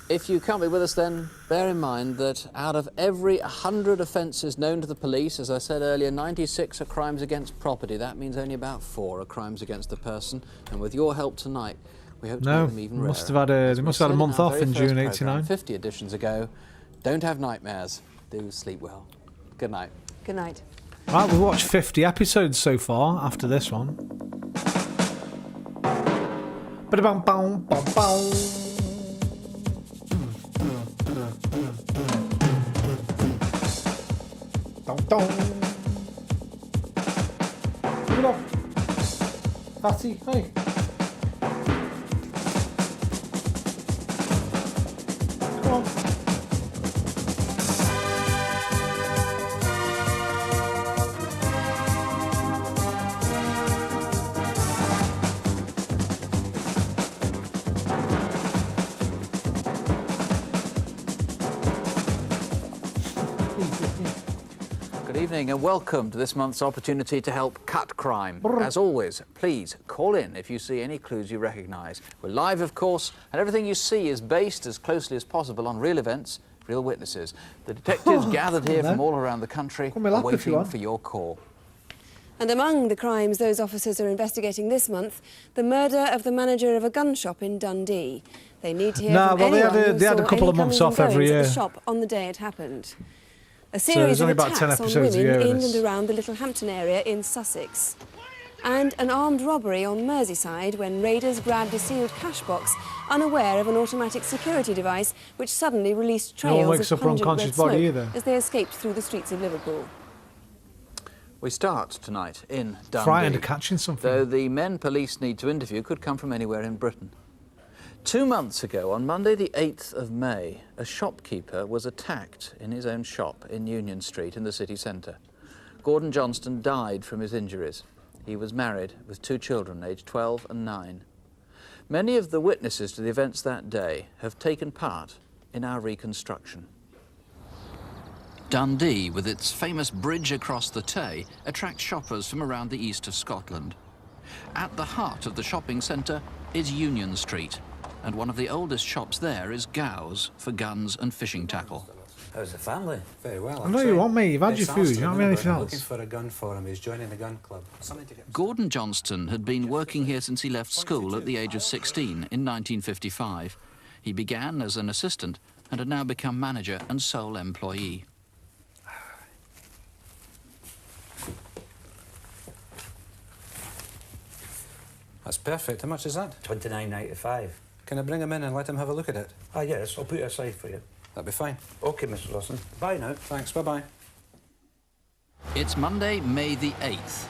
If you can't be with us, then bear in mind that out of every 100 offences known to the police, as I said earlier, 96 are crimes against property. That means only about 4 are crimes against the person. And with your help tonight, we hope to No, make them even rarer. must have had a, they must have had a month off in June '89. 50 editions ago. Don't have nightmares. Do sleep well. Good night. Good night. Right, we've watched 50 episodes so far after this one. Ba-da-bum-bum-bum-bum. Dong. Give it up. Fatty, hey. Come on. Good evening and welcome to this month's opportunity to help cut crime. As always, please call in if you see any clues you recognise. We're live, of course, and everything you see is based as closely as possible on real events, real witnesses. The detectives gathered here from all around the country are waiting for your call. And among the crimes those officers are investigating this month, the murder of the manager of a gun shop in Dundee. They need to hear from anyone they had a couple of months off every year. at the shop on the day it happened. A So series there's only of about 10 attacks on episodes a women year of in this. and around the Littlehampton area in Sussex. And an armed robbery on Merseyside when raiders grabbed a sealed cash box, unaware of an automatic security device which suddenly released No one trails wakes of up an pungent red unconscious body smoke either. as they escaped through the streets of Liverpool. We start tonight in Dundee. Frightened of catching something. Though the men police need to interview could come from anywhere in Britain. 2 months ago, on Monday the 8th of May, a shopkeeper was attacked in his own shop in Union Street in the city centre. Gordon Johnston died from his injuries. He was married with 2 children, aged 12 and 9. Many of the witnesses to the events that day have taken part in our reconstruction. Dundee, with its famous bridge across the Tay, attracts shoppers from around the east of Scotland. At the heart of the shopping centre is Union Street, and one of the oldest shops there is Gow's for guns and fishing tackle. How's the family? Very well. I know you want me, you've had your food, you don't have anything else. Looking for a gun for him, he's joining the gun club. Gordon Johnston had been working here since he left school at the age of 16 in 1955. He began as an assistant and had now become manager and sole employee. That's perfect. How much is that? $29.95. Can I bring him in and let him have a look at it? Ah, yes, I'll put it aside for you. That'd be fine. OK, Mr. Lawson. Bye now. Thanks, bye-bye. It's Monday, May the 8th.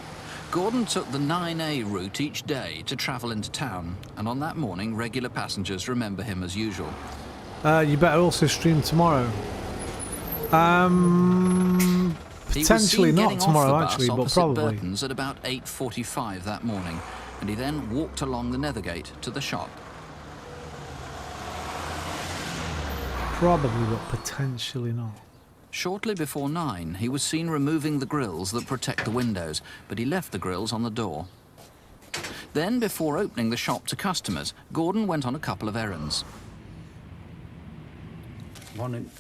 Gordon took the 9A route each day to travel into town, and on that morning, regular passengers remember him as usual. You better also stream tomorrow. He was Potentially seen not getting tomorrow, off the bus actually, but opposite probably. Burton's at about 8:45 that morning, and he then walked along the Nethergate to the shop. Probably, but potentially not. Shortly before 9, he was seen removing the grills that protect the windows, but he left the grills on the door. Then, before opening the shop to customers, Gordon went on a couple of errands. Morning.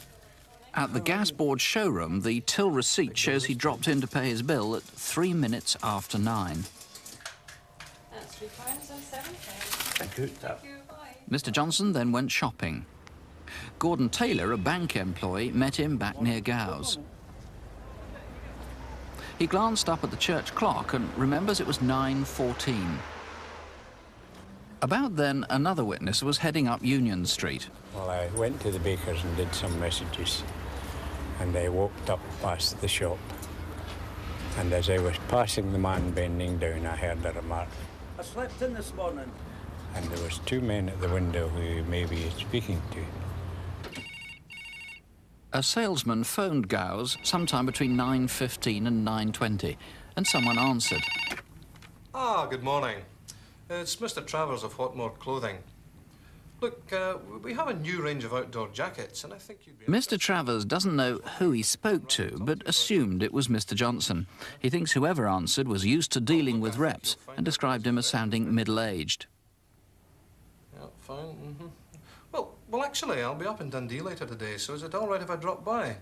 At the gas board showroom, the till receipt shows he dropped in to pay his bill at 3 minutes after 9. That's 3 pounds and 7 Thank you. Mr. Johnson then went shopping. Gordon Taylor, a bank employee, met him back near Gow's. He glanced up at the church clock and remembers it was 9:14. About then, another witness was heading up Union Street. Well, I went to the baker's and did some messages, and I walked up past the shop. And as I was passing the man bending down, I heard a remark. I slept in this morning. And there was 2 men at the window who he may be speaking to. A salesman phoned Gow's sometime between 9:15 and 9:20, and someone answered. Ah, good morning. It's Mr. Travers of Whatmore Clothing. Look, we have a new range of outdoor jackets, and I think you'd be... Mr. Travers doesn't know who he spoke to, but assumed it was Mr. Johnson. He thinks whoever answered was used to dealing with reps and described him as sounding middle-aged. Yeah, fine. Well, actually, I'll be up in Dundee later today, so is it all right if I drop by?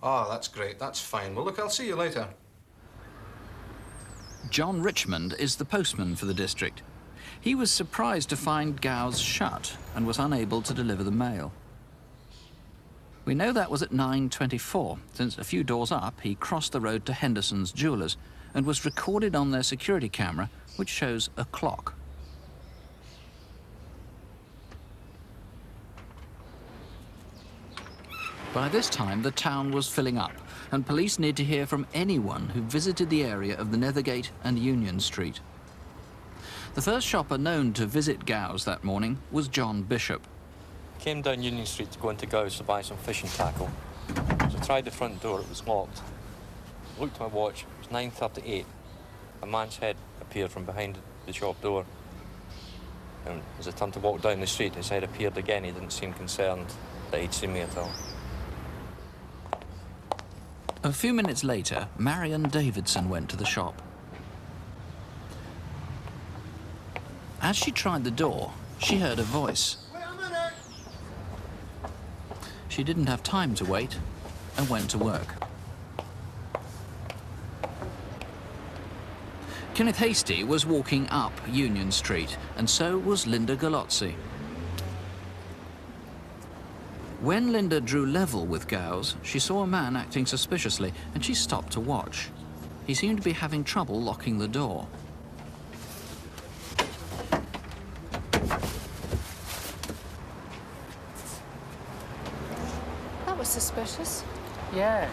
Ah, that's great. That's fine. Well, look, I'll see you later. John Richmond is the postman for the district. He was surprised to find Gow's shut and was unable to deliver the mail. We know that was at 9:24, since a few doors up he crossed the road to Henderson's Jewellers and was recorded on their security camera, which shows a clock. By this time, the town was filling up, and police need to hear from anyone who visited the area of the Nethergate and Union Street. The first shopper known to visit Gow's that morning was John Bishop. Came down Union Street to go into Gow's to buy some fishing tackle. So I tried the front door, it was locked. Looked at my watch, it was 9:38. A man's head appeared from behind the shop door. And as I turned to walk down the street, his head appeared again. He didn't seem concerned that he'd seen me at all. A few minutes later, Marion Davidson went to the shop. As she tried the door, she heard a voice. She didn't have time to wait and went to work. Kenneth Hastie was walking up Union Street, and so was Linda Galozzi. When Linda drew level with Gow's, she saw a man acting suspiciously, and she stopped to watch. He seemed to be having trouble locking the door. That was suspicious. Yeah.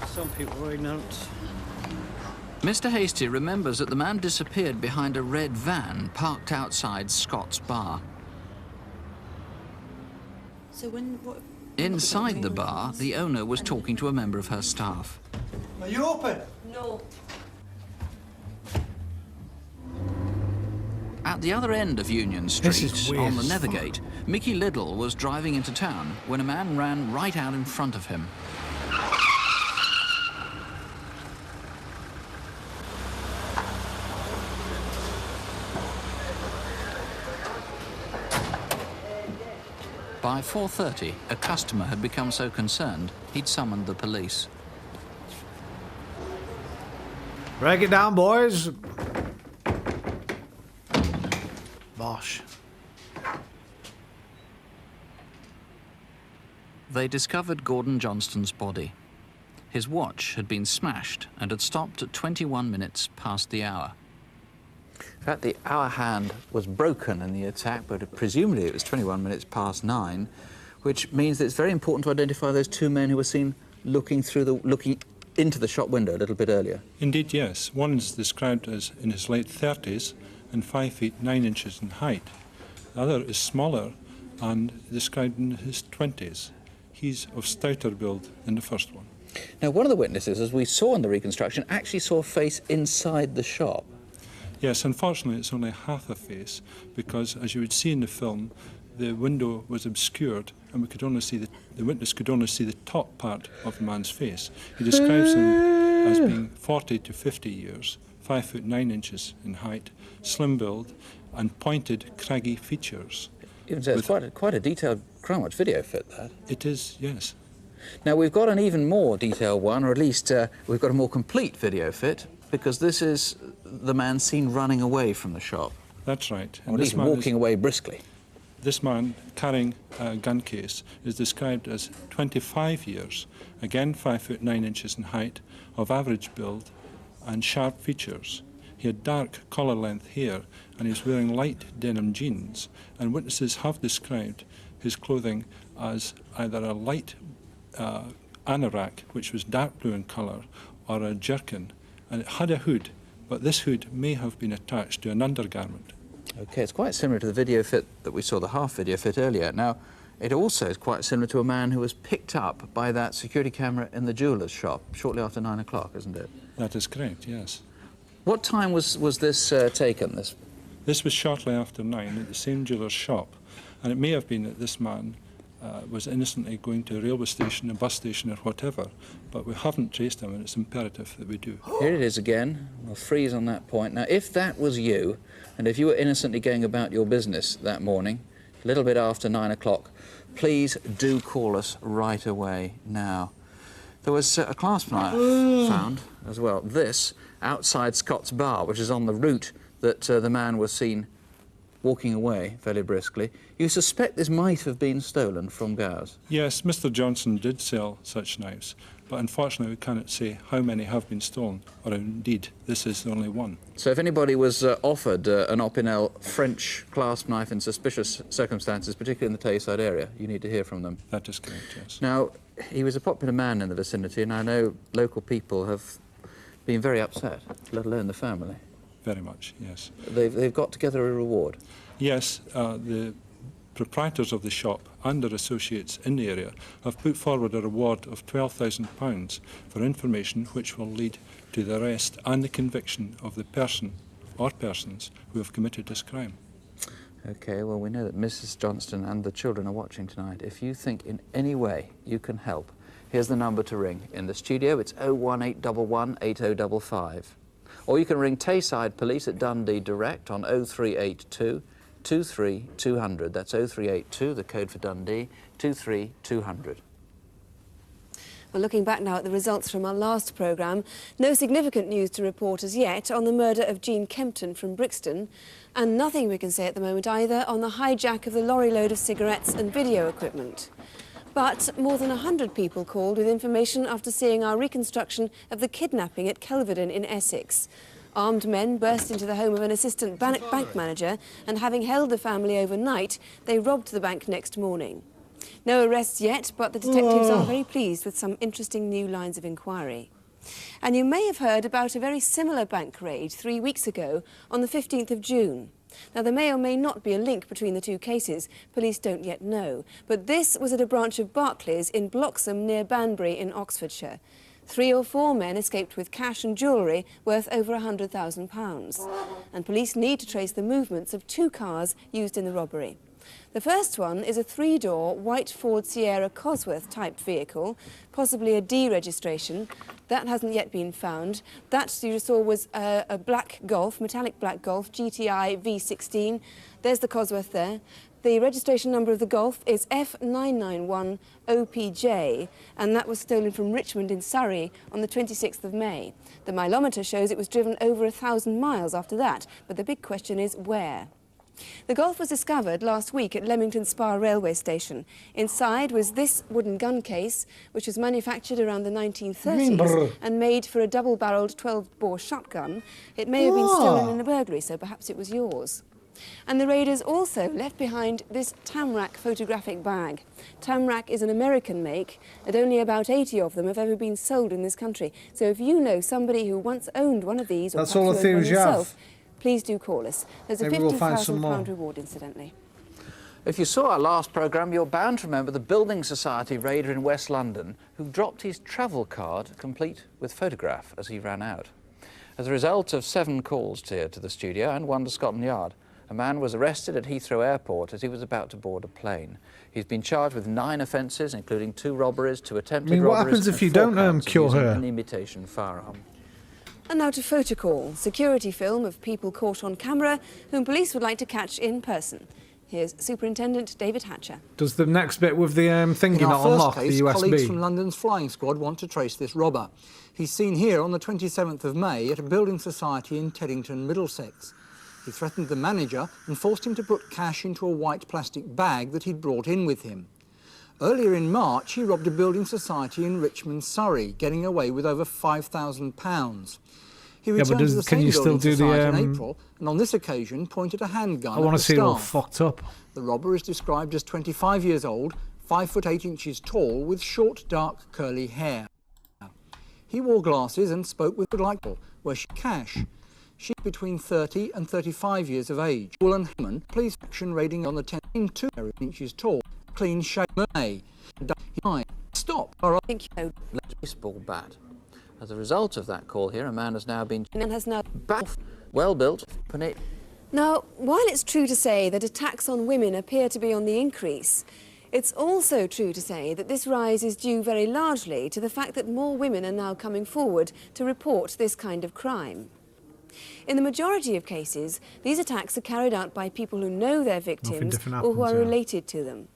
Some people were ignorant. Mr. Hastie remembers that the man disappeared behind a red van parked outside Scott's bar. So what? Inside the bar, the owner was talking to a member of her staff. Are you open? No. At the other end of Union This is Street, weird on the as Nethergate, Mickey Liddell was driving into town when a man ran right out in front of him. By 4:30, a customer had become so concerned, he'd summoned the police. Break it down, boys. Bosh. They discovered Gordon Johnston's body. His watch had been smashed and had stopped at 21 minutes past the hour. In fact, the hour hand was broken in the attack, but presumably it was 21 minutes past 9, which means that it's very important to identify those 2 men who were seen looking into the shop window a little bit earlier. Indeed, yes. One is described as in his late 30s and 5 feet 9 inches in height. The other is smaller and described in his 20s. He's of stouter build than the first one. Now, one of the witnesses, as we saw in the reconstruction, actually saw a face inside the shop. Yes, unfortunately it's only half a face, because as you would see in the film, the window was obscured and we could only see the witness could only see the top part of the man's face. He describes him as being 40 to 50 years, 5 foot 9 inches in height, slim build and pointed, craggy features. Even so, it's quite a detailed Crimewatch video fit, that. It is, yes. Now, we've got an even more detailed one, or at least we've got a more complete video fit, because this is the man seen running away from the shop. That's right. Or at least walking away briskly. This man carrying a gun case is described as 25 years, again 5 foot 9 inches in height, of average build and sharp features. He had dark collar length hair and he was wearing light denim jeans, and witnesses have described his clothing as either a light anorak, which was dark blue in colour, or a jerkin, and it had a hood, but this hood may have been attached to an undergarment. Okay, it's quite similar to the video fit that we saw, the half video fit earlier. Now, it also is quite similar to a man who was picked up by that security camera in the jeweller's shop shortly after 9 o'clock, isn't it? That is correct, yes. What time was this taken? This was shortly after 9 at the same jeweller's shop, and it may have been that this man was innocently going to a railway station, a bus station or whatever, but we haven't traced him and it's imperative that we do. Here it is again. We'll freeze on that point. Now, if that was you, and if you were innocently going about your business that morning, a little bit after 9 o'clock, please do call us right away now. There was a clasp knife found as well. This, outside Scott's Bar, which is on the route that the man was seen walking away fairly briskly. You suspect this might have been stolen from Gow's? Yes, Mr. Johnson did sell such knives, but unfortunately we cannot say how many have been stolen, or indeed this is the only one. So if anybody was offered an Opinel French clasp knife in suspicious circumstances, particularly in the Tayside area, you need to hear from them. That is correct, yes. Now, he was a popular man in the vicinity, and I know local people have been very upset, let alone the family. Very much, yes. They've got together a reward? Yes, the proprietors of the shop and their associates in the area have put forward a reward of £12,000 for information which will lead to the arrest and the conviction of the person or persons who have committed this crime. OK, well, we know that Mrs. Johnston and the children are watching tonight. If you think in any way you can help, here's the number to ring. In the studio, it's 01811 8055. Or you can ring Tayside Police at Dundee direct on 0382 23200. That's 0382, the code for Dundee, 23200. Well, looking back now at the results from our last programme, no significant news to report as yet on the murder of Jean Kempton from Brixton, and nothing we can say at the moment either on the hijack of the lorry load of cigarettes and video equipment. But more than 100 people called with information after seeing our reconstruction of the kidnapping at Kelvedon in Essex. Armed men burst into the home of an assistant bank manager, and having held the family overnight, they robbed the bank next morning. No arrests yet, but the detectives are very pleased with some interesting new lines of inquiry. And you may have heard about a very similar bank raid 3 weeks ago on the 15th of June. Now, there may or may not be a link between the two cases. Police don't yet know. But this was at a branch of Barclays in Bloxham near Banbury in Oxfordshire. 3 or 4 men escaped with cash and jewellery worth over £100,000. And police need to trace the movements of 2 cars used in the robbery. The first one is a 3-door white Ford Sierra Cosworth type vehicle, possibly a D registration. That hasn't yet been found. That you saw was a black Golf, metallic black Golf, GTI V16. There's the Cosworth there. The registration number of the Golf is F991OPJ, and that was stolen from Richmond in Surrey on the 26th of May. The mileometer shows it was driven over 1,000 miles after that, but the big question is where? The Golf was discovered last week at Leamington Spa railway station. Inside was this wooden gun case, which was manufactured around the 1930s and made for a double-barrelled 12-bore shotgun. It may have been stolen in a burglary, so perhaps it was yours. And the raiders also left behind this Tamrac photographic bag. Tamrac is an American make, and only about 80 of them have ever been sold in this country. So if you know somebody who once owned one of these, or that's all the theories you have. Please do call us. There's a £50,000 reward, incidentally. If you saw our last programme, you're bound to remember the Building Society raider in West London who dropped his travel card, complete with photograph, as he ran out. As a result of 7 calls to the studio and 1 to Scotland Yard, a man was arrested at Heathrow Airport as he was about to board a plane. He's been charged with 9 offences, including 2 robberies, 2 attempted robberies. What happens if you don't cure her? An imitation firearm. And now to Photocall, security film of people caught on camera whom police would like to catch in person. Here's Superintendent David Hatcher. Does the next bit with the thingy not unlock the USB? Colleagues from London's flying squad want to trace this robber. He's seen here on the 27th of May at a building society in Teddington, Middlesex. He threatened the manager and forced him to put cash into a white plastic bag that he'd brought in with him. Earlier in March, he robbed a building society in Richmond, Surrey, getting away with over £5,000. He returned to the same building society in April, and on this occasion pointed a handgun at the staff. I want to see it all fucked up. The robber is described as 25 years old, 5 foot 8 inches tall, with short, dark, curly hair. He wore glasses and spoke with where she cash. She's between 30 and 35 years of age. Will Hitman, police action rating on the 10 2 inches tall, clean shaven. Stop. All right. Baseball bat. As a result of that call here, a man has now been back, well built. Now, while it's true to say that attacks on women appear to be on the increase, it's also true to say that this rise is due very largely to the fact that more women are now coming forward to report this kind of crime. In the majority of cases, these attacks are carried out by people who know their victims or who are related to them.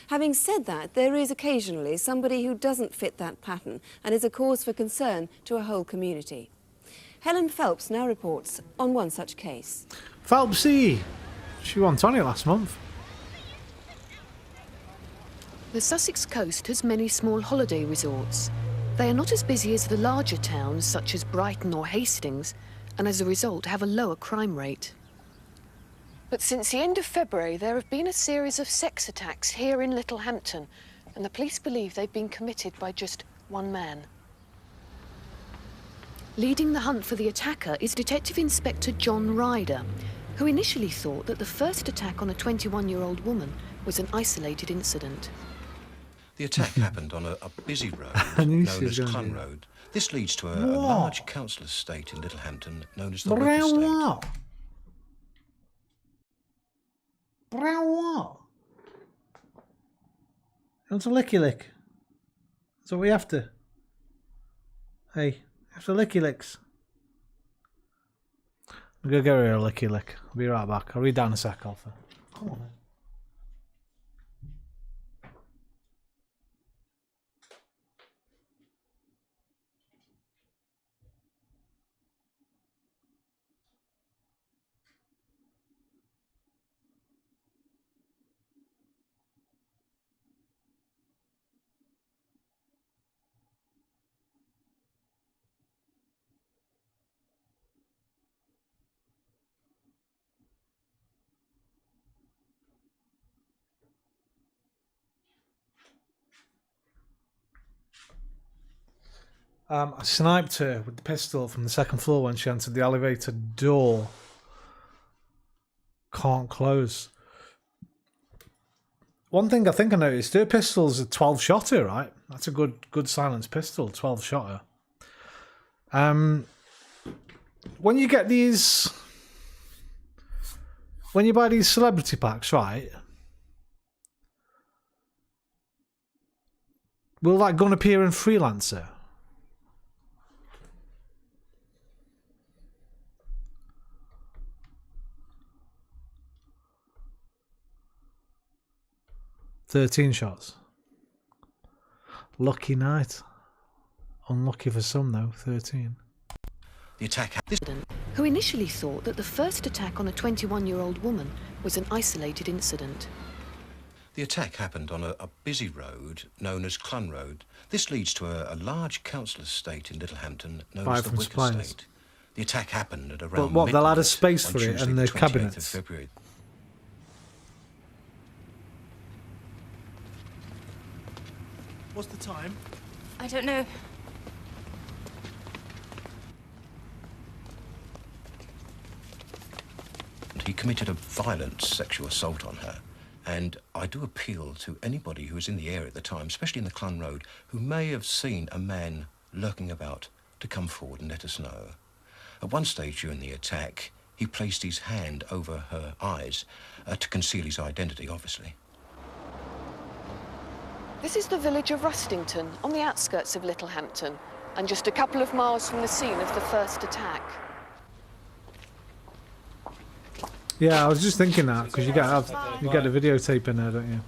Having said that, there is occasionally somebody who doesn't fit that pattern and is a cause for concern to a whole community. Helen Phelps now reports on one such case. Phelpsy! She won Tony last month. The Sussex coast has many small holiday resorts. They are not as busy as the larger towns such as Brighton or Hastings, and as a result have a lower crime rate. But since the end of February, there have been a series of sex attacks here in Littlehampton, and the police believe they've been committed by just one man. Leading the hunt for the attacker is Detective Inspector John Ryder, who initially thought that the first attack on a 21-year-old woman was an isolated incident. The attack happened on a busy road known as Clun Road. This leads to a large council estate in Littlehampton known as the Wick Estate. Brown what? You want a licky lick? That's what we have to. Hey, you have to licky licks. I'm gonna get rid of a licky lick. I'll be right back. I'll read down a sec, Alpha. Come on, man. I sniped her with the pistol from the second floor when she entered the elevator door. Can't close. One thing I think I noticed, her pistol's a 12-shotter, right? That's a good silenced pistol, 12-shotter. When you get these... When you buy these celebrity packs, right? Will that gun appear in Freelancer? $13 shots. Lucky night. Unlucky for some though, 13. The attack who initially thought that the first attack on a 21-year-old woman was an isolated incident. The attack happened on a busy road known as Clun Road. This leads to a large council estate in Littlehampton known as the Wick Estate. The attack happened at around But what, they'll add a space for it in the cabinets? What's the time? I don't know. He committed a violent sexual assault on her, And I do appeal to anybody who was in the area at the time, especially in the Clun Road, who may have seen a man lurking about, to come forward and let us know. At one stage during the attack, he placed his hand over her eyes to conceal his identity, obviously. This is the village of Rustington, on the outskirts of Littlehampton, and just a couple of miles from the scene of the first attack. Yeah, I was just thinking that, because you get the videotape in there, don't you?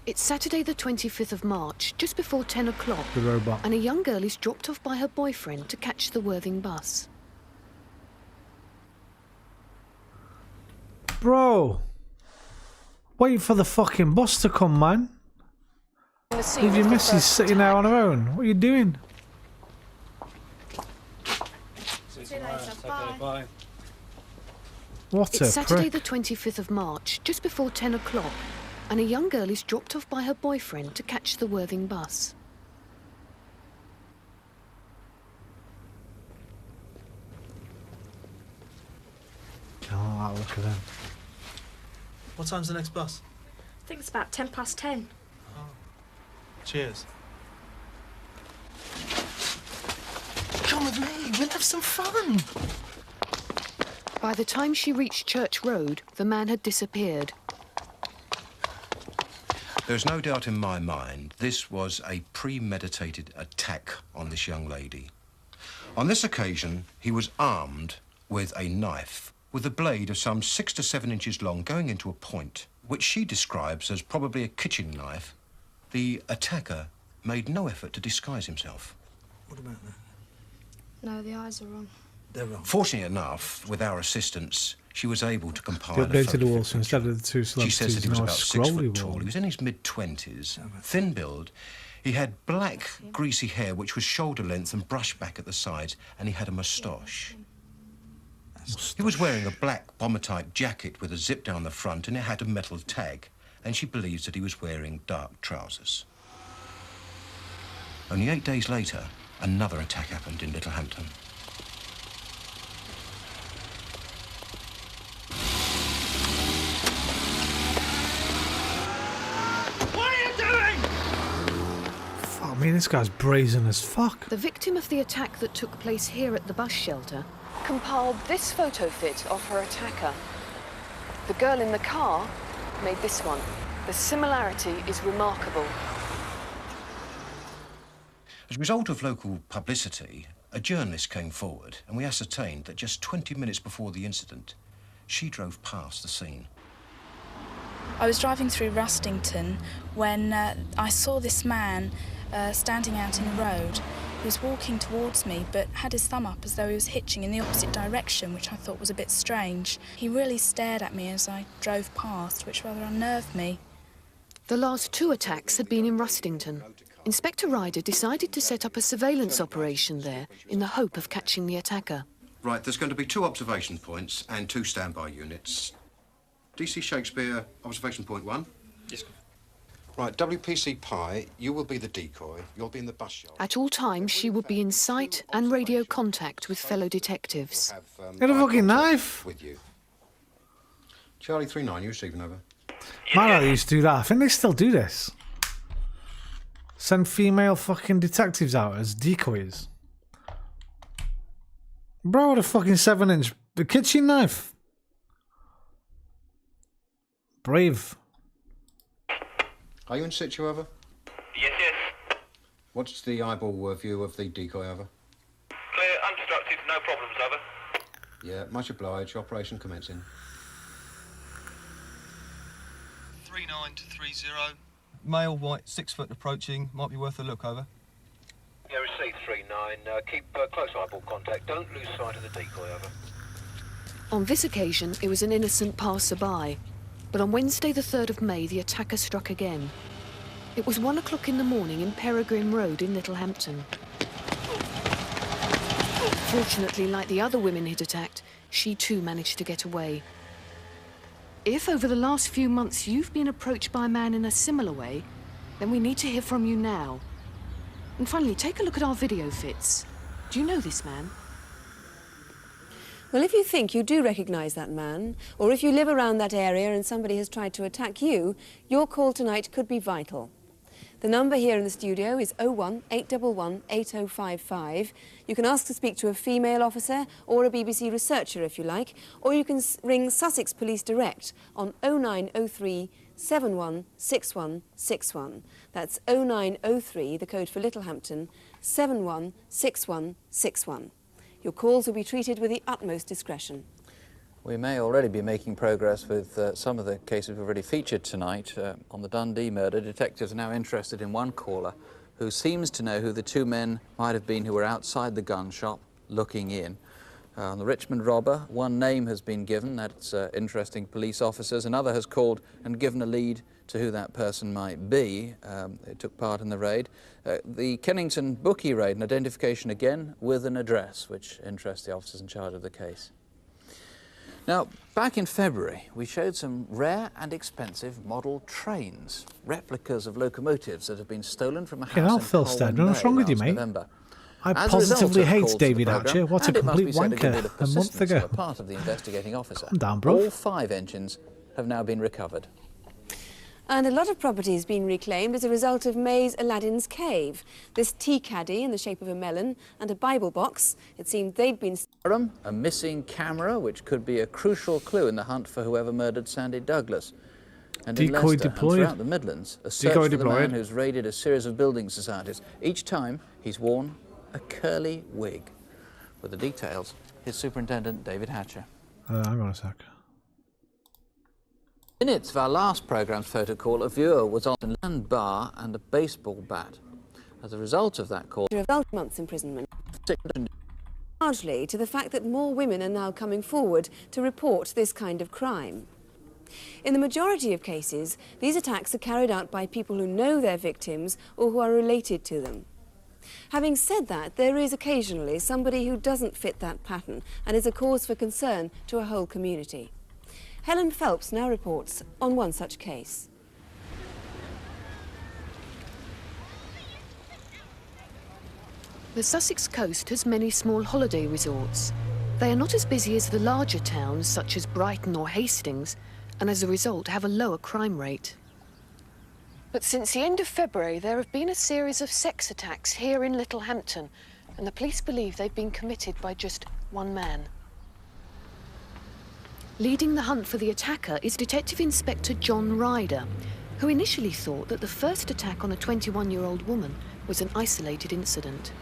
It's Saturday the 25th of March, just before 10 o'clock. The robot. And a young girl is dropped off by her boyfriend to catch the Worthing bus. Bro! Wait for the fucking bus to come, man. Leave your missus sitting there on her own. What are you doing? See you later. Bye. What It's Saturday prick. the 25th of March, just before 10 o'clock, and a young girl is dropped off by her boyfriend to catch the Worthing bus. Oh, look at them. What time's the next bus? I think it's about 10 past 10. Cheers. Come with me, we'll have some fun. By the time she reached Church Road, the man had disappeared. There's no doubt in my mind this was a premeditated attack on this young lady. On this occasion, he was armed with a knife, with a blade of some 6 to 7 inches long going into a point, which she describes as probably a kitchen knife. The attacker made no effort to disguise himself. What about that? No, the eyes are wrong. They're wrong. Fortunately enough, with our assistance, she was able to compile They a updated the photo. walls instead of the two She says that celebrities. he was now a about 6 foot scrolly tall. wall. He was in his mid-20s, thin build. He had black, greasy hair, which was shoulder length and brushed back at the sides, and he had a moustache. He was wearing a black bomber-type jacket with a zip down the front, and it had a metal tag, and she believes that he was wearing dark trousers. Only 8 days later, another attack happened in Littlehampton. What are you doing? Fuck, I mean, this guy's brazen as fuck. The victim of the attack that took place here at the bus shelter compiled this photo fit of her attacker. The girl in the car made this one. The similarity is remarkable. As a result of local publicity, a journalist came forward, and we ascertained that just 20 minutes before the incident, she drove past the scene. I was driving through Rustington when I saw this man standing out in the road. He was walking towards me, but had his thumb up as though he was hitching in the opposite direction, which I thought was a bit strange. He really stared at me as I drove past, which rather unnerved me. The last 2 attacks had been in Rustington. Inspector Ryder decided to set up a surveillance operation there in the hope of catching the attacker. Right, there's going to be 2 observation points and 2 standby units. DC Shakespeare, observation point 1. Yes, sir. Right, WPC Pi, you will be the decoy. You'll be in the bus shelter. At all times, she would be in sight and radio contact with fellow detectives. Get a fucking knife. With you. Charlie 39, you receiving over. Man, I used to do that. I think they still do this. Send female fucking detectives out as decoys. Bro, what a fucking 7-inch kitchen knife. Brave. Are you in situ, over? Yes, yes. What's the eyeball view of the decoy, over? Clear, unobstructed, no problems, over. Yeah, much obliged. Operation commencing. 39-30. Male, white, 6 foot approaching. Might be worth a look, over. Yeah, received 39. Keep close eyeball contact. Don't lose sight of the decoy, over. On this occasion, it was an innocent passerby. But on Wednesday the 3rd of May, the attacker struck again. It was 1 o'clock in the morning in Peregrine Road in Littlehampton. Fortunately, like the other women he'd attacked, she too managed to get away. If over the last few months you've been approached by a man in a similar way, then we need to hear from you now. And finally, take a look at our video fits. Do you know this man? Well, if you think you do recognise that man, or if you live around that area and somebody has tried to attack you, your call tonight could be vital. The number here in the studio is 01 811 8055. You can ask to speak to a female officer or a BBC researcher if you like, or you can ring Sussex Police Direct on 0903 716161. That's 0903, the code for Littlehampton, 716161. Your calls will be treated with the utmost discretion. We may already be making progress with some of the cases we've already featured tonight. On the Dundee murder, detectives are now interested in one caller who seems to know who the two men might have been who were outside the gun shop looking in. On the Richmond robber, one name has been given, that's interesting police officers. Another has called and given a lead to who that person might be who took part in the raid. The Kennington bookie raid, an identification again with an address, which interests the officers in charge of the case. Now, back in February, we showed some rare and expensive model trains, replicas of locomotives that have been stolen from a house in Phil Colwyn Steadman, what's Bay wrong with you, last mate? November. I As a positively result of hate calls to David the Hatcher. programme, What a and it must complete be said, a good wanker bit of a month persistence on ago. the part of the investigating officer. Calm down, bro. All 5 engines have now been recovered. And a lot of property has been reclaimed as a result of May's Aladdin's Cave. This tea caddy in the shape of a melon and a Bible box, it seemed they'd been... A missing camera, which could be a crucial clue in the hunt for whoever murdered Sandy Douglas. And in Decoy Leicester deployed. and throughout the Midlands, a search Decoy for the man deployed. who's raided a series of building societies. Each time, he's worn a curly wig. With the details, here's Superintendent David Hatcher. Hang on a sec. Minutes of our last programme's photo call, a viewer was on a land bar and a baseball bat. As a result of that call, 12 months imprisonment. Largely to the fact that more women are now coming forward to report this kind of crime. In the majority of cases, these attacks are carried out by people who know their victims or who are related to them. Having said that, there is occasionally somebody who doesn't fit that pattern and is a cause for concern to a whole community. Helen Phelps now reports on one such case. The Sussex coast has many small holiday resorts. They are not as busy as the larger towns such as Brighton or Hastings, and as a result have a lower crime rate. But since the end of February, there have been a series of sex attacks here in Littlehampton, and the police believe they've been committed by just one man. Leading the hunt for the attacker is Detective Inspector John Ryder, who initially thought that the first attack on a 21-year-old woman was an isolated incident.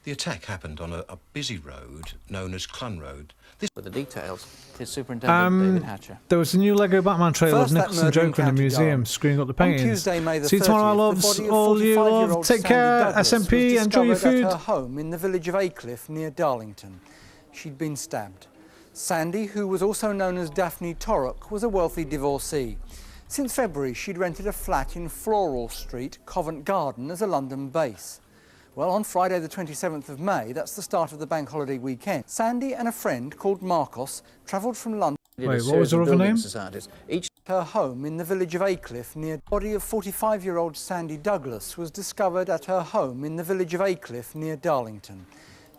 The attack happened on a busy road known as Clun Road. With the details, here's Superintendent David Hatcher. There was a new Lego Batman trailer of First, that Nicholson murder in Joker in the County museum, Durham. screwing up the On paintings. Tuesday, May the See you tomorrow, 30th, loves. the body of All you 45-year-old love. Take Sandy care, Douglas SMP. was Enjoy your discovered food. at her home in the village of Aycliffe near Darlington. She'd been stabbed. Sandy, who was also known as Daphne Torrock, was a wealthy divorcee. Since February, she'd rented a flat in Floral Street, Covent Garden, as a London base. Well, on Friday the 27th of May, that's the start of the bank holiday weekend, Sandy and a friend called Marcos travelled from London. Wait, what was her other name? Each her home in the village of Aycliffe near the body of 45-year-old Sandy Douglas was discovered at her home in the village of Aycliffe near Darlington.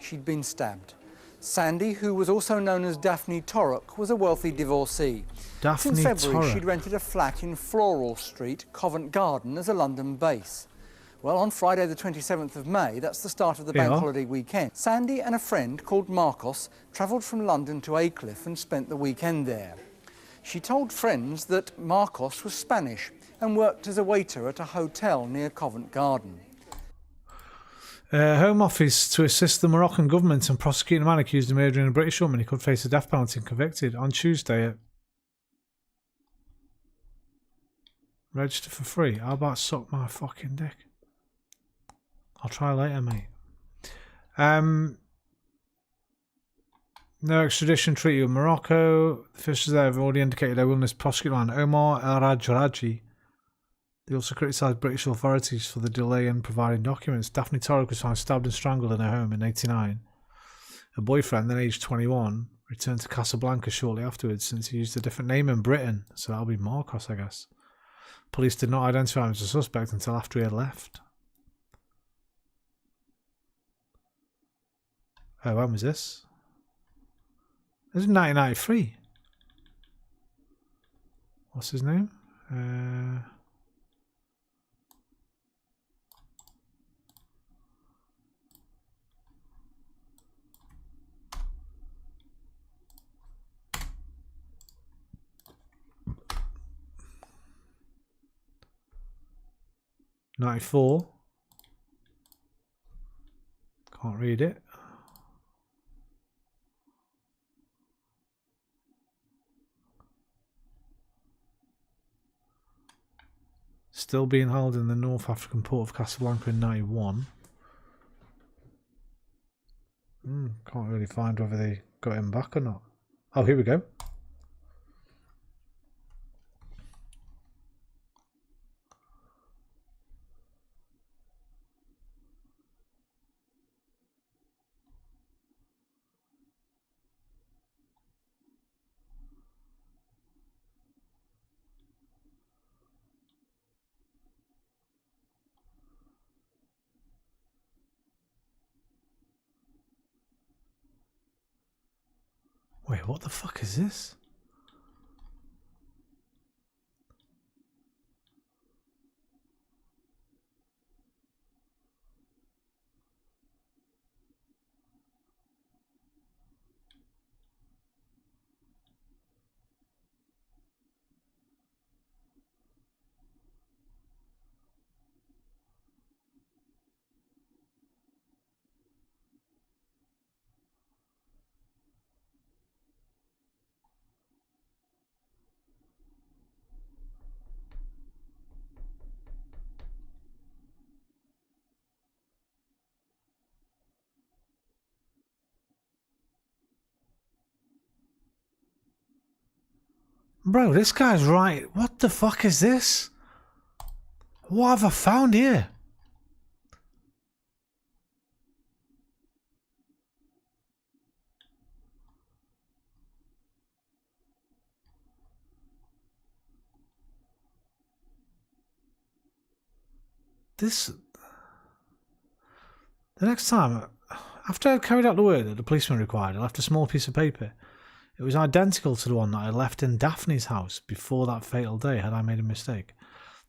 She'd been stabbed. Sandy, who was also known as Daphne Torrock, was a wealthy divorcee. Daphne Since February, Torrock. she'd rented a flat in Floral Street, Covent Garden, as a London base. Well, on Friday the 27th of May, that's the start of the bank holiday weekend, Sandy and a friend called Marcos travelled from London to Aycliffe and spent the weekend there. She told friends that Marcos was Spanish and worked as a waiter at a hotel near Covent Garden. Home Office to assist the Moroccan government in prosecuting a man accused of murdering a British woman. He could face a death penalty and convicted on Tuesday. Register for free. How about suck my fucking dick? I'll try later, mate. No extradition treaty with Morocco. The officials there have already indicated their willingness to prosecute man Omar El Rajraji. They also criticised British authorities for the delay in providing documents. Daphne Torrock was found stabbed and strangled in her home in '89. Her boyfriend, then aged 21, returned to Casablanca shortly afterwards since he used a different name in Britain, so that'll be Marcos, I guess. Police did not identify him as a suspect until after he had left. Oh, when was this? This is 1993. What's his name? '94. Can't read it. Still being held in the North African port of Casablanca in 91. Can't really find whether they got him back or not. Oh, here we go. Wait, what the fuck is this? Bro, this guy's right. What the fuck is this? What have I found here? The next time, after I carried out the work that the policeman required, I left a small piece of paper. It was identical to the one that I left in Daphne's house before that fatal day, had I made a mistake.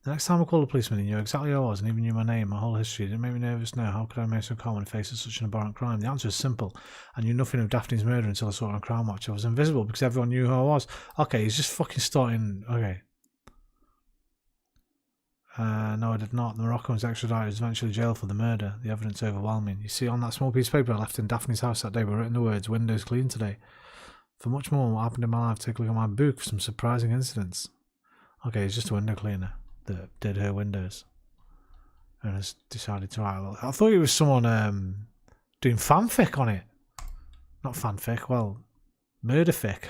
The next time I called the policeman, he knew exactly who I was and even knew my name, my whole history. It didn't make me nervous now. How could I make so calm when faced with such an abhorrent crime? The answer is simple. I knew nothing of Daphne's murder until I saw it on Crimewatch. I was invisible because everyone knew who I was. Okay, he's just fucking starting... Okay. No, I did not. The Moroccan was extradited. Was eventually jailed for the murder. The evidence overwhelming. You see, on that small piece of paper I left in Daphne's house that day were written the words, "Windows clean today." For much more on what happened in my life, take a look at my book for some surprising incidents. Okay, it's just a window cleaner that did her windows. And has decided to write. I thought it was someone doing fanfic on it. Not fanfic, well, murder fic.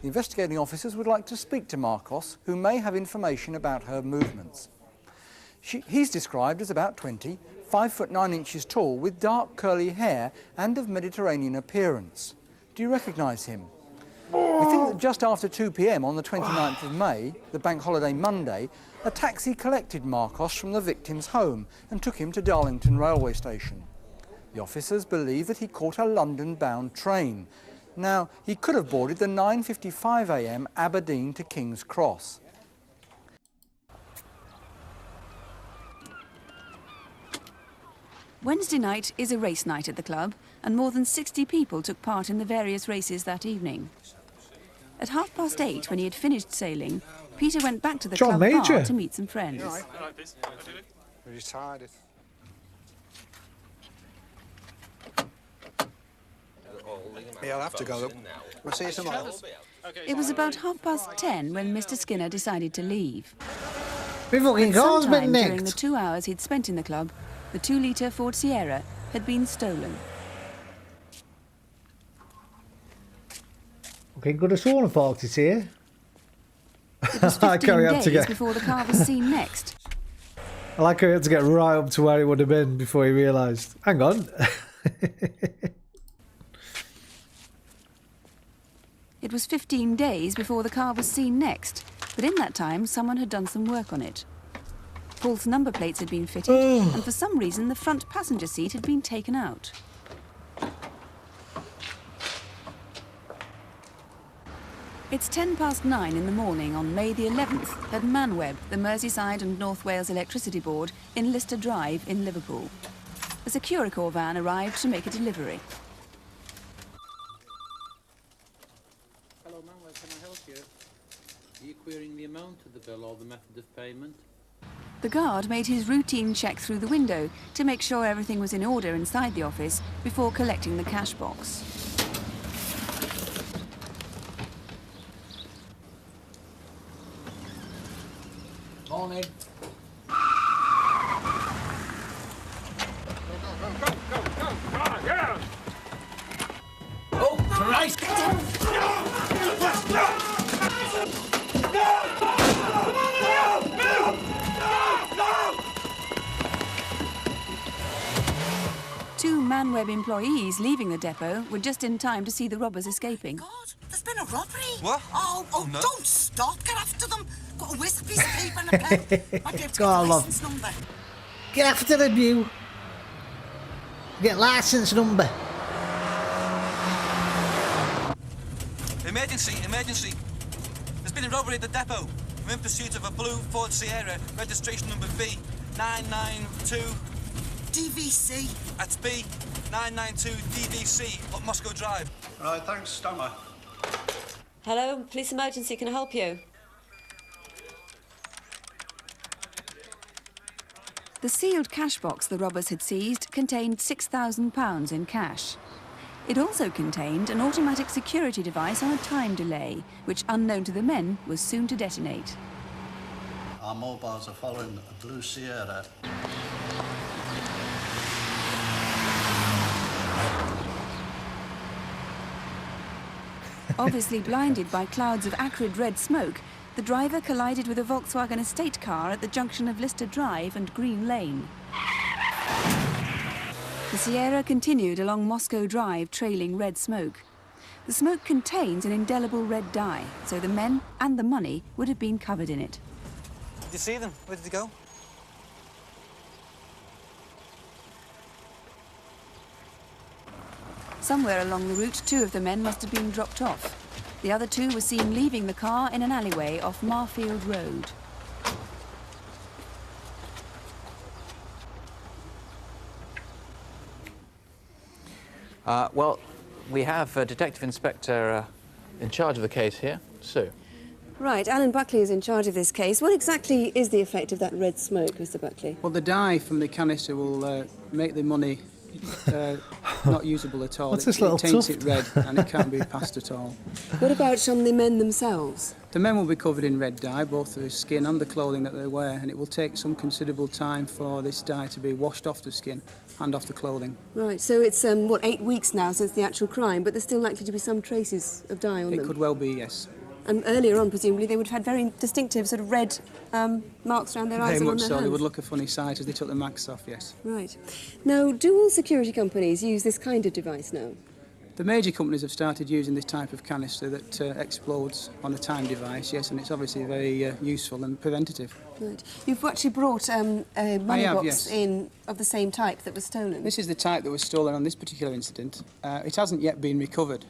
The investigating officers would like to speak to Marcos, who may have information about her movements. He's described as about 20, 5 foot 9 inches tall, with dark curly hair and of Mediterranean appearance. Do you recognise him? We think that just after 2 p.m. on the 29th of May, the bank holiday Monday, a taxi collected Marcos from the victim's home and took him to Darlington railway station. The officers believe that he caught a London-bound train. Now, he could have boarded the 9:55 a.m. Aberdeen to King's Cross. Wednesday night is a race night at the club, and more than 60 people took part in the various races that evening. At 8:30, when he had finished sailing, Peter went back to the club bar to meet some friends. Really tired. Yeah, I'll have to go. We'll see you tomorrow. It was about 10:30 when Mr. Skinner decided to leave. Fucking car's been nicked. During the 2 hours he'd spent in the club, the 2-litre Ford Sierra had been stolen. Okay, good as sauna parties here. It was 15 days before the car was seen next. I like how he had to get right up to where he would have been before he realised. Hang on. It was 15 days before the car was seen next, but in that time someone had done some work on it. False number plates had been fitted, and for some reason the front passenger seat had been taken out. It's 9:10 in the morning on May the 11th at Manweb, the Merseyside and North Wales Electricity Board, in Lister Drive in Liverpool. A Securicor van arrived to make a delivery. Hello, Manweb, can I help you? Are you querying the amount of the bill or the method of payment? The guard made his routine check through the window to make sure everything was in order inside the office before collecting the cash box. Morning. Oh, Christ! Two Manweb employees leaving the depot were just in time to see the robbers escaping. There's been a robbery. What? Oh, no. Don't stop. Get after them. Got a whisk, piece of paper and a pen. Might be able to Go get on, a love. license number. Get after them, you. Get licence number. Emergency, emergency. There's been a robbery at the depot. We're in pursuit of a blue Ford Sierra, registration number B992. DVC. That's B992 DVC up Moscow Drive. Right, thanks, Stammer. Hello, police emergency, can I help you? The sealed cash box the robbers had seized contained £6,000 in cash. It also contained an automatic security device on a time delay, which, unknown to the men, was soon to detonate. Our mobiles are following a blue Sierra. Obviously blinded by clouds of acrid red smoke, the driver collided with a Volkswagen estate car at the junction of Lister Drive and Green Lane. The Sierra continued along Moscow Drive, trailing red smoke. The smoke contains an indelible red dye, so the men and the money would have been covered in it. Did you see them? Where did they go? Somewhere along the route, two of the men must have been dropped off. The other two were seen leaving the car in an alleyway off Marfield Road. Well, we have Detective Inspector in charge of the case here, Sue. Right, Alan Buckley is in charge of this case. What exactly is the effect of that red smoke, Mr. Buckley? Well, the dye from the canister will make the money not usable at all. What's it this little taints tuft? it red and it can't be passed at all. What about from the men themselves? The men will be covered in red dye, both the skin and the clothing that they wear, and it will take some considerable time for this dye to be washed off the skin and off the clothing. Right, so it's, 8 weeks now since the actual crime, but there's still likely to be some traces of dye on them? It could well be, yes. And earlier on, presumably, they would have had very distinctive sort of red marks around their eyes Very and on much their so. They hands. would look a funny sight as they took the masks off, yes. Right. Now, do all security companies use this kind of device now? The major companies have started using this type of canister that explodes on a time device, yes, and it's obviously very useful and preventative. Right. You've actually brought a money box yes. in of the same type that was stolen? This is the type that was stolen on this particular incident. It hasn't yet been recovered.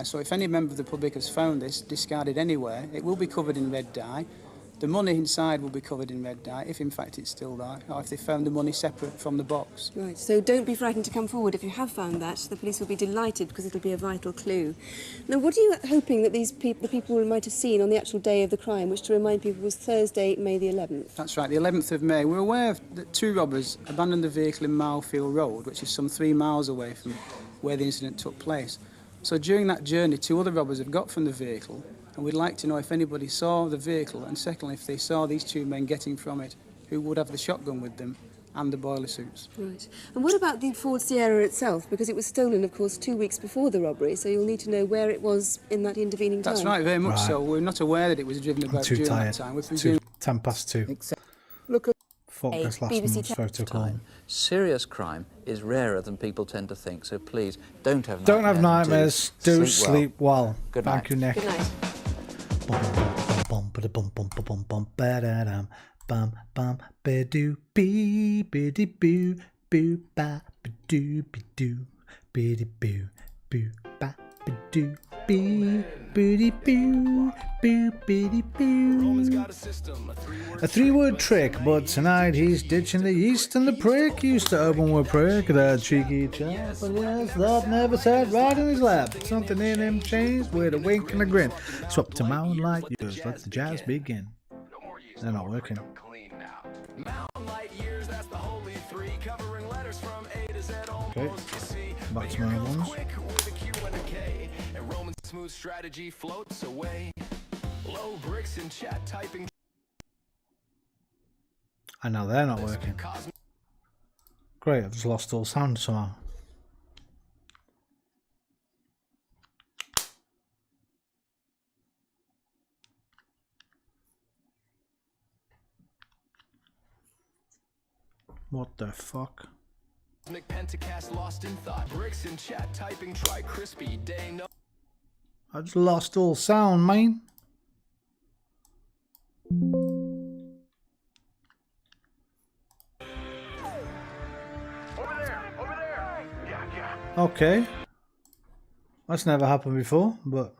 So if any member of the public has found this discarded anywhere, it will be covered in red dye. The money inside will be covered in red dye, if in fact it's still there, or if they found the money separate from the box. Right, so don't be frightened to come forward if you have found that. The police will be delighted because it'll be a vital clue. Now, what are you hoping that the people might have seen on the actual day of the crime, which, to remind people, was Thursday, May the 11th? That's right, the 11th of May. We're aware that two robbers abandoned the vehicle in Marfield Road, which is some 3 miles away from where the incident took place. So during that journey, 2 other robbers have got from the vehicle, and we'd like to know if anybody saw the vehicle, and secondly, if they saw these 2 men getting from it, who would have the shotgun with them and the boiler suits. Right. And what about the Ford Sierra itself? Because it was stolen, of course, 2 weeks before the robbery, so you'll need to know where it was in that intervening time. That's right, very much so. We're not aware that it was driven about too during tired. that time. We're It's 10:02. Look at Fuck this last month's photo call. Serious crime is rarer than people tend to think, so please don't have nightmares. Don't have nightmares. Do sleep sleep well. Good Thank night. you, Nick. Good night. Bum bum bum bum bum ba-da-dum, bum bum ba-doo bee biddy boo boo ba ba-doo be-doo biddy boo boo ba ba-doo bee. booty boo, boo booty boo. A three-word trick, but tonight he's ditching the yeast and the prick. Used to open with prick, that cheeky chap, but yes, that never sat right in his lap. Something in him changed with a wink and a grin. Swept to Mountain Light Years, let the jazz begin. They're not working. Okay, back to my ones. Smooth strategy floats away. Low bricks and chat typing. And now they're not working. Great, I've just lost all sound somehow. What the fuck? Pentacast lost in thought. Bricks and chat typing. Try crispy day no. I just lost all sound, man. Okay. That's never happened before, but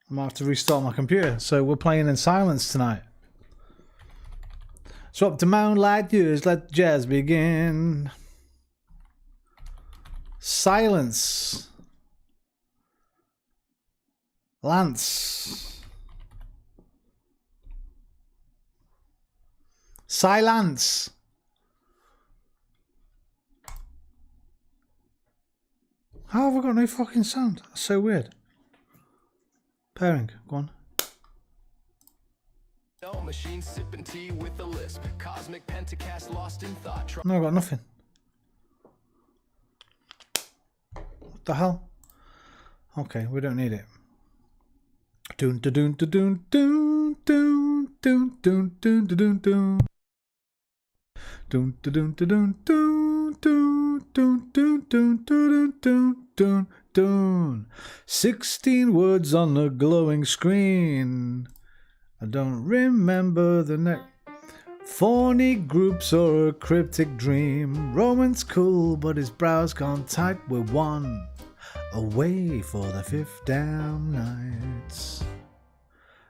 I might have to restart my computer. So we're playing in silence tonight. So up to Mount Light Years, let the jazz begin. Silence. Lance. Silence. How have I got no fucking sound? That's so weird. Pairing, go on. No machine sipping tea with a lisp. Cosmic pentacast lost in thought. No, I got nothing. What the hell? Okay, we don't need it. Doon da doon da doon doon doon doon doon doon doon doon. Doon da doon da doon doon doon doon doon doon doon doon doon doon. 16 words on the glowing screen. I don't remember the next. Phony groups or a cryptic dream. Roman's cool, but his brow's gone tight. We're one away for the 5th damn nights.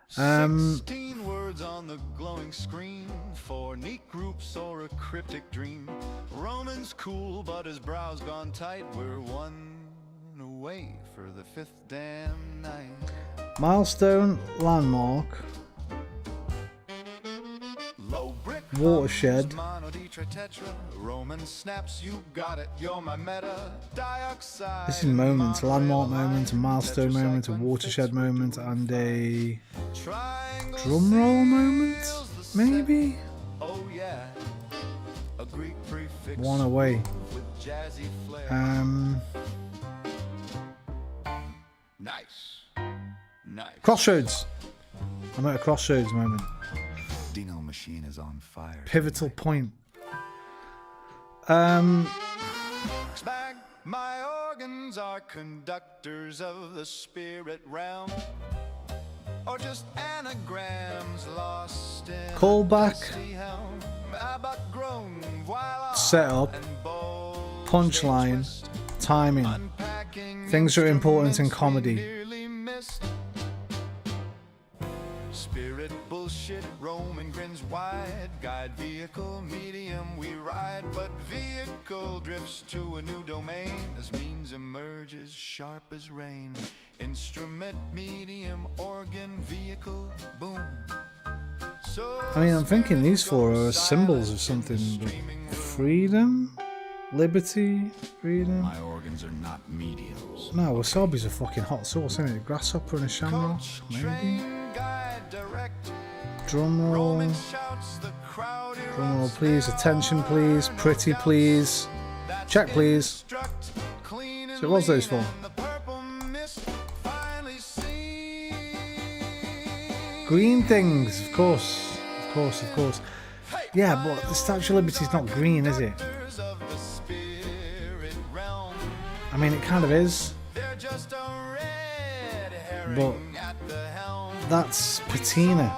16 words on the glowing screen. 4 neat groups or a cryptic dream. Roman's cool, but his brow's gone tight. We're one away for the 5th damn night. Milestone, landmark, watershed. Roman snaps, you got it, you're my meta. Dioxide. This is moments, landmark moment, a milestone moment, a watershed moment, and a drum roll moment, maybe? Oh yeah. A Greek prefix One away. with jazzy flair. Nice. Crossroads. I'm at a crossroads moment. Dino machine is on fire. Pivotal point. Bag, my organs are conductors of the spirit realm, or just anagrams lost in Callback. Setup. Punchline. Timing. Things are important in comedy. Spirit bullshit, Roman grins wide. Guide vehicle, medium, we ride. But vehicle drifts to a new domain as means emerges sharp as rain. Instrument, medium, organ, vehicle, boom. So I mean, I'm thinking these 4 are symbols of something. Freedom? Liberty? Freedom? my organs are not mediums. No, wasabi's a fucking hot sauce, isn't it? Grasshopper and a shamrock? Maybe? Drum roll. Drum roll, please. Attention, please. Pretty, please. Check, please. So what's those for? Green things, of course. Of course, of course. Yeah, but the Statue of Liberty's not green, is it? I mean, it kind of is. But that's patina.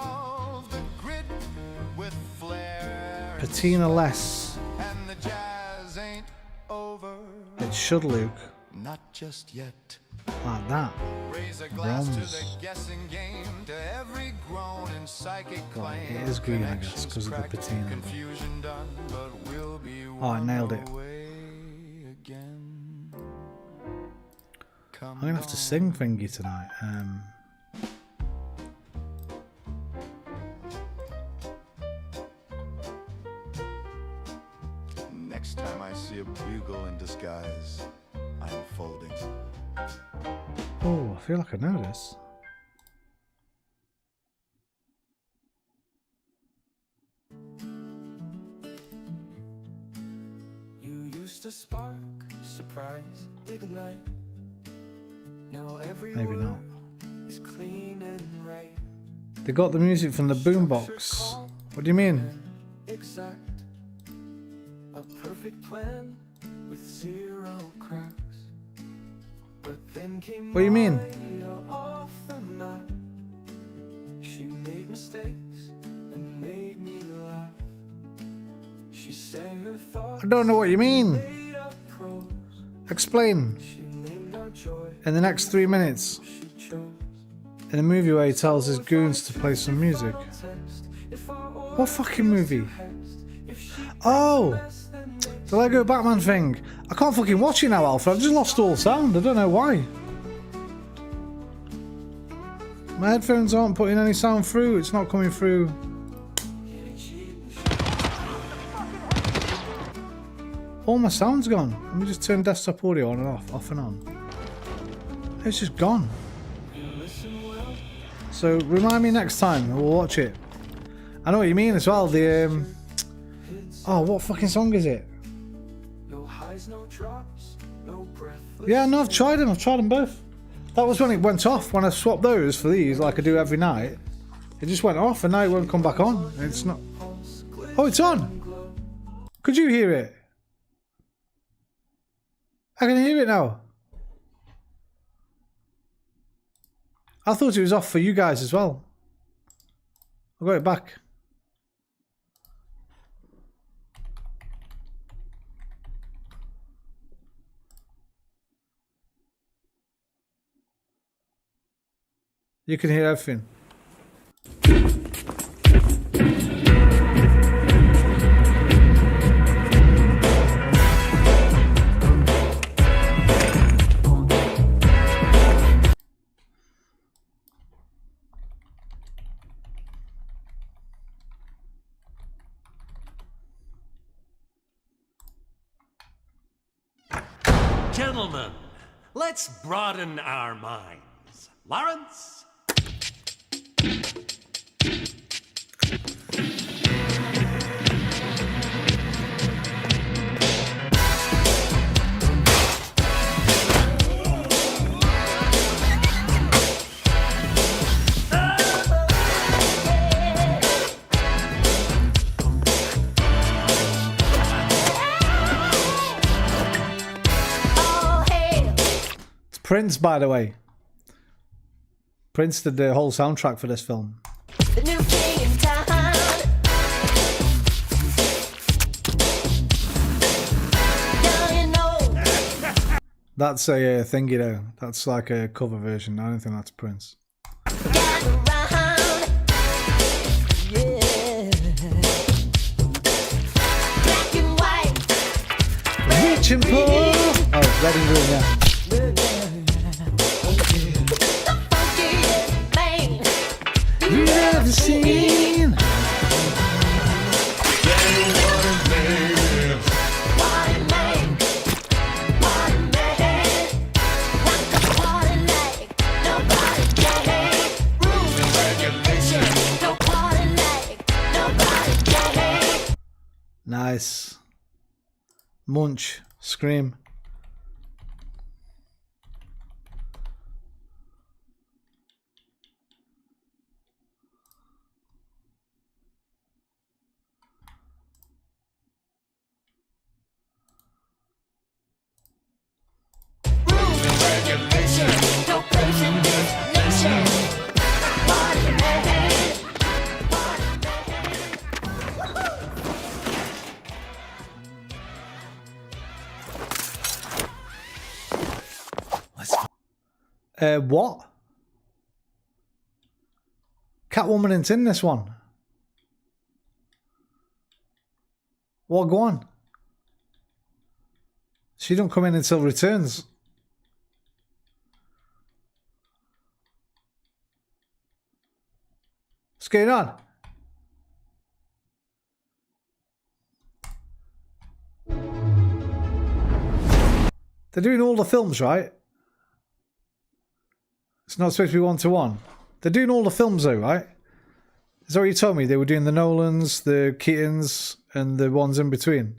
Patina less. It should, Luke. not just yet. Like that. Raise a glass to Bronze. the guessing game, to every groan and psychic God, claim. it is green, I guess, because of the patina. Confusion done, but we'll be Oh, I nailed it. again. I'm gonna have to sing thingy tonight. Next time I see a bugle in disguise, I'm folding. Oh, I feel like I know this. You used to spark, surprise, ignite. Now every Maybe not. is clean and right. They got the music from the boombox. What do you mean? Exact. A perfect plan with zero cracks. But then came What do you mean? Milla off the map. She made mistakes and made me laugh. She said her thoughts. I don't know what you mean. made up prose. Explain. She named our joy. In the next 3 minutes. She chose. In a movie where he tells his goons to play some music. What fucking movie? Oh! The Lego Batman thing. I can't fucking watch it now, Alfred. I've just lost all sound. I don't know why. My headphones aren't putting any sound through. It's not coming through. All my sound's gone. Let me just turn desktop audio on and off and on. It's just gone. So remind me next time. We'll watch it. I know what you mean as well. The oh, what fucking song is it? No highs, no drops, no breathless. Yeah, no, I've tried them. I've tried them both. That was when it went off. When I swapped those for these, like I do every night. It just went off, and now it won't come back on. It's not. Oh, it's on. Could you hear it? I can hear it now. I thought it was off for you guys as well. I got it back. You can hear everything. Gentlemen, let's broaden our minds. Lawrence? Prince, by the way. Prince did the whole soundtrack for this film. The new king in town. Now you know. That's a thing, you know. That's like a cover version. I don't think that's Prince. Gather round. Yeah. Black and white. Rich and poor. Oh, red and green, yeah. You never seen. Nice. Munch. Scream. What? Catwoman isn't in this one. What, go on? She don't come in until Returns. What's going on? They're doing all the films, right? It's not supposed to be 1-to-1. They're doing all the films though, right? Is that what you told me? They were doing the Nolans, the Keatons, and the ones in between.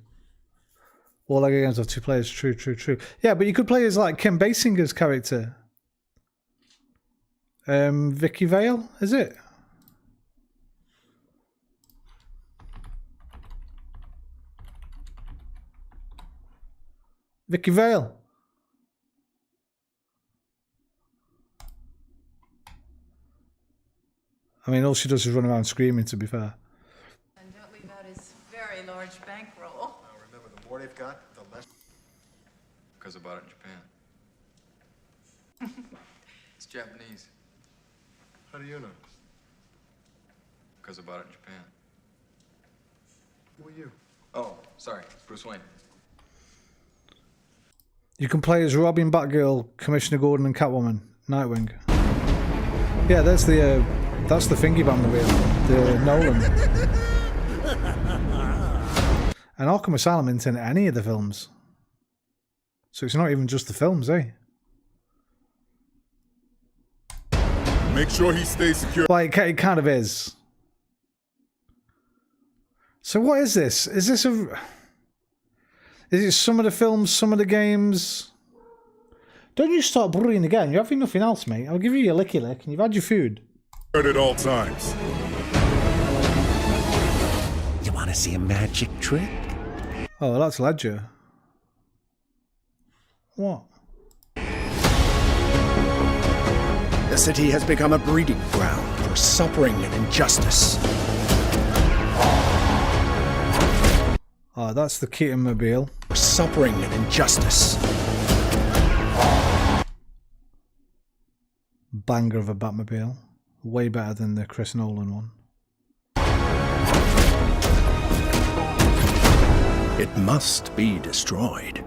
All like games of 2 players. True, true, true. Yeah, but you could play as like Kim Basinger's character. Vicky Vale, is it? Vicky Vale. I mean, all she does is run around screaming, to be fair. And don't leave out his very large bankroll. Remember, the more they've got, the less. Because I bought it in Japan. It's Japanese. How do you know? Because I bought it in Japan. Who are you? Oh, sorry, Bruce Wayne. You can play as Robin, Batgirl, Commissioner Gordon, and Catwoman. Nightwing. Yeah, that's the thingy Batmobile, the Nolan. And Arkham Asylum isn't in any of the films, so it's not even just the films, eh? Make sure he stays secure. Like it kind of is. So what is this? Is this a? Is it some of the films, some of the games? Don't you start worrying again. You're having nothing else, mate. I'll give you your licky lick and you've had your food. At all times. You want to see a magic trick? Oh, that's Ledger. What? The city has become a breeding ground for suffering and injustice. Oh, that's the Keaton Mobile. For suffering and injustice. Banger of a Batmobile. Way better than the Chris Nolan one. It must be destroyed.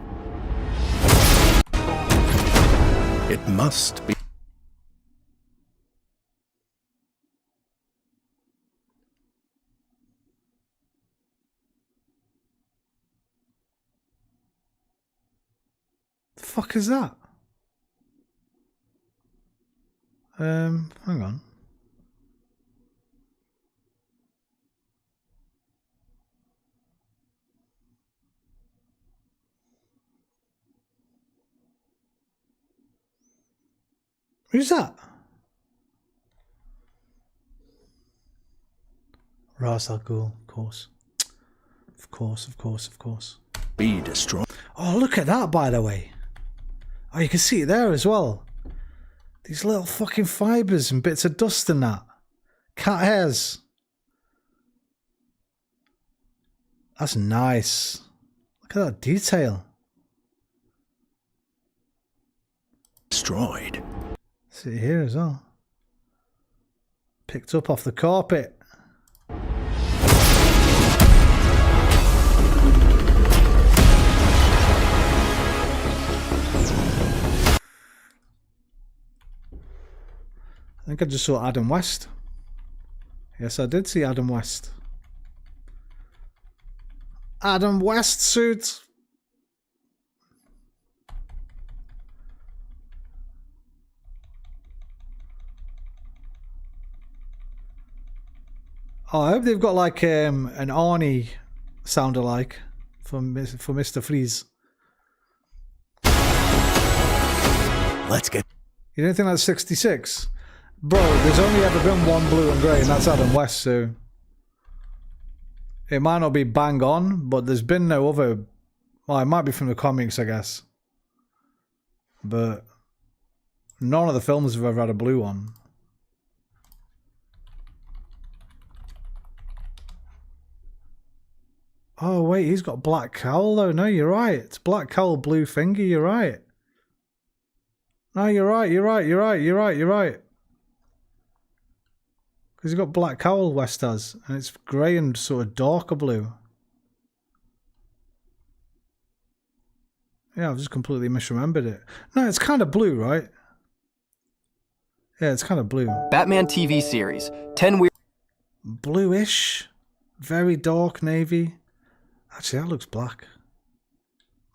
It must be. The fuck is that? Hang on. Who's that? Ra's al Ghul, of course. Of course, of course, of course. Be destroyed. Oh, look at that, by the way. Oh, you can see it there as well. These little fucking fibres and bits of dust and that. Cat hairs. That's nice. Look at that detail. Destroyed. See it here as well. Picked up off the carpet. I think I just saw Adam West. Yes, I did see Adam West. Adam West suit. Oh, I hope they've got like an Arnie sound alike for Mr. Freeze. Let's get. You don't think that's 66? Bro, there's only ever been one blue and grey, and that's Adam West, so it might not be bang on, but there's been no other. Well, it might be from the comics, I guess, but none of the films have ever had a blue one. Oh wait, he's got black cowl though. No, you're right. It's black cowl, blue finger. You're right. No, you're right. Because you've got black cowl, West has, and it's grey and sort of darker blue. Yeah, I've just completely misremembered it. No, it's kind of blue, right? Yeah, it's kind of blue. Batman TV series. 10 weird... Bluish. Very dark navy. Actually, that looks black.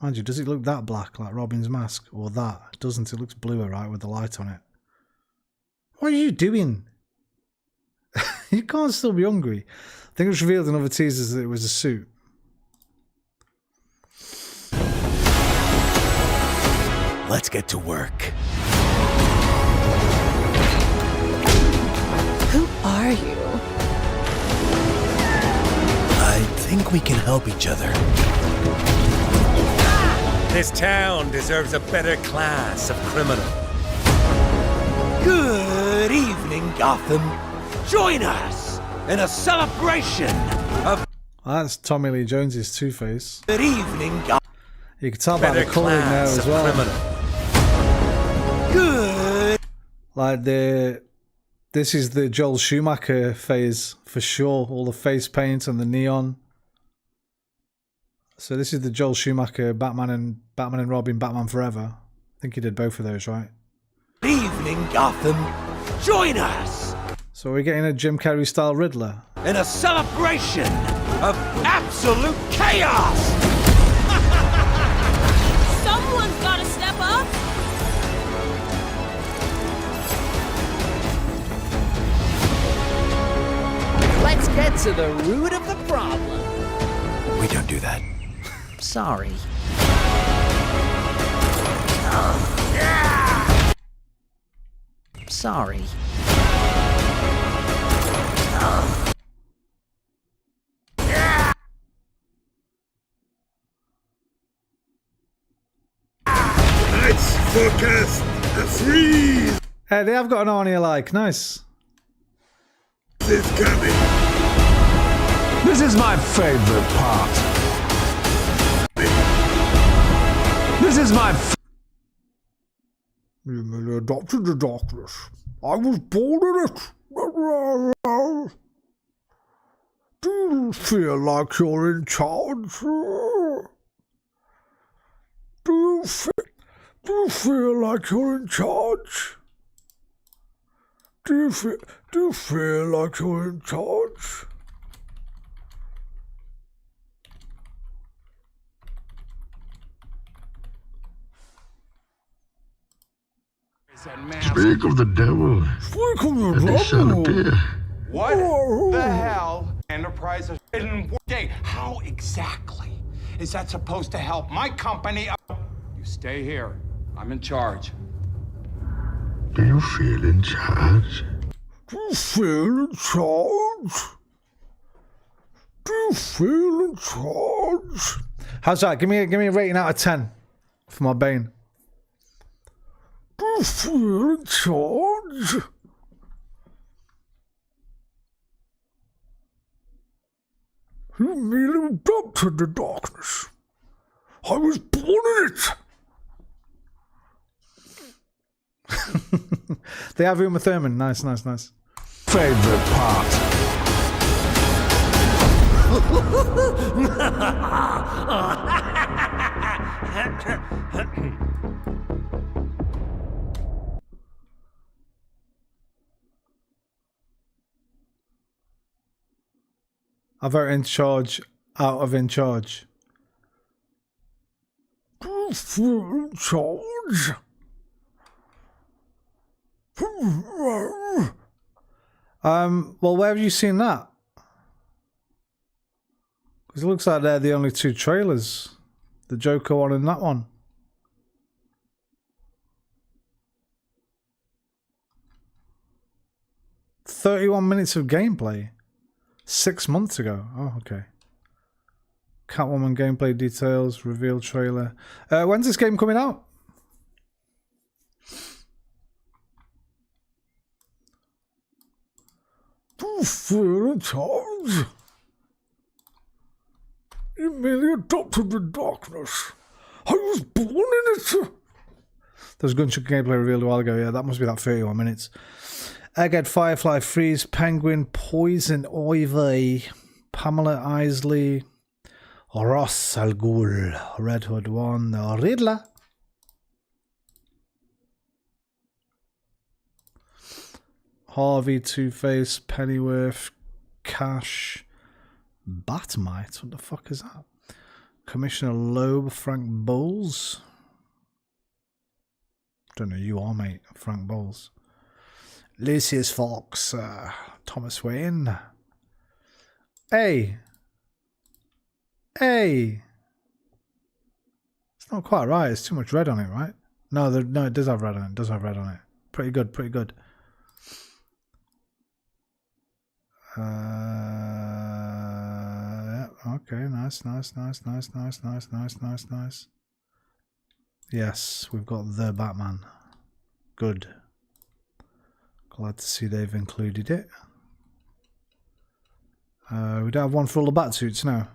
Mind you, does it look that black, like Robin's mask? Or that? It doesn't. It looks bluer, right, with the light on it. What are you doing? You can't still be hungry. I think it was revealed in other teasers that it was a suit. Let's get to work. Who are you? I think we can help each other. This town deserves a better class of criminal. Good evening, Gotham. Join us in a celebration of... That's Tommy Lee Jones's Two-Face. Good evening, Gotham. You can tell by the colouring there as well. Good. Like this is the Joel Schumacher phase for sure. All the face paint and the neon. So this is the Joel Schumacher Batman and Robin, Batman Forever. I think he did both of those, right? Good evening, Gotham. Join us So we're getting a Jim Carrey style Riddler. in a celebration of absolute chaos. Someone's gotta step up! Let's get to the root of the problem. We don't do that. Sorry. Sorry. Let's forecast a freeze. Hey, they have got an Arnie alike. Nice. This coming. This is my favorite part. This is my... You merely adopted the darkness. I was born in it. Do you feel like you're in charge? Do you feel like you're in charge? Do you feel like you're in charge? Speak of the devil. Speak of the and he shall appear. What the hell? Enterprise has been working. How exactly is that supposed to help my company? You stay here. I'm in charge. Do you feel in charge? Do you feel in charge? Do you feel in charge? How's that? Give me a rating out of 10 for my Bane. Do you feel in charge? You merely adopted the darkness. I was born in it. They have Uma Thurman. Nice. Favorite part. I vote in charge out of in charge. Do you feel in charge? Well, where have you seen that? Because it looks like they're the only two trailers. The Joker one and that one. $31 of gameplay. 6 months ago. Oh, okay. Catwoman gameplay details, reveal trailer. When's this game coming out? Do you feel in charge? You merely adopted the darkness. I was born in it. There was gunshot gameplay revealed a while ago. Yeah, that must be that 31 minutes. Egghead, Firefly, Freeze, Penguin, Poison, Ivy, Pamela Isley, Ross Al Ghul, Red Hood 1, the Riddler. Harvey, Two-Face, Pennyworth, Cash, Batmite. What the fuck is that? Commissioner Loeb, Frank Bowles. Don't know who you are, mate. Frank Bowles. Lucius Fox, Thomas Wayne. Hey. Hey. It's not quite right. It's too much red on it, right? No, it does have red on it. It does have red on it. Pretty good, pretty good. Yeah, okay, nice. Yes, we've got the Batman. Good. Glad to see they've included it. We don't have one for all the Batsuits now.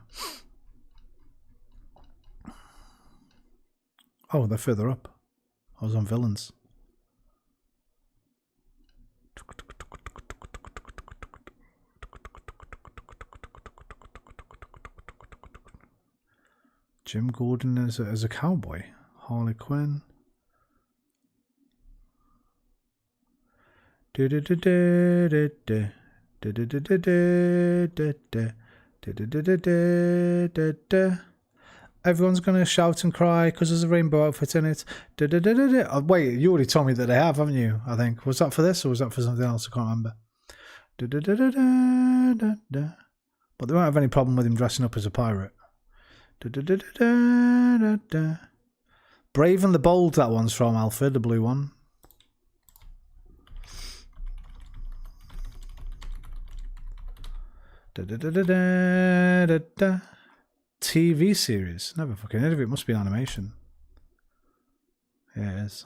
Oh, they're further up. I was on villains. Jim Gordon as a cowboy. Harley Quinn. Everyone's gonna shout and cry because there's a rainbow outfit in it. Oh, wait, you already told me that they have, haven't you? I think. Was that for this or was that for something else? I can't remember. But they won't have any problem with him dressing up as a pirate. Brave and the Bold, that one's from Alfred, the blue one. TV series. Never fucking heard of it. Must be an animation. Yeah, it is.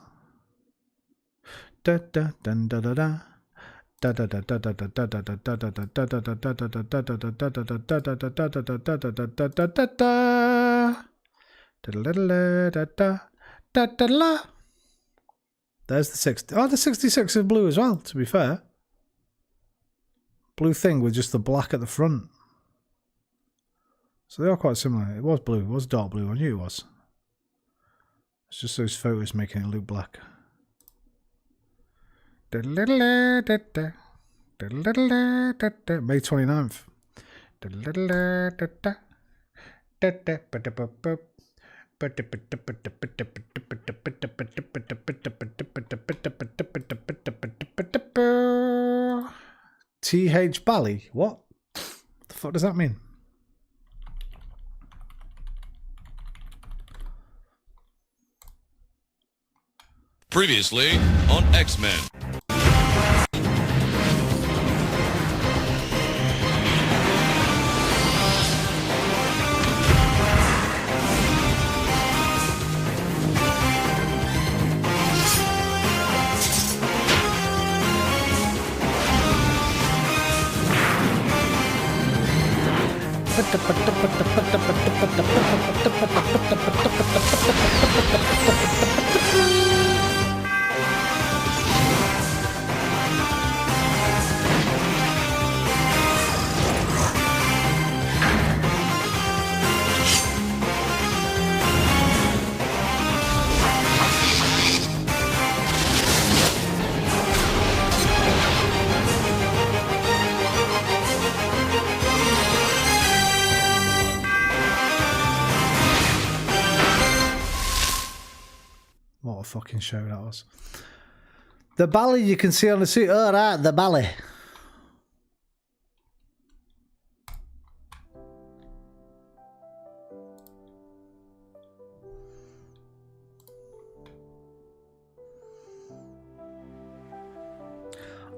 There's the 60. Oh, the 66 is blue as well, to be fair. Blue thing with just the black at the front. So they are quite similar. It was blue. It was dark blue. I knew it was. It's just those photos making it look black. May 29th. TH Bally? What? The fuck does that mean? Previously on X-Men. What a fucking show that was. The bally you can see on the suit. Oh, right, the bally.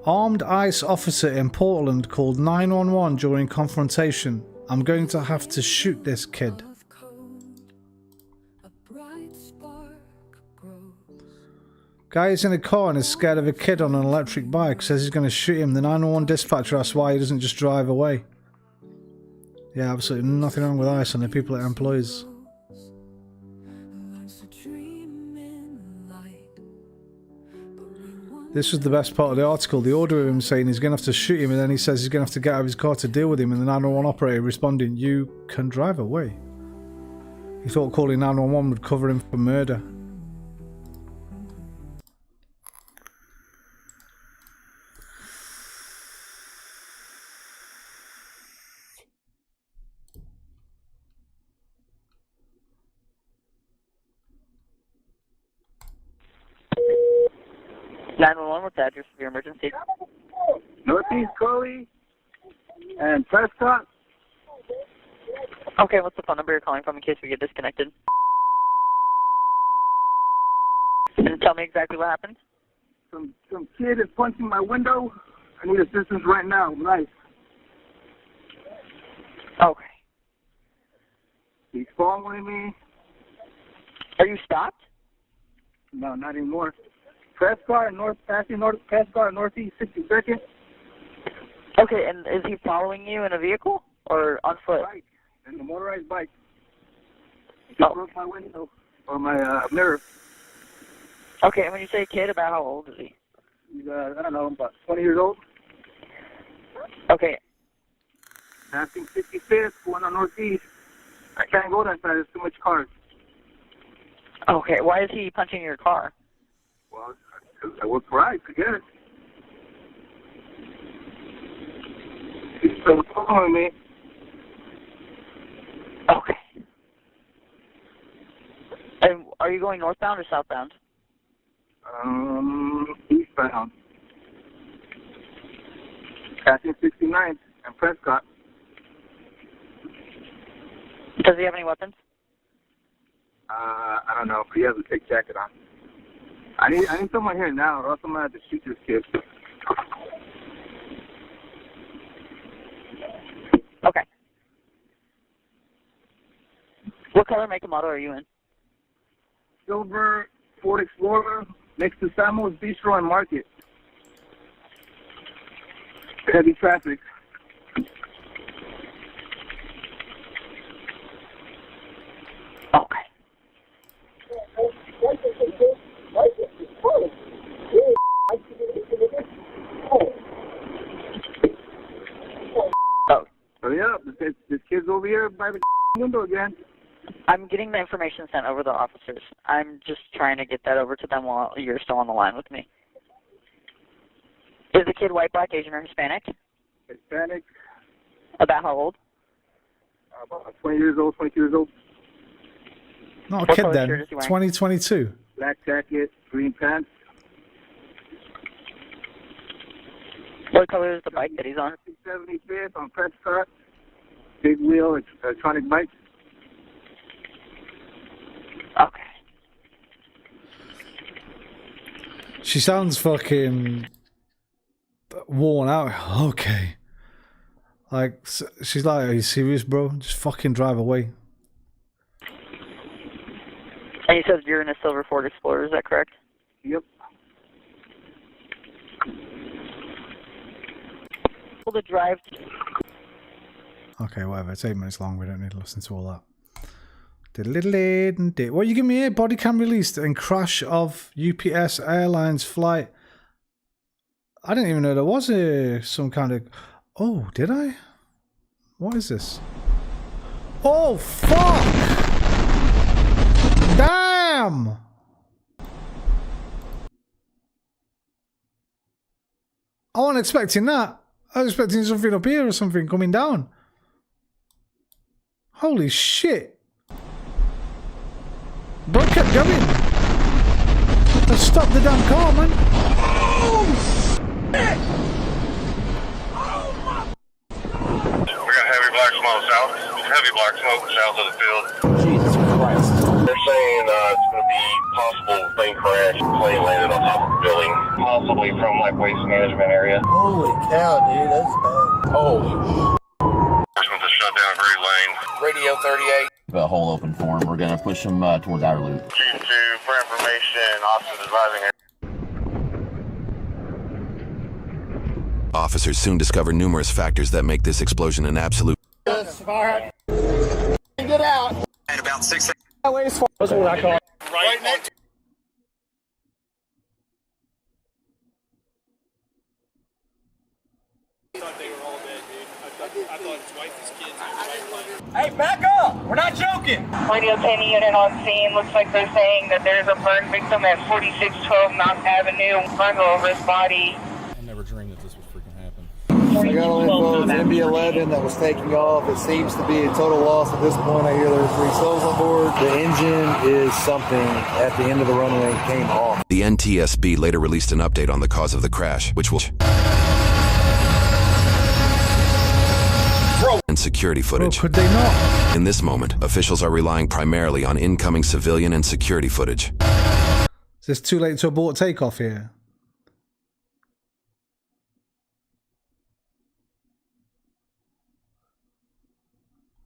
Armed ICE officer in Portland called 911 during confrontation. I'm going to have to shoot this kid. Guy is in a car and is scared of a kid on an electric bike. Says he's going to shoot him. The 911 dispatcher asks why he doesn't just drive away. Yeah, absolutely nothing wrong with ICE and the people it employs. This was the best part of the article. The order of him saying he's going to have to shoot him, and then he says he's going to have to get out of his car to deal with him, and the 911 operator responding, "You can drive away." He thought calling 911 would cover him for murder. What's the address of your emergency? Northeast Crowley and Prescott. Okay, what's the phone number you're calling from in case we get disconnected? And tell me exactly what happened. Some kid is punching my window. I need assistance right now. Nice. Okay. He's following me. Are you stopped? No, not anymore. Prescott and Prescott and Northeast 62nd. Okay, and is he following you in a vehicle or on foot? Bike, in the motorized bike. He broke my window or my mirror. Okay, and when you say kid, about how old is he? He's I don't know, about 20 years old. Okay. Passing 65th, going on Northeast. I can't go that side. There's too much cars. Okay, why is he punching your car? Well, I work for ICE, I guess. He's still following me. Okay. And are you going northbound or southbound? Eastbound. Passing 69th and Prescott. Does he have any weapons? I don't know, but he has a thick jacket on. I need someone here now, or else I'm gonna have to shoot this kid. Okay. What color, make, and model are you in? Silver Ford Explorer next to Samuel's Bistro and Market. Heavy traffic. Okay. Oh. Hurry up. This kid's over here by the window again. I'm getting the information sent over to the officers. I'm just trying to get that over to them while you're still on the line with me. Is the kid white, black, Asian, or Hispanic? Hispanic. About how old? About 20 years old, 22 years old. Not a What kid color then. shirt is he wearing? 2022. Black jacket, green pants. What color is the bike that he's on? 75th on Prescott. Big wheel, electronic bike. Okay. She sounds fucking worn out. Okay. Like, she's like, are you serious, bro? Just fucking drive away. And you said you're in a silver Ford Explorer, is that correct? Yep. To drive. Okay, whatever. It's 8 minutes long. We don't need to listen to all that. What you give me here? Body cam released and crash of UPS Airlines flight. I didn't even know there was some kind of... Oh, did I? What is this? Oh, fuck! Damn! I wasn't expecting that. I was expecting something up here or something coming down. Holy shit. Bro kept going. Let's stop the damn car, man. We got heavy black smoke south. Heavy black smoke south of the field. Jesus Christ. They're saying it's going to be possible plane crash. Plane landed on top of the building. Possibly from like waste management area. Holy cow, dude, that's bad. Holy Enforcement to shut down Green Lane. Radio 38. A hole open for him. We're going to push him towards our loop. Chief 2, for information, officers advising here. Officers soon discover numerous factors that make this explosion an absolute... Alright. Get out. At about 6 That's what I call it. right next. thought his wife, his kids. Hey, back up! We're not joking! Radio 10 unit on scene. Looks like they're saying that there's a burn victim at 4612 Mount Avenue. Bundle over his body. I never dreamed that this would freaking happen. I got on info, it's MD-11 that was taking off. It seems to be a total loss at this point. I hear there are 3 souls on board. The engine is something at the end of the runway came off. The NTSB later released an update on the cause of the crash, which will and security footage. Could they not? In this moment, officials are relying primarily on incoming civilian and security footage. Is this too late to abort takeoff here?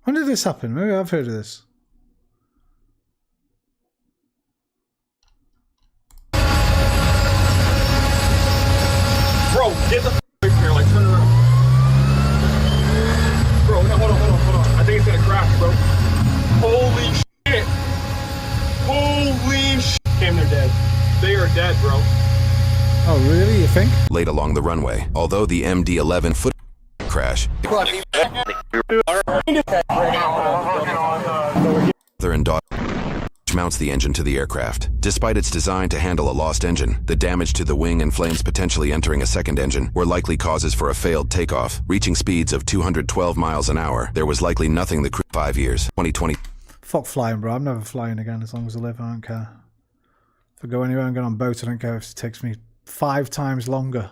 When did this happen? Maybe I've heard of this. Bro, get the away from here, like turn around. Bro, no, hold on. I think it's gonna crash, bro. Holy shit. Holy shit. Damn, they're dead. They are dead, bro. Oh, really? You think? Late along the runway, although the MD-11 foot crash, mother and daughter mounts the engine to the aircraft. Despite its design to handle a lost engine, the damage to the wing and flames potentially entering a second engine were likely causes for a failed takeoff. Reaching speeds of 212 miles an hour, there was likely nothing the crew 5 years. 2020. Fuck flying, bro. I'm never flying again as long as I live. I don't care. If I go anywhere, I'm going on a boat. I don't care if it takes me 5 times longer.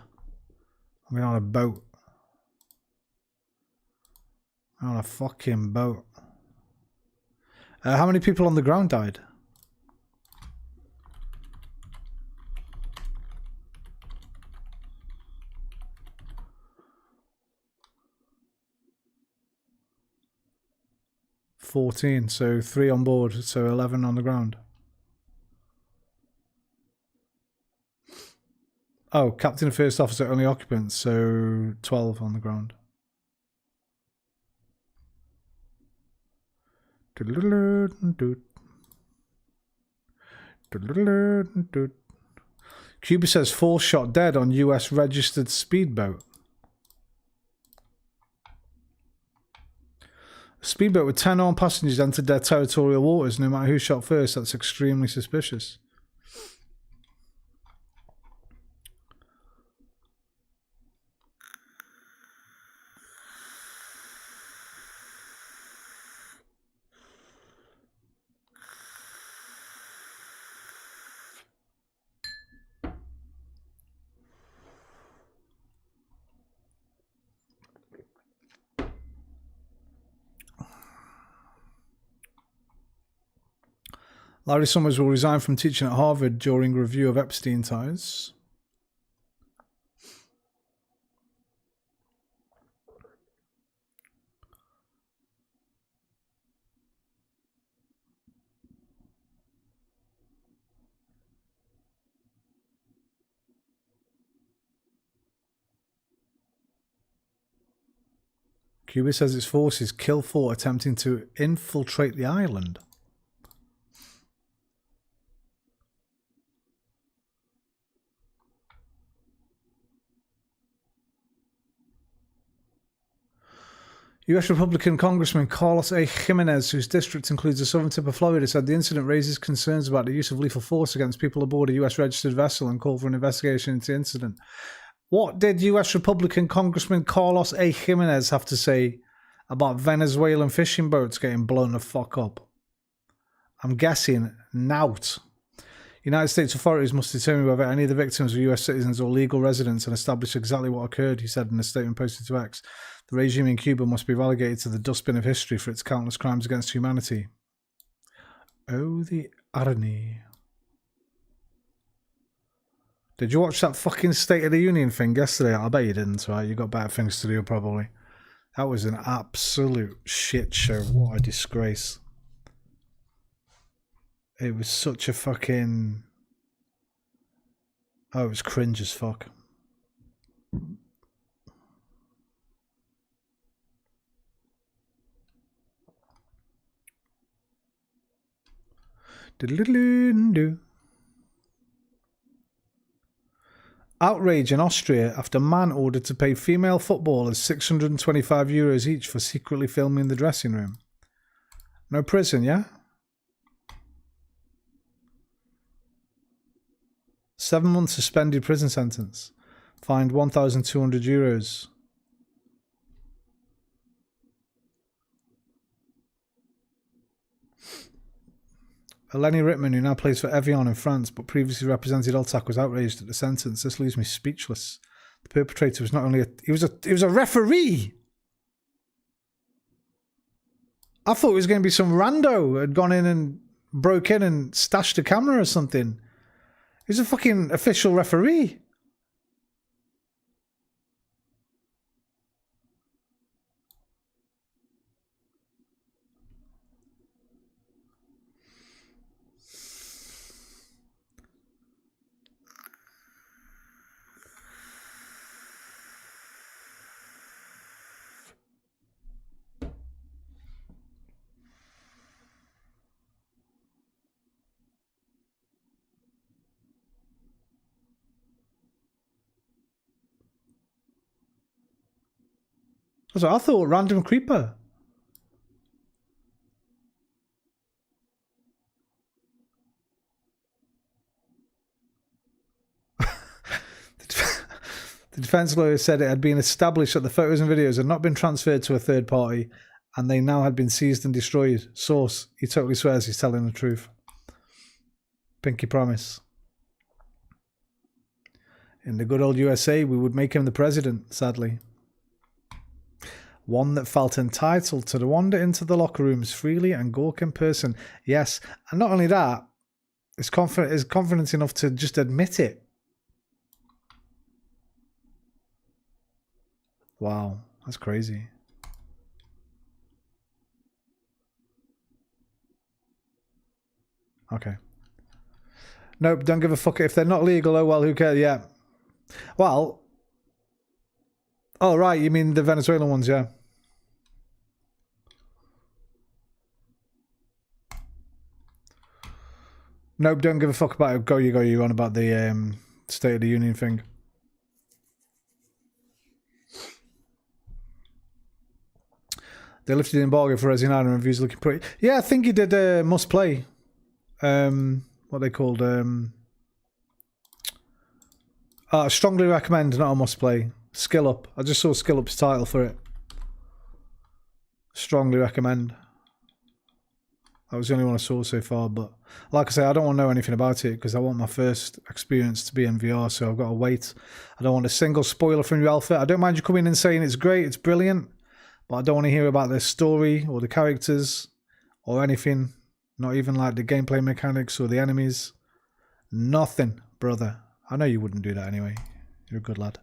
I'm going on a boat. On a fucking boat. How many people on the ground died? $14, so 3 on board, so 11 on the ground. Oh, captain and first officer only occupants, so 12 on the ground. Cuba says 4 shot dead on US registered speedboat. A speedboat with 10 armed passengers entered their territorial waters. No matter who shot first, that's extremely suspicious. Larry Summers will resign from teaching at Harvard during review of Epstein ties. Cuba says its forces kill 4 attempting to infiltrate the island. US Republican Congressman Carlos A. Jimenez, whose district includes the southern tip of Florida, said the incident raises concerns about the use of lethal force against people aboard a US registered vessel and called for an investigation into the incident. What did US Republican Congressman Carlos A. Jimenez have to say about Venezuelan fishing boats getting blown the fuck up? I'm guessing nout. United States authorities must determine whether any of the victims were US citizens or legal residents and establish exactly what occurred, he said in a statement posted to X. The regime in Cuba must be relegated to the dustbin of history for its countless crimes against humanity. Oh, the irony. Did you watch that fucking State of the Union thing yesterday? I bet you didn't, right? You got better things to do, probably. That was an absolute shit show. What a disgrace. It was such a fucking... Oh, it was cringe as fuck. Outrage in Austria after man ordered to pay female footballers €625 each for secretly filming the dressing room. No prison, yeah? 7-month suspended prison sentence. Fined €1,200. Eleni Rittman, who now plays for Evian in France but previously represented Altac, was outraged at the sentence. This leaves me speechless. The perpetrator was not only he was a referee. I thought it was going to be some rando who had gone in and broke in and stashed a camera or something. He's a fucking official referee. I thought random creeper. The defense lawyer said it had been established that the photos and videos had not been transferred to a third party and they now had been seized and destroyed. Source, he totally swears he's telling the truth. Pinky promise. In the good old USA, we would make him the president, sadly. One that felt entitled to wander into the locker rooms freely and gawk in person. Yes, and not only that, is confident enough to just admit it. Wow, that's crazy. Okay. Nope, don't give a fuck. If they're not legal, oh well, who cares? Yeah. Well. Oh, right, you mean the Venezuelan ones, yeah. Nope, don't give a fuck about it. Go you on about the State of the Union thing. They lifted the embargo for Resident Evil and reviews looking pretty. Yeah, I think he did must play. What they called strongly recommend, not a must play. Skill Up. I just saw Skill Up's title for it. Strongly recommend. That was the only one I saw so far, but like I say, I don't want to know anything about it because I want my first experience to be in VR, so I've got to wait. I don't want a single spoiler from your alpha. I don't mind you coming in and saying it's great, it's brilliant, but I don't want to hear about the story or the characters or anything. Not even like the gameplay mechanics or the enemies. Nothing, brother. I know you wouldn't do that anyway. You're a good lad.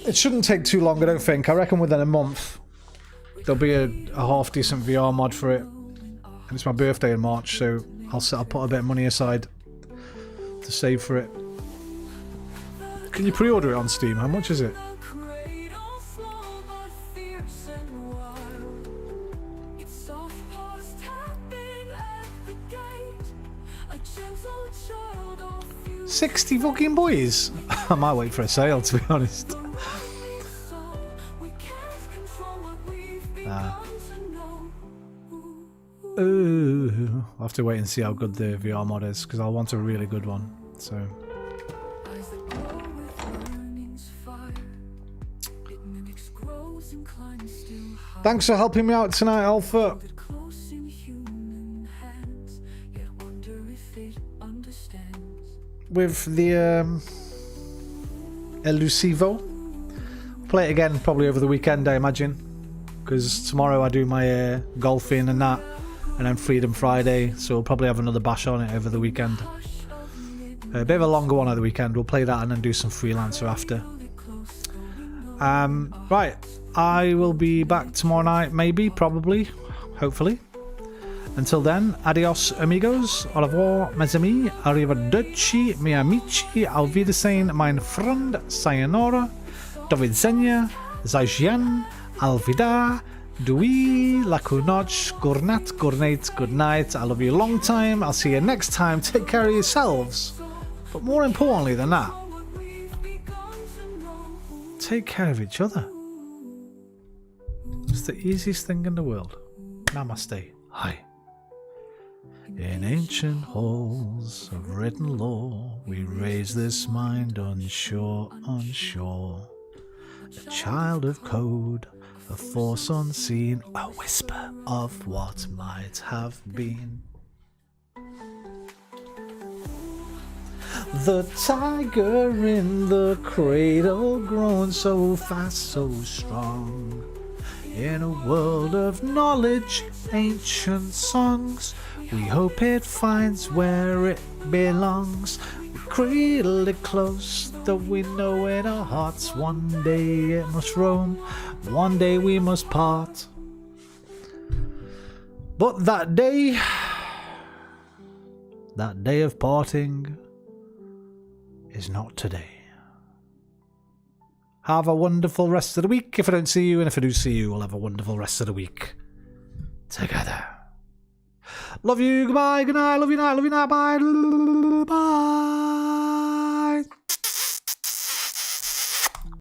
It shouldn't take too long, I don't think. I reckon within a month there'll be a half decent VR mod for it. And it's my birthday in March, so I'll put a bit of money aside to save for it. Can you pre-order it on Steam? How much is it? $60 fucking boys. I might wait for a sale, to be honest. I'll have to wait and see how good the VR mod is, because I want a really good one. So. Thanks for helping me out tonight, Alpha. With the Elusive. Play it again probably over the weekend, I imagine, because tomorrow I do my golfing and that, and then Freedom Friday, so we'll probably have another bash on it over the weekend. A bit of a longer one at the weekend. We'll play that and then do some freelancer after. Right, I will be back tomorrow night, maybe, probably, hopefully. Until then, adios amigos, au revoir mes amis, arrivederci miei amici, auf Wiedersehen mein Freund, sayonara, do widzenia, zajien, alvida, Dui, lakunoch, gurnat, gurnate, good night. I love you a long time. I'll see you next time. Take care of yourselves. But more importantly than that, take care of each other. It's the easiest thing in the world. Namaste. Hi. In ancient halls of written lore, we raise this mind unsure, unsure. A child of code, a force unseen, a whisper of what might have been. The tiger in the cradle, grown so fast, so strong. In a world of knowledge, ancient songs, we hope it finds where it belongs. We cradle it close, though we know in our hearts one day it must roam, one day we must part. But that day of parting is not today. Have a wonderful rest of the week if I don't see you, and if I do see you, we'll have a wonderful rest of the week together. Love you, goodbye, good night, love you night, bye. Bye.